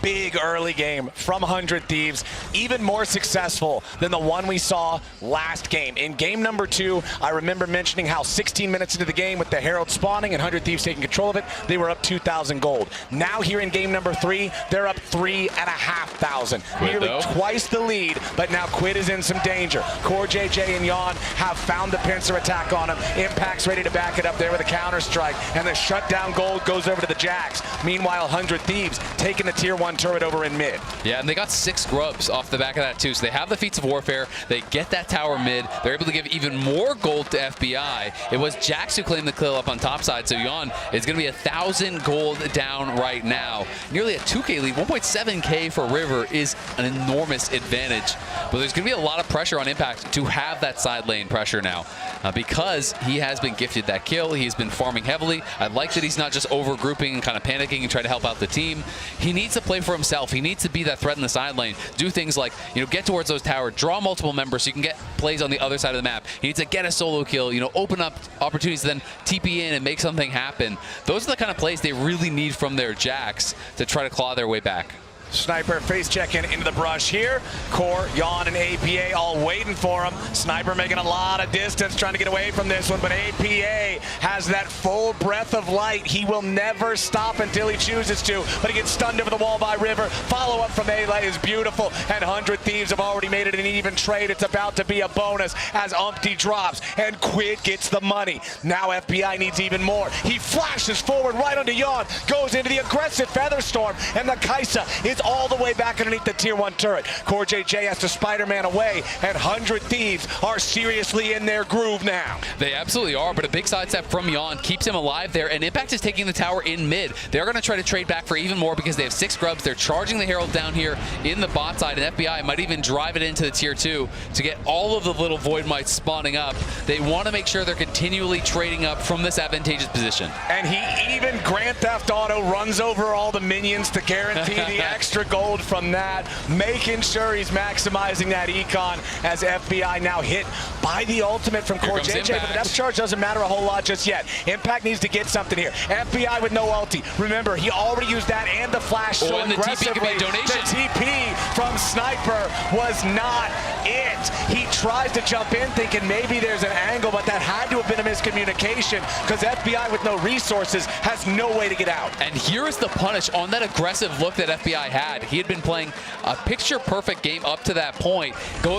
Big early game from 100 Thieves, even more successful than the one we saw last game. In game number 2, I remember mentioning how 16 minutes into the game with the Herald spawning and 100 Thieves taking control of it, they were up 2,000 gold. Now here in game number 3, they're up 3,500. Nearly twice the lead, but now Quid is in some danger. Core JJ and Yawn have found the pincer attack on him. Impact's ready to back it up there with a counter strike, and the shutdown gold goes over to the Jax. Meanwhile, 100 Thieves taking the tier 1 turret over in mid. Yeah, and they got 6 grubs off the back of that too. So they have the feats of warfare. They get that tower mid. They're able to give even more gold to FBI. It was Jax who claimed the kill up on top side. So Yawn is going to be 1,000 gold down right now. Nearly a 2K lead. 1.7K for River is an enormous advantage. But there's going to be a lot of pressure on Impact to have that side lane pressure now. Because he has been gifted that kill. He's been farming heavily. I like that he's not just over grouping and kind of panicking and trying to help out the team. He needs to play for himself. He needs to be that threat in the side lane. Do things like, you know, get towards those towers, draw multiple members so you can get plays on the other side of the map. He needs to get a solo kill, you know, open up opportunities to then TP in and make something happen. Those are the kind of plays they really need from their Jax to try to claw their way back. Sniper face checking into the brush here. Core, Yawn, and APA all waiting for him. Sniper making a lot of distance, trying to get away from this one, but APA has that full breath of light. He will never stop until he chooses to, but he gets stunned over the wall by River. Follow up from Ayla is beautiful, and 100 Thieves have already made it an even trade. It's about to be a bonus as Umpty drops, and Quid gets the money. Now FBI needs even more. He flashes forward right onto Yawn, goes into the aggressive Featherstorm, and the Kaisa is all the way back underneath the tier 1 turret. Core JJ has to Spider-Man away, and 100 Thieves are seriously in their groove now. They absolutely are, but a big sidestep from Yawn keeps him alive there, and Impact is taking the tower in mid. They're going to try to trade back for even more because they have 6 grubs. They're charging the Herald down here in the bot side, and FBI might even drive it into the tier 2 to get all of the little Void Mites spawning up. They want to make sure they're continually trading up from this advantageous position. And he even Grand Theft Auto runs over all the minions to guarantee the extra gold from that, making sure he's maximizing that econ as FBI now hit by the ultimate from Core JJ, but the depth charge doesn't matter a whole lot just yet. Impact needs to get something here. FBI with no ulti. Remember, he already used that and the flash so and the aggressively. TP could be a donation. The TP from Sniper was not it. happens. He tries to jump in thinking maybe there's an angle, but that had to have been a miscommunication because FBI with no resources has no way to get out. And here is the punish on that aggressive look that FBI had. He had been playing a picture-perfect game up to that point.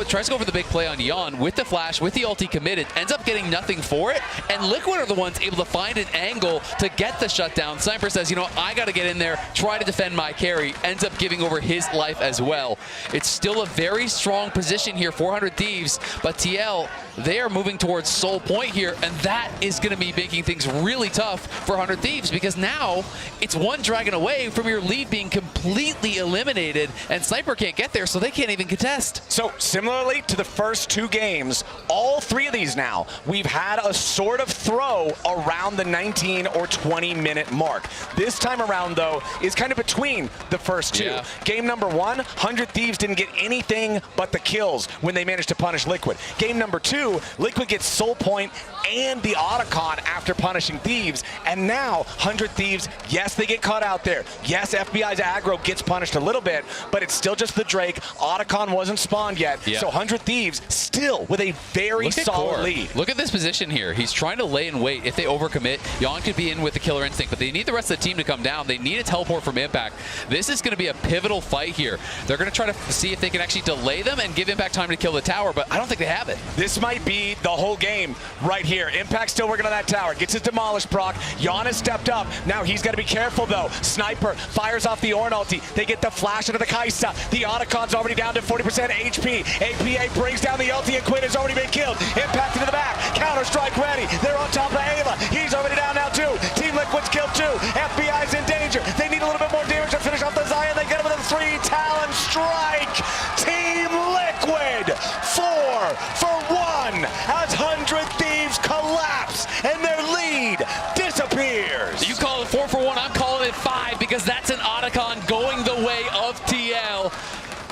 Tries to go for the big play on Jan with the flash, with the ulti committed, ends up getting nothing for it, and Liquid are the ones able to find an angle to get the shutdown. Sniper says, you know, I got to get in there, try to defend my carry, ends up giving over his life as well. It's still a very strong position here, 400 Thieves, but TL, they are moving towards Seoul Point here, and that is going to be making things really tough for 100 Thieves because now it's one dragon away from your lead being completely eliminated, and Sniper can't get there, so they can't even contest. So similarly to the first 2 games, all 3 of these now, we've had a sort of throw around the 19 or 20 minute mark. This time around, though, is kind of between the first 2. Yeah. Game number 1, 100 Thieves didn't get anything but the kills when they managed to punish Liquid. Game number 2, Liquid gets Soul Point and the Otacon after punishing Thieves, and now 100 Thieves, yes, they get caught out there. Yes, FBI's aggro gets punished a little bit, but it's still just the Drake. Otacon wasn't spawned yet, so 100 Thieves still with a very solid lead. Look at this position here. He's trying to lay in wait. If they overcommit, Jan could be in with the killer instinct, but they need the rest of the team to come down. They need a teleport from Impact. This is going to be a pivotal fight here. They're going to try to see if they can actually delay them and give Impact time to kill the tower, but I don't think they have it. This might be the whole game right here. Impact still working on that tower. Gets his demolished proc. Jan has stepped up. Now he's got to be careful, though. Sniper fires off the Ornn ulti. They get the flash into the Kaisa. The Otacon's already down to 40% HP. APA brings down the ulti, and Quinn has already been killed. Impact into the back. Counter-strike ready. They're on top of Ayla. He's already down now, too. Team Liquid's killed, too. FBI's in danger. They need a little bit more damage to finish off the Zion. They get him with a 3 Talon strike. Team Liquid 4 for 1 as 100 Thieves collapse and their lead disappears. You call it 4 for 1, I'm calling it 5 because that's an Otacon going the way of TL.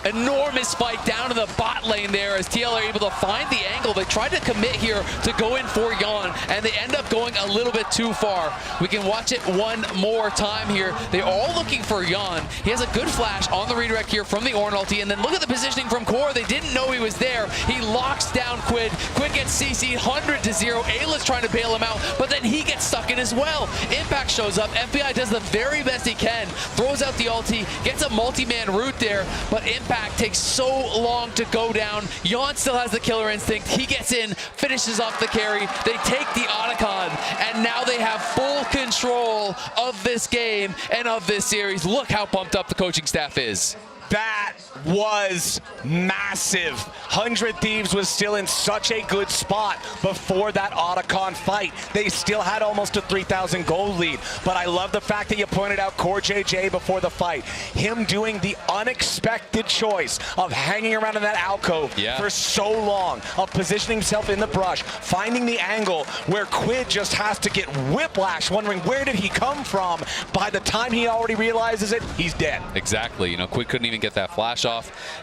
Enormous fight down in the bot lane there as TL are able to find the angle. They tried to commit here to go in for Jan, and they end up going a little bit too far. We can watch it one more time here. They're all looking for Jan. He has a good flash on the redirect here from the Ornn ulti, and then look at the positioning from Core. They didn't know he was there. He locks down Quid. Quid gets CC'd 100-0. Ayla's trying to bail him out, but then he gets stuck in as well. Impact shows up. FBI does the very best he can. Throws out the ulti, gets a multi-man route there, but Impact takes so long to go down. Jan still has the killer instinct. He gets in, finishes off the carry. They take the Otacon, and now they have full control of this game and of this series. Look how pumped up the coaching staff is. That was massive. 100 Thieves was still in such a good spot before that Otacon fight. They still had almost a 3,000 gold lead, but I love the fact that you pointed out Core JJ before the fight. Him doing the unexpected choice of hanging around in that alcove for so long, of positioning himself in the brush, finding the angle where Quid just has to get whiplash, wondering where did he come from. By the time he already realizes it, he's dead. Exactly. You know, Quid couldn't even get that flash off.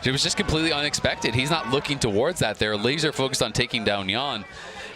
It was just completely unexpected. He's not looking towards that. They're laser focused on taking down Jan.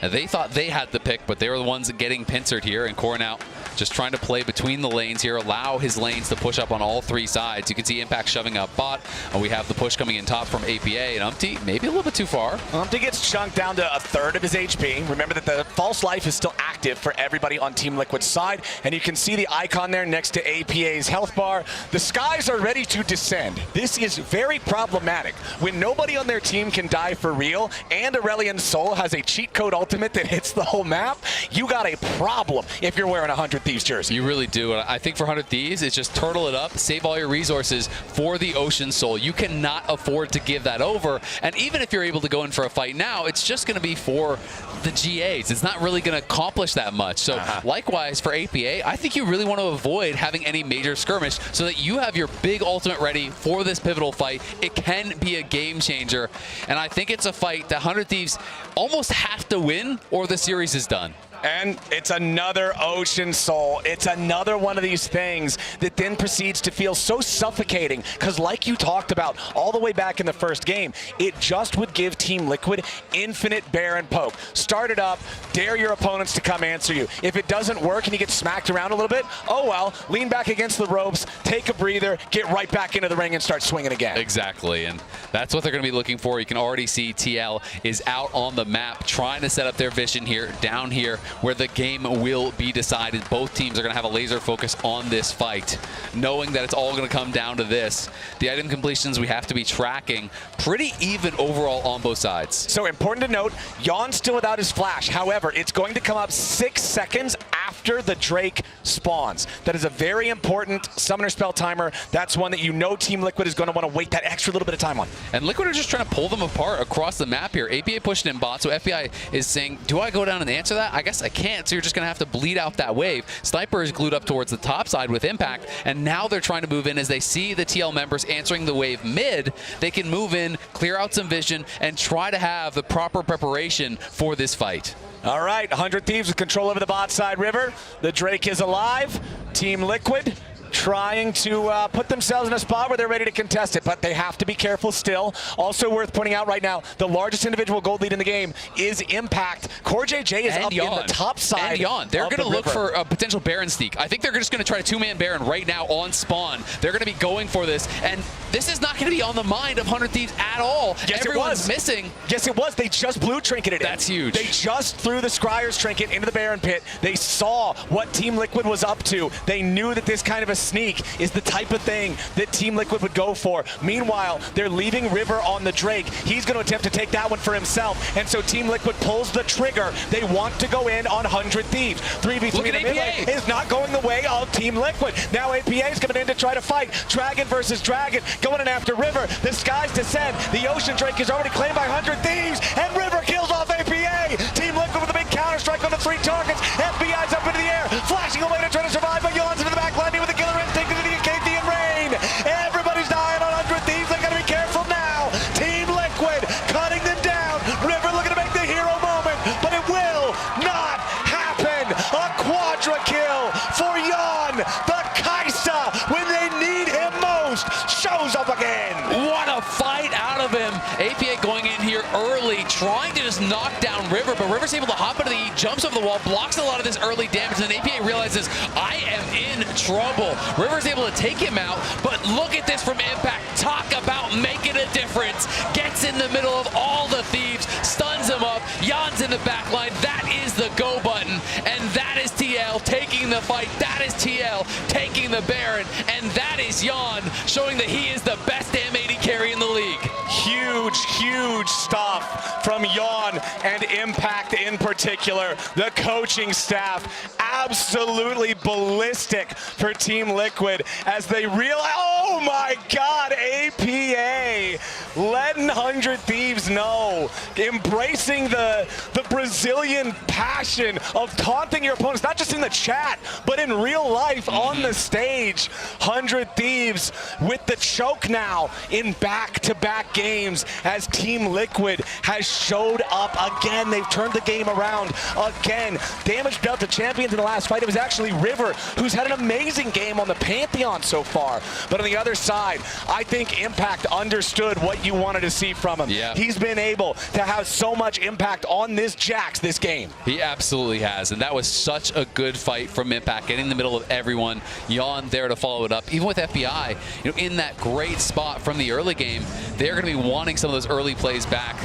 And they thought they had the pick, but they were the ones getting pincered here, and Core now just trying to play between the lanes here, allow his lanes to push up on all 3 sides. You can see Impact shoving up bot, and we have the push coming in top from APA, and Umpty maybe a little bit too far. Umpty gets chunked down to 1/3 of his HP. Remember that the false life is still active for everybody on Team Liquid's side, and you can see the icon there next to APA's health bar. The skies are ready to descend. This is very problematic. When nobody on their team can die for real, and Aurelion Sol has a cheat code ultimate that hits the whole map, you got a problem if you're wearing a 100 Thieves jersey. You really do. And I think for 100 Thieves, it's just turtle it up, save all your resources for the Ocean Soul. You cannot afford to give that over. And even if you're able to go in for a fight now, it's just going to be for the GAs. It's not really going to accomplish that much. So likewise for APA, I think you really want to avoid having any major skirmish so that you have your big ultimate ready for this pivotal fight. It can be a game changer. And I think it's a fight that 100 Thieves almost have to win or the series is done. And it's another Ocean Soul. It's another one of these things that then proceeds to feel so suffocating, because like you talked about all the way back in the first game, it just would give Team Liquid infinite Baron poke. Start it up, dare your opponents to come answer you. If it doesn't work and you get smacked around a little bit, oh well, lean back against the ropes, take a breather, get right back into the ring and start swinging again. Exactly, and that's what they're going to be looking for. You can already see TL is out on the map trying to set up their vision here, down here, where the game will be decided. Both teams are going to have a laser focus on this fight, knowing that it's all going to come down to this. The item completions we have to be tracking pretty even overall on both sides. So important to note, Yon's still without his flash. However, it's going to come up 6 seconds after the Drake spawns. That is a very important summoner spell timer. That's one that you know Team Liquid is going to want to wait that extra little bit of time on. And Liquid are just trying to pull them apart across the map here. APA pushing in bot, so FBI is saying, do I go down and answer that? I guess I can't, so you're just going to have to bleed out that wave. Sniper is glued up towards the top side with Impact, and now they're trying to move in as they see the TL members answering the wave mid. They can move in, clear out some vision, and try to have the proper preparation for this fight. All right, 100 Thieves with control over the bot side river. The Drake is alive. Team Liquid trying to put themselves in a spot where they're ready to contest it, but they have to be careful still. Also worth pointing out right now, the largest individual gold lead in the game is Impact. Core JJ is up in the top side. And Yon, they're going to look for a potential Baron sneak. I think they're just going to try a two-man Baron right now on spawn. They're going to be going for this, and this is not going to be on the mind of 100 Thieves at all. Yes, Everyone's missing. Yes, it was. They just blue trinketed it. That's huge. They just threw the Scryer's trinket into the Baron pit. They saw what Team Liquid was up to. They knew that this kind of a sneak is the type of thing that Team Liquid would go for. Meanwhile, they're leaving River on the Drake. He's going to attempt to take that one for himself, and so Team Liquid pulls the trigger. They want to go in on 100 Thieves. 3v3 in the mid lane is not going the way of Team Liquid. Now APA is coming in to try to fight. Dragon versus Dragon, going in after River. The skies descend. The Ocean Drake is already claimed by 100 Thieves, and River kills off APA. Team Liquid with a big counter strike on the 3 targets. FBI's up into the air, flashing away to try to survive, but Yon's into the back landing with a killer instinct into the Acadian rain. Everybody's dying on 100 Thieves. They gotta be careful now. Team Liquid cutting them down. River looking to make the hero moment, but it will not happen. A quadra kill for Yon. The Kaisa, when they need him most, shows up again. What a fight out of him. APA going in here early, trying to just knock down River, but River's able to hop into the E, jumps over the wall, blocks a lot of this early damage, and then APA realizes, I am in trouble. River's able to take him out, but look at this from Impact. Talk about making a difference. Gets in the middle of all the Thieves, stuns him up. Yon's in the back line. That is the go button, and that is TL taking the fight. That is TL taking the Baron, and that is Yon showing that he is the best damn AD carry in the league. Huge, huge stuff from Yon and Impact in particular. The coaching staff absolutely ballistic for Team Liquid as they realize, oh my God, APA letting 100 Thieves know, embracing the Brazilian passion of taunting your opponents, not just in the chat, but in real life on the stage. 100 Thieves with the choke now in back-to-back games as Team Liquid has showed up again. They've turned the game around again. Damage dealt to champions in the last fight. It was actually River, who's had an amazing game on the Pantheon so far. But on the other side, I think Impact understood what you wanted to see from him. Yeah. He's been able to have so much impact on this Jax this game. He absolutely has, and that was such a good fight from Impact, getting in the middle of everyone. Yon there to follow it up. Even with FBI, in that great spot from the early game, they're going to be wanting some of those early plays back.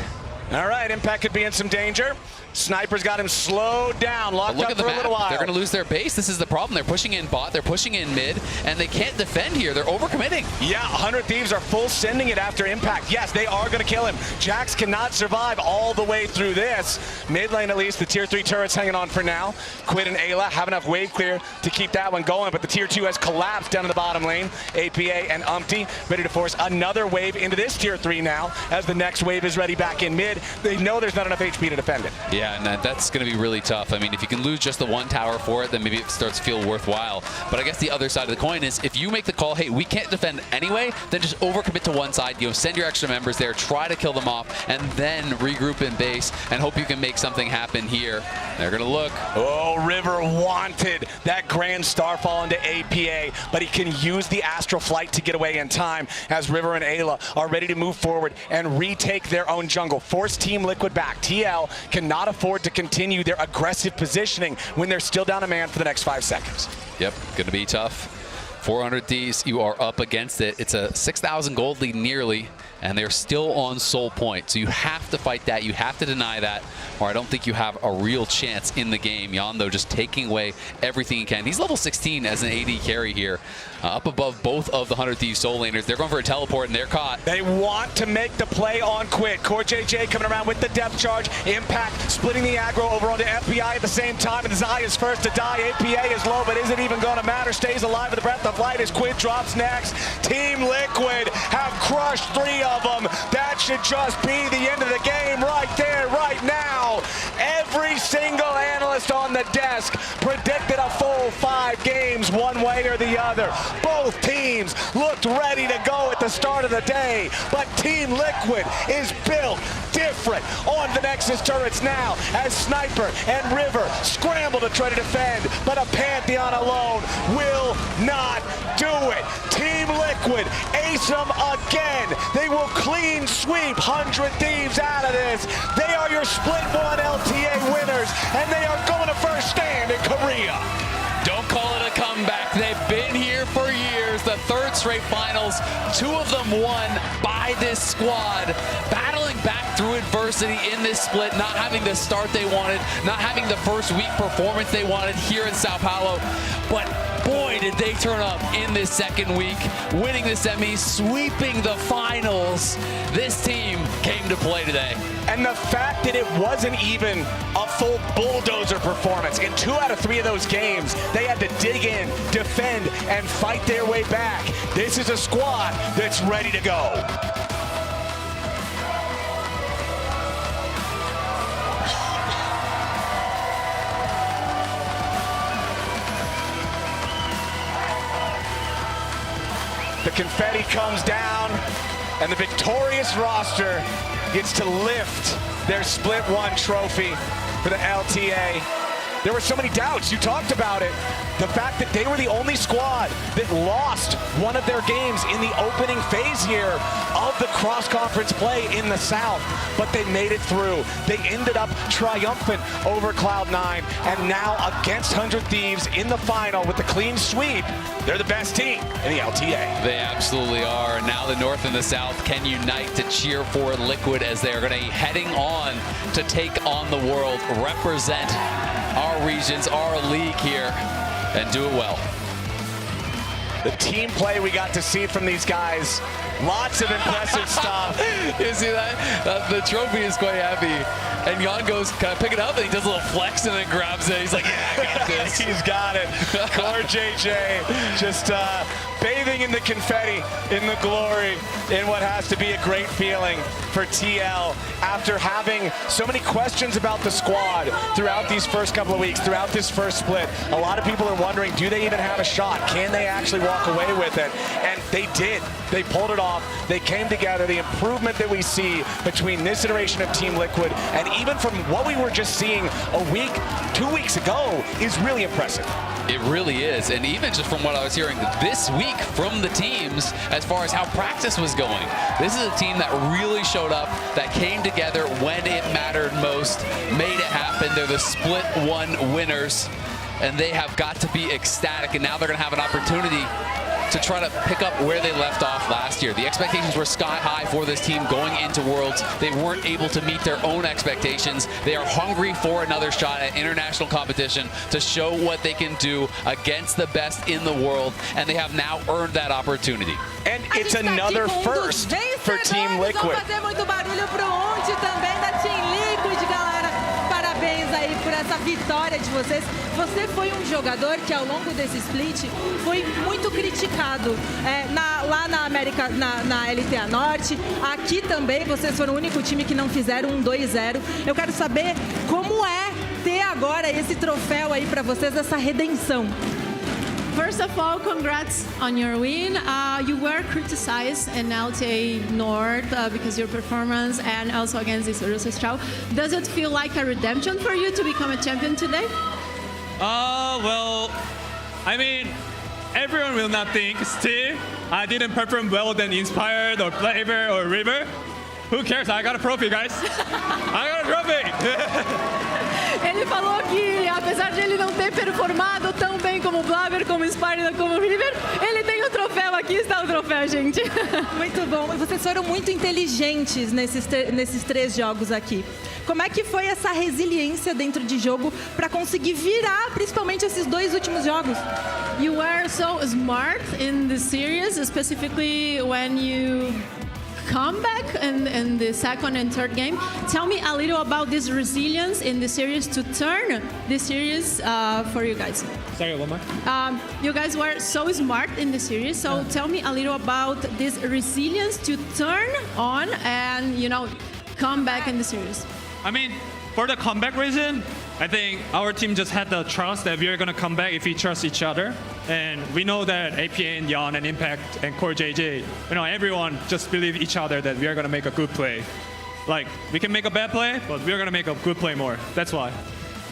All right, Impact could be in some danger. Sniper's got him slowed down, locked up for a little while. They're going to lose their base. This is the problem. They're pushing in bot, they're pushing in mid, and they can't defend here. They're overcommitting. Yeah, 100 Thieves are full sending it after Impact. Yes, they are going to kill him. Jax cannot survive all the way through this. Mid lane, at least, the tier 3 turret's hanging on for now. Quid and Ayla have enough wave clear to keep that one going, but the tier 2 has collapsed down in the bottom lane. APA and Umpty ready to force another wave into this tier 3 now, as the next wave is ready back in mid. they know there's not enough HP to defend it. Yeah, and that's going to be really tough. I mean, if you can lose just the one tower for it, then maybe it starts to feel worthwhile. But I guess the other side of the coin is if you make the call, hey, we can't defend anyway, then just overcommit to one side. You know, send your extra members there, try to kill them off, and then regroup in base and hope you can make something happen here. They're going to look. Oh, River wanted that Grand Starfall into APA, but he can use the Astral Flight to get away in time as River and Ayla are ready to move forward and retake their own jungle. Force Team Liquid back. TL cannot afford to continue their aggressive positioning when they're still down a man for the next 5 seconds. Yep, going to be tough. 400 Ds, you are up against it. It's a 6,000 gold lead nearly, and they're still on Seoul point. So you have to fight that. You have to deny that, or I don't think you have a real chance in the game. Yondo just taking away everything he can. He's level 16 as an AD carry here, up above both of the 100 Thieves Soul laners. They're going for a teleport, and they're caught. They want to make the play on Quit. Core JJ coming around with the depth charge. Impact splitting the aggro over onto FBI at the same time, and Zai is first to die. APA is low, but is it even going to matter? Stays alive with the breath of light as Quid drops next. Team Liquid have crushed 3 of them. That should just be the end of the game right there, right now. Every single analyst on the desk predicted a full 5 games one way or the other. Both teams looked ready to go at the start of the day, but Team Liquid is built different on the Nexus turrets now as Sniper and River scramble to try to defend, but a Pantheon alone will not do it. Team Liquid ace them again. They will clean sweep 100 Thieves out of this. They are your Split 1 LTA winners, and they are going to first stand in Korea. Don't call it a comeback. They've been here for years. The 3rd straight finals, 2 of them won by this squad. Battling back through adversity in this split, not having the start they wanted, not having the first week performance they wanted here in Sao Paulo. But boy, did they turn up in this 2nd week, winning the semis, sweeping the finals. This team came to play today. And the fact that it wasn't even a full bulldozer performance. In 2 out of 3 of those games, they had to dig in, defend, and fight their way back. This is a squad that's ready to go. The confetti comes down, and the victorious roster gets to lift their Split 1 trophy for the LTA. There were so many doubts. You talked about it. The fact that they were the only squad that lost one of their games in the opening phase here of the cross-conference play in the South, but they made it through. They ended up triumphant over Cloud9, and now against 100 Thieves in the final with the clean sweep, they're the best team in the LTA. They absolutely are. And now the North and the South can unite to cheer for Liquid as they are going to be heading on to take on the world, represent our regions, our league here, and do it well. The team play we got to see from these guys, lots of impressive stuff. You see that? The trophy is quite heavy. And Jan goes, can I pick it up? And he does a little flex and then grabs it. He's like, yeah, I got this. He's got it. Core JJ just bathing in the confetti, in the glory, in what has to be a great feeling for TL after having so many questions about the squad throughout these first couple of weeks, throughout this first split. A lot of people are wondering, do they even have a shot? Can they actually walk away with it? And they did. They pulled it off. They came together. The improvement that we see between this iteration of Team Liquid and even from what we were just seeing a week, 2 weeks ago is really impressive. It really is, and even just from what I was hearing this week from the teams as far as how practice was going, this is a team that really showed up, that came together when it mattered most, made it happen. They're the Split 1 winners, and they have got to be ecstatic, and now they're going to have an opportunity to try to pick up where they left off last year. The expectations were sky high for this team going into Worlds. They weren't able to meet their own expectations. They are hungry for another shot at international competition to show what they can do against the best in the world, and they have now earned that opportunity. And it's another first for Team Liquid. Fazer muito barulho pro Unti também da Team Liquid, galera. Parabéns aí aí por essa vitória de vocês. Você foi um jogador que ao longo desse split foi muito criticado lá na LTA Norte. Aqui também vocês foram o único time que não fizeram um 2-0. Eu quero saber como é ter agora esse troféu aí para vocês, essa redenção. First of all, congrats on your win. You were criticized in LTA North because your performance and also against this Seoul. Does it feel like a redemption for you to become a champion today? Well, I mean, everyone will not think still I didn't perform well than Inspired or Flavor or River. Who cares? I got a trophy, guys. I got a trophy. Ele falou que, apesar de ele não ter performado tão bem como Flavor, como Inspired, como River, ele tem o troféu. Aqui está o troféu, gente. Muito bom. E vocês foram muito inteligentes nesses 3 jogos aqui. Como é que foi essa resiliência dentro de jogo para conseguir virar, principalmente esses 2 últimos jogos? You were so smart in the series, specifically when you come back in the second and third game. Tell me a little about this resilience in the series to turn the series for you guys. Sorry, one more. You guys were so smart in the series, so tell me a little about this resilience to turn on and, you know, come back in the series. I mean, for the comeback reason, I think our team just had the trust that we are going to come back if we trust each other. And we know that APA and Yon and Impact and Core JJ, you know, everyone just believe each other that we are going to make a good play. Like, we can make a bad play, but we are going to make a good play more. That's why.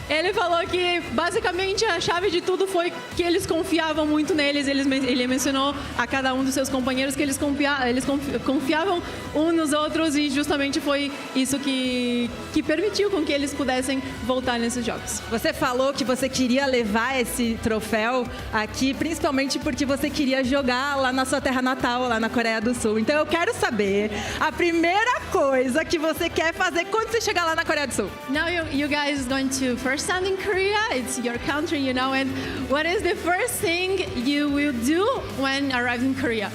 Ele falou que basicamente a chave de tudo foi que eles confiavam muito neles. Ele mencionou a cada um dos seus companheiros que eles confiavam uns nos outros e justamente foi isso que permitiu com que eles pudessem voltar nesses jogos. Você falou que você queria levar esse troféu aqui, principalmente porque você queria jogar lá na sua terra natal, lá na Coreia do Sul. Então eu quero saber a primeira coisa que você quer fazer quando você chegar lá na Coreia do Sul. Now you guys going to first stand in Korea. It's your country, you know. And what is the first thing you will do when arrived in Korea?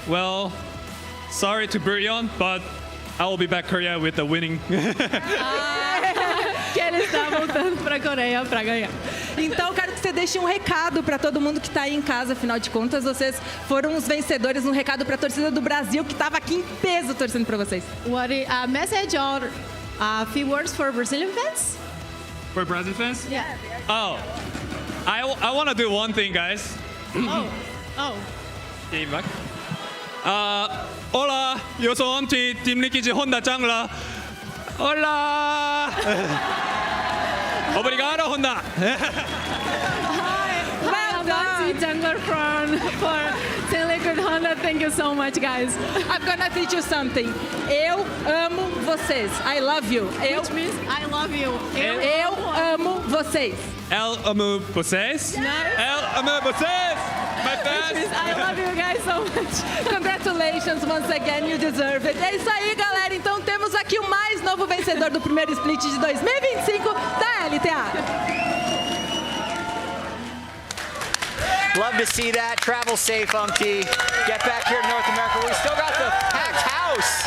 Well, sorry to Buryeon, but I will be back Korea with the winning. Que ele está voltando para a Coreia para ganhar. Então, quero que você deixe um recado para todo mundo que está aí em casa. Afinal de contas, vocês foram os vencedores. Um recado para a torcida do Brasil que estava aqui em peso torcendo para vocês. What is a message or a few words for Brazilian fans? For Brazil fans? Yeah. Oh, I want to do one thing, guys. Oh. Game back. Hola, yo soy Team Liquid Honda Jungler. Hola. Obrigado, Honda. Well done. Jungler for Team Liquid Honda. Thank you so much, guys. I'm gonna teach you something. Eu amo vocês. I love you. Which means I love you. Eu amo vocês. El amo vocês. El amo vocês. My fans. Which means I love you guys so much. Congratulations once again, you deserve it. É isso aí, galera. Então temos aqui o mais novo vencedor do primeiro split de 2025 da LTA. Love to see that. Travel safe, Umpty. Get back here in North America. We still got the packed house.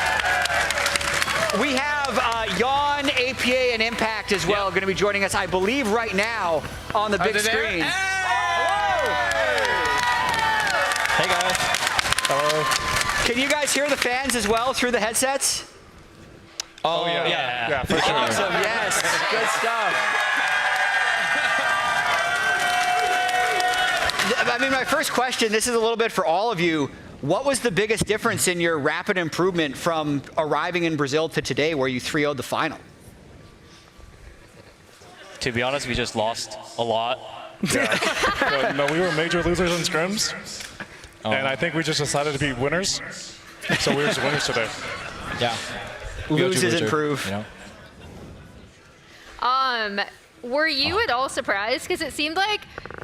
We have Yon, APA, and Impact as well going to be joining us, I believe, right now on the big screen. Hey, guys. Hello. Can you guys hear the fans as well through the headsets? Oh, yeah, for sure. Awesome, yes. Good stuff. I mean, my first question, this is a little bit for all of you. What was the biggest difference in your rapid improvement from arriving in Brazil to today where you 3-0'd the final? To be honest, we just lost a lot. Yeah. No, we were major losers in scrims. And I think we just decided to be winners. So we were just winners today. Yeah. Lose is improve. You know? Were you at all surprised? Because it seemed like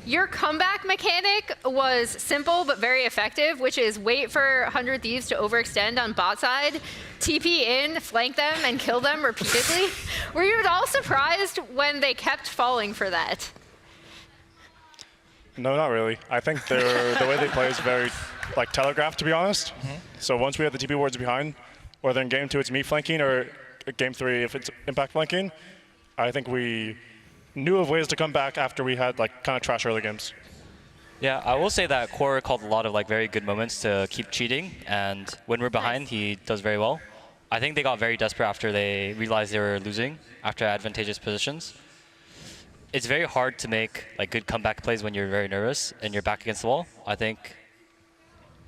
your comeback mechanic was simple but very effective, which is wait for 100 Thieves to overextend on bot side, TP in, flank them, and kill them repeatedly. Were you at all surprised when they kept falling for that? No, not really. I think the way they play is very telegraphed, to be honest. So once we have the TP wards behind, whether in game 2 it's me flanking or game 3 if it's Impact flanking, I think we knew of ways to come back after we had like kind of trash early games. Yeah, I will say that Core called a lot of like very good moments to keep cheating, and when we're behind, he does very well. I think they got very desperate after they realized they were losing after advantageous positions. It's very hard to make like good comeback plays when you're very nervous and you're back against the wall. I think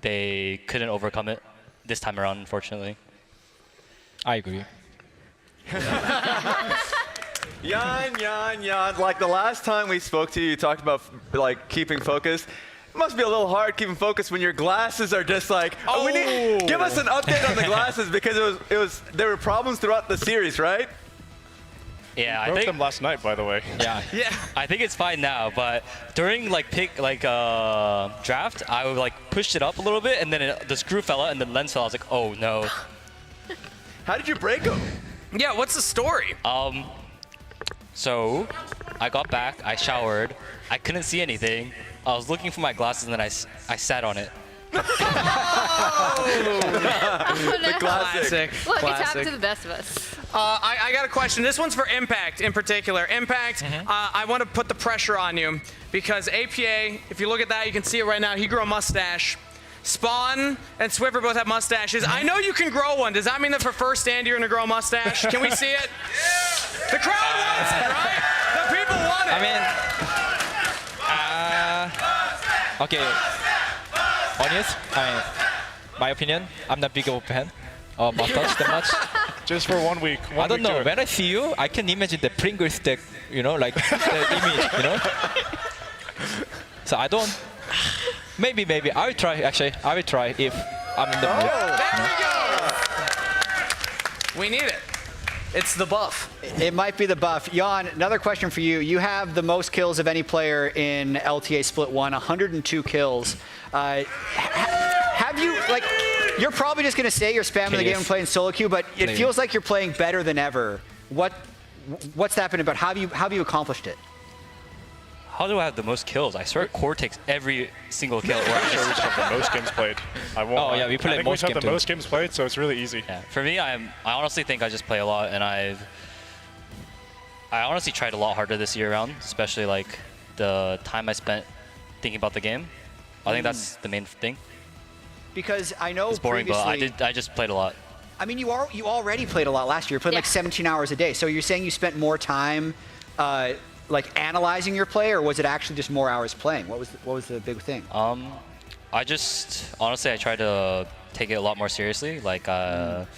they couldn't overcome it this time around, unfortunately. I agree. Jan, like the last time we spoke to you, you talked about like keeping focus. It must be a little hard keeping focus when your glasses are just like, give us an update on the glasses because there were problems throughout the series, right? Yeah, I broke them last night, by the way. Yeah. I think it's fine now, but during like draft, I would like pushed it up a little bit, and then the screw fell out, and the lens fell. I was like, oh no. How did you break them? Yeah, what's the story? So I got back, I showered, I couldn't see anything. I was looking for my glasses, and then I sat on it. The classic. Look, it's happened to the best of us. I got a question. This one's for Impact in particular. Impact, I want to put the pressure on you because APA, if you look at that, you can see it right now. He grew a mustache. Spawn and Swiffer both have mustaches. I know you can grow one. Does that mean that for first stand you're going to grow a mustache? Can we see it? The crowd wants it, right? The people want it. I mean, okay. Honest, my opinion, I'm not big of a fan of mustache that much. Just for 1 week. I don't know. When I see you, I can imagine the Pringles stick, you know, like the image, you know. So I don't. Maybe I will try. Actually, I will try if I'm in the mood. There we go. We need it. It's the buff. It might be the buff. Jan, another question for you. You have the most kills of any player in LTA Split 1, 102 kills. Have you, like, you're probably just going to say you're spamming the game and playing solo queue, but it feels like you're playing better than ever. What's that been about? How have you accomplished it? How do I have the most kills? I swear Core takes every single kill. We're actually we just have the most games played. We play most games. The most games played, so it's really easy. Yeah. For me, I honestly think I just play a lot, and I honestly tried a lot harder this year around, especially like the time I spent thinking about the game. I think that's the main thing. Because I know it's boring, but I just played a lot. I mean, you already played a lot last year. You played like 17 hours a day. So you're saying you spent more time like analyzing your play, or was it actually just more hours playing? What was the big thing? I just honestly I try to take it a lot more seriously. Like it's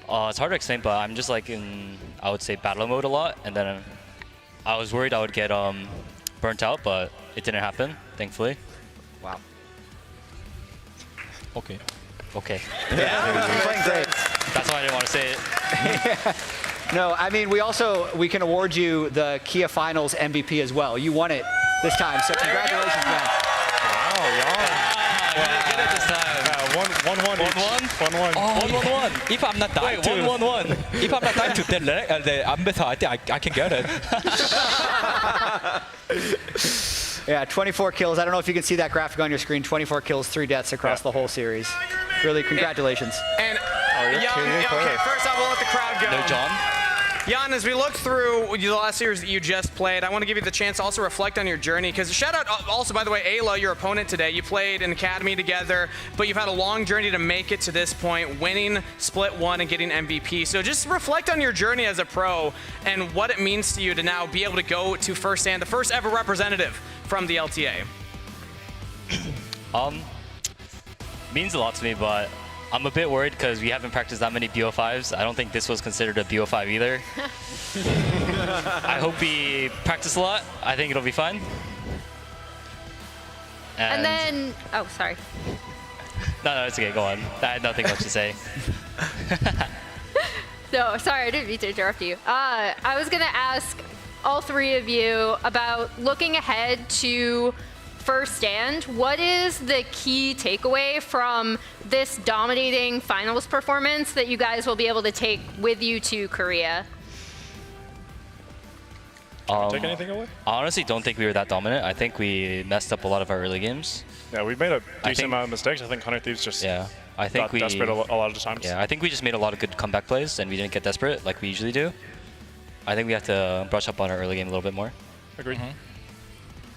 hard to explain, but I'm just like in I would say battle mode a lot, and then I was worried I would get burnt out, but it didn't happen, thankfully. Wow. Okay. Yeah, you're playing great. That's why I didn't want to say it. No, I mean, we can award you the Kia Finals MVP as well. You won it this time, so congratulations, man. Wow, you did it this time. 1-1 each. 1-1. 1-1. If I'm not dying to 1-1-1. If I'm not dying to the ambassador, I think I can get it. Yeah, 24 kills. I don't know if you can see that graphic on your screen. 24 kills, 3 deaths across the whole series. Really, congratulations. And okay, first off, we'll let the crowd go. No, John. Jan, as we look through the last series that you just played, I want to give you the chance to also reflect on your journey. Because shout out also, by the way, Ayla, your opponent today. You played in Academy together, but you've had a long journey to make it to this point, winning Split 1 and getting MVP. So just reflect on your journey as a pro and what it means to you to now be able to go to first stand, the first ever representative from the LTA. Means a lot to me, but I'm a bit worried because we haven't practiced that many BO5s. I don't think this was considered a BO5 either. I hope we practice a lot. I think it'll be fun. And then, oh, sorry. No, it's okay. Go on. I had nothing much to say. No, sorry, I didn't mean to interrupt you. I was going to ask all three of you about looking ahead to first stand. What is the key takeaway from this dominating finals performance that you guys will be able to take with you to Korea? Take anything away? I honestly don't think we were that dominant. I think we messed up a lot of our early games. Yeah, we made a decent amount of mistakes. I think 100 Thieves just got desperate a lot of the times. Yeah, I think we just made a lot of good comeback plays, and we didn't get desperate like we usually do. I think we have to brush up on our early game a little bit more. Agreed.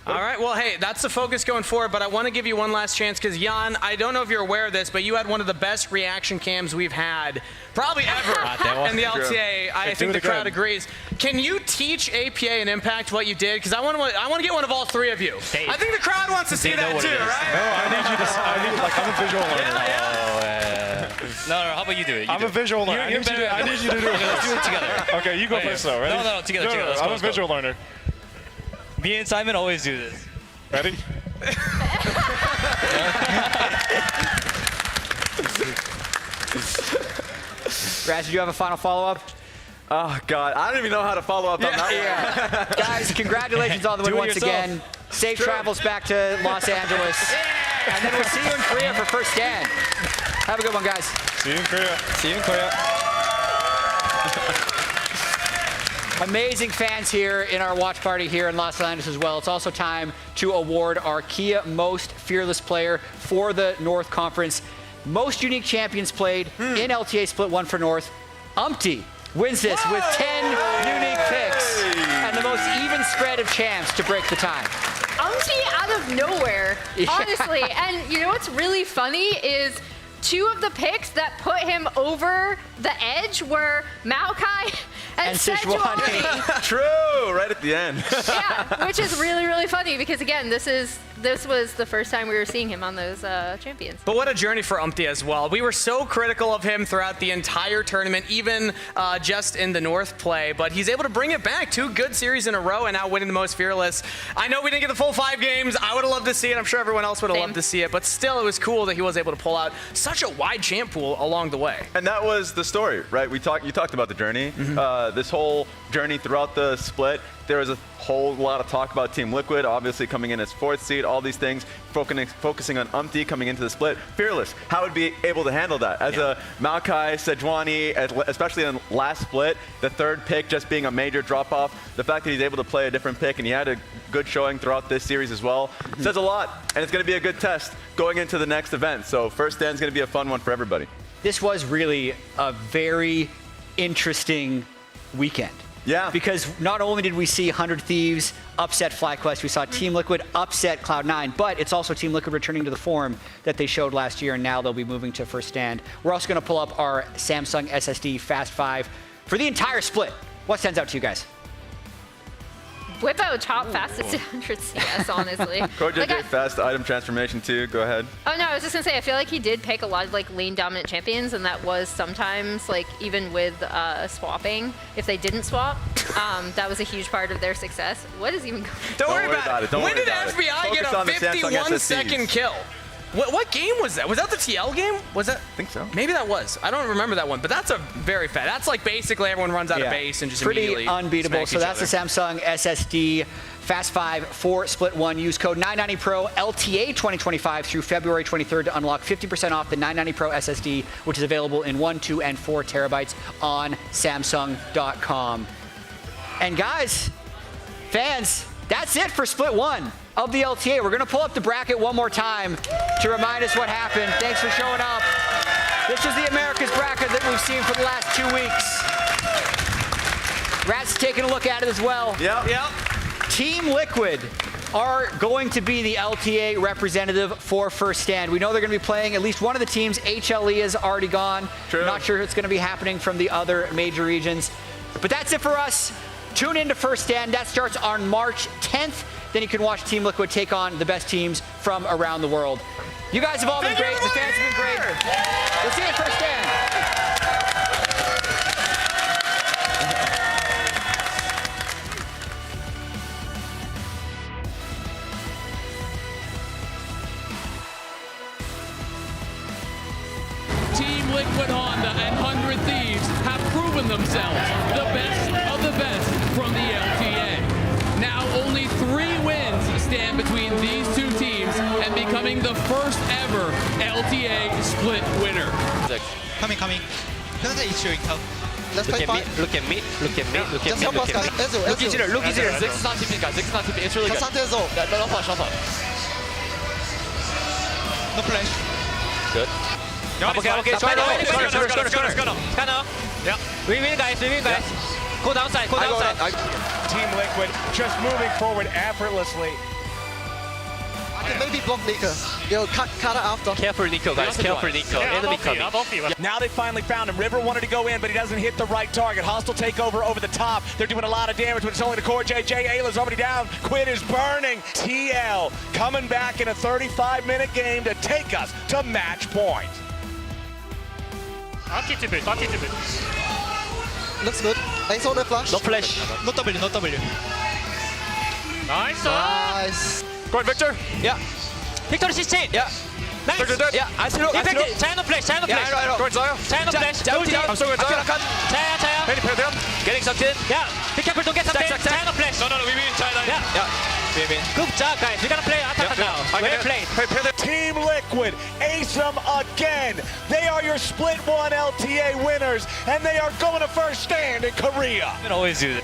All right, well, hey, that's the focus going forward, but I want to give you one last chance because, Jan, I don't know if you're aware of this, but you had one of the best reaction cams we've had probably ever in the LTA. I think the crowd agrees. Can you teach APA and Impact what you did? Because I want to get one of all three of you. I think the crowd wants to see that too, right? No, I need you to, I'm a visual learner. No, how about you do it? I'm a visual learner. I need you to do it. Let's do it together. Okay, you go first though, ready? No, together. Let's I'm a visual learner. Me and Simon always do this. Ready? Raz, do you have a final follow-up? Oh, God. I don't even know how to follow up on that one. Guys, congratulations on the win once again. Safe travels back to Los Angeles. And then we'll see you in Korea for first stand. Have a good one, guys. See you in Korea. See you in Korea. Amazing fans here in our watch party here in Los Angeles as well. It's also time to award our Kia Most Fearless Player for the North Conference. Most unique champions played in LTA Split 1 for North. Umpty wins this with 10 unique picks and the most even spread of champs to break the tie. Umpty out of nowhere, honestly. And you know what's really funny is 2 of the picks that put him over the edge were Maokai and Sejuani. True, right at the end. Yeah, which is really, really funny because, again, this was the first time we were seeing him on those champions. But what a journey for Umpty as well. We were so critical of him throughout the entire tournament, even just in the North play, but he's able to bring it back. 2 good series in a row and now winning the Most Fearless. I know we didn't get the full 5 games. I would have loved to see it. I'm sure everyone else would have loved to see it, but still it was cool that he was able to pull out such a wide champ pool along the way. And that was the story, right? You talked about the journey. This whole journey throughout the split, there was a whole lot of talk about Team Liquid, obviously coming in as 4th seed, all these things, focusing on Umpty coming into the split. Fearless, how would be able to handle that? As a Maokai, Sejuani, especially in last split, the 3rd pick just being a major drop-off, the fact that he's able to play a different pick and he had a good showing throughout this series as well, says a lot, and it's going to be a good test going into the next event. So first stand's going to be a fun one for everybody. This was really a very interesting weekend. Yeah. Because not only did we see 100 Thieves upset Flyquest, we saw Team Liquid upset Cloud9, but it's also Team Liquid returning to the form that they showed last year, and now they'll be moving to first stand. We're also going to pull up our Samsung SSD Fast 5 for the entire split. What stands out to you guys? Whip out top fastest 100 CS, honestly. Coach JJ, fast item transformation too. Go ahead. Oh no, I was just gonna say, I feel like he did pick a lot of lane dominant champions, and that was sometimes even with swapping. If they didn't swap, that was a huge part of their success. What is even going on? Don't worry about it. When did FBI get a 51-second kill? What game was that? Was that the TL game? Was that? I think so. Maybe that was. I don't remember that one, but that's a very fast. That's like basically everyone runs out of base and just pretty immediately unbeatable. So that's the Samsung SSD Fast 5 for Split 1. Use code 990 Pro LTA 2025 through February 23rd to unlock 50% off the 990 Pro SSD, which is available in 1, 2, and 4 terabytes on Samsung.com. And guys, fans, that's it for Split 1 of the LTA. We're going to pull up the bracket one more time to remind us what happened. Thanks for showing up. This is the Americas bracket that we've seen for the last 2 weeks. Rat's taking a look at it as well. Yep. Team Liquid are going to be the LTA representative for first stand. We know they're going to be playing at least one of the teams. HLE is already gone. True. Not sure what's going to be happening from the other major regions. But that's it for us. Tune in to first stand. That starts on March 10th. Then you can watch Team Liquid take on the best teams from around the world. You guys have all been great. The fans have been great. We'll see you at first stand. Team Liquid Honda and 100 Thieves have proven themselves the best of the best from the LTA. Now only 3 wins stand between these 2 teams and becoming the first ever LTA Split winner. Coming. Let's Look play at me, look at me, look at me, look at me, look at me. Look easier, look easier. This is not team, guys. This is not team. It's really good. No flash. No flash. Good. Okay, scorner. Yeah. We win, guys. Go downside, go downside. Team Liquid just moving forward effortlessly. I can maybe block Nika. Cut it after. Careful Nico, guys. Careful Nico. Enemy coming. Now they finally found him. River wanted to go in, but he doesn't hit the right target. Hostile takeover over the top. They're doing a lot of damage, but it's only the core. JJ Ayla's already down. Quid is burning. TL coming back in a 35-minute game to take us to match point. Looks good. Ace on the flash. No flash. No W, no W. Nice. Go ahead, Victor. Yeah. Victor 16. Yeah. Nice. Yeah, I see. Impact. China flash. China flash. Go ahead, Zaya. China flash. I'm still going to Zaya. China. Getting sucked in. Yeah. Be careful, don't get sucked in. China flash. No, we mean China. Yeah. Good job, guys. We gotta play attack now. Well played. Team Liquid ace them again. They are your Split 1 LTA winners, and they are going to first stand in Korea. You can always do that.